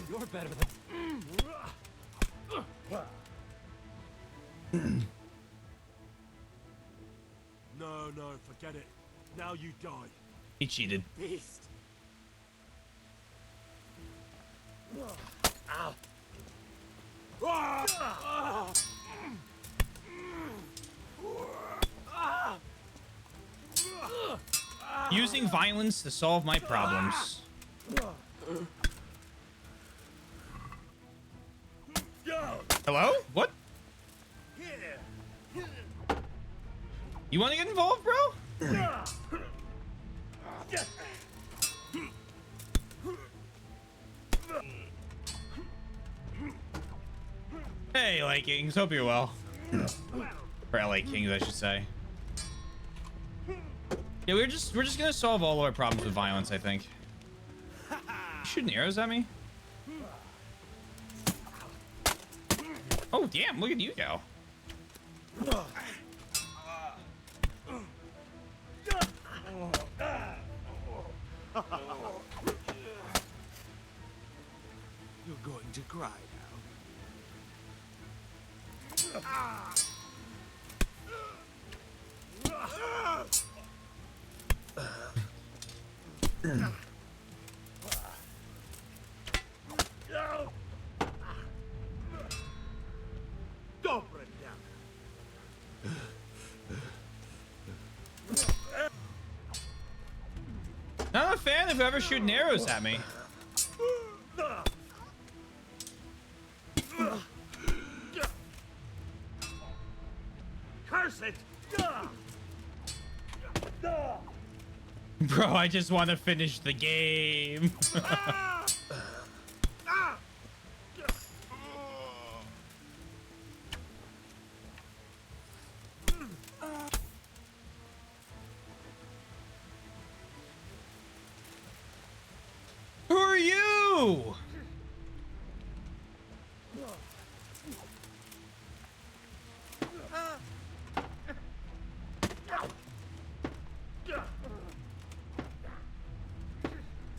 S19: You're better than...
S5: No, forget it. Now you die.
S1: He cheated.
S5: Beast!
S1: Using violence to solve my problems. Hello? What? You want to get involved, bro? Hey, LA Kings. Hope you're well. Or LA Kings, I should say. Yeah, we're just gonna solve all of our problems with violence, I think. Shooting arrows at me? Oh damn, look at you go.
S5: You're going to cry now. Go, Brenda.
S1: Not a fan of whoever shooting arrows at me.
S5: Curse it!
S1: Bro, I just want to finish the game. Who are you?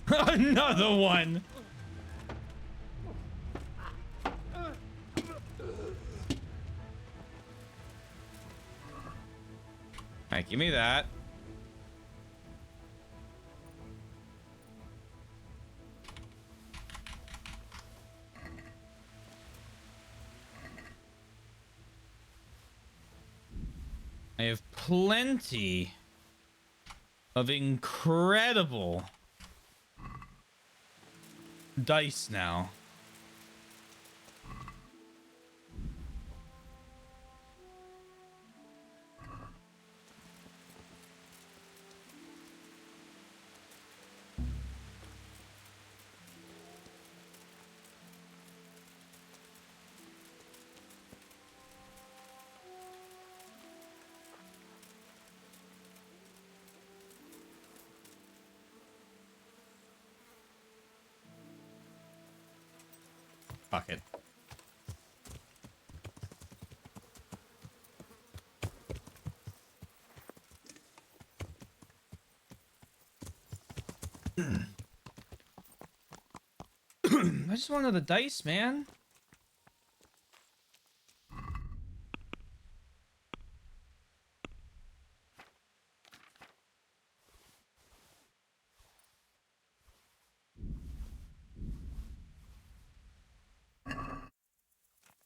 S1: Another one. Alright, give me that. I have plenty of incredible dice now. Fuck it. I just want another dice, man.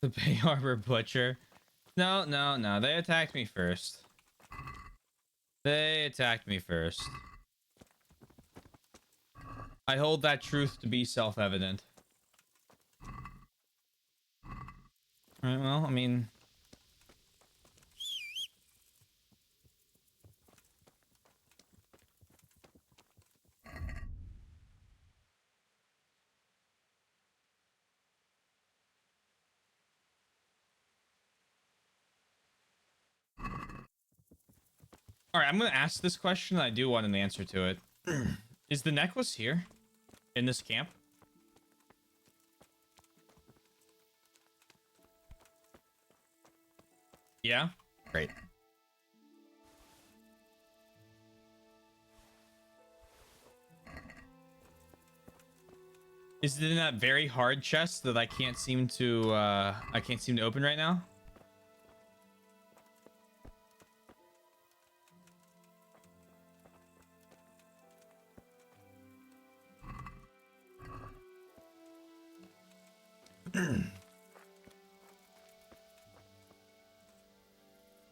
S1: The Bay Harbor Butcher. No, no, no. They attacked me first. They attacked me first. I hold that truth to be self-evident. Alright, well, I mean... Alright, I'm gonna ask this question. I do want an answer to it. Is the necklace here? In this camp? Yeah? Great. Is it in that very hard chest that I can't seem to open right now?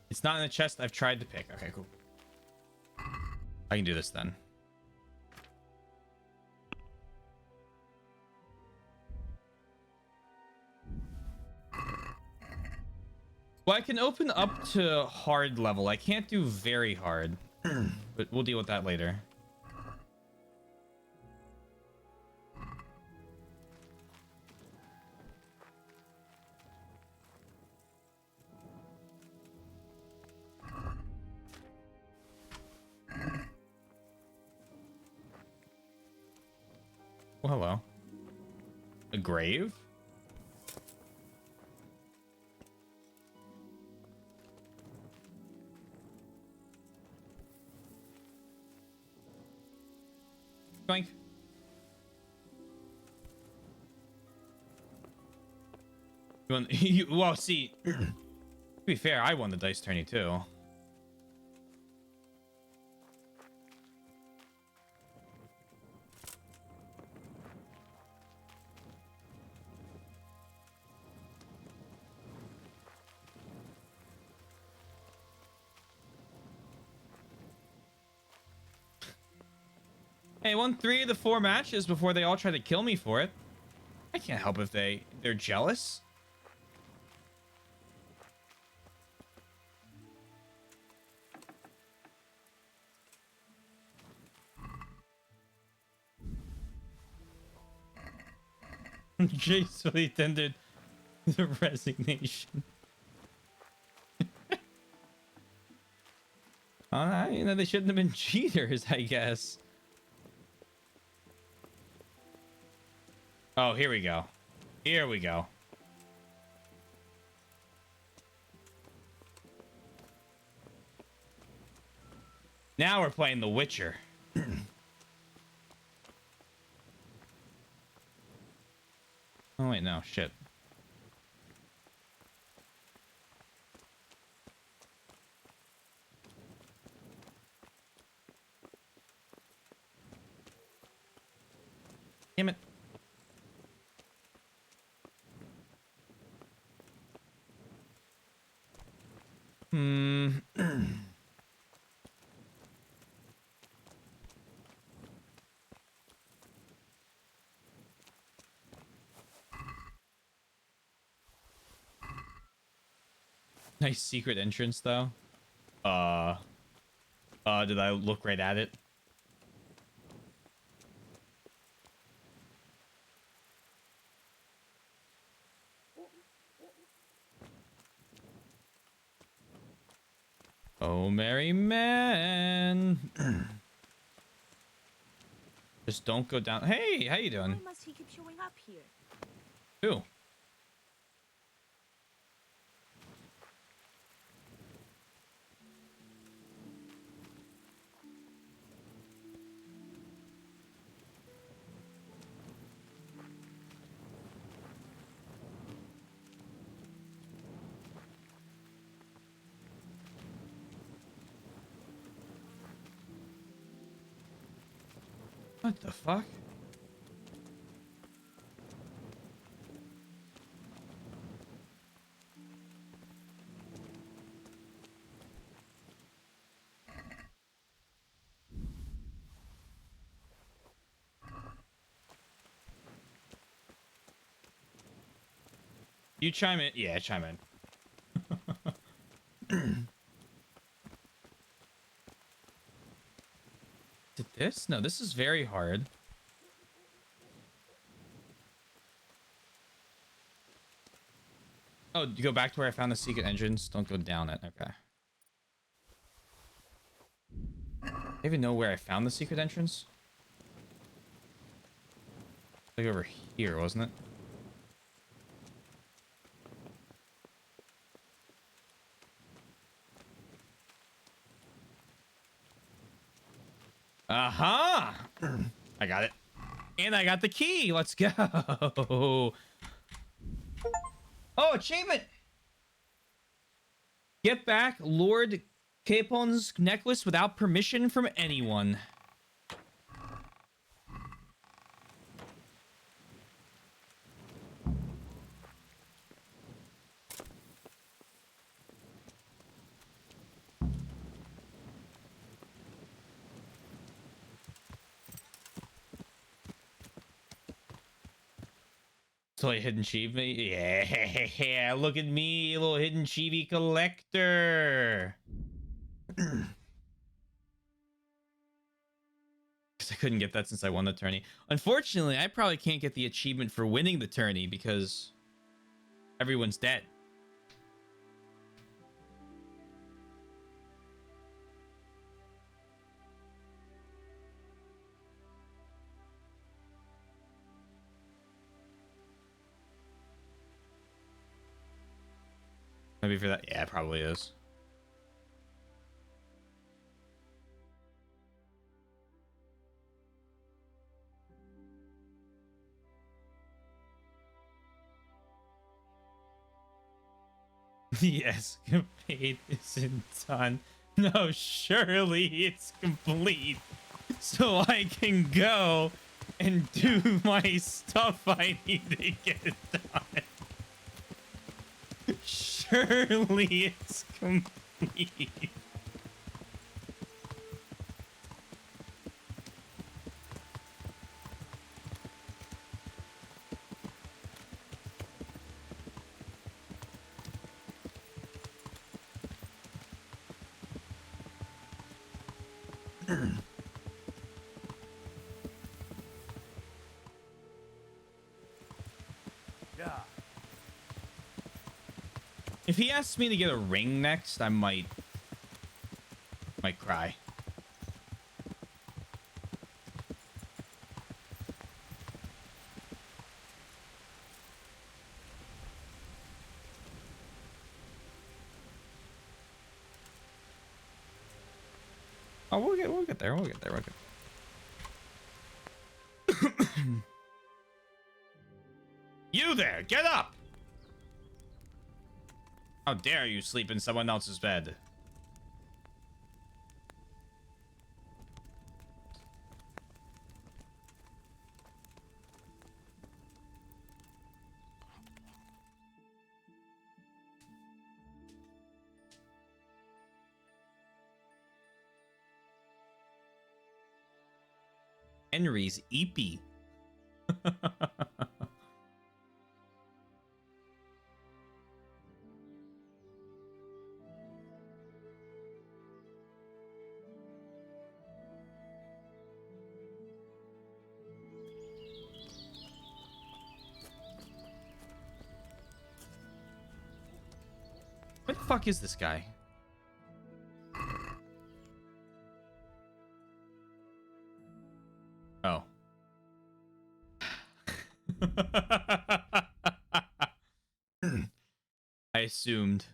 S1: It's not in the chest I've tried to pick. Okay, cool. I can do this then. Well, I can open up to hard level. I can't do very hard, but we'll deal with that later. Well, hello. A grave? Boink. You want, well, see, to be fair, I won the dice tourney too. Hey, won 3 of the 4 matches before they all tried to kill me for it. I can't help if they're jealous. Gracefully tendered the resignation. You know, they shouldn't have been cheaters, I guess. Oh, here we go. Here we go. Now we're playing The Witcher. Oh, wait, no. Shit. Damn it. my secret entrance though? Did I look right at it? Oh, merry man. Just don't go down. Hey, how you doing?
S18: Why must he keep showing up here?
S1: Who? What the fuck? You chime in. Yeah, chime in. Is it this? No, this is very hard. Oh, you go back to where I found the secret entrance. Don't go down it. Okay. I even know where I found the secret entrance. Like over here, wasn't it? Aha! I got it. And I got the key. Let's go. Oh, achievement! Get back Lord Capon's necklace without permission from anyone. So a hidden chibi? Yeah, look at me, little hidden chibi collector. Because I couldn't get that since I won the tourney. Unfortunately, I probably can't get the achievement for winning the tourney because everyone's dead. Maybe for that. Yeah, it probably is. Yes, complete isn't done. No, surely it's complete. So I can go and do my stuff I need to get done. Surely it's complete.
S2: Yeah.
S1: If he asks me to get a ring next, I might cry. Oh, we'll get there. We'll get there. We'll get there. You there, get up! How dare you sleep in someone else's bed? Henry's Eepy. the fuck is this guy? Oh. I assumed.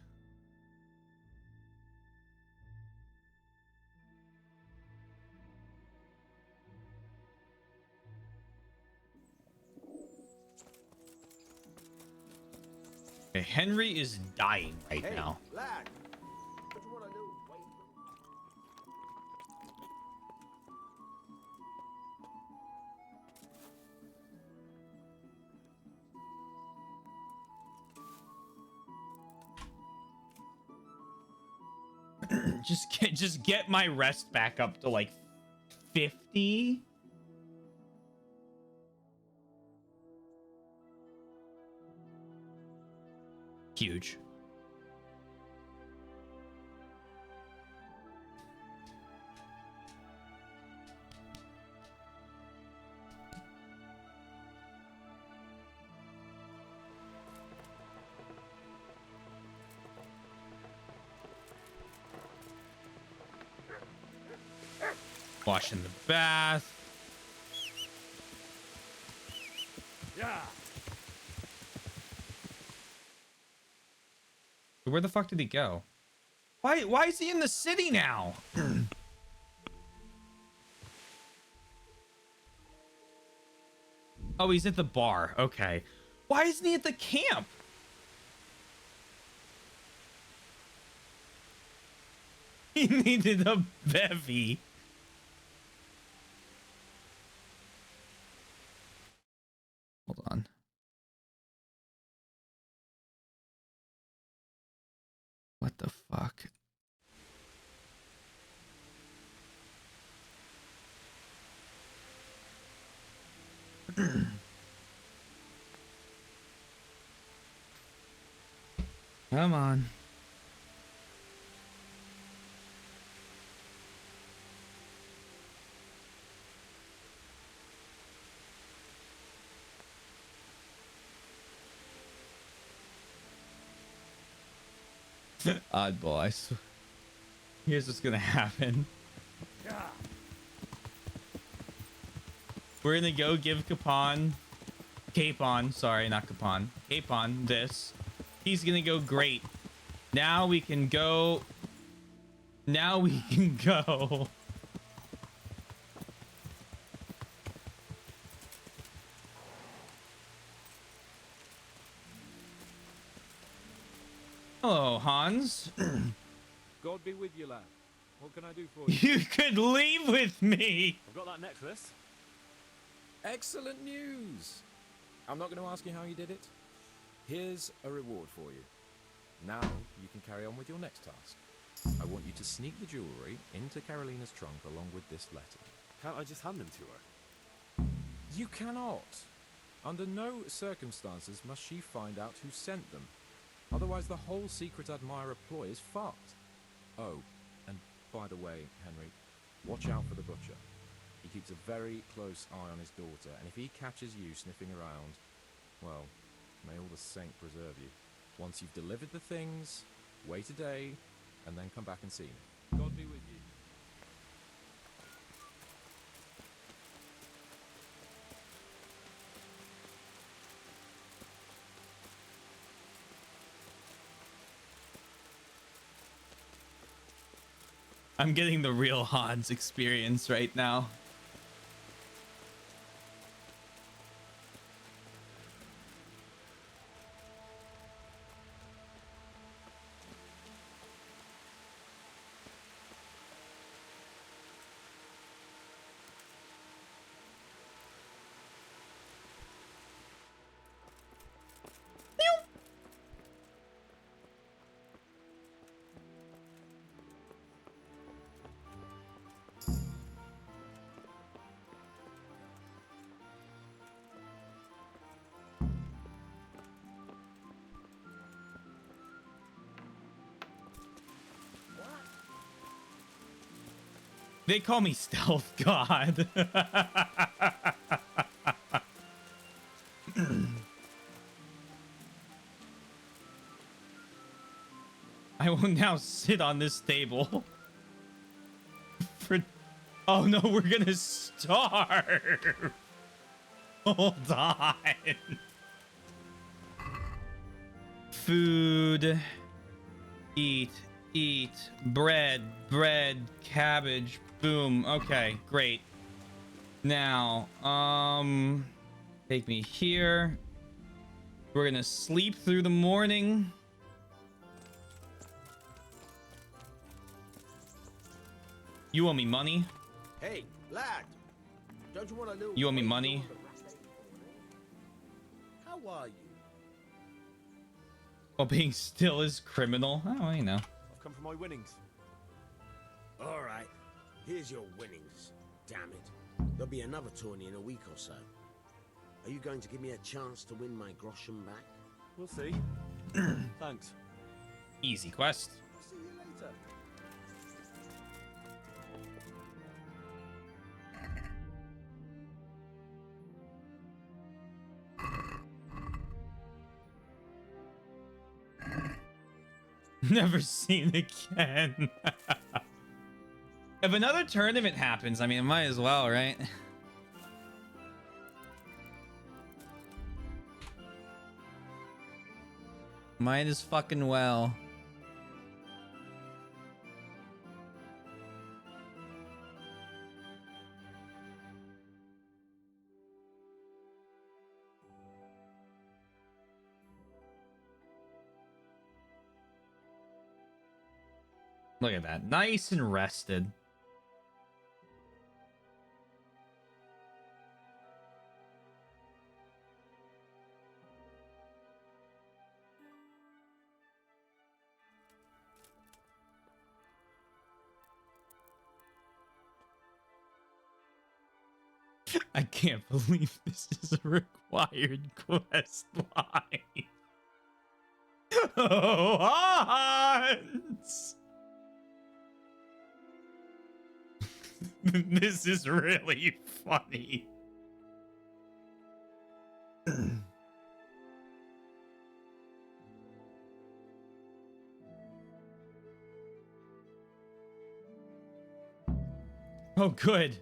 S1: Okay, Henry is dying right now.
S13: Lad, what you wanna do?
S1: just get my rest back up to like 50. Huge. Washing the bath.
S2: Yeah.
S1: Where the fuck did he go? Why is he in the city now? Oh, he's at the bar. Okay. Why isn't he at the camp? He needed a bevy. Hold on. What the fuck? Come on. Oddball. Here's what's gonna happen. We're gonna go give Capon, sorry, not Capon. Capon this. He's gonna go great. Now we can go. Now we can go. Hello, Hans.
S5: God be with you, lad. What can I do for you?
S1: You could leave with me.
S2: I've got that necklace.
S4: Excellent news! I'm not going to ask you how you did it. Here's a reward for you. Now you can carry on with your next task. I want you to sneak the jewellery into Carolina's trunk along with this letter.
S2: Can't I just hand them to her?
S4: You cannot. Under no circumstances must she find out who sent them. Otherwise the whole secret admirer ploy is fucked. Oh, and by the way, Henry, watch out for the butcher. He keeps a very close eye on his daughter, and if he catches you sniffing around, well, may all the saint preserve you. Once you've delivered the things, wait a day, and then come back and see me.
S5: God be with you.
S1: I'm getting the real Hans experience right now. They call me Stealth God. now sit on this table. Oh no, we're gonna starve. Hold on. Food. Eat. Bread. Cabbage. Boom. Okay, great. Now, take me here. We're gonna sleep through the morning. You owe me money.
S12: Hey, lad. Don't you want a little...
S1: You owe me money.
S12: How are you?
S1: While being still is criminal. Oh, I know.
S10: I've come for my winnings.
S12: All right. Here's your winnings. Damn it. There'll be another tourney in a week or so. Are you going to give me a chance to win my groschen back?
S10: We'll see. Thanks.
S1: Easy quest.
S12: See you later.
S1: Never seen again. If another tournament happens, I mean, it might as well, right? Might as fucking well. Look at that. Nice and rested. I can't believe this is a required quest line. Oh, Hans! This is really funny. Oh, good.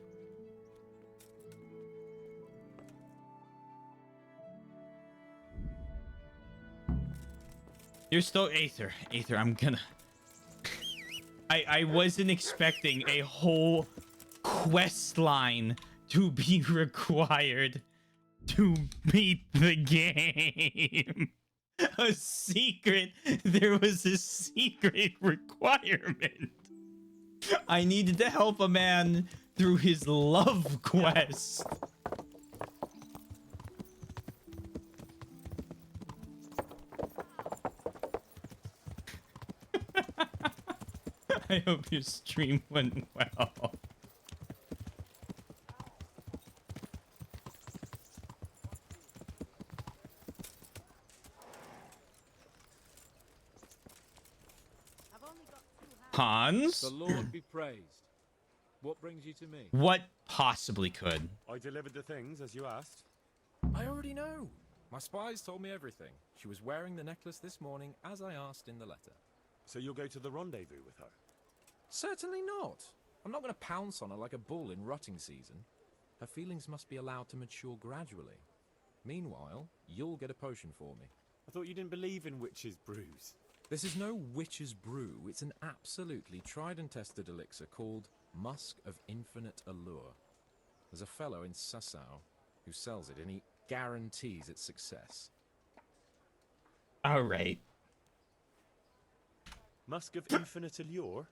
S1: You're still Aether. Aether, I'm gonna... I wasn't expecting a whole quest line to be required to beat the game. A secret. There was a secret requirement. I needed to help a man through his love quest. I hope your stream went well. Hans?
S5: The Lord be praised. What brings you to me?
S1: What possibly could?
S10: I delivered the things as you asked.
S4: I already know. My spies told me everything. She was wearing the necklace this morning as I asked in the letter.
S10: So you'll go to the rendezvous with her?
S4: Certainly not. I'm not going to pounce on her like a bull in rutting season. Her feelings must be allowed to mature gradually. Meanwhile, you'll get a potion for me.
S10: I thought you didn't believe in witches' brews.
S4: This is no witch's brew. It's an absolutely tried and tested elixir called Musk of Infinite Allure. There's a fellow in Sasau who sells it, and he guarantees its success.
S1: All right.
S10: Musk of Infinite Allure?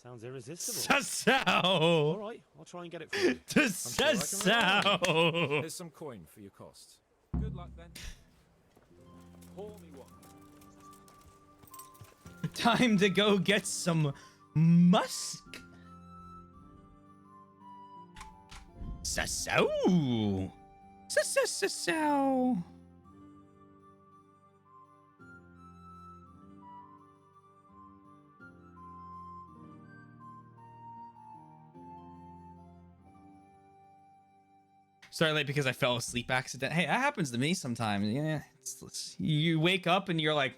S10: Sounds irresistible.
S1: Sasau!
S10: All right, I'll try and get it for you.
S1: To Sasau!
S4: Here's some coin for your costs. Good luck then. Pour me one.
S1: Time to go get some musk. Sasau! Sasau! Sorry, late because I fell asleep accident. Hey, that happens to me sometimes. Yeah, you wake up and you're like,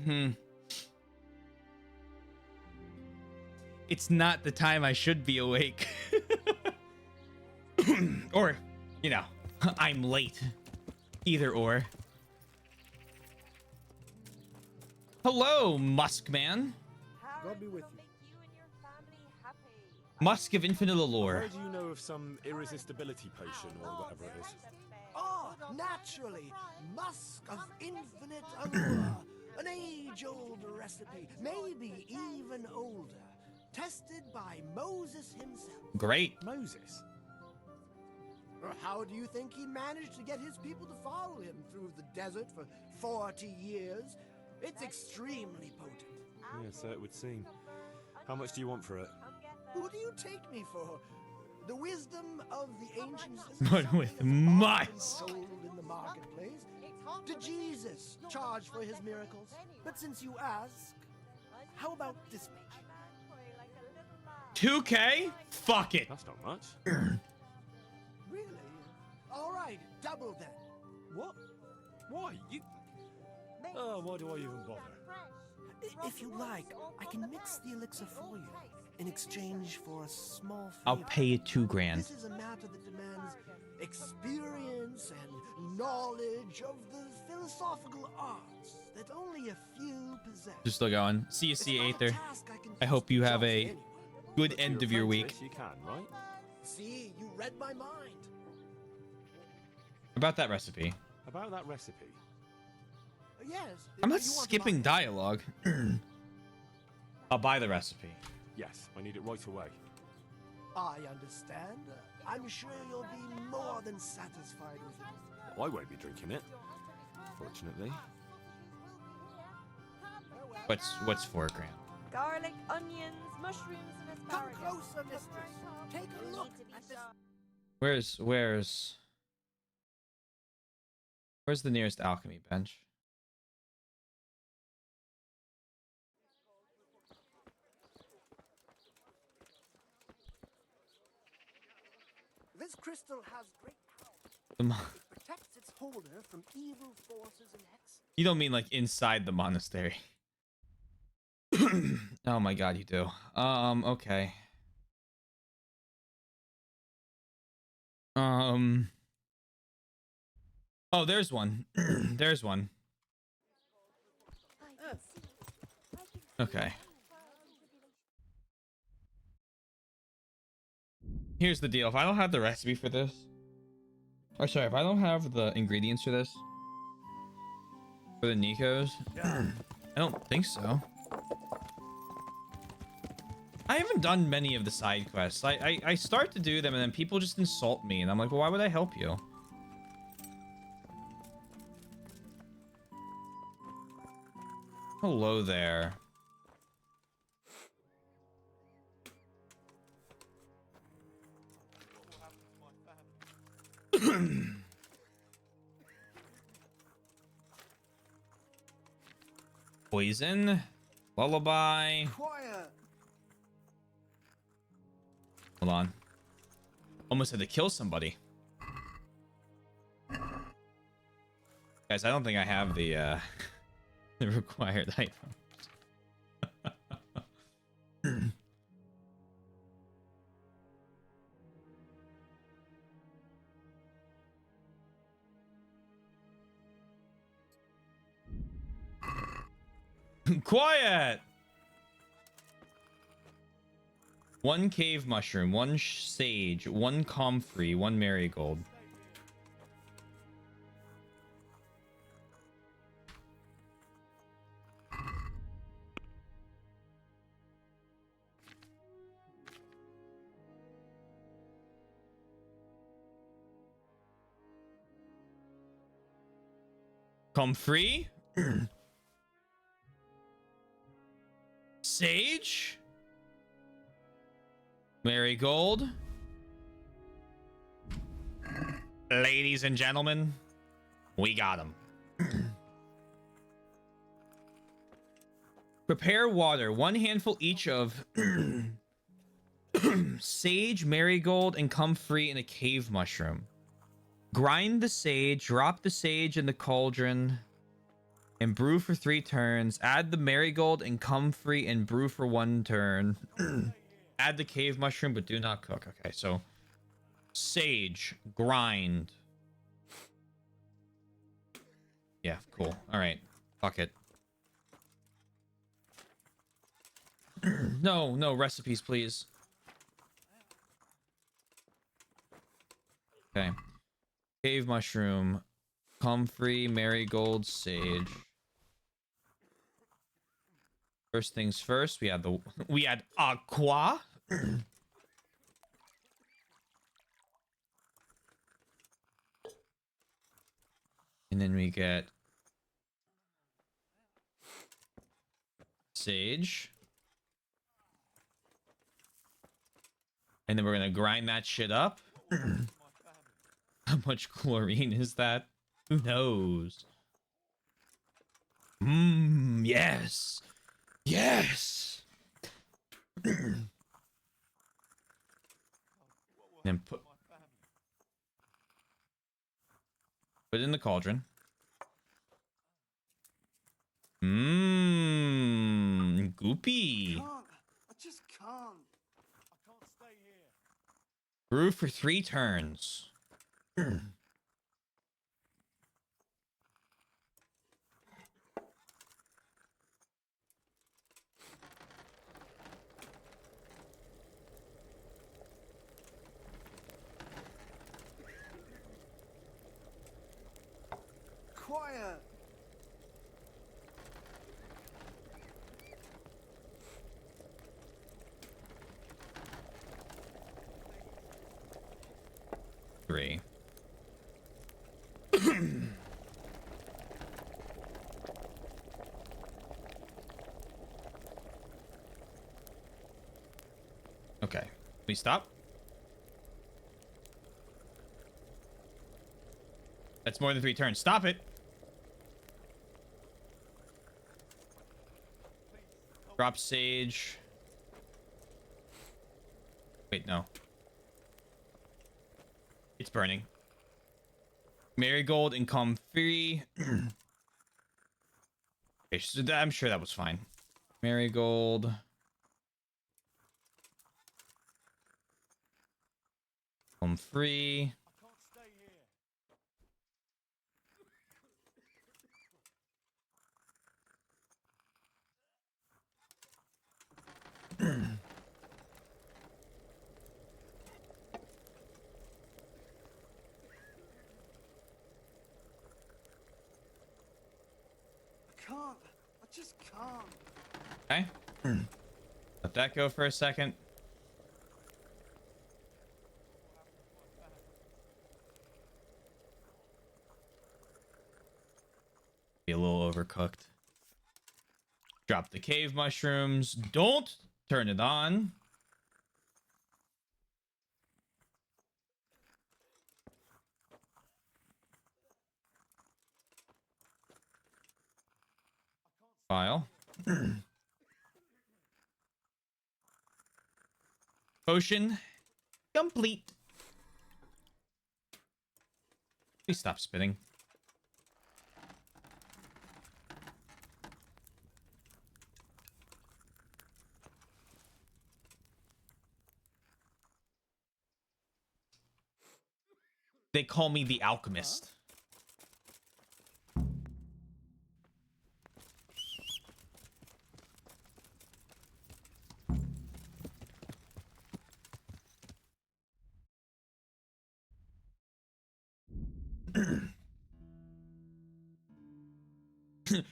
S1: it's not the time I should be awake. Or, you know, I'm late. Either or. Hello, Musk Man.
S20: God be with you.
S1: Musk of Infinite
S10: I
S1: Allure.
S10: heard you know of some irresistibility potion or whatever it is.
S8: Oh, naturally. Musk of infinite allure. An age-old recipe, maybe even older. Tested by Moses himself.
S1: Great.
S10: Moses?
S8: How do you think he managed to get his people to follow him through the desert for 40 years? It's extremely potent.
S10: Yeah, so it would seem. How much do you want for it?
S8: Who do you take me for? The wisdom of the ancients is
S1: But with Musk.
S8: sold in the marketplace. Did Jesus charge for his miracles? But since you ask, how about this much?
S1: 2K? Fuck it.
S10: That's not much.
S8: Really? All right, double then.
S10: What? Why? You... why do I even bother?
S8: If you like, I can mix the elixir for you in exchange for a small favor.
S1: I'll pay you $2,000.
S8: This is a matter that demands experience and knowledge of the philosophical arts that only a few possess.
S1: Just still going. See you, Aether. I hope you have a good end of your week.
S10: You can, right?
S8: See, you read my mind.
S1: About that recipe.
S10: About that recipe?
S8: Yes.
S1: I'm not skipping dialogue. I'll buy the recipe.
S10: Yes, I need it right away.
S8: I understand. I'm sure you'll be more than satisfied with it.
S10: I won't be drinking it, fortunately.
S1: What's $4,000?
S21: Garlic, onions, mushrooms, and asparagus.
S8: Come closer, mistress. Take a look at this.
S1: Where's the nearest alchemy bench?
S8: This crystal has great power. It protects its holder from evil forces and hexes.
S1: You don't mean like inside the monastery. Oh my god, you do. Okay. Oh, there's one. There's one. Okay. Here's the deal. If I don't have the recipe for this, or sorry, if I don't have the ingredients for this, for the Nikos, I don't think so. I haven't done many of the side quests. I start to do them and then people just insult me and I'm like, well, why would I help you? Hello there. Poison. Lullaby.
S8: Quiet.
S1: Hold on. Almost had to kill somebody. Guys, I don't think I have the the required items. Quiet! 1 cave mushroom, 1 sage, 1 comfrey, 1 marigold. Comfrey? Sage? Marigold? Ladies and gentlemen, we got him. Prepare water, 1 handful each of sage, marigold, and comfrey in a cave mushroom. Grind the sage, drop the sage in the cauldron. and brew for 3 turns. Add the marigold and comfrey and brew for 1 turn. Add the cave mushroom, but do not cook. Okay, so sage, grind. Yeah, cool. All right, fuck it. No recipes, please. Okay, cave mushroom, comfrey, marigold, sage. First things first, we add aqua. And then we get sage. And then we're gonna grind that shit up. How much chlorine is that? Who knows? Yes. Yes. And put it in the cauldron. Goopy.
S13: I just can't.
S1: Brew for 3 turns.
S13: Quiet.
S1: Three. Okay. We stop. That's more than 3 turns. Stop it. Drop sage. Wait, no. It's burning. Marigold and comfrey. Okay, so I'm sure that was fine. Marigold. Comfrey.
S13: Can't. I just can't.
S1: Okay. Let that go for a second. Be a little overcooked. Drop the cave mushrooms. Don't turn it on. File. Potion complete. Please stop spitting. They call me the alchemist.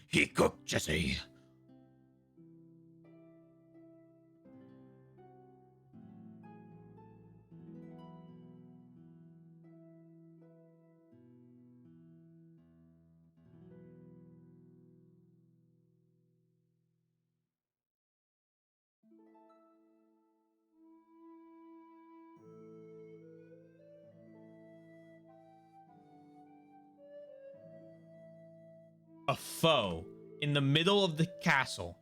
S1: He cooked, Jesse. A foe in the middle of the castle.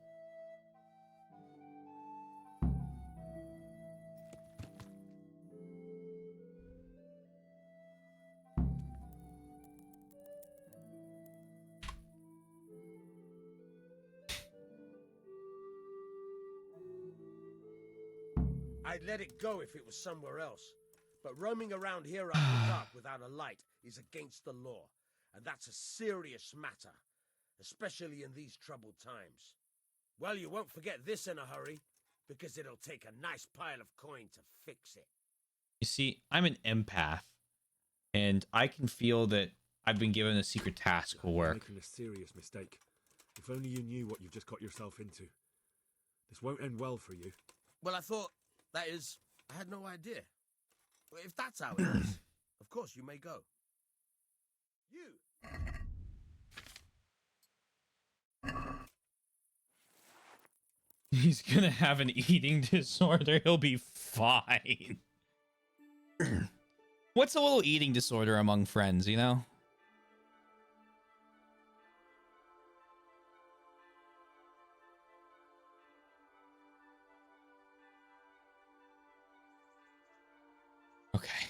S20: I'd let it go if it was somewhere else. But roaming around here after dark without a light is against the law. And that's a serious matter, especially in these troubled times. Well, you won't forget this in a hurry, because it'll take a nice pile of coin to fix it.
S1: You see, I'm an empath, and I can feel that I've been given a secret task will
S2: You're
S1: work.
S2: making a serious mistake. If only you knew what you've just got yourself into. This won't end well for you.
S20: Well, I thought, that is, I had no idea. Well, if that's how it is, of course you may go. You!
S1: He's gonna have an eating disorder. He'll be fine. What's a little eating disorder among friends, you know? Okay.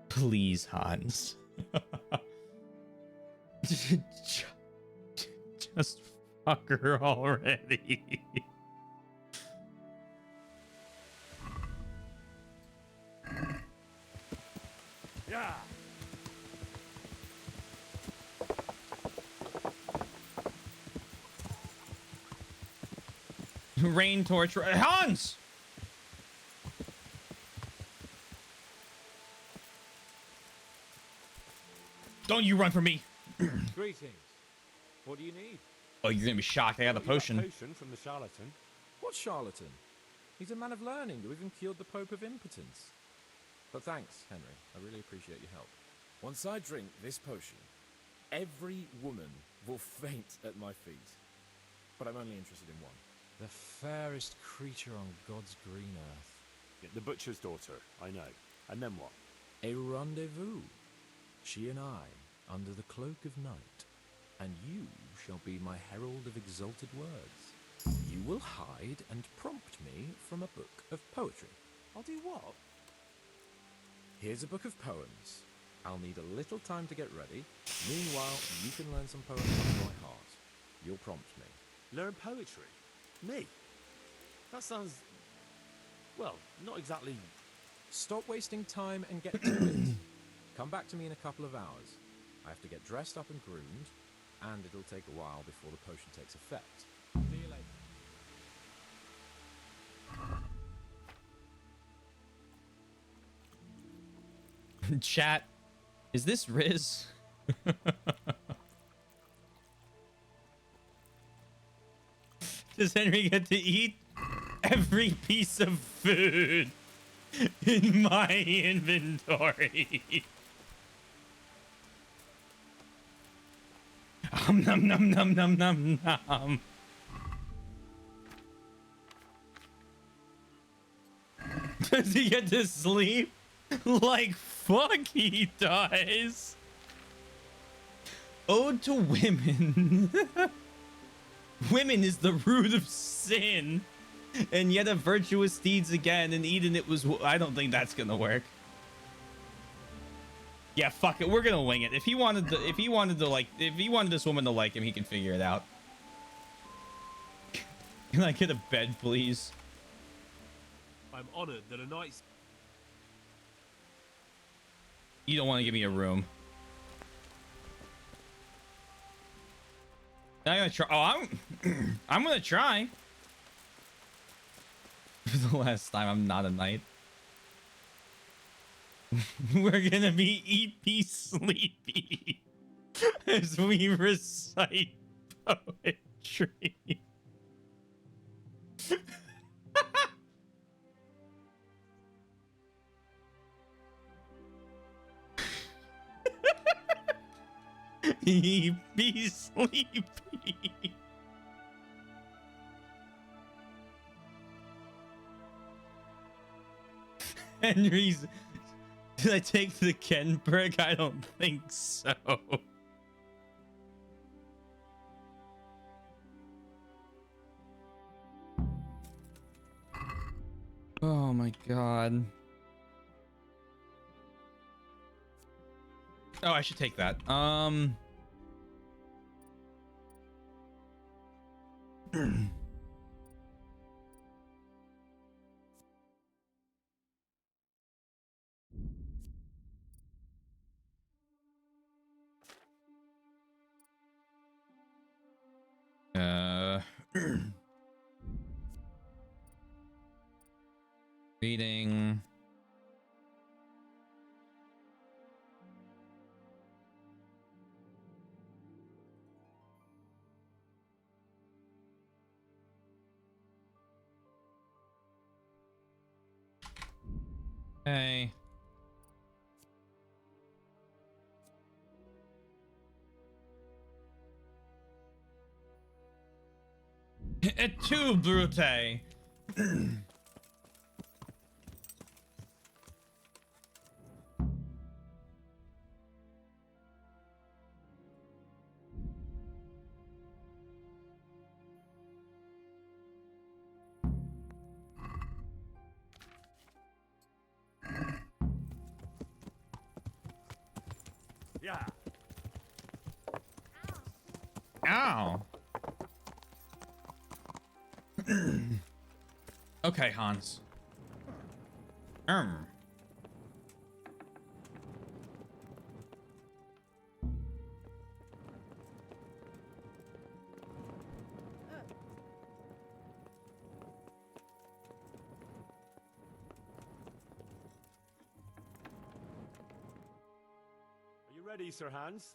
S1: Please, Hans. Just fuck her already.
S2: Yeah.
S1: Rain torch. Hans! Don't you run from me.
S4: Greetings. What do you need?
S1: Oh, you're gonna be shocked. I got the potion.
S10: Potion from the charlatan.
S4: What charlatan? He's a man of learning who even cured the Pope of impotence. But thanks, Henry. I really appreciate your help.
S22: Once I drink this potion, every woman will faint at my feet. But I'm only interested in one.
S4: The fairest creature on God's green earth.
S10: Yeah, the butcher's daughter, I know. And then what?
S4: A rendezvous. She and I, under the cloak of night. And you shall be my herald of exalted words. You will hide and prompt me from a book of poetry.
S22: I'll do what?
S4: Here's a book of poems. I'll need a little time to get ready. Meanwhile, you can learn some poems off my heart. You'll prompt me.
S10: Learn poetry? Me? That sounds... well, not exactly...
S4: Stop wasting time and get to it. Come back to me in a couple of hours. I have to get dressed up and groomed, and it'll take a while before the potion takes effect. See you later.
S1: Chat, is this Riz? Does Henry get to eat every piece of food in my inventory? Nom nom nom nom nom nom. Does he get to sleep? Like fuck he does. Ode to women. Women is the root of sin, and yet a virtuous deeds again, and Eden it was. I don't think that's gonna work. Yeah, fuck it. We're gonna wing it. If he wanted this woman to like him, he can figure it out. Can I get a bed, please?
S19: I'm honored that a knight's...
S1: You don't want to give me a room. I'm gonna try. Oh, I'm gonna try. For the last time, I'm not a knight. We're gonna be EP sleepy as we recite poetry. EP sleepy. Henry's. Did I take the Ken brick? I don't think so. Oh my god. Oh, I should take that. Reading. Hey. Et tu, Brute?
S2: Yeah.
S1: Ow. Okay, Hans.
S10: Are you ready, Sir Hans?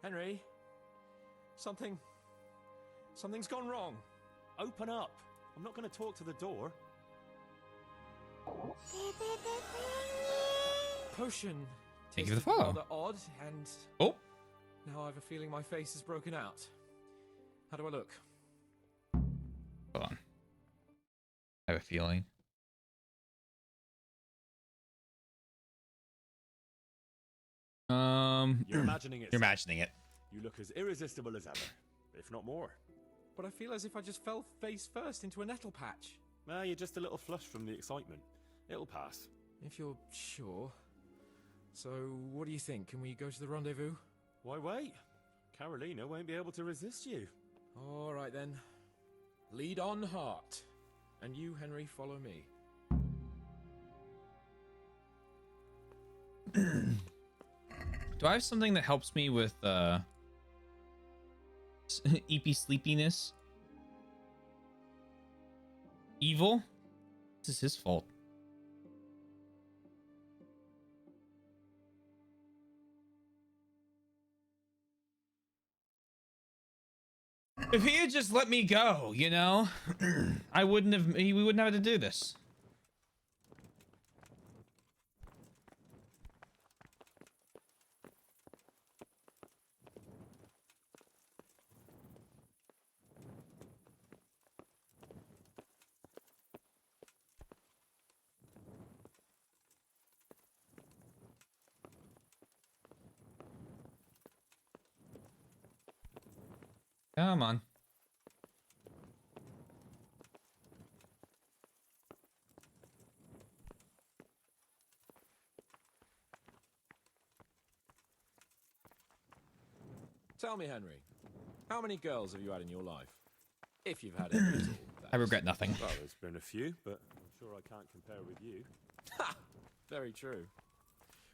S4: Henry, something's gone wrong.
S10: Open up. I'm not going to talk to the door.
S4: Potion
S1: Thank you for the
S4: tasted
S1: follow.
S4: rather odd, and
S1: Oh.
S4: now I have a feeling my face is broken out. How do I look?
S1: Hold on. I have a feeling.
S10: You're imagining it.
S1: You're
S10: sir.
S1: imagining it.
S10: You look as irresistible as ever, if not more.
S4: But I feel as if I just fell face first into a nettle patch.
S10: Well, you're just a little flushed from the excitement. It'll pass.
S4: If you're sure. So, what do you think? Can we go to the rendezvous?
S10: Why wait? Carolina won't be able to resist you.
S4: All right then. Lead on, Heart. And you, Henry, follow me.
S1: Do I have something that helps me with EP sleepiness? Evil? This is his fault. If he had just let me go, you know, we wouldn't have had to do this. Come on.
S4: Tell me, Henry, how many girls have you had in your life? If you've had any at all.
S1: I regret nothing.
S10: Well, there's been a few, but I'm sure I can't compare with you.
S4: Ha! Very true.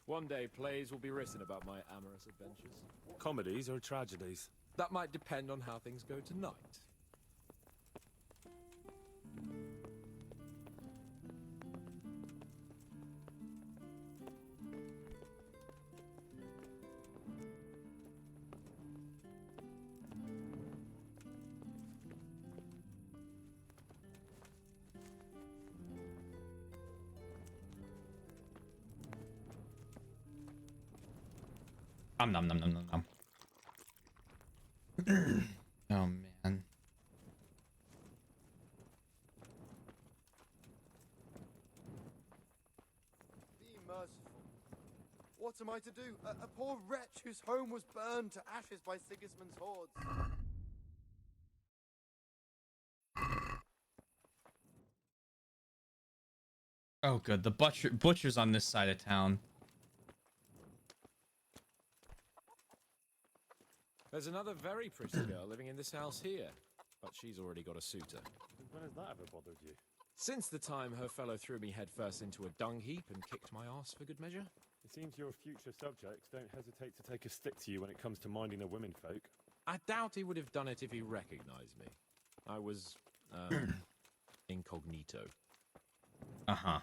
S4: One day plays will be written about my amorous adventures.
S10: Comedies or tragedies?
S4: That might depend on how things go tonight.
S1: Nom nom nom nom nom. Oh man.
S13: Be merciful. What am I to do? A poor wretch whose home was burned to ashes by Sigismund's hordes.
S1: Oh good, the butcher's on this side of town.
S4: There's another very pretty girl living in this house here, but she's already got a suitor.
S10: When has that ever bothered you?
S4: Since the time her fellow threw me headfirst into a dung heap and kicked my ass for good measure.
S10: It seems your future subjects don't hesitate to take a stick to you when it comes to minding the womenfolk.
S4: I doubt he would have done it if he recognized me. I was, incognito.
S1: Uh-huh.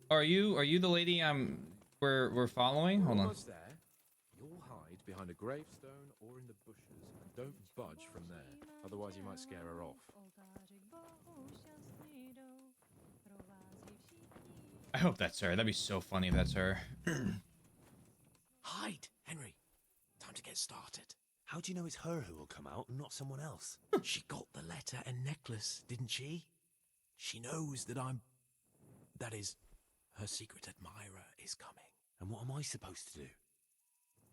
S1: Are you the lady we're following? Hold on.
S4: Almost there. You'll hide behind a gravestone or in the bushes and don't budge from there. Otherwise you might scare her off.
S1: I hope that's her. That'd be so funny if that's her.
S9: Hide, Henry. Time to get started. How do you know it's her who will come out and not someone else? She got the letter and necklace, didn't she? She knows that I'm... That is, her secret admirer is coming. And what am I supposed to do?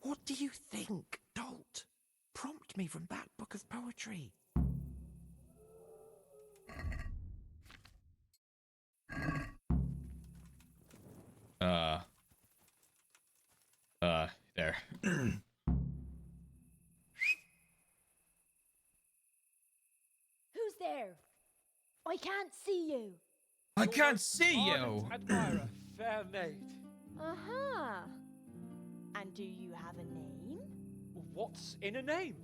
S9: What do you think, dolt? Prompt me from that book of poetry.
S1: There.
S21: Who's there? I can't see you.
S1: I can't see you.
S5: Ardent admirer, fair maid.
S21: Uh-huh. And do you have a name?
S5: What's in a name?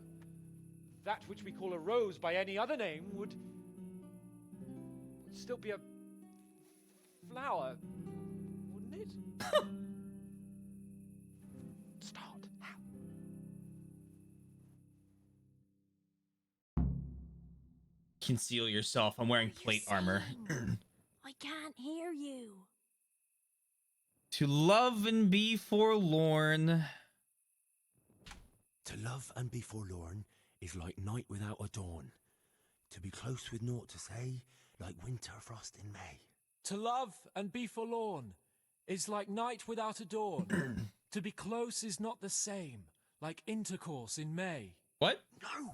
S5: That which we call a rose by any other name would still be a flower, wouldn't it? Start.
S1: Conceal yourself. I'm wearing plate armor.
S21: I can't hear you.
S1: To love and be forlorn.
S9: To love and be forlorn is like night without a dawn. To be close with naught to say, like winter frost in May.
S19: To love and be forlorn is like night without a dawn. To be close is not the same, like intercourse in May.
S1: What?
S9: No!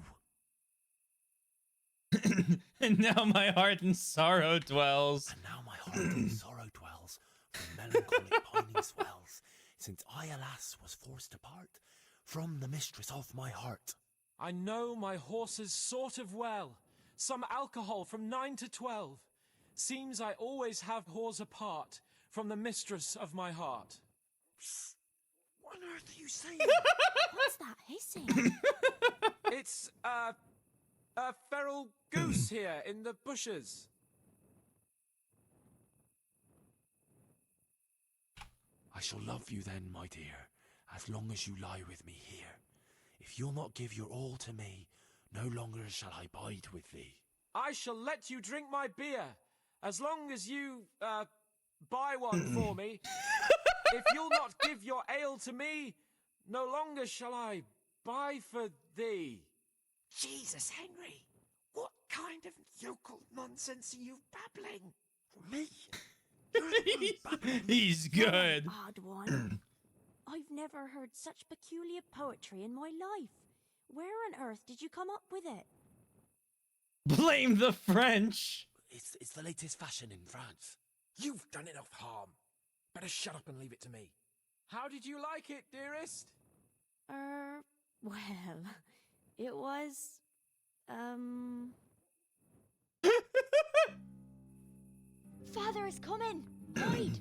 S1: And now my heart in sorrow dwells.
S9: And now my heart in sorrow dwells, from melancholic pining swells, since I, alas, was forced to part from the mistress of my heart.
S19: I know my horses sort of well. Some alcohol from 9 to 12. Seems I always have whores apart from the mistress of my heart.
S9: Psst. What on earth are you saying?
S21: What's that hissing?
S19: It's, a feral goose here in the bushes.
S9: I shall love you then, my dear, as long as you lie with me here. If you'll not give your all to me, no longer shall I bide with thee.
S19: I shall let you drink my beer, as long as you, buy one for me. If you'll not give your ale to me, no longer shall I buy for thee.
S9: Jesus, Henry! What kind of yokel nonsense are you babbling? Me?
S1: He's good.
S21: Odd one. I've never heard such peculiar poetry in my life. Where on earth did you come up with it?
S1: Blame the French.
S9: It's the latest fashion in France.
S4: You've done enough harm. Better shut up and leave it to me.
S19: How did you like it, dearest?
S21: Well, it was, Father is coming! Hide!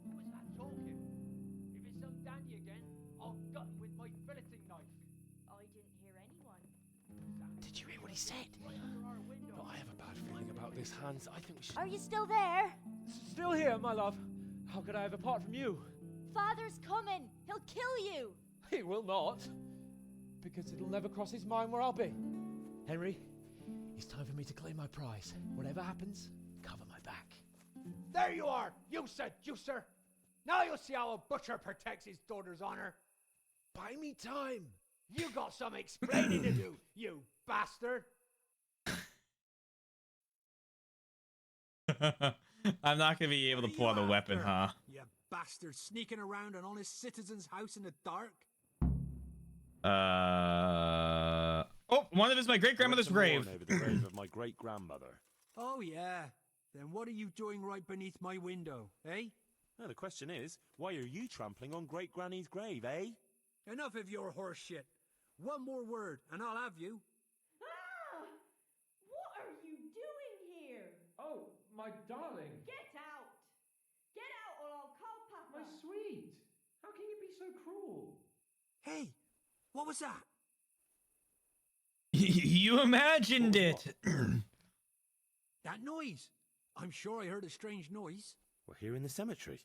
S14: Who was that talking? If it's some dandy again, I'll gut him with my filleting knife.
S21: I didn't hear anyone.
S9: Did you hear what he said? No, I have a bad feeling about this, Hans. I think we should...
S21: Are you still there?
S5: Still here, my love. How could I have apart from you?
S21: Father's coming! He'll kill you!
S5: He will not. Because it'll never cross his mind where I'll be. Henry, it's time for me to claim my prize. Whatever happens, cover my back.
S14: There you are, you seducer! Now you'll see how a butcher protects his daughter's honor.
S5: Buy me time.
S14: You got some explaining to do, you bastard!
S1: I'm not gonna be able to pull out a weapon, huh?
S8: You bastard sneaking around an honest citizen's house in the dark.
S1: Oh, One of is my great grandmother's
S2: I went to
S1: grave.
S2: mourn over the grave of my great grandmother.
S8: Oh, yeah. Then what are you doing right beneath my window, eh?
S2: No, the question is, why are you trampling on great granny's grave, eh?
S8: Enough of your horse shit. One more word, and I'll have you.
S14: Ah! What are you doing here?
S5: Oh, my darling.
S14: Get out! Get out or I'll call Papa.
S5: My sweet. How can you be so cruel?
S8: Hey, what was that?
S1: You imagined it.
S8: That noise. I'm sure I heard a strange noise.
S2: We're here in the cemetery.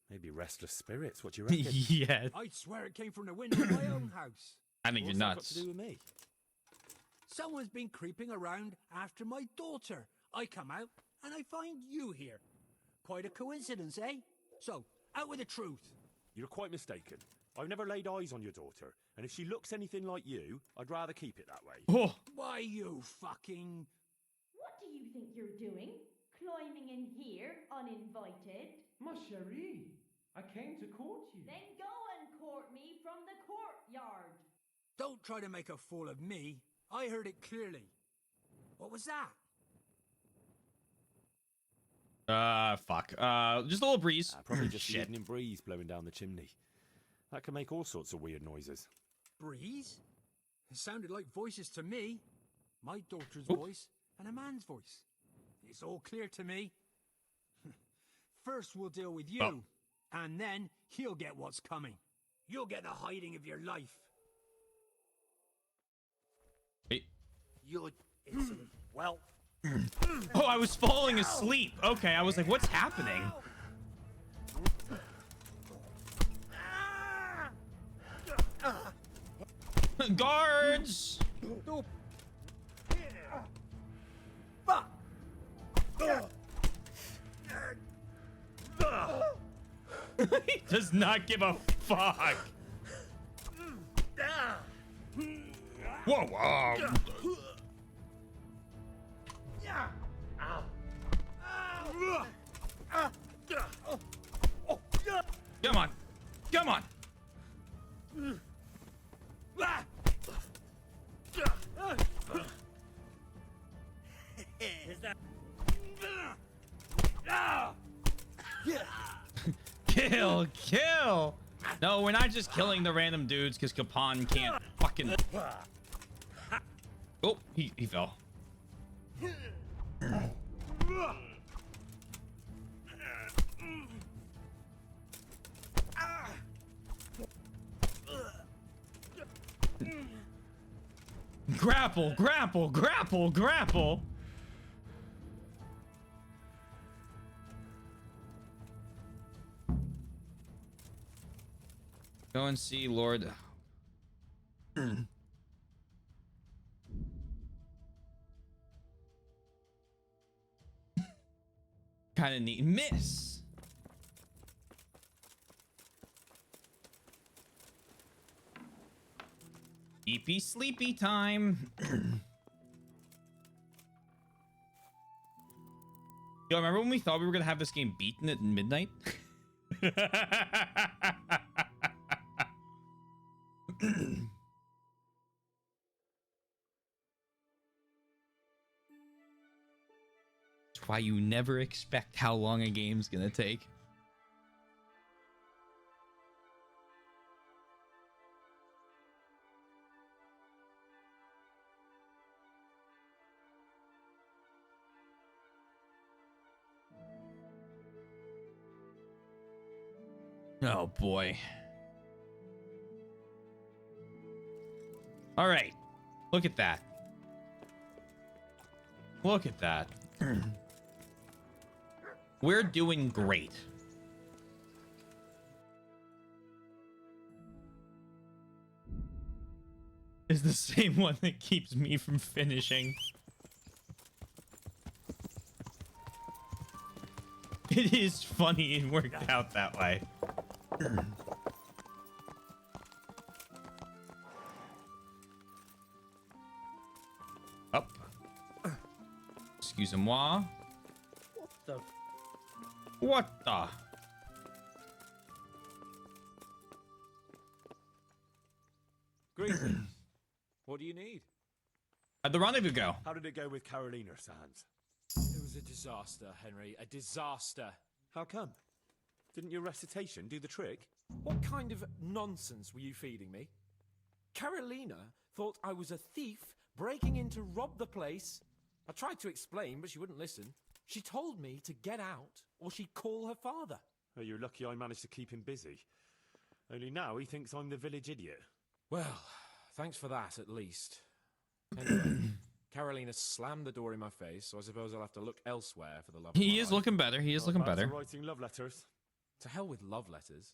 S2: Maybe restless spirits, what do you reckon?
S1: Yeah.
S8: I'd swear it came from the window of my own house.
S1: I think you're
S2: What's that got
S1: nuts.
S2: to do with me?
S8: Someone's been creeping around after my daughter. I come out and I find you here. Quite a coincidence, eh? So, out with the truth.
S2: You're quite mistaken. I've never laid eyes on your daughter, and if she looks anything like you, I'd rather keep it that way.
S1: Oh.
S8: Why, you fucking...
S14: What do you think you're doing? Climbing in here uninvited?
S5: Ma chérie, I came to court you.
S14: Then go and court me from the courtyard.
S8: Don't try to make a fool of me. I heard it clearly. What was that?
S1: Fuck. Just a little breeze.
S2: Probably just the
S1: Shit.
S2: evening breeze blowing down the chimney. That can make all sorts of weird noises.
S8: Breeze? It sounded like voices to me. My daughter's voice and a man's voice. It's all clear to me. First we'll deal with you, and then he'll get what's coming. You'll get the hiding of your life.
S1: Wait.
S20: You insolent whelp.
S1: Oh, I was falling asleep. Okay, I was like, what's happening? Guards!
S8: Fuck!
S1: He does not give a fuck. Whoa, whoa. Come on. Come on.
S20: Is that...
S1: Kill, kill. No, we're not just killing the random dudes because Kapan can't fucking... Oh, he fell. Grapple, grapple, grapple, grapple. Go and see Lord. Kind of neat. Miss. Sleepy, sleepy time. Yo, remember when we thought we were gonna have this game beaten at midnight? That's why you never expect how long a game's gonna take. Oh boy. All right. Look at that. Look at that. We're doing great. Is the same one that keeps me from finishing. It is funny and worked out that way. Up. Excusez-moi.
S20: What the...
S1: What the?
S19: Greetings. What do you need?
S1: How'd the rendezvous go?
S2: How did it go with Carolina, Sans?
S22: It was a disaster, Henry. A disaster.
S2: How come? Didn't your recitation do the trick?
S22: What kind of nonsense were you feeding me? Carolina thought I was a thief breaking in to rob the place. I tried to explain, but she wouldn't listen. She told me to get out or she'd call her father.
S2: Oh, you're lucky I managed to keep him busy. Only now he thinks I'm the village idiot.
S22: Well, thanks for that, at least. Anyway, Carolina slammed the door in my face, so I suppose I'll have to look elsewhere for the love of my
S1: He is
S22: life.
S1: looking better. He is looking better.
S2: Writing love letters.
S22: To hell with love letters.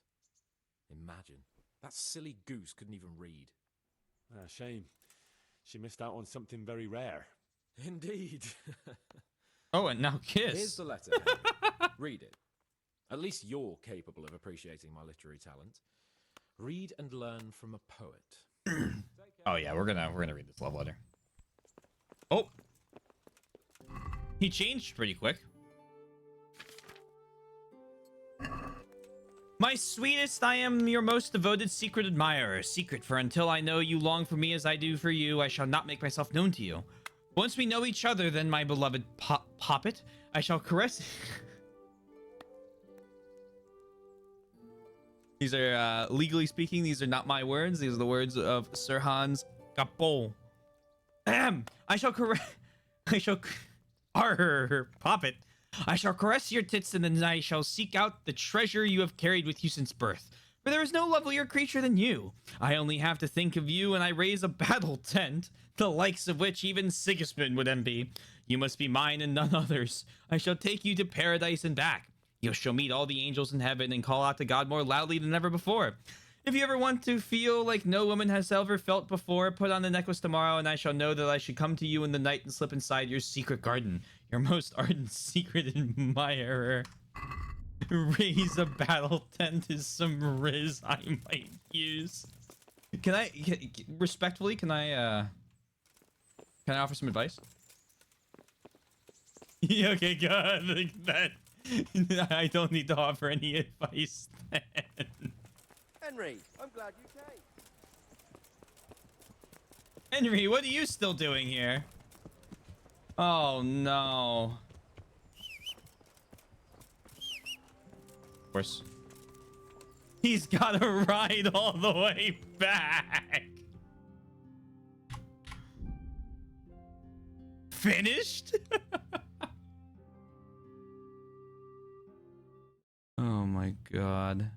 S22: Imagine. That silly goose couldn't even read.
S2: Ah, shame. She missed out on something very rare.
S22: Indeed.
S1: Oh, and now kiss.
S22: Here's the letter. Read it. At least you're capable of appreciating my literary talent. Read and learn from a poet.
S1: Oh yeah, we're gonna read this love letter. Oh, he changed pretty quick. My sweetest, I am your most devoted secret admirer. Secret, for until I know you long for me as I do for you, I shall not make myself known to you. Once we know each other, then my beloved poppet, I shall caress. These are, legally speaking, these are not my words. These are the words of Sir Hans Capot. I shall poppet. I shall caress your tits, and then I shall seek out the treasure you have carried with you since birth. For there is no lovelier creature than you. I only have to think of you, and I raise a battle tent, the likes of which even Sigismund would envy. You must be mine and none others. I shall take you to paradise and back. You shall meet all the angels in heaven and call out to God more loudly than ever before. If you ever want to feel like no woman has ever felt before, put on the necklace tomorrow, and I shall know that I should come to you in the night and slip inside your secret garden. Your most ardent secret admirer. Raise a battle tent is some riz I might use. Can I, respectfully, can I offer some advice? Yeah, okay, good. Like that. I don't need to offer any advice then.
S13: Henry, I'm glad you came.
S1: Henry, what are you still doing here? Oh no. Of course. He's got to ride all the way back. Finished? Oh my god.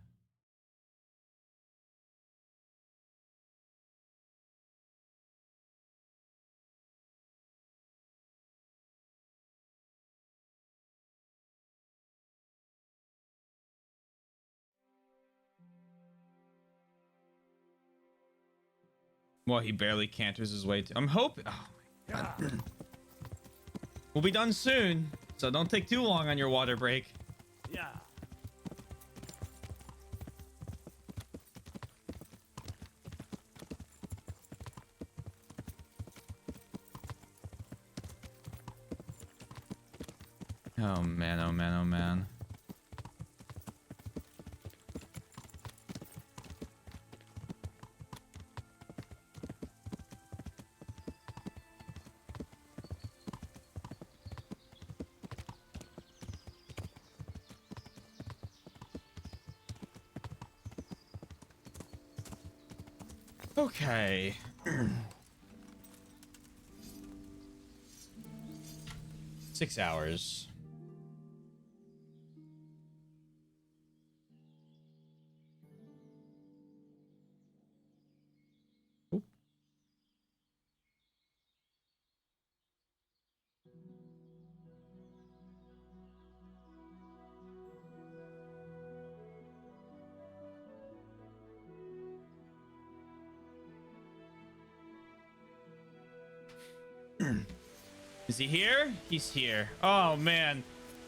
S1: Well, he barely canters his way to. I'm hoping. Oh my god. We'll be done soon, so don't take too long on your water break.
S2: Yeah.
S1: Oh man, oh man, oh man. Okay. 6 hours. Oop. Is he here? He's here. Oh man.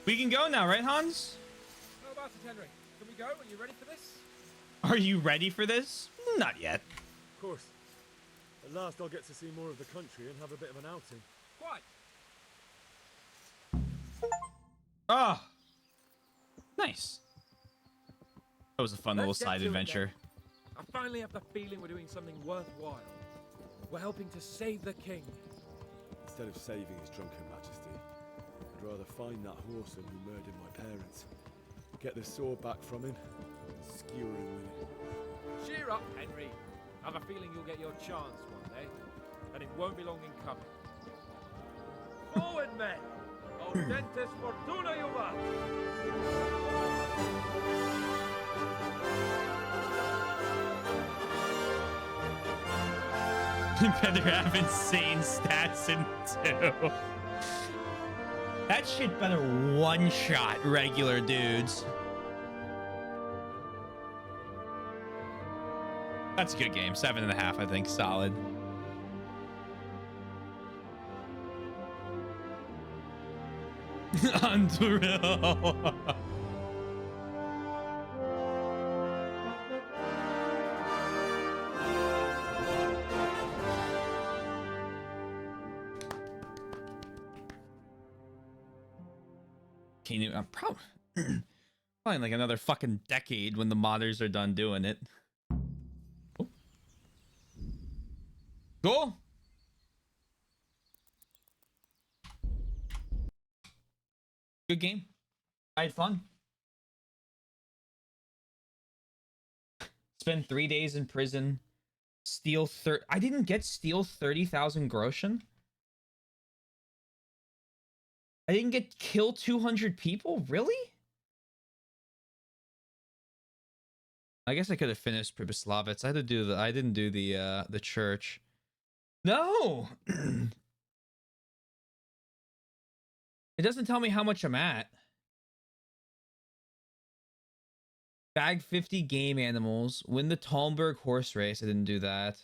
S1: We can go now, right, Hans?
S5: How about it, Henry? Can we go? Are you ready for this?
S1: Are you ready for this? Not yet.
S2: Of course. At last I'll get to see more of the country and have a bit of an outing.
S5: Quite.
S1: Oh. Nice. That was a fun little
S5: Let's get
S1: side
S5: to it
S1: adventure.
S5: then. I finally have the feeling we're doing something worthwhile. We're helping to save the king.
S10: Instead of saving his drunken majesty, I'd rather find that whoreson who murdered my parents, get the sword back from him, and skewer him with it.
S22: Cheer up, Henry. I've a feeling you'll get your chance one day, and it won't be long in coming. Forward, men! Audentes fortuna juvat!
S1: Better have insane stats in 2. That shit better one-shot regular dudes. That's a good game. 7.5, I think. Solid. Unreal. Probably in like another fucking decade when the modders are done doing it. Oh. Cool. Good game. I had fun. Spend 3 days in prison. Steal I didn't get steal 30,000 groschen. I didn't get kill 200 people? Really? I guess I could have finished Pribyslavitz. I didn't do the church. No. It doesn't tell me how much I'm at. Bag 50 game animals. Win the Talmberg horse race. I didn't do that.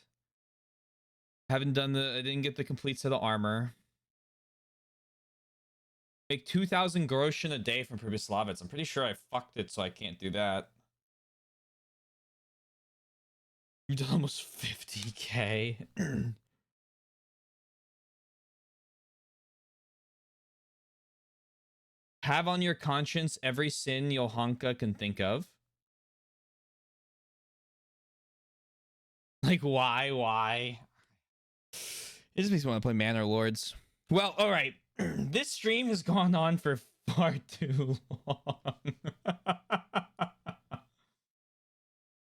S1: I didn't get the complete set of armor. Make 2,000 groschen a day from Pribyslavitz. I'm pretty sure I fucked it, so I can't do that. You did almost 50k. Have on your conscience every sin Johanka can think of. Like, why? It just makes me want to play Manor Lords. Well, all right. This stream has gone on for far too long.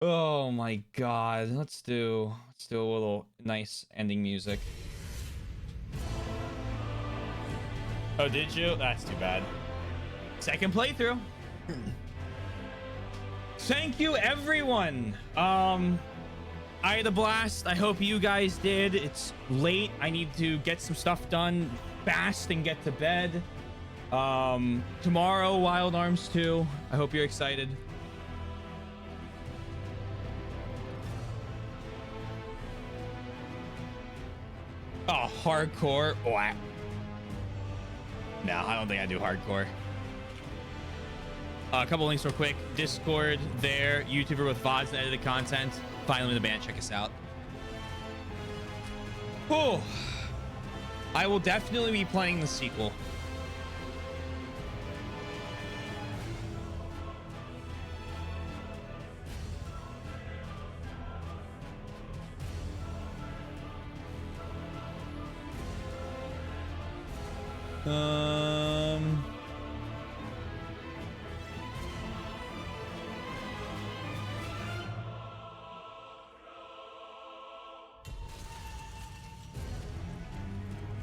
S1: Oh my god. Let's do a little nice ending music. Oh, did you? That's too bad. Second playthrough. Thank you, everyone. I had a blast. I hope you guys did. It's late. I need to get some stuff done fast and get to bed. Tomorrow, Wild Arms 2. I hope you're excited. Oh, hardcore. Oh, no, I don't think I do hardcore. A couple links real quick. Discord there. YouTuber with VODs and edited content. Finally, the band. Check us out. Oh, I will definitely be playing the sequel.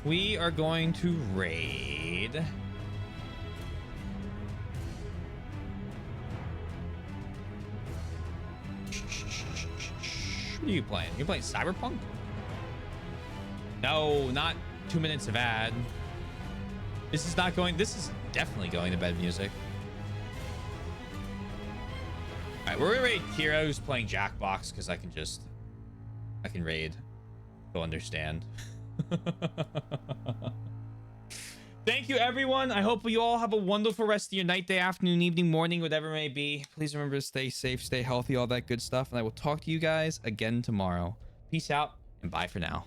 S1: We are going to raid. What are you playing? You playing Cyberpunk? No, not 2 minutes of ad. This is definitely going to bed music. All right, we're gonna raid Kira, who's playing Jackbox, because I can raid. You'll understand. Thank you, everyone. I hope you all have a wonderful rest of your night, day, afternoon, evening, morning, whatever it may be. Please remember to stay safe, stay healthy, all that good stuff. And I will talk to you guys again tomorrow. Peace out and bye for now.